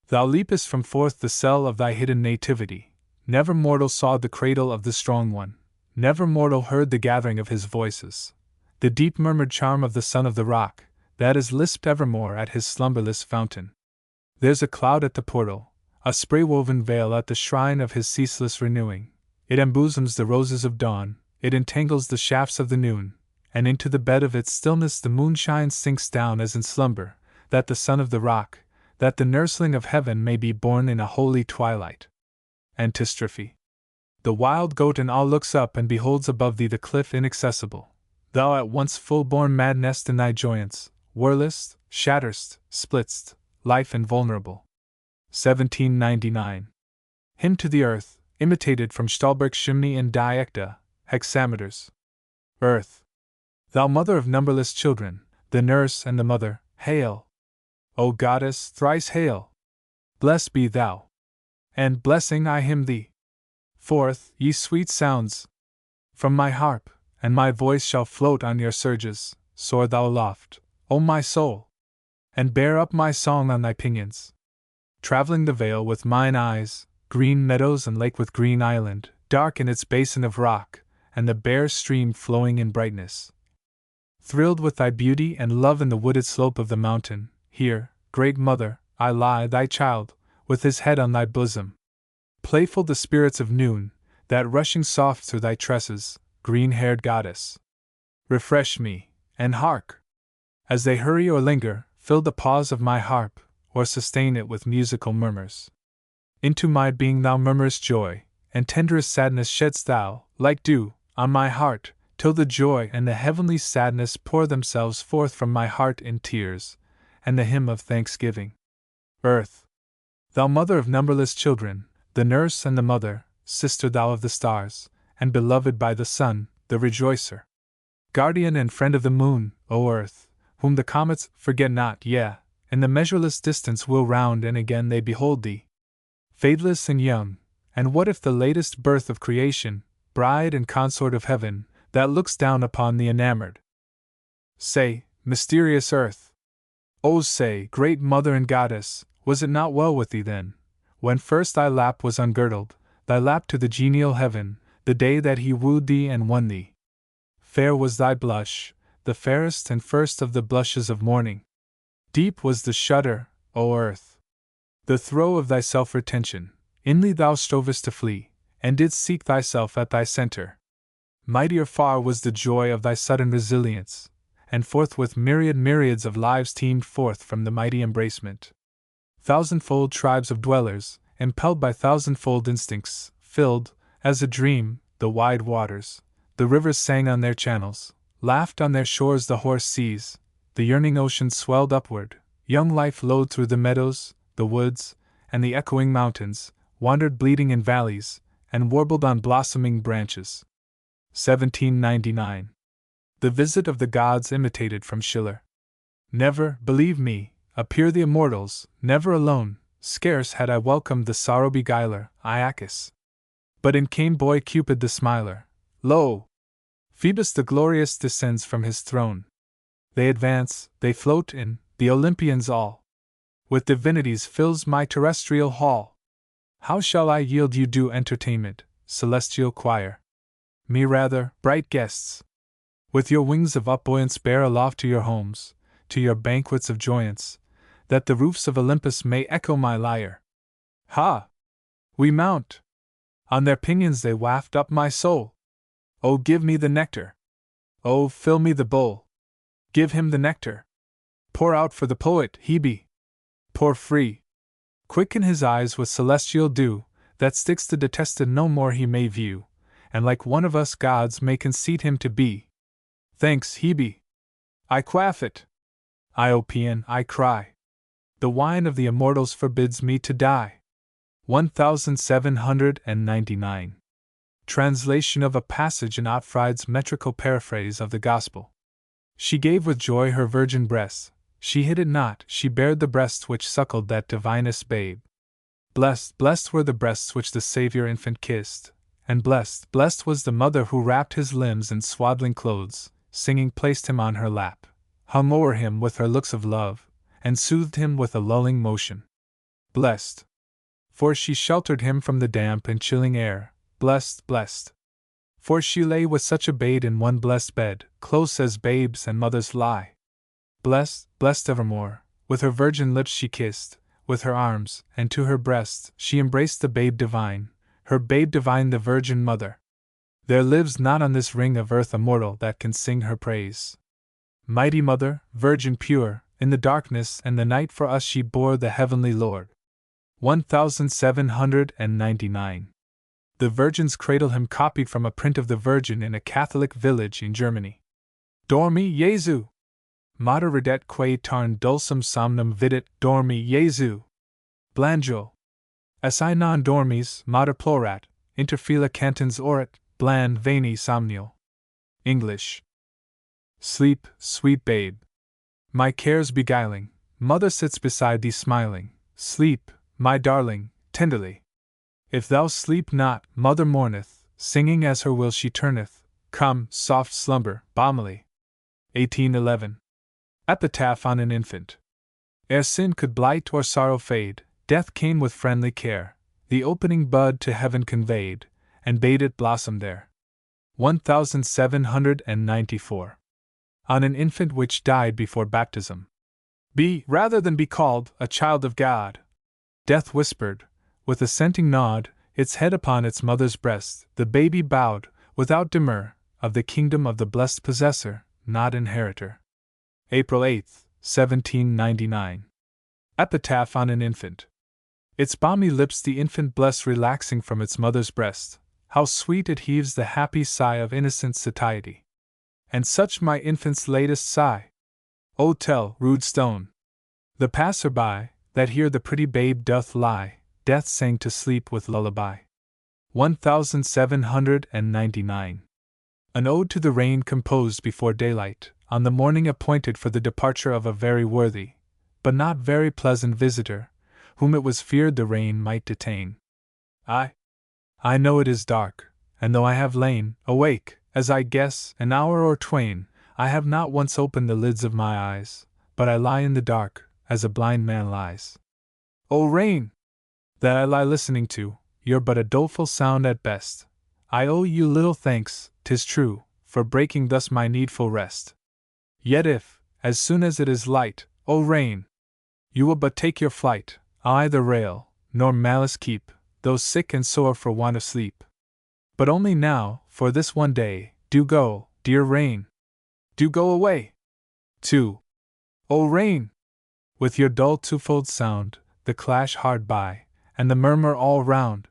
Speaker 1: Thou leapest from forth the cell of thy hidden nativity. Never mortal saw the cradle of the strong one, never mortal heard the gathering of his voices, the deep murmured charm of the son of the rock, that is lisped evermore at his slumberless fountain. There's a cloud at the portal, a spray-woven veil at the shrine of his ceaseless renewing. It embosoms the roses of dawn, it entangles the shafts of the noon, and into the bed of its stillness the moonshine sinks down as in slumber, that the son of the rock, that the nursling of heaven may be born in a holy twilight. Antistrophe. The wild goat in awe looks up and beholds above thee the cliff inaccessible. Thou at once full-born madnest in thy joyance, whirlest, shatterst, splitst, life invulnerable. 1799. Hymn to the Earth, imitated from Stahlberg's Chimney in diecta, hexameters. Earth! Thou mother of numberless children, the nurse and the mother, hail! O goddess, thrice hail! Blessed be thou! And, blessing, I hymn thee. Forth, ye sweet sounds, from my harp, and my voice shall float on your surges. Soar thou aloft, O my soul, and bear up my song on thy pinions. Traveling the vale with mine eyes, green meadows and lake with green island, dark in its basin of rock, and the bare stream flowing in brightness. Thrilled with thy beauty and love in the wooded slope of the mountain, here, great mother, I lie, thy child, with his head on thy bosom. Playful the spirits of noon, that rushing soft through thy tresses, green-haired goddess. Refresh me, and hark! As they hurry or linger, fill the pause of my harp, or sustain it with musical murmurs. Into my being thou murmurest joy, and tenderest sadness shedst thou, like dew, on my heart, till the joy and the heavenly sadness pour themselves forth from my heart in tears, and the hymn of thanksgiving. Earth! Thou mother of numberless children, the nurse and the mother, sister thou of the stars, and beloved by the sun, the rejoicer. Guardian and friend of the moon, O Earth, whom the comets forget not, yea, in the measureless distance will round and again they behold thee. Fadeless and young, and what if the latest birth of creation, bride and consort of heaven, that looks down upon the enamored? Say, mysterious Earth! O say, great mother and goddess, was it not well with thee then, when first thy lap was ungirdled, thy lap to the genial heaven, the day that he wooed thee and won thee? Fair was thy blush, the fairest and first of the blushes of morning. Deep was the shudder, O Earth! The throe of thy self-retention, inly thou strovest to flee, and didst seek thyself at thy center. Mightier far was the joy of thy sudden resilience, and forthwith myriads of lives teemed forth from the mighty embracement. Thousandfold tribes of dwellers, impelled by thousandfold instincts, filled, as a dream, the wide waters. The rivers sang on their channels, laughed on their shores the hoarse seas, the yearning oceans swelled upward, young life flowed through the meadows, the woods, and the echoing mountains, wandered bleeding in valleys, and warbled on blossoming branches. 1799. The Visit of the Gods imitated from Schiller. Never, believe me, appear the immortals, never alone, scarce had I welcomed the sorrow-beguiler, Iacchus. But in came boy Cupid the smiler. Lo! Phoebus the glorious descends from his throne. They advance, they float in, the Olympians all. With divinities fills my terrestrial hall. How shall I yield you due entertainment, celestial choir? Me rather, bright guests. With your wings of upbuoyance bear aloft to your homes, to your banquets of joyance, that the roofs of Olympus may echo my lyre. Ha! We mount! On their pinions they waft up my soul. Oh, give me the nectar! Oh, fill me the bowl! Give him the nectar! Pour out for the poet, Hebe! Pour free! Quicken his eyes with celestial dew, that sticks the detested no more he may view, and like one of us gods may conceit him to be. Thanks, Hebe! I quaff it! Iopian, I cry. The wine of the immortals forbids me to die. 1799. Translation of a passage in Ottfried's metrical paraphrase of the Gospel. She gave with joy her virgin breast, she hid it not, she bared the breast which suckled that divinest babe. Blessed, blessed were the breasts which the Saviour infant kissed, and blessed, blessed was the mother who wrapped his limbs in swaddling clothes, singing placed him on her lap, hung o'er him with her looks of love, and soothed him with a lulling motion. Blessed, for she sheltered him from the damp and chilling air, blessed, blessed, for she lay with such a babe in one blessed bed, close as babes and mothers lie. Blessed, blessed evermore, with her virgin lips she kissed, with her arms, and to her breast she embraced the babe divine, her babe divine the Virgin Mother. There lives not on this ring of earth a mortal that can sing her praise. Mighty Mother, Virgin pure, in the darkness and the night for us she bore the heavenly Lord. 1799. The Virgin's Cradle hymn copied from a print of the Virgin in a Catholic village in Germany. Dormi Jesu! Mater ridet quae tarn dulcum somnum vidit, dormi Jesu! Blandjo! Esse non dormis, mater plorat, interfila cantans orat, bland veni somnial. English. Sleep, sweet babe. My cares beguiling, mother sits beside thee smiling. Sleep, my darling, tenderly. If thou sleep not, mother mourneth, singing as her will she turneth. Come, soft slumber, balmily. 1811. Epitaph on an infant. Ere sin could blight or sorrow fade, death came with friendly care, the opening bud to heaven conveyed, and bade it blossom there. 1794. On an infant which died before baptism. Be, rather than be called, a child of God. Death whispered, with assenting nod, its head upon its mother's breast, the baby bowed, without demur, of the kingdom of the blessed possessor, not inheritor. April 8, 1799. Epitaph on an infant. Its balmy lips the infant bless relaxing from its mother's breast, how sweet it heaves the happy sigh of innocent satiety. And such my infant's latest sigh. O tell, rude stone, the passer-by, that here the pretty babe doth lie, death sang to sleep with lullaby. 1799. An ode to the rain composed before daylight, on the morning appointed for the departure of a very worthy, but not very pleasant visitor, whom it was feared the rain might detain. I know it is dark, and though I have lain awake, as I guess, an hour or twain, I have not once opened the lids of my eyes, but I lie in the dark, as a blind man lies. O rain! That I lie listening to, you're but a doleful sound at best. I owe you little thanks, 'tis true, for breaking thus my needful rest. Yet if, as soon as it is light, O rain, you will but take your flight, I'll either rail, nor malice keep, though sick and sore for want of sleep. But only now, for this one day, do go, dear rain. Do go away. 2. O rain! With your dull twofold sound, the clash hard by, and the murmur all round.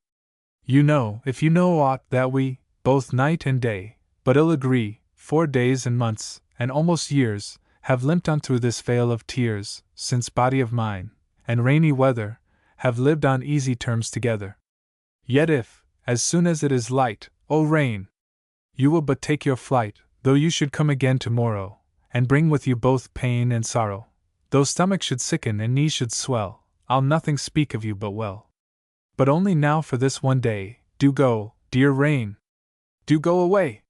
Speaker 1: You know, if you know aught, that we, both night and day, but ill agree, 4 days and months, and almost years, have limped on through this vale of tears, since body of mine, and rainy weather, have lived on easy terms together. Yet if, as soon as it is light, O rain, you will but take your flight, though you should come again tomorrow, and bring with you both pain and sorrow, though stomach should sicken and knees should swell, I'll nothing speak of you but well. But only now for this one day, do go, dear rain. Do go away.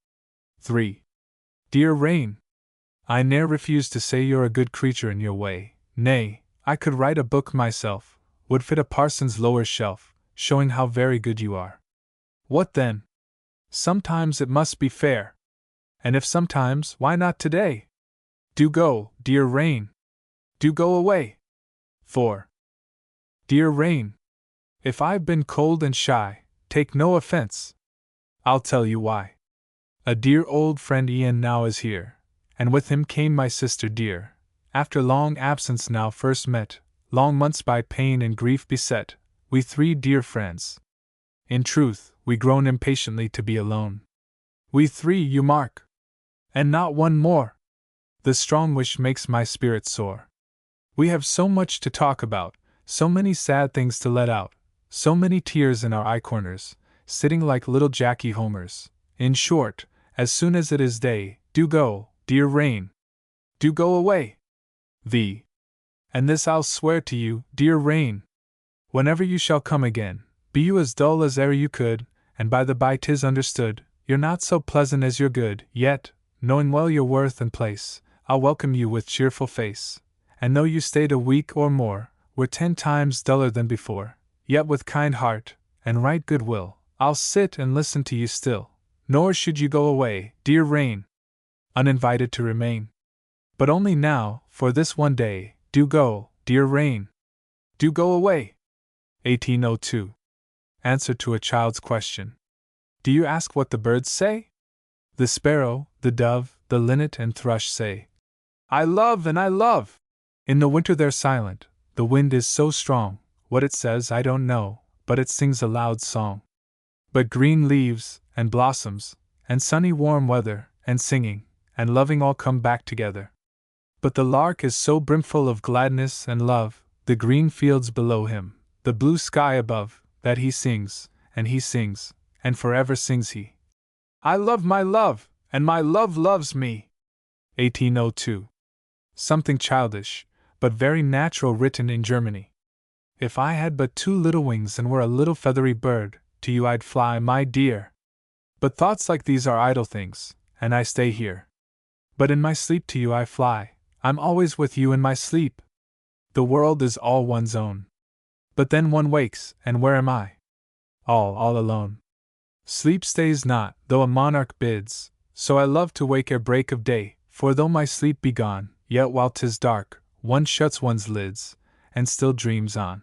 Speaker 1: 3. Dear rain! I ne'er refuse to say you're a good creature in your way. Nay, I could write a book myself, would fit a parson's lower shelf, showing how very good you are. What then? Sometimes it must be fair. And if sometimes, why not today? Do go, dear rain. Do go away. For, dear rain, if I've been cold and shy, take no offense. I'll tell you why. A dear old friend Ian now is here, and with him came my sister dear. After long absence now first met, long months by pain and grief beset, we three dear friends. In truth, we groan impatiently to be alone. We three, you mark. And not one more. The strong wish makes my spirit sore. We have so much to talk about, so many sad things to let out, so many tears in our eye corners, sitting like little Jacky Homers. In short, as soon as it is day, do go, dear rain. Do go away. And this I'll swear to you, dear rain. Whenever you shall come again, be you as dull as e'er you could, and by the by 'tis understood, you're not so pleasant as you're good, yet, knowing well your worth and place, I'll welcome you with cheerful face. And though you stayed a week or more, were 10 times duller than before, yet with kind heart, and right good will, I'll sit and listen to you still, nor should you go away, dear rain, uninvited to remain. But only now, for this one day, do go, dear rain. Do go away. 1802. Answer to a child's question. Do you ask what the birds say? The sparrow, the dove, the linnet and thrush say, I love and I love. In the winter they're silent, the wind is so strong, what it says I don't know, but it sings a loud song. But green leaves, and blossoms, and sunny warm weather, and singing, and loving all come back together. But the lark is so brimful of gladness and love, the green fields below him, the blue sky above, that he sings, and forever sings he. I love my love, and my love loves me. 1802. Something childish, but very natural, written in Germany. If I had but 2 little wings and were a little feathery bird, to you I'd fly, my dear. But thoughts like these are idle things, and I stay here. But in my sleep to you I fly, I'm always with you in my sleep. The world is all one's own. But then one wakes, and where am I? All alone. Sleep stays not, though a monarch bids, so I love to wake ere break of day, for though my sleep be gone, yet while 'tis dark, one shuts one's lids, and still dreams on.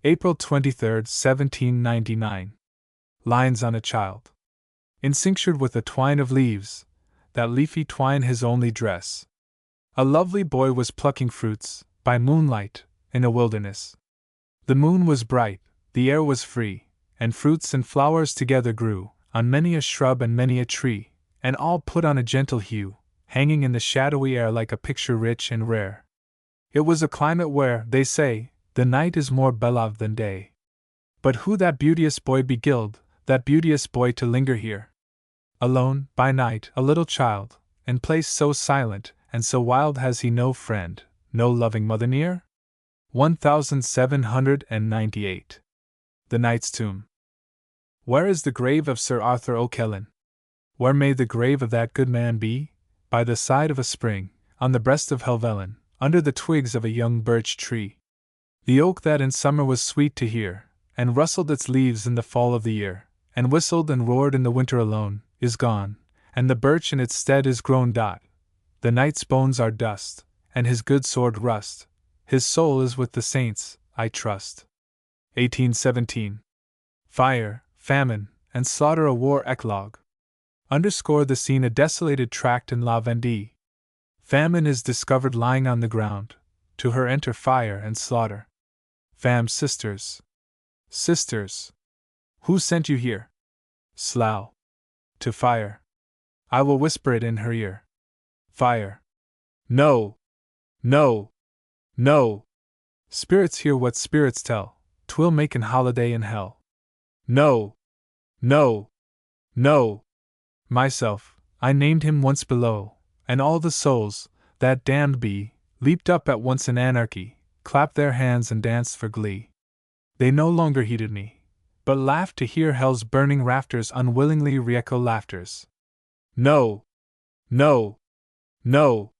Speaker 1: April 23, 1799. Lines on a child. Encinctured with a twine of leaves, that leafy twine his only dress. A lovely boy was plucking fruits, by moonlight, in a wilderness. The moon was bright, the air was free, and fruits and flowers together grew, on many a shrub and many a tree, and all put on a gentle hue, hanging in the shadowy air like a picture rich and rare. It was a climate where, they say, the night is more beloved than day. But who that beauteous boy beguiled, that beauteous boy to linger here? Alone, by night, a little child, in place so silent, and so wild, has he no friend, no loving mother near? 1798. The Knight's Tomb. Where is the grave of Sir Arthur O'Kellen? Where may the grave of that good man be? By the side of a spring, on the breast of Helvellyn, under the twigs of a young birch tree. The oak that in summer was sweet to hear, and rustled its leaves in the fall of the year, and whistled and roared in the winter alone, is gone, and the birch in its stead is grown dot. The knight's bones are dust, and his good sword rust. His soul is with the saints, I trust. 1817. Fire, famine, and slaughter, a war eclogue. Underscore the scene, a desolated tract in La Vendée. Famine is discovered lying on the ground. To her enter fire and slaughter. Fam's sisters. Sisters. Who sent you here? Slough. To fire. I will whisper it in her ear. Fire. No! No! No! Spirits hear what spirits tell, 'twill make an holiday in hell. No! No! No! Myself, I named him once below, and all the souls, that damned be, leaped up at once in anarchy, clapped their hands and danced for glee. They no longer heeded me, but laughed to hear hell's burning rafters unwillingly re-echo laughters. No! No! No!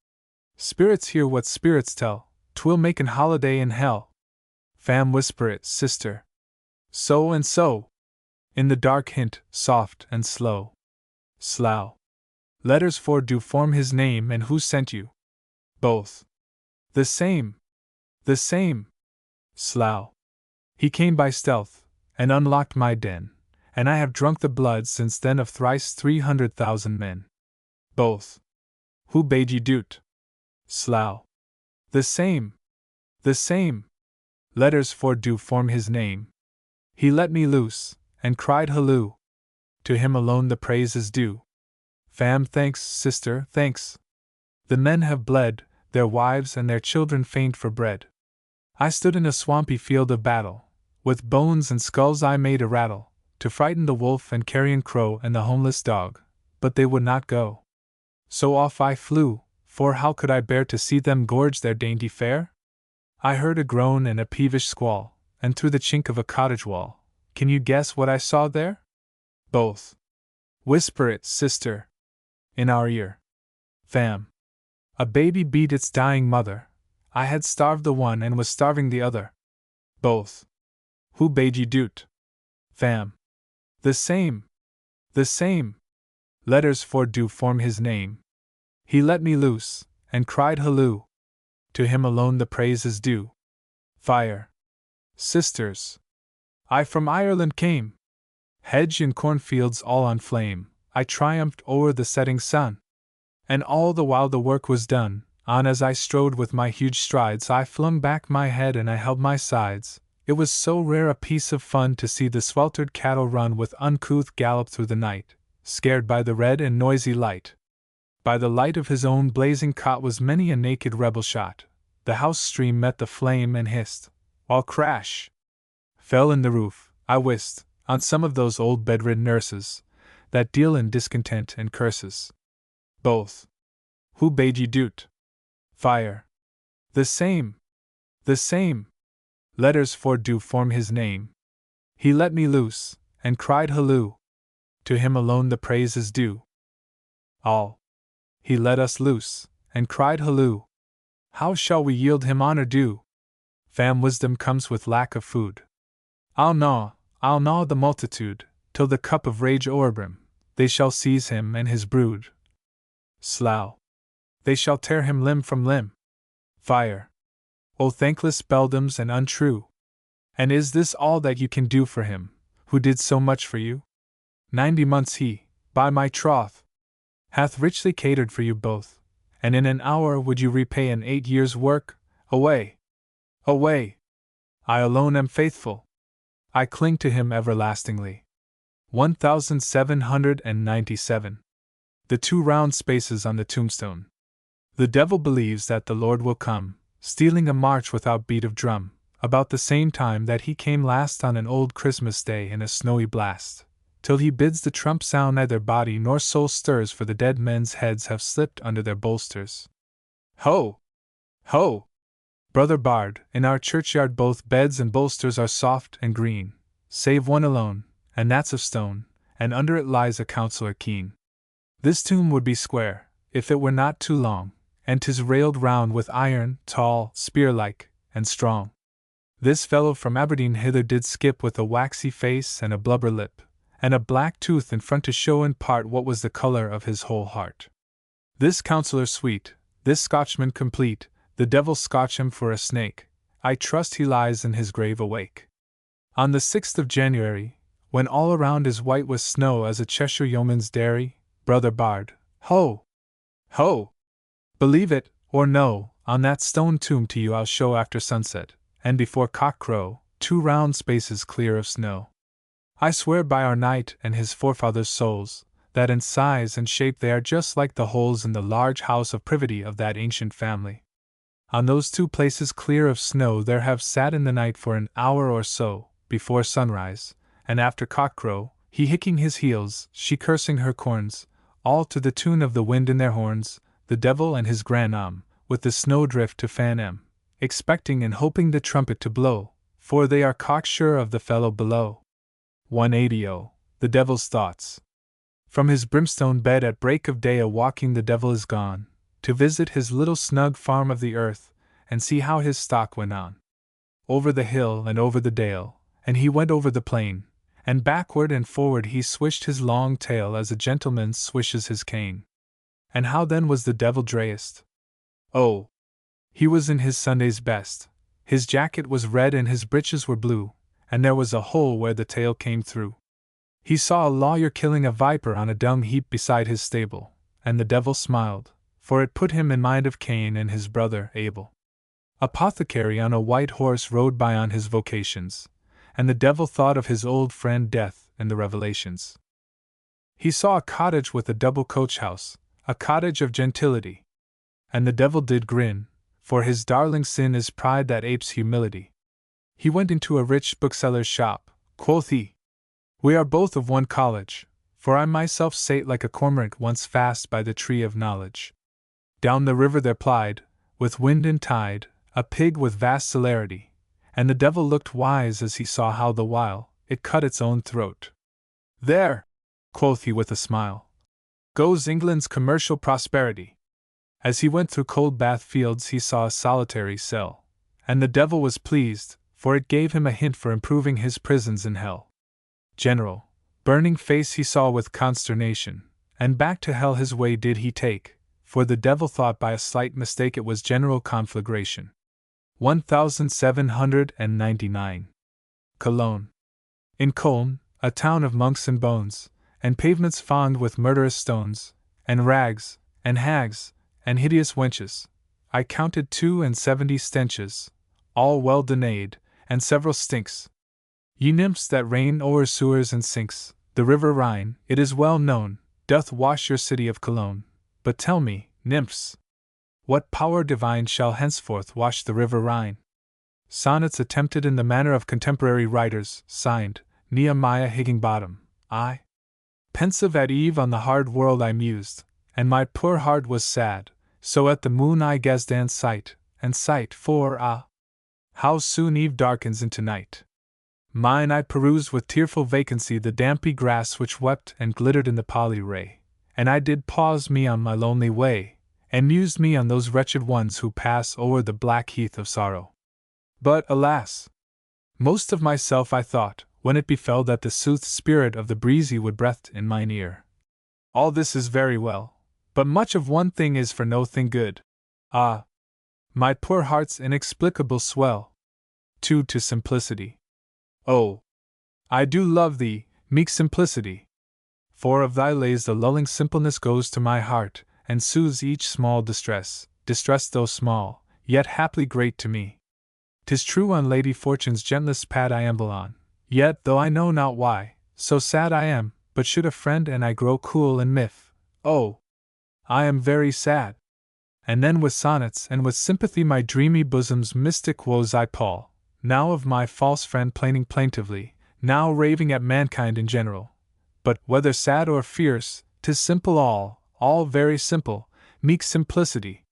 Speaker 1: Spirits hear what spirits tell, 'twill make an holiday in hell. Fam, whisper it, sister. So and so. In the dark hint, soft and slow. Slough. Letters for do form his name, and who sent you? Both. The same. The same. Slough. He came by stealth, and unlocked my den, and I have drunk the blood since then of thrice 300,000 men. Both. Who bade ye do't? Slough. The same. The same. Letters for do form his name. He let me loose, and cried halloo. To him alone the praise is due. Fam, thanks, sister, thanks. The men have bled, their wives and their children faint for bread. I stood in a swampy field of battle. With bones and skulls I made a rattle, to frighten the wolf and carrion crow and the homeless dog, but they would not go. So off I flew, for how could I bear to see them gorge their dainty fare? I heard a groan and a peevish squall, and through the chink of a cottage wall, can you guess what I saw there? Both. Whisper it, sister. In our ear. Fam. A baby beat its dying mother. I had starved the one and was starving the other. Both. Who bade ye do't? Fam. The same. The same. Letters for do form his name. He let me loose, and cried halloo. To him alone the praise is due. Fire. Sisters. I from Ireland came. Hedge and cornfields all on flame, I triumphed o'er the setting sun. And all the while the work was done, on as I strode with my huge strides, I flung back my head and I held my sides. It was so rare a piece of fun to see the sweltered cattle run with uncouth gallop through the night, scared by the red and noisy light. By the light of his own blazing cot was many a naked rebel shot. The house stream met the flame and hissed, while crash fell in the roof, I wist, on some of those old bedridden nurses that deal in discontent and curses. Both. Who bade ye do't? Fire. The same. The same. Letters for do form his name. He let me loose, and cried halloo. To him alone the praise is due. All. He let us loose, and cried halloo. How shall we yield him honor due? Fam, wisdom comes with lack of food. I'll gnaw the multitude, till the cup of rage o'erbrim. They shall seize him and his brood. Slough. They shall tear him limb from limb. Fire. O thankless beldams and untrue! And is this all that you can do for him, who did so much for you? 90 months he, by my troth, hath richly catered for you both, and in an hour would you repay an 8 years' work? Away! Away! I alone am faithful. I cling to him everlastingly. 1797. The 2 round spaces on the tombstone. The devil believes that the Lord will come, stealing a march without beat of drum, about the same time that he came last on an old Christmas day in a snowy blast. Till he bids the trump sound, neither body nor soul stirs, for the dead men's heads have slipped under their bolsters. Ho! Ho! Brother Bard, in our churchyard both beds and bolsters are soft and green, save one alone, and that's of stone, and under it lies a counselor keen. This tomb would be square, if it were not too long, and 'tis railed round with iron, tall, spear-like, and strong. This fellow from Aberdeen hither did skip with a waxy face and a blubber lip, and a black tooth in front to show in part what was the colour of his whole heart. This counsellor sweet, this Scotchman complete, the devil scotch him for a snake, I trust he lies in his grave awake. On the 6th of January, when all around is white with snow as a Cheshire yeoman's dairy, Brother Bard, ho! Ho! Believe it, or no, on that stone tomb to you I'll show after sunset, and before cock-crow, 2 round spaces clear of snow. I swear by our knight and his forefathers' souls, that in size and shape they are just like the holes in the large house of privity of that ancient family. On those 2 places clear of snow there have sat in the night for an hour or so, before sunrise, and after cock-crow, he hicking his heels, she cursing her corns, all to the tune of the wind in their horns, the devil and his grandam, with the snowdrift to fan 'em, expecting and hoping the trumpet to blow, for they are cocksure of the fellow below. 180. The devil's thoughts. From his brimstone bed at break of day a walking the devil is gone, to visit his little snug farm of the earth, and see how his stock went on. Over the hill and over the dale, and he went over the plain, and backward and forward he swished his long tail as a gentleman swishes his cane. And how then was the devil dressed? Oh! He was in his Sunday's best. His jacket was red and his breeches were blue, and there was a hole where the tail came through. He saw a lawyer killing a viper on a dung heap beside his stable, and the devil smiled, for it put him in mind of Cain and his brother Abel. Apothecary on a white horse rode by on his vocations, and the devil thought of his old friend Death and the Revelations. He saw a cottage with a double coach house, a cottage of gentility. And the devil did grin, for his darling sin is pride that apes humility. He went into a rich bookseller's shop, quoth he. We are both of one college, for I myself sate like a cormorant once fast by the tree of knowledge. Down the river there plied, with wind and tide, a pig with vast celerity, and the devil looked wise as he saw how the while it cut its own throat. There, quoth he with a smile, goes England's commercial prosperity. As he went through Coldbath Fields he saw a solitary cell, and the devil was pleased, for it gave him a hint for improving his prisons in hell. General, burning face he saw with consternation, and back to hell his way did he take, for the devil thought by a slight mistake it was general conflagration. 1799. Cologne. In Cologne, a town of monks and bones, and pavements fawned with murderous stones, and rags, and hags, and hideous wenches, I counted 72 stenches, all well denayed, and several stinks. Ye nymphs that reign o'er sewers and sinks, the river Rhine, it is well known, doth wash your city of Cologne. But tell me, nymphs, what power divine shall henceforth wash the river Rhine? Sonnets attempted in the manner of contemporary writers, signed, Nehemiah Higginbottom. I, pensive at eve on the hard world I mused, and my poor heart was sad, so at the moon I gazed and sight, for how soon eve darkens into night. Mine eye perused with tearful vacancy the dampy grass which wept and glittered in the poly ray, and I did pause me on my lonely way, and mused me on those wretched ones who pass o'er the black heath of sorrow. But, alas! Most of myself I thought, when it befell that the sooth spirit of the breezy would breathe in mine ear. All this is very well, but much of one thing is for no thing good. Ah! My poor heart's inexplicable swell. To simplicity. Oh! I do love thee, meek simplicity. For of thy lays the lulling simpleness goes to my heart, and soothes each small distress, though small, yet haply great to me. 'Tis true on Lady Fortune's gentlest pad I amble on, yet, though I know not why, so sad I am, but should a friend and I grow cool and miff, oh! I am very sad. And then with sonnets and with sympathy my dreamy bosom's mystic woes I pall, now of my false friend plaining plaintively, now raving at mankind in general. But, whether sad or fierce, 'tis simple all very simple, meek simplicity.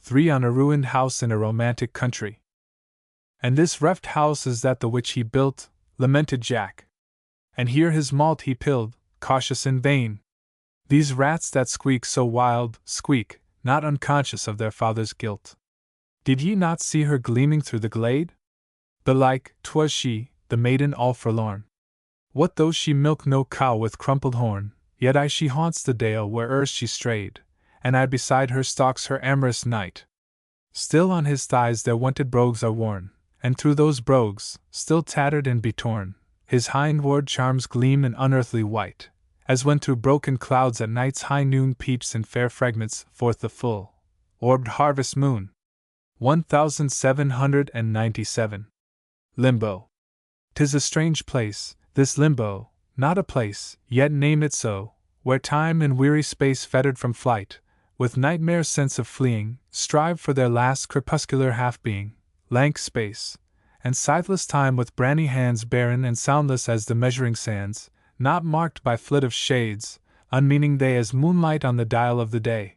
Speaker 1: 3 On a ruined house in a romantic country. And this reft house is that the which he built, lamented Jack. And here his malt he pilled, cautious in vain. These rats that squeak so wild, squeak, not unconscious of their father's guilt. Did ye not see her gleaming through the glade? Belike, 'twas she, the maiden all forlorn. What though she milk no cow with crumpled horn, yet she haunts the dale where erst she strayed, and beside her stalks her amorous knight. Still on his thighs their wonted brogues are worn, and through those brogues, still tattered and betorn, his hindward charms gleam in unearthly white, as when through broken clouds at night's high noon peeps in fair fragments forth the full, orbed harvest moon. 1797. Limbo. 'Tis a strange place, this limbo, not a place, yet name it so, where time and weary space fettered from flight, with nightmare sense of fleeing, strive for their last crepuscular half-being, lank space, and scytheless time with briny hands barren and soundless as the measuring sands, not marked by flit of shades, unmeaning they as moonlight on the dial of the day.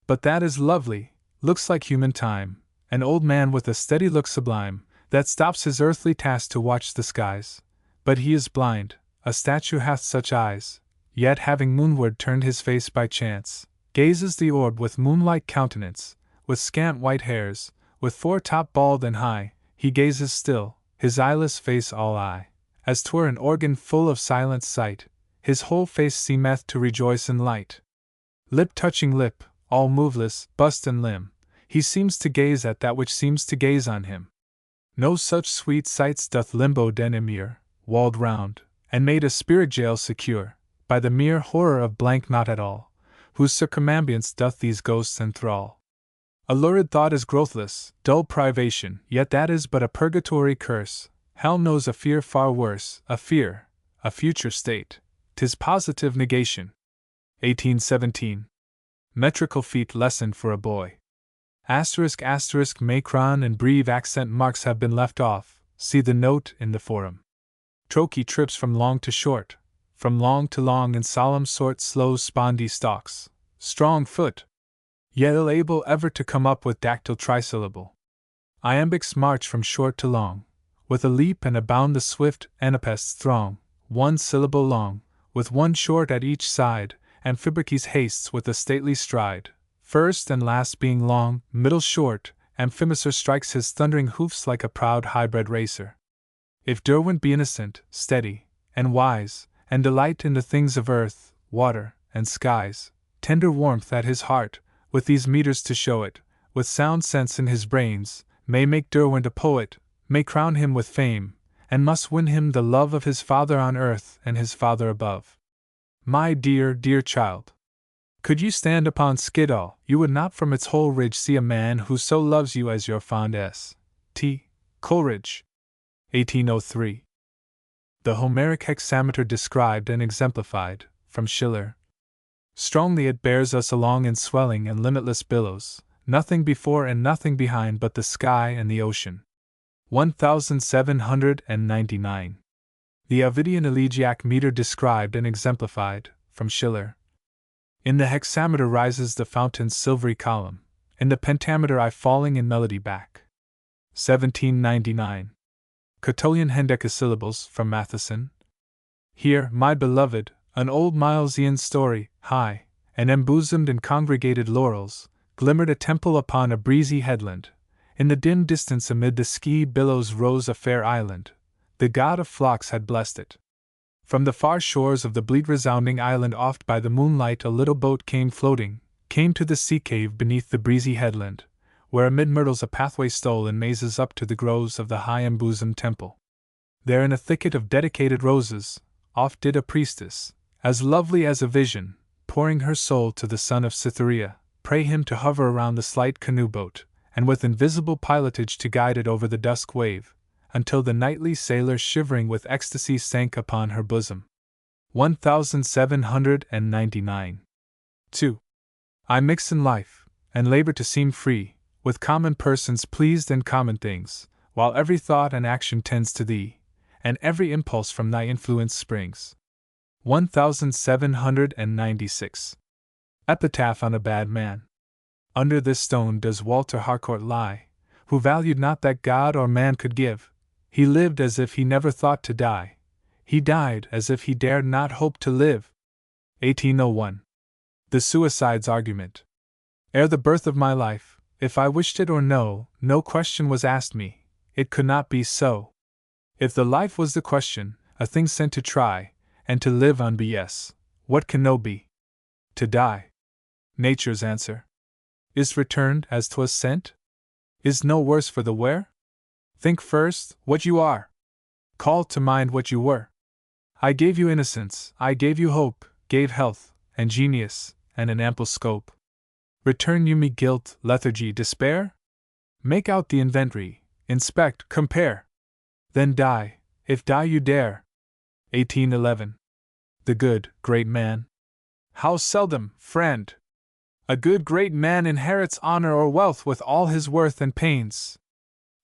Speaker 1: But that is lovely, looks like human time, an old man with a steady look sublime, that stops his earthly task to watch the skies, but he is blind, a statue hath such eyes, yet having moonward turned his face by chance, Gazes the orb with moonlight countenance, with scant white hairs, with foretop bald and high, he gazes still, his eyeless face all eye, as 'twere an organ full of silent sight, his whole face seemeth to rejoice in light. Lip touching lip, all moveless, bust and limb, he seems to gaze at that which seems to gaze on him. No such sweet sights doth limbo den immure, walled round, and made a spirit jail secure, by the mere horror of blank not at all, whose circumambience doth these ghosts enthrall. A lurid thought is growthless, dull privation, yet that is but a purgatory curse. Hell knows a fear far worse, a fear, a future state, 'tis positive negation. 1817. Metrical feet lesson for a boy. Asterisk asterisk macron and breve accent marks have been left off, see the note in the forum. Trochee trips from long to short, from long to long in solemn sort slow spondy stalks, strong foot, yet ill able ever to come up with dactyl trisyllable. Iambics march from short to long, with a leap and a bound the swift anapests throng, one syllable long, with one short at each side, Amphibices hastes with a stately stride, first and last being long, middle short, Amphimacer strikes his thundering hoofs like a proud high-bred racer. If Derwent be innocent, steady, and wise, and delight in the things of earth, water, and skies, tender warmth at his heart, with these meters to show it, with sound sense in his brains, may make Derwent a poet, may crown him with fame, and must win him the love of his Father on earth and his Father above. My dear, dear child, could you stand upon Skiddaw, you would not from its whole ridge see a man who so loves you as your fond S.T. Coleridge. 1803. The Homeric hexameter described and exemplified, from Schiller. Strongly it bears us along in swelling and limitless billows, nothing before and nothing behind but the sky and the ocean. 1799. The Ovidian elegiac meter described and exemplified, from Schiller. In the hexameter rises the fountain's silvery column, in the pentameter I falling in melody back. 1799. Cotillion hendecasyllables, from Matheson. Here, my beloved, an old Milesian story, high, and embosomed in congregated laurels, glimmered a temple upon a breezy headland. In the dim distance amid the ski billows rose a fair island. The god of flocks had blessed it. From the far shores of the bleat resounding island oft by the moonlight a little boat came floating, came to the sea cave beneath the breezy headland, where amid myrtles a pathway stole in mazes up to the groves of the high embosomed temple. There in a thicket of dedicated roses, oft did a priestess, as lovely as a vision, pouring her soul to the son of Cytherea, pray him to hover around the slight canoe boat, and with invisible pilotage to guide it over the dusk wave, until the knightly sailor shivering with ecstasy sank upon her bosom. 1799. 2. I mix in life, and labor to seem free, with common persons pleased and common things, while every thought and action tends to thee, and every impulse from thy influence springs. 1796. Epitaph on a bad man. Under this stone does Walter Harcourt lie, who valued not that God or man could give. He lived as if he never thought to die. He died as if he dared not hope to live. 1801. The Suicide's Argument. Ere the birth of my life, if I wished it or no question was asked me, it could not be so. If the life was the question, a thing sent to try, and to live on be yes, what can no be? To die. Nature's answer is returned as 'twas sent? Is no worse for the wear? Think first what you are. Call to mind what you were. I gave you innocence, I gave you hope, gave health, and genius, and an ample scope. Return you me guilt, lethargy, despair? Make out the inventory, inspect, compare. Then die, if die you dare. 1811. The good, great man. How seldom, friend, a good, great man inherits honor or wealth with all his worth and pains.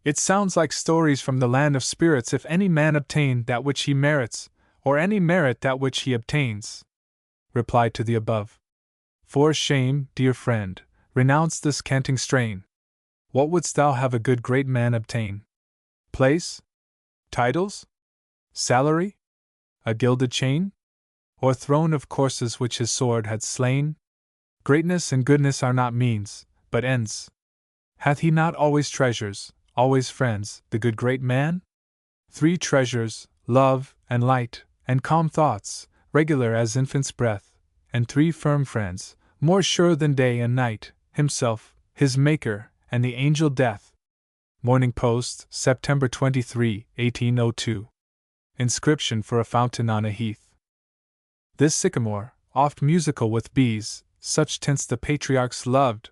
Speaker 1: It sounds like stories from the land of spirits if any man obtain that which he merits, or any merit that which he obtains. Reply to the above. For shame, dear friend, renounce this canting strain. What wouldst thou have a good great man obtain? Place? Titles? Salary? A gilded chain? Or throne of corses which his sword had slain? Greatness and goodness are not means, but ends. Hath he not always treasures, always friends, the good great man? 3 treasures, love, and light, and calm thoughts, regular as infant's breath, and 3 firm friends, more sure than day and night, himself, his Maker, and the angel Death. Morning Post, September 23, 1802. Inscription for a fountain on a heath. This sycamore, oft musical with bees, such tints the patriarchs loved.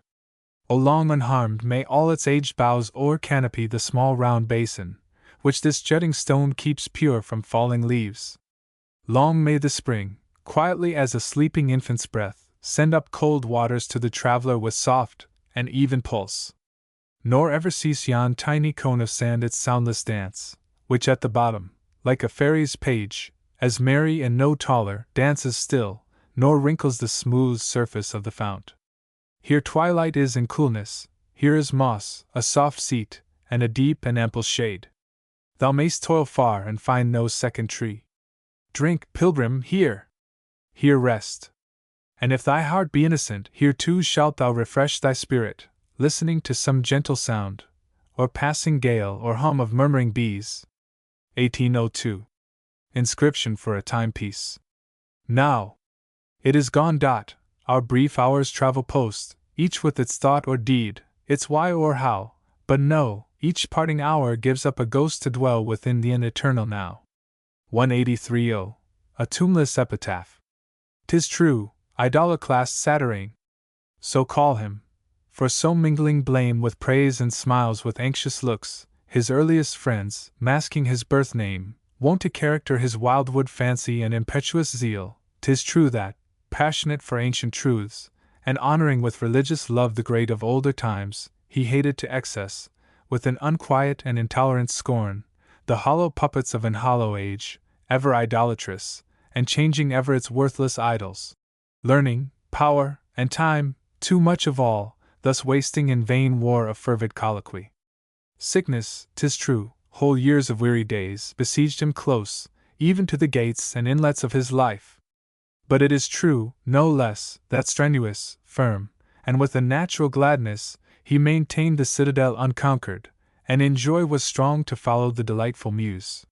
Speaker 1: O long unharmed may all its aged boughs o'er-canopy the small round basin, which this jutting stone keeps pure from falling leaves. Long may the spring, quietly as a sleeping infant's breath, send up cold waters to the traveler with soft and even pulse. Nor ever cease yon tiny cone of sand its soundless dance, which at the bottom, like a fairy's page, as merry and no taller, dances still, nor wrinkles the smooth surface of the fount. Here twilight is in coolness, here is moss, a soft seat, and a deep and ample shade. Thou mayst toil far and find no second tree. Drink, pilgrim, here! Here rest. And if thy heart be innocent, here too shalt thou refresh thy spirit, listening to some gentle sound, or passing gale or hum of murmuring bees. 1802. Inscription for a timepiece. Now! It is gone. Our brief hours travel post, each with its thought or deed, its why or how, but no, each parting hour gives up a ghost to dwell within the eternal now. 183. A tombless epitaph. 'Tis true, Idolatclast Satyrane. So call him, for so mingling blame with praise and smiles with anxious looks, his earliest friends, masking his birth name, wont to character his wildwood fancy and impetuous zeal. 'Tis true that, passionate for ancient truths, and honoring with religious love the great of older times, he hated to excess, with an unquiet and intolerant scorn, the hollow puppets of an hollow age, ever idolatrous, and changing ever its worthless idols. Learning, power, and time, too much of all, thus wasting in vain war of fervid colloquy. Sickness, 'tis true, whole years of weary days, besieged him close, even to the gates and inlets of his life. But it is true, no less, that strenuous, firm, and with a natural gladness, he maintained the citadel unconquered, and in joy was strong to follow the delightful muse.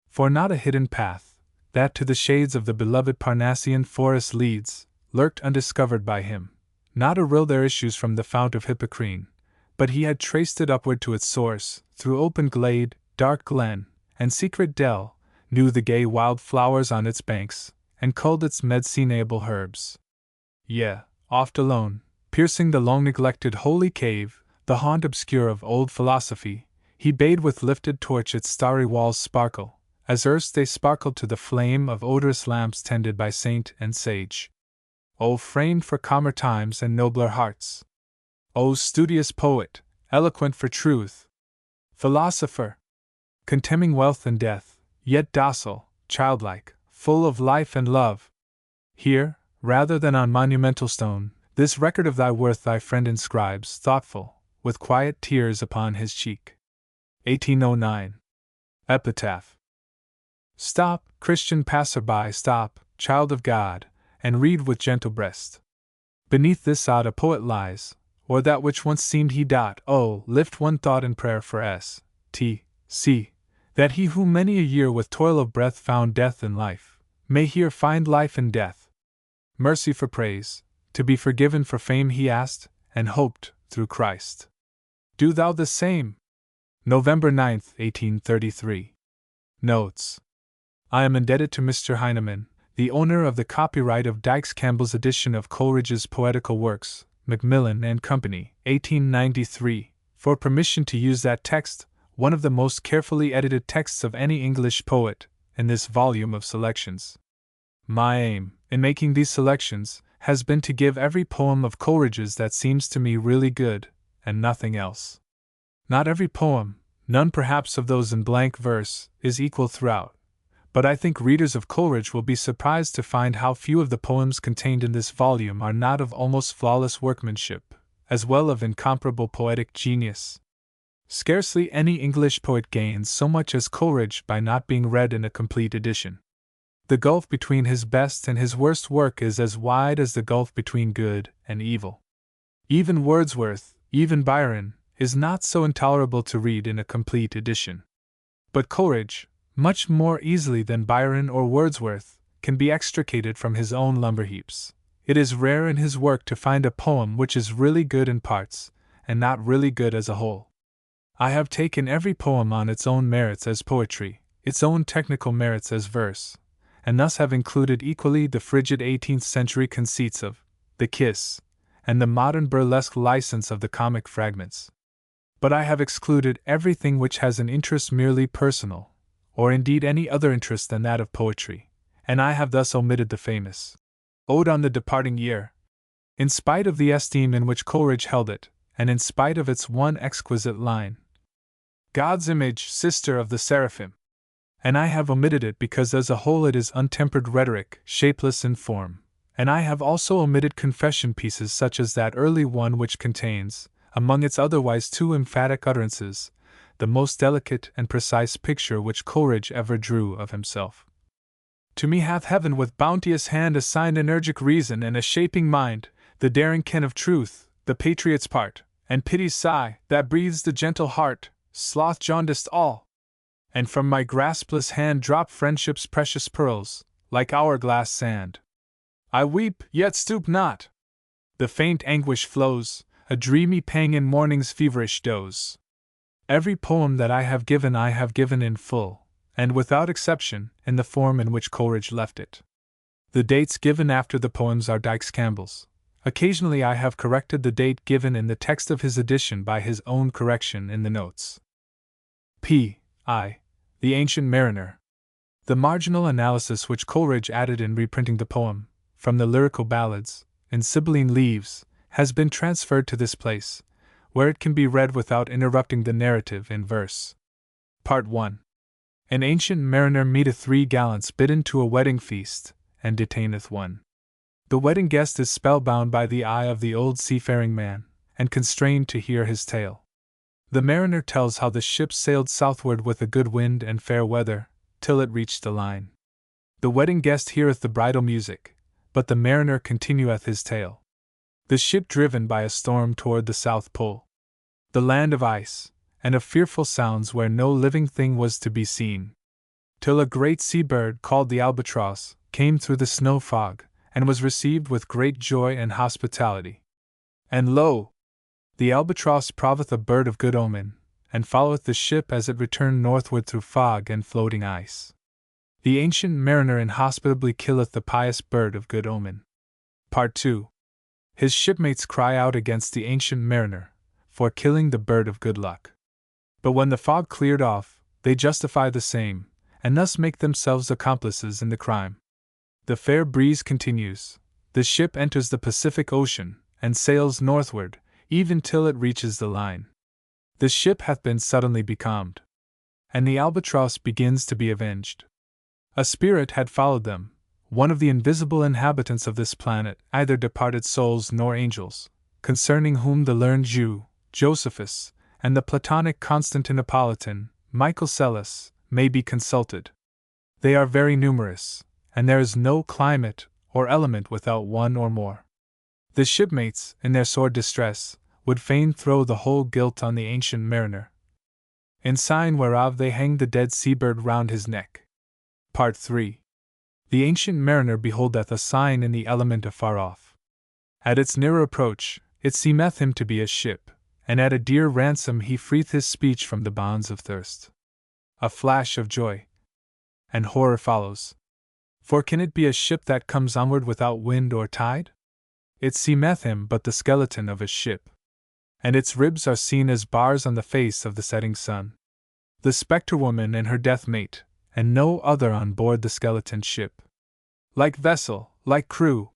Speaker 1: For not a hidden path, that to the shades of the beloved Parnassian forest leads, lurked undiscovered by him. Not a rill there issues from the fount of Hippocrene, but he had traced it upward to its source, through open glade, dark glen, and secret dell, knew the gay wild flowers on its banks, and culled its medicinable herbs. Yea, oft alone, piercing the long-neglected holy cave, the haunt obscure of old philosophy, he bade with lifted torch its starry walls sparkle, as erst they sparkled to the flame of odorous lamps tended by saint and sage. O framed for calmer times and nobler hearts! O studious poet, eloquent for truth! Philosopher! Contemning wealth and death, yet docile, childlike, full of life and love. Here, rather than on monumental stone, this record of thy worth thy friend inscribes, thoughtful, with quiet tears upon his cheek. 1809. Epitaph. Stop, Christian passer-by, stop, child of God, and read with gentle breast. Beneath this odd a poet lies, or that which once seemed he. Oh, lift one thought in prayer for S.T.C., that he who many a year with toil of breath found death in life, may here find life in death. Mercy for praise, to be forgiven for fame he asked, and hoped, through Christ. Do thou the same. November 9, 1833. Notes. I am indebted to Mr. Heinemann, the owner of the copyright of Dykes Campbell's edition of Coleridge's poetical works, Macmillan and Company, 1893, for permission to use that text, one of the most carefully edited texts of any English poet, in this volume of selections. My aim, in making these selections, has been to give every poem of Coleridge's that seems to me really good, and nothing else. Not every poem, none perhaps of those in blank verse, is equal throughout, but I think readers of Coleridge will be surprised to find how few of the poems contained in this volume are not of almost flawless workmanship, as well of incomparable poetic genius. Scarcely any English poet gains so much as Coleridge by not being read in a complete edition. The gulf between his best and his worst work is as wide as the gulf between good and evil. Even Wordsworth, even Byron, is not so intolerable to read in a complete edition. But Coleridge, much more easily than Byron or Wordsworth, can be extricated from his own lumber heaps. It is rare in his work to find a poem which is really good in parts, and not really good as a whole. I have taken every poem on its own merits as poetry, its own technical merits as verse, and thus have included equally the frigid 18th century conceits of the kiss and the modern burlesque license of the comic fragments. But I have excluded everything which has an interest merely personal, or indeed any other interest than that of poetry, and I have thus omitted the famous Ode on the Departing Year. In spite of the esteem in which Coleridge held it, and in spite of its one exquisite line, God's image, sister of the seraphim. And I have omitted it because as a whole it is untempered rhetoric, shapeless in form, and I have also omitted confession pieces such as that early one which contains, among its otherwise too emphatic utterances, the most delicate and precise picture which Coleridge ever drew of himself. To me hath heaven with bounteous hand assigned energic reason and a shaping mind, the daring ken of truth, the patriot's part, and pity's sigh, that breathes the gentle heart, sloth jaundiced all. And from my graspless hand drop friendship's precious pearls, like hourglass sand. I weep, yet stoop not. The faint anguish flows, a dreamy pang in morning's feverish doze. Every poem that I have given in full, and without exception, in the form in which Coleridge left it. The dates given after the poems are Dykes Campbell's. Occasionally I have corrected the date given in the text of his edition by his own correction in the notes. P.I. The Ancient Mariner. The marginal analysis which Coleridge added in reprinting the poem, from the lyrical ballads, in Sibylline Leaves, has been transferred to this place, where it can be read without interrupting the narrative in verse. Part 1. An ancient mariner meeteth 3 gallants bidden to a wedding feast, and detaineth one. The wedding guest is spellbound by the eye of the old seafaring man, and constrained to hear his tale. The mariner tells how the ship sailed southward with a good wind and fair weather, till it reached the line. The wedding guest heareth the bridal music, but the mariner continueth his tale. The ship driven by a storm toward the South Pole, the land of ice, and of fearful sounds where no living thing was to be seen, till a great sea-bird called the albatross came through the snow fog, and was received with great joy and hospitality. And lo! The albatross proveth a bird of good omen, and followeth the ship as it returned northward through fog and floating ice. The ancient mariner inhospitably killeth the pious bird of good omen. Part 2. His shipmates cry out against the ancient mariner for killing the bird of good luck. But when the fog cleared off, they justify the same, and thus make themselves accomplices in the crime. The fair breeze continues. The ship enters the Pacific Ocean, and sails northward, even till it reaches the line. The ship hath been suddenly becalmed, and the albatross begins to be avenged. A spirit had followed them, one of the invisible inhabitants of this planet, either departed souls nor angels, concerning whom the learned Jew, Josephus, and the Platonic Constantinopolitan, Michael Psellus, may be consulted. They are very numerous, and there is no climate or element without one or more. The shipmates, in their sore distress, would fain throw the whole guilt on the ancient mariner, in sign whereof they hanged the dead sea-bird round his neck. Part 3. The ancient mariner beholdeth a sign in the element afar off. At its nearer approach, it seemeth him to be a ship, and at a dear ransom he freeth his speech from the bonds of thirst. A flash of joy and horror follows. For can it be a ship that comes onward without wind or tide? It seemeth him but the skeleton of a ship, and its ribs are seen as bars on the face of the setting sun. The spectre woman and her death mate, and no other on board the skeleton ship. Like vessel, like crew.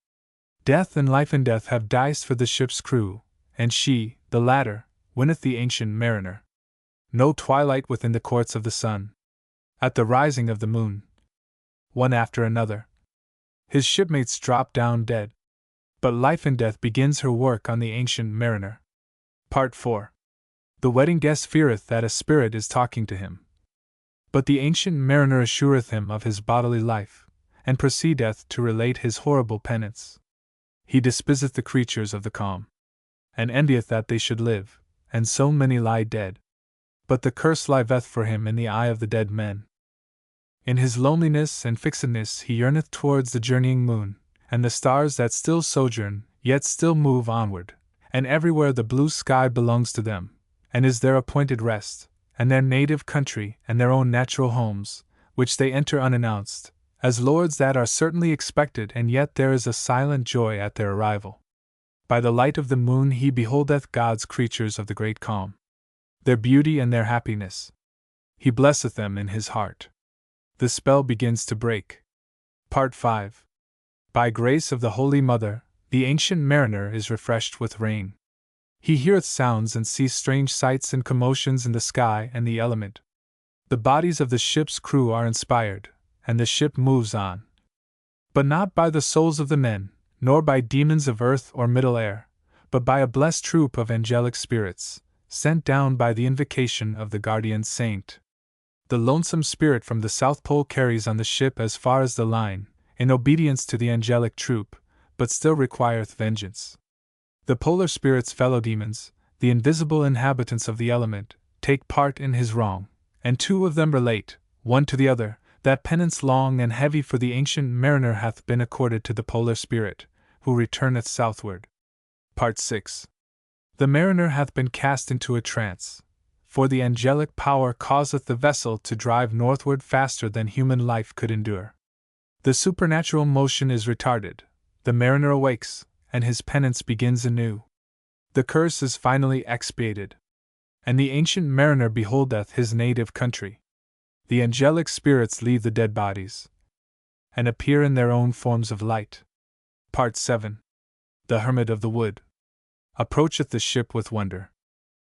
Speaker 1: Death and life and death have diced for the ship's crew, and she, the latter, winneth the ancient mariner. No twilight within the courts of the sun. At the rising of the moon, one after another, his shipmates drop down dead. But life and death begins her work on the ancient mariner. Part 4. The wedding guest feareth that a spirit is talking to him. But the ancient mariner assureth him of his bodily life, and proceedeth to relate his horrible penance. He despiseth the creatures of the calm, and envieth that they should live, and so many lie dead. But the curse liveth for him in the eye of the dead men. In his loneliness and fixedness he yearneth towards the journeying moon, and the stars that still sojourn, yet still move onward, and everywhere the blue sky belongs to them, and is their appointed rest, and their native country, and their own natural homes, which they enter unannounced, as lords that are certainly expected, and yet there is a silent joy at their arrival. By the light of the moon he beholdeth God's creatures of the great calm, their beauty and their happiness. He blesseth them in his heart. The spell begins to break. Part 5. By grace of the Holy Mother, the ancient mariner is refreshed with rain. He heareth sounds and sees strange sights and commotions in the sky and the element. The bodies of the ship's crew are inspired, and the ship moves on. But not by the souls of the men, nor by demons of earth or middle air, but by a blessed troop of angelic spirits, sent down by the invocation of the guardian saint. The lonesome spirit from the South Pole carries on the ship as far as the line, in obedience to the angelic troop, but still requireth vengeance. The polar spirit's fellow demons, the invisible inhabitants of the element, take part in his wrong, and two of them relate, one to the other, that penance long and heavy for the ancient mariner hath been accorded to the polar spirit, who returneth southward. Part 6. The mariner hath been cast into a trance, for the angelic power causeth the vessel to drive northward faster than human life could endure. The supernatural motion is retarded, the mariner awakes, and his penance begins anew. The curse is finally expiated, and the ancient mariner beholdeth his native country. The angelic spirits leave the dead bodies, and appear in their own forms of light. Part 7. The hermit of the wood approacheth the ship with wonder.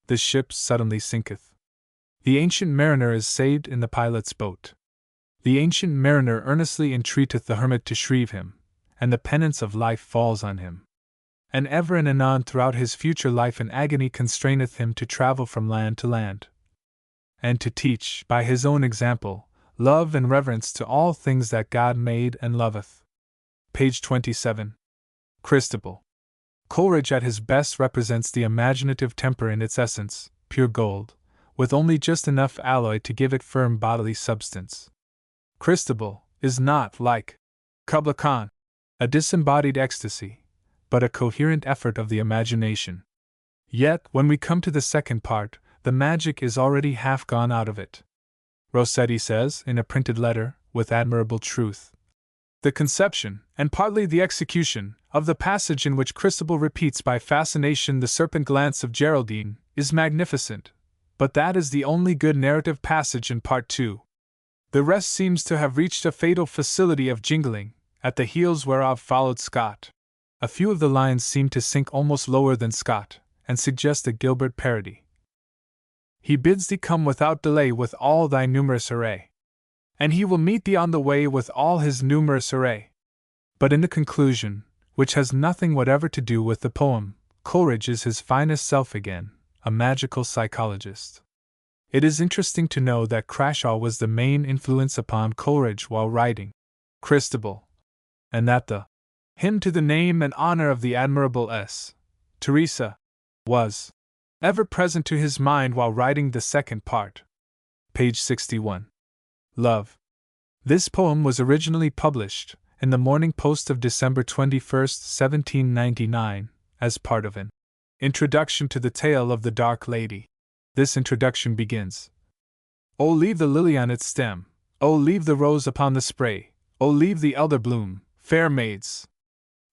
Speaker 1: The ship suddenly sinketh. The ancient mariner is saved in the pilot's boat. The ancient mariner earnestly entreateth the hermit to shrieve him, and the penance of life falls on him. And ever and anon throughout his future life an agony constraineth him to travel from land to land, and to teach, by his own example, love and reverence to all things that God made and loveth. Page 27. Christabel. Coleridge at his best represents the imaginative temper in its essence, pure gold, with only just enough alloy to give it firm bodily substance. Christabel is not, like Kubla Khan, a disembodied ecstasy, but a coherent effort of the imagination. Yet, when we come to the second part, the magic is already half gone out of it. Rossetti says, in a printed letter, with admirable truth, the conception, and partly the execution, of the passage in which Christabel repeats by fascination the serpent glance of Geraldine, is magnificent, but that is the only good narrative passage in Part 2. The rest seems to have reached a fatal facility of jingling, at the heels whereof followed Scott. A few of the lines seem to sink almost lower than Scott, and suggest a Gilbert parody. He bids thee come without delay with all thy numerous array, and he will meet thee on the way with all his numerous array. But in the conclusion, which has nothing whatever to do with the poem, Coleridge is his finest self again, a magical psychologist. It is interesting to know that Crashaw was the main influence upon Coleridge while writing Christabel, and that the hymn to the name and honor of the admirable S. Teresa was ever present to his mind while writing the second part. Page 61. Love. This poem was originally published in the Morning Post of December 21, 1799, as part of an introduction to the tale of the Dark Lady. This introduction begins, "O leave the lily on its stem, O leave the rose upon the spray, O leave the elder bloom, fair maids,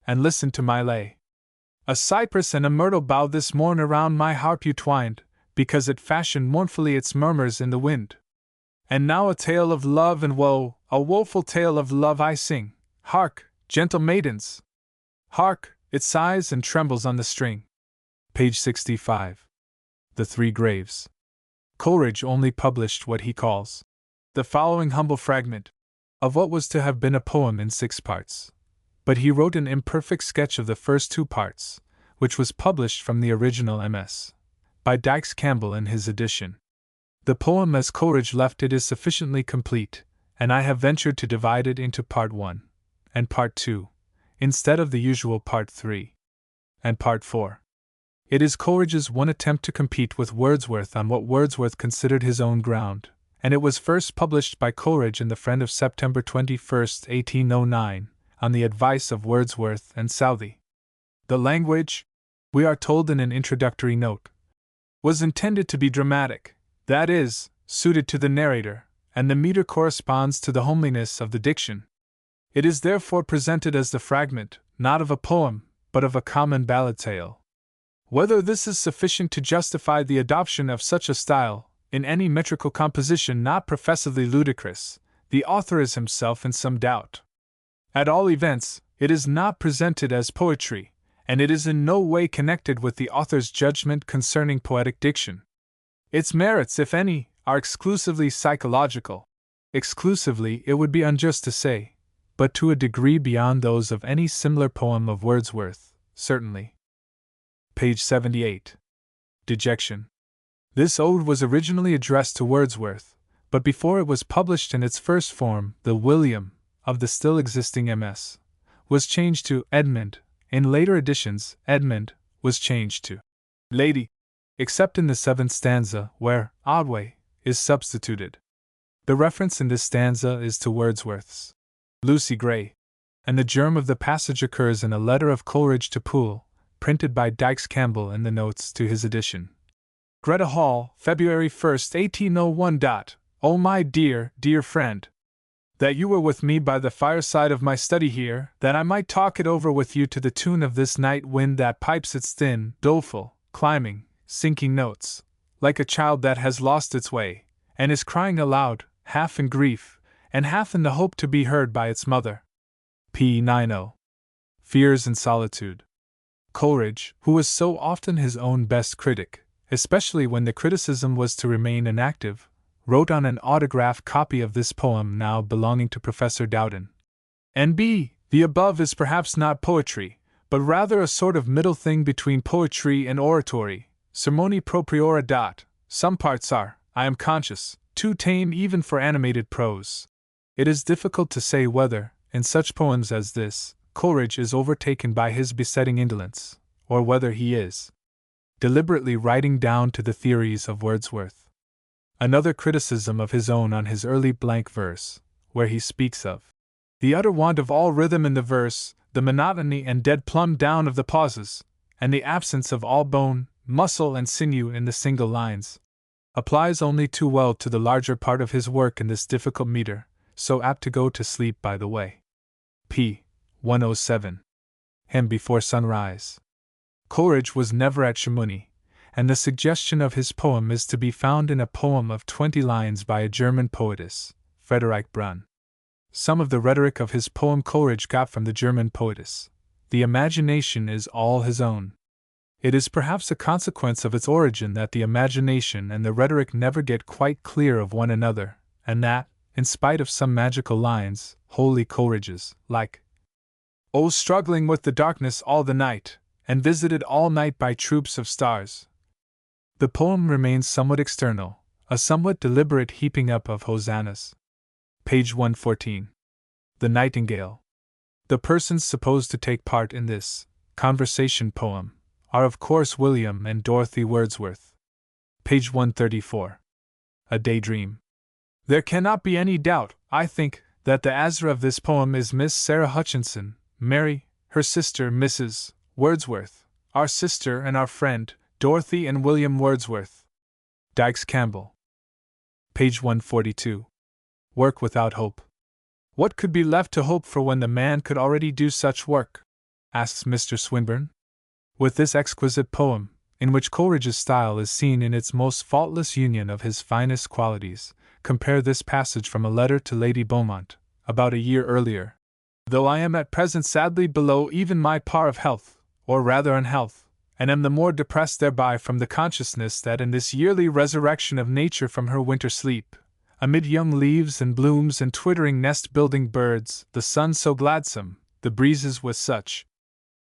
Speaker 1: and listen to my lay. A cypress and a myrtle bough this morn around my harp you twined, because it fashioned mournfully its murmurs in the wind. And now a tale of love and woe, a woeful tale of love I sing. Hark, gentle maidens! Hark, it sighs and trembles on the string." Page 65. The Three Graves. Coleridge only published what he calls the following humble fragment of what was to have been a poem in 6 parts. But he wrote an imperfect sketch of the first 2 parts, which was published from the original MS. by Dykes Campbell in his edition. The poem as Coleridge left it is sufficiently complete, and I have ventured to divide it into Part 1 and Part 2, instead of the usual Part 3 and Part 4. It is Coleridge's one attempt to compete with Wordsworth on what Wordsworth considered his own ground, and it was first published by Coleridge in The Friend of September 21, 1809, on the advice of Wordsworth and Southey. The language, we are told in an introductory note, was intended to be dramatic, that is, suited to the narrator, and the meter corresponds to the homeliness of the diction. It is therefore presented as the fragment, not of a poem, but of a common ballad tale. Whether this is sufficient to justify the adoption of such a style, in any metrical composition not professedly ludicrous, the author is himself in some doubt. At all events, it is not presented as poetry, and it is in no way connected with the author's judgment concerning poetic diction. Its merits, if any, are exclusively psychological. Exclusively, it would be unjust to say, but to a degree beyond those of any similar poem of Wordsworth, certainly. Page 78. Dejection. This ode was originally addressed to Wordsworth, but before it was published in its first form, the William of the still existing MS was changed to Edmund. In later editions, Edmund was changed to Lady, except in the 7th stanza, where Otway is substituted. The reference in this stanza is to Wordsworth's Lucy Gray, and the germ of the passage occurs in a letter of Coleridge to Poole, printed by Dykes Campbell in the notes to his edition. Greta Hall, February 1, 1801. Oh, my dear, dear friend! That you were with me by the fireside of my study here, that I might talk it over with you to the tune of this night wind that pipes its thin, doleful, climbing, sinking notes, like a child that has lost its way, and is crying aloud, half in grief, and half in the hope to be heard by its mother. P. 90. Fears and Solitude. Coleridge, who was so often his own best critic, especially when the criticism was to remain inactive, wrote on an autographed copy of this poem now belonging to Professor Dowden. N.B. The above is perhaps not poetry, but rather a sort of middle thing between poetry and oratory, sermoni propriora. Some parts are, I am conscious, too tame even for animated prose. It is difficult to say whether, in such poems as this, Coleridge is overtaken by his besetting indolence, or whether he is deliberately writing down to the theories of Wordsworth. Another criticism of his own on his early blank verse, where he speaks of the utter want of all rhythm in the verse, the monotony and dead plumb down of the pauses, and the absence of all bone, muscle, and sinew in the single lines, applies only too well to the larger part of his work in this difficult meter, so apt to go to sleep by the way. P. 107. Hymn Before Sunrise. Coleridge was never at Chamonix, and the suggestion of his poem is to be found in a poem of 20 lines by a German poetess, Friederike Brunn. Some of the rhetoric of his poem Coleridge got from the German poetess. The imagination is all his own. It is perhaps a consequence of its origin that the imagination and the rhetoric never get quite clear of one another, and that, in spite of some magical lines, wholly Coleridge's, like "Oh, struggling with the darkness all the night, and visited all night by troops of stars," the poem remains somewhat external, a somewhat deliberate heaping up of hosannas. Page 114. The Nightingale. The persons supposed to take part in this conversation poem are of course William and Dorothy Wordsworth. Page 134. A Daydream. There cannot be any doubt, I think, that the Azra of this poem is Miss Sarah Hutchinson, Mary, her sister Mrs. Wordsworth, our sister and our friend, Dorothy and William Wordsworth. Dykes Campbell. Page 142. Work without hope. What could be left to hope for when the man could already do such work? Asks Mr. Swinburne. With this exquisite poem, in which Coleridge's style is seen in its most faultless union of his finest qualities, compare this passage from a letter to Lady Beaumont, about a year earlier. Though I am at present sadly below even my par of health, or rather unhealth, and am the more depressed thereby from the consciousness that in this yearly resurrection of nature from her winter sleep, amid young leaves and blooms and twittering nest-building birds, the sun so gladsome, the breezes with such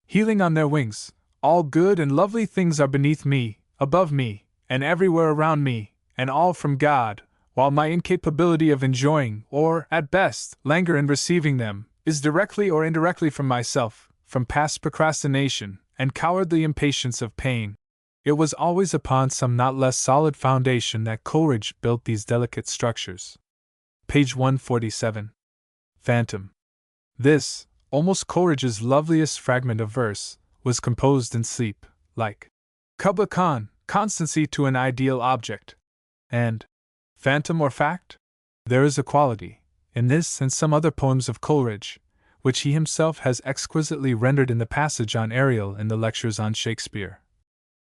Speaker 1: healing on their wings, all good and lovely things are beneath me, above me, and everywhere around me, and all from God, while my incapability of enjoying, or, at best, languor in receiving them, is directly or indirectly from myself, from past procrastination and cowardly impatience of pain. It was always upon some not less solid foundation that Coleridge built these delicate structures. Page 147. Phantom. This, almost Coleridge's loveliest fragment of verse, was composed in sleep, like Kubla Khan, constancy to an ideal object, and phantom or fact? There is a quality, in this and some other poems of Coleridge, which he himself has exquisitely rendered in the passage on Ariel in the Lectures on Shakespeare.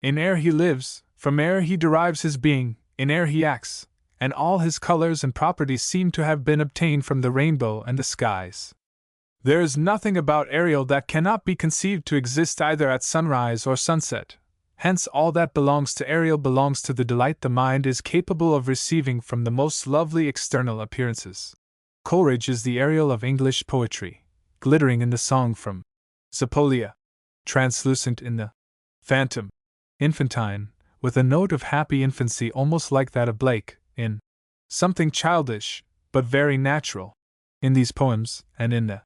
Speaker 1: In air he lives, from air he derives his being, in air he acts, and all his colors and properties seem to have been obtained from the rainbow and the skies. There is nothing about Ariel that cannot be conceived to exist either at sunrise or sunset. Hence all that belongs to Ariel belongs to the delight the mind is capable of receiving from the most lovely external appearances. Coleridge is the Ariel of English poetry, glittering in the song from Sapolia, translucent in the phantom, infantine, with a note of happy infancy almost like that of Blake, in something childish, but very natural, in these poems, and in the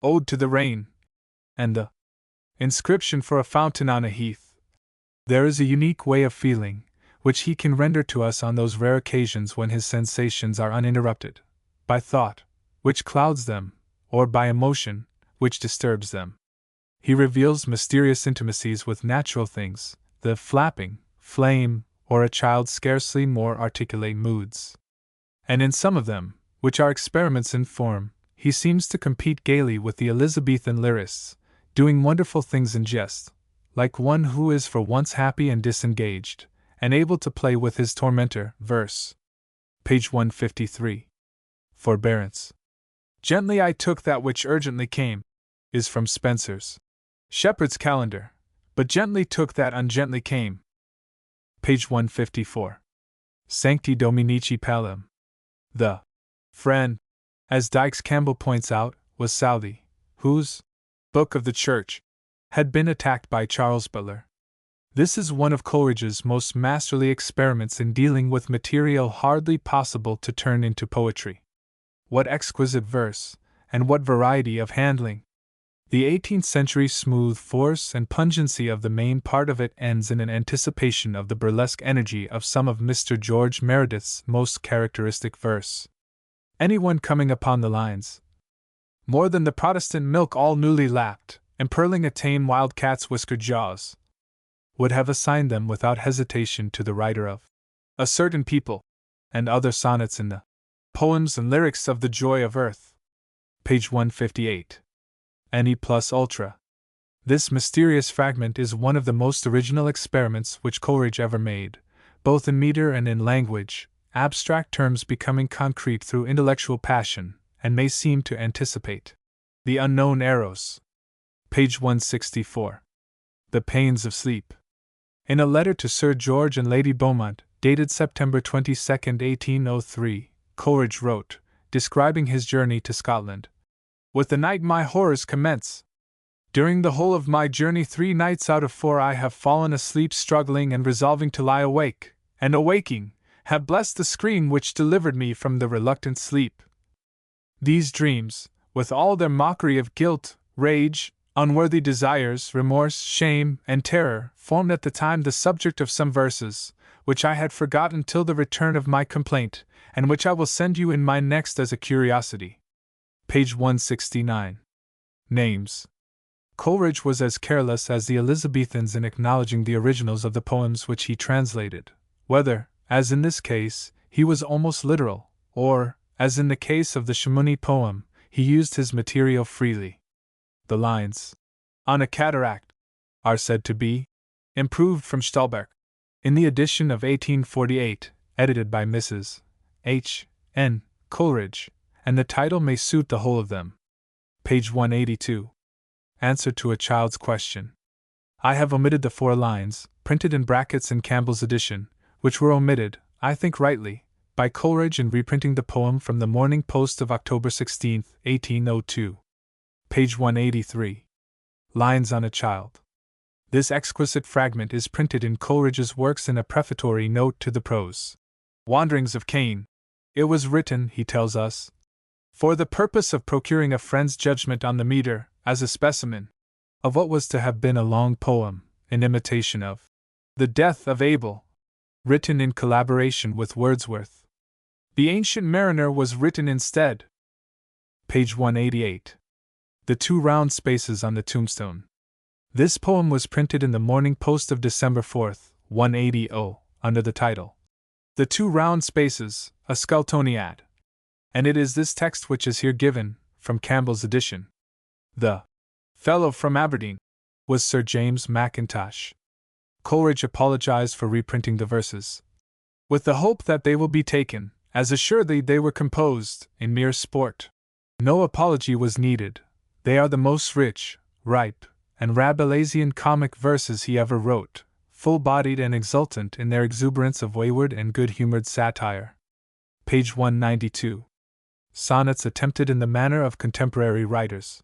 Speaker 1: Ode to the Rain, and the Inscription for a Fountain on a Heath. There is a unique way of feeling, which he can render to us on those rare occasions when his sensations are uninterrupted by thought, which clouds them, or by emotion, which disturbs them. He reveals mysterious intimacies with natural things, the flapping, flame, or a child's scarcely more articulate moods. And in some of them, which are experiments in form, he seems to compete gaily with the Elizabethan lyrists, doing wonderful things in jest, like one who is for once happy and disengaged, and able to play with his tormentor, verse. Page 153. Forbearance. Gently I took that which urgently came, is from Spenser's Shepherd's Calendar, but gently took that ungently came. Page 154. Sancti Dominici Palem. The friend, as Dykes Campbell points out, was Southey, whose Book of the Church had been attacked by Charles Butler. This is one of Coleridge's most masterly experiments in dealing with material hardly possible to turn into poetry. What exquisite verse, and what variety of handling! The 18th century smooth force and pungency of the main part of it ends in an anticipation of the burlesque energy of some of Mr. George Meredith's most characteristic verse. Anyone coming upon the lines, more than the Protestant milk all newly lapped, and purling a tame wild cat's whiskered jaws, would have assigned them without hesitation to the writer of A Certain People, and other sonnets in the Poems and Lyrics of the Joy of Earth. Page 158. Ne plus ultra. This mysterious fragment is one of the most original experiments which Coleridge ever made, both in meter and in language, abstract terms becoming concrete through intellectual passion, and may seem to anticipate the unknown eros. Page 164. The Pains of Sleep. In a letter to Sir George and Lady Beaumont, dated September 22, 1803, Coleridge wrote, describing his journey to Scotland, "With the night my horrors commence. During the whole of my journey 3 nights out of 4 I have fallen asleep struggling and resolving to lie awake, and awaking, have blessed the screen which delivered me from the reluctant sleep. These dreams, with all their mockery of guilt, rage, unworthy desires, remorse, shame, and terror, formed at the time the subject of some verses, which I had forgotten till the return of my complaint, and which I will send you in my next as a curiosity." Page 169. Names. Coleridge was as careless as the Elizabethans in acknowledging the originals of the poems which he translated, whether, as in this case, he was almost literal, or, as in the case of the Chamonix poem, he used his material freely. The lines, "On a cataract," are said to be improved from Stolberg, in the edition of 1848, edited by Mrs. H. N. Coleridge, and the title may suit the whole of them. Page 182. Answer to a child's question. I have omitted the 4 lines, printed in brackets in Campbell's edition, which were omitted, I think rightly, by Coleridge in reprinting the poem from the Morning Post of October 16, 1802. Page 183. Lines on a Child. This exquisite fragment is printed in Coleridge's works in a prefatory note to the prose Wanderings of Cain. It was written, he tells us, for the purpose of procuring a friend's judgment on the meter, as a specimen of what was to have been a long poem, in imitation of The Death of Abel, written in collaboration with Wordsworth. The Ancient Mariner was written instead. Page 188. The Two Round Spaces on the Tombstone. This poem was printed in the Morning Post of December 4th, 180, under the title, The Two Round Spaces, a Skeltoniad. And it is this text which is here given, from Campbell's edition. The fellow from Aberdeen was Sir James Mackintosh. Coleridge apologized for reprinting the verses, with the hope that they will be taken, as assuredly they were composed, in mere sport. No apology was needed. They are the most rich, ripe, and Rabelaisian comic verses he ever wrote, full-bodied and exultant in their exuberance of wayward and good-humored satire. Page 192. Sonnets attempted in the manner of contemporary writers.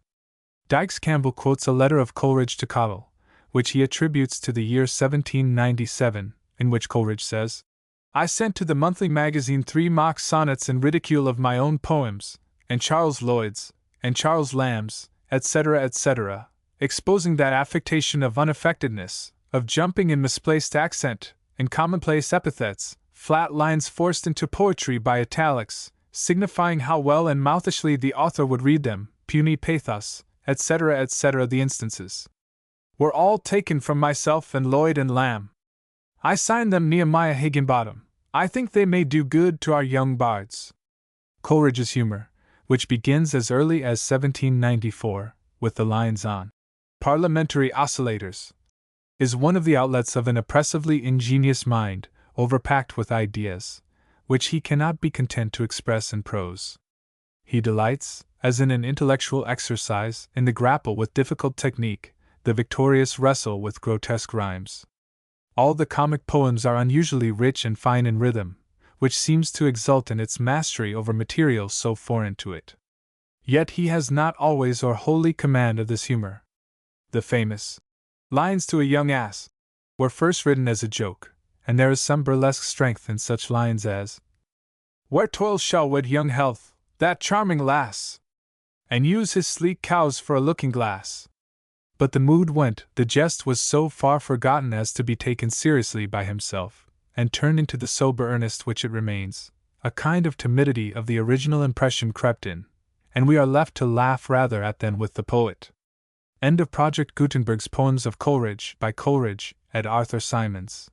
Speaker 1: Dykes Campbell quotes a letter of Coleridge to Cottle, which he attributes to the year 1797, in which Coleridge says, I sent to the monthly magazine 3 mock sonnets in ridicule of my own poems, and Charles Lloyd's, and Charles Lamb's, etc., etc., exposing that affectation of unaffectedness, of jumping in misplaced accent, in commonplace epithets, flat lines forced into poetry by italics, signifying how well and mouthishly the author would read them, puny pathos, etc., etc. The instances were all taken from myself and Lloyd and Lamb. I signed them Nehemiah Higginbottom. I think they may do good to our young bards. Coleridge's humor, which begins as early as 1794, with the lines on parliamentary oscillators, is one of the outlets of an oppressively ingenious mind, overpacked with ideas, which he cannot be content to express in prose. He delights, as in an intellectual exercise, in the grapple with difficult technique, the victorious wrestle with grotesque rhymes. All the comic poems are unusually rich and fine in rhythm, which seems to exult in its mastery over material so foreign to it. Yet he has not always or wholly command of this humor. The famous lines to a young ass were first written as a joke, and there is some burlesque strength in such lines as, Where toil shall wed young health, that charming lass, and use his sleek cows for a looking-glass. But the mood went, the jest was so far forgotten as to be taken seriously by himself, and turned into the sober earnest which it remains. A kind of timidity of the original impression crept in, and we are left to laugh rather at than with the poet. End of Project Gutenberg's Poems of Coleridge by Coleridge, at Arthur Symons.